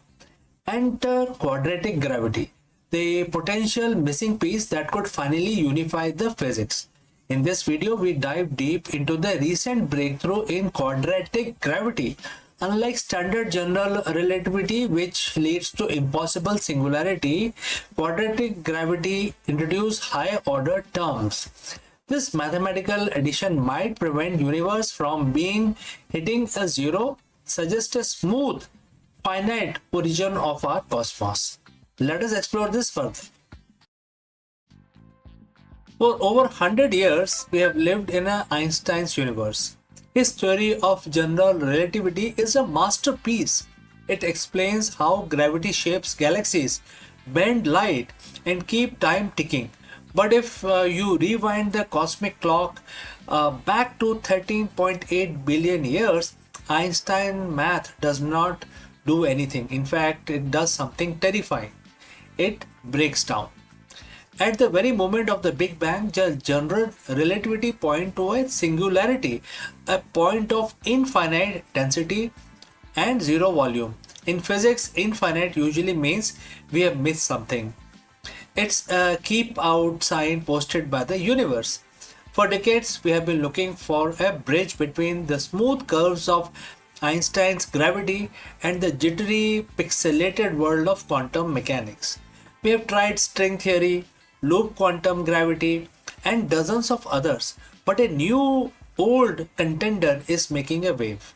Enter quadratic gravity, the potential missing piece that could finally unify the physics. In this video, we dive deep into the recent breakthrough in quadratic gravity. Unlike standard general relativity, which leads to impossible singularity, quadratic gravity introduces higher order terms. This mathematical addition might prevent universe from hitting a zero, suggest a smooth, finite origin of our cosmos. Let us explore this further. For over 100 years, we have lived in Einstein's universe. His theory of general relativity is a masterpiece. It explains how gravity shapes galaxies, bend light, and keep time ticking. But if you rewind the cosmic clock back to 13.8 billion years, Einstein math does not do anything. In fact, it does something terrifying. It breaks down. At the very moment of the Big Bang, the general relativity points to a singularity, a point of infinite density and zero volume. In physics, infinite usually means we have missed something. It's a keep out sign posted by the universe. For decades, we have been looking for a bridge between the smooth curves of Einstein's gravity and the jittery, pixelated world of quantum mechanics. We have tried string theory, loop quantum gravity, and dozens of others, but a new old contender is making a wave,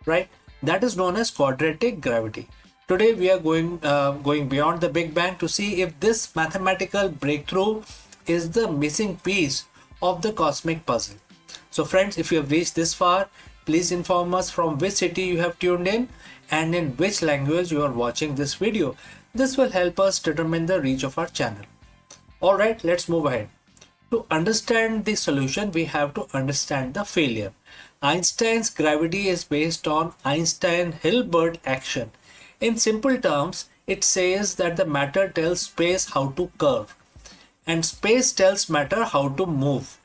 right? That is known as quadratic gravity. Today we are going beyond the Big Bang to see if this mathematical breakthrough is the missing piece of the cosmic puzzle. So friends, if you have reached this far, please inform us from which city you have tuned in and in which language you are watching this video. This will help us determine the reach of our channel. Alright, let's move ahead. To understand the solution, we have to understand the failure. Einstein's gravity is based on Einstein-Hilbert action. In simple terms, it says that the matter tells space how to curve, and space tells matter how to move.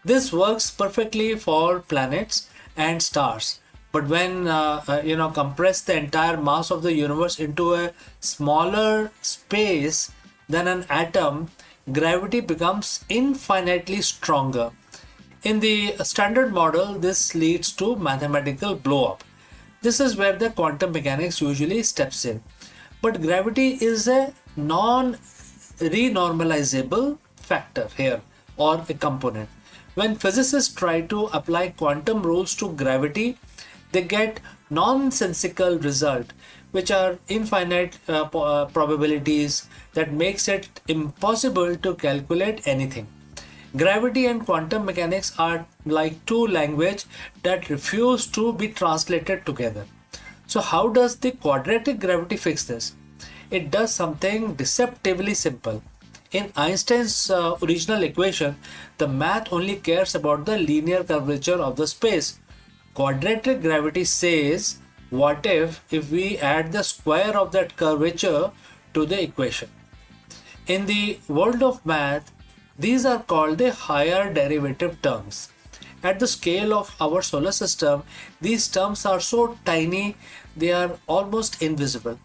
This works perfectly for planets and stars. But when compress the entire mass of the universe into a smaller space than an atom, gravity becomes infinitely stronger. In the standard model, this leads to mathematical blow-up. This is where the quantum mechanics usually steps in. But gravity is a non-renormalizable factor here, or a component. When physicists try to apply quantum rules to gravity, they get nonsensical result, which are infinite probabilities that makes it impossible to calculate anything. Gravity and quantum mechanics are like two languages that refuse to be translated together. So how does the quadratic gravity fix this? It does something deceptively simple. In Einstein's original equation, the math only cares about the linear curvature of the space. Quadratic gravity says, what if we add the square of that curvature to the equation? In the world of math, these are called the higher derivative terms. At the scale of our solar system, these terms are so tiny they are almost invisible.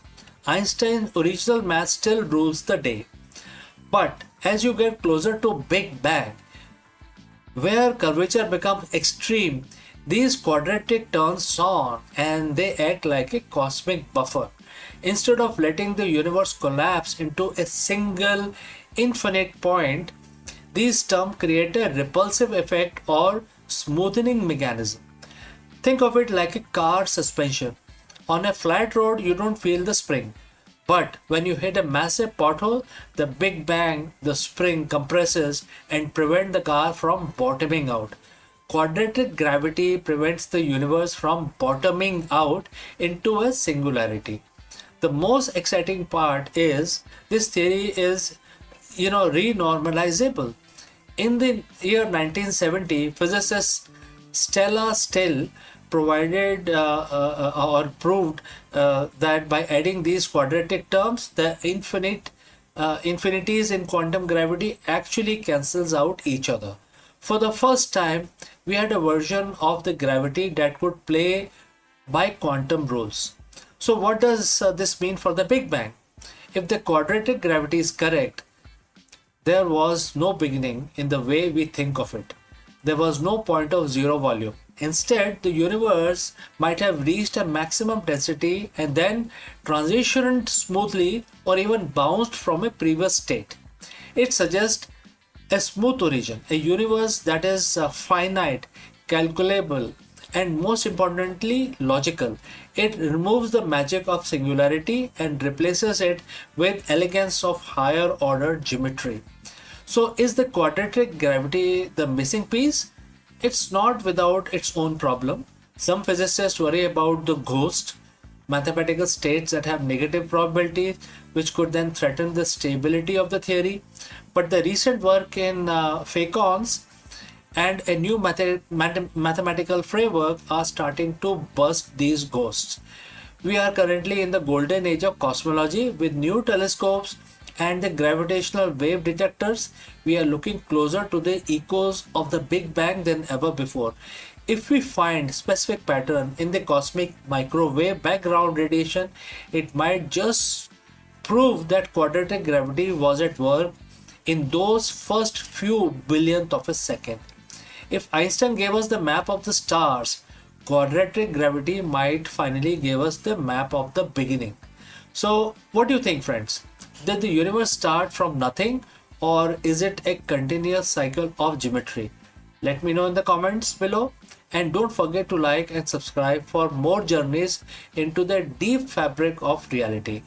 Einstein's original math still rules the day. But as you get closer to Big Bang, where curvature becomes extreme, these quadratic turns on and they act like a cosmic buffer. Instead of letting the universe collapse into a single infinite point, these terms create a repulsive effect or smoothing mechanism. Think of it like a car suspension. On a flat road, you don't feel the spring. But when you hit a massive pothole, the Big Bang, the spring compresses and prevents the car from bottoming out. Quadratic gravity prevents the universe from bottoming out into a singularity. The most exciting part is this theory is, renormalizable. In the year 1970, physicist Stella Still provided or proved that by adding these quadratic terms, the infinities in quantum gravity actually cancels out each other. For the first time, we had a version of the gravity that could play by quantum rules. So what does this mean for the Big Bang? If the quadratic gravity is correct, there was no beginning in the way we think of it. There was no point of zero volume. Instead, the universe might have reached a maximum density and then transitioned smoothly or even bounced from a previous state. It suggests a smooth origin, a universe that is finite, calculable, and most importantly, logical. It removes the magic of singularity and replaces it with elegance of higher order geometry. So, is the quadratic gravity the missing piece? It's not without its own problem. Some physicists worry about the ghost, mathematical states that have negative probability, which could then threaten the stability of the theory. But the recent work in phacons and a new mathematical framework are starting to bust these ghosts. We are currently in the golden age of cosmology with new telescopes and the gravitational wave detectors. We are looking closer to the echoes of the Big Bang than ever before. If we find specific pattern in the cosmic microwave background radiation, it might just prove that quadratic gravity was at work in those first few billionth of a second. If Einstein gave us the map of the stars, quadratic gravity might finally give us the map of the beginning. So, what do you think, friends? Did the universe start from nothing, or is it a continuous cycle of geometry? Let me know in the comments below, and don't forget to like and subscribe for more journeys into the deep fabric of reality.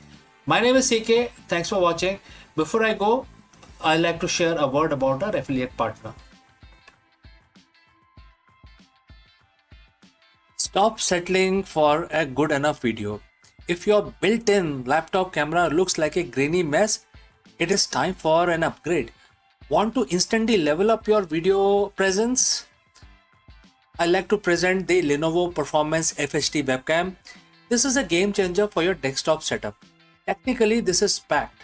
My name is CK. Thanks for watching. Before I go, I'd like to share a word about our affiliate partner. Stop settling for a good enough video. If your built-in laptop camera looks like a grainy mess, it is time for an upgrade. Want to instantly level up your video presence? I like to present the Lenovo Performance FHD webcam. This is a game changer for your desktop setup. Technically, this is packed.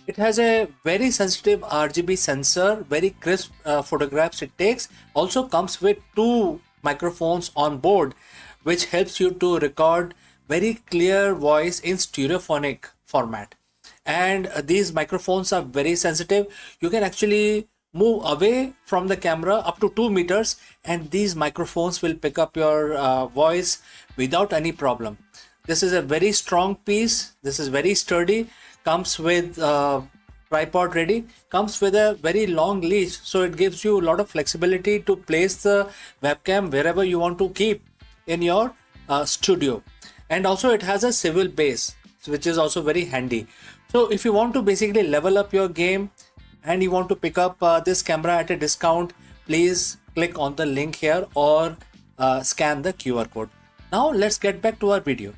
It has a very sensitive RGB sensor, very crisp photographs it takes. Also comes with two microphones on board, which helps you to record very clear voice in stereophonic format. And these microphones are very sensitive. You can actually move away from the camera up to 2 meters and these microphones will pick up your voice without any problem. This is a very strong piece. This is very sturdy. Comes with tripod ready. Comes with a very long leash, so it gives you a lot of flexibility to place the webcam wherever you want to keep in your studio. And also it has a swivel base, which is also very handy. So if you want to basically level up your game and you want to pick up this camera at a discount, please click on the link here or scan the QR code. Now let's get back to our video.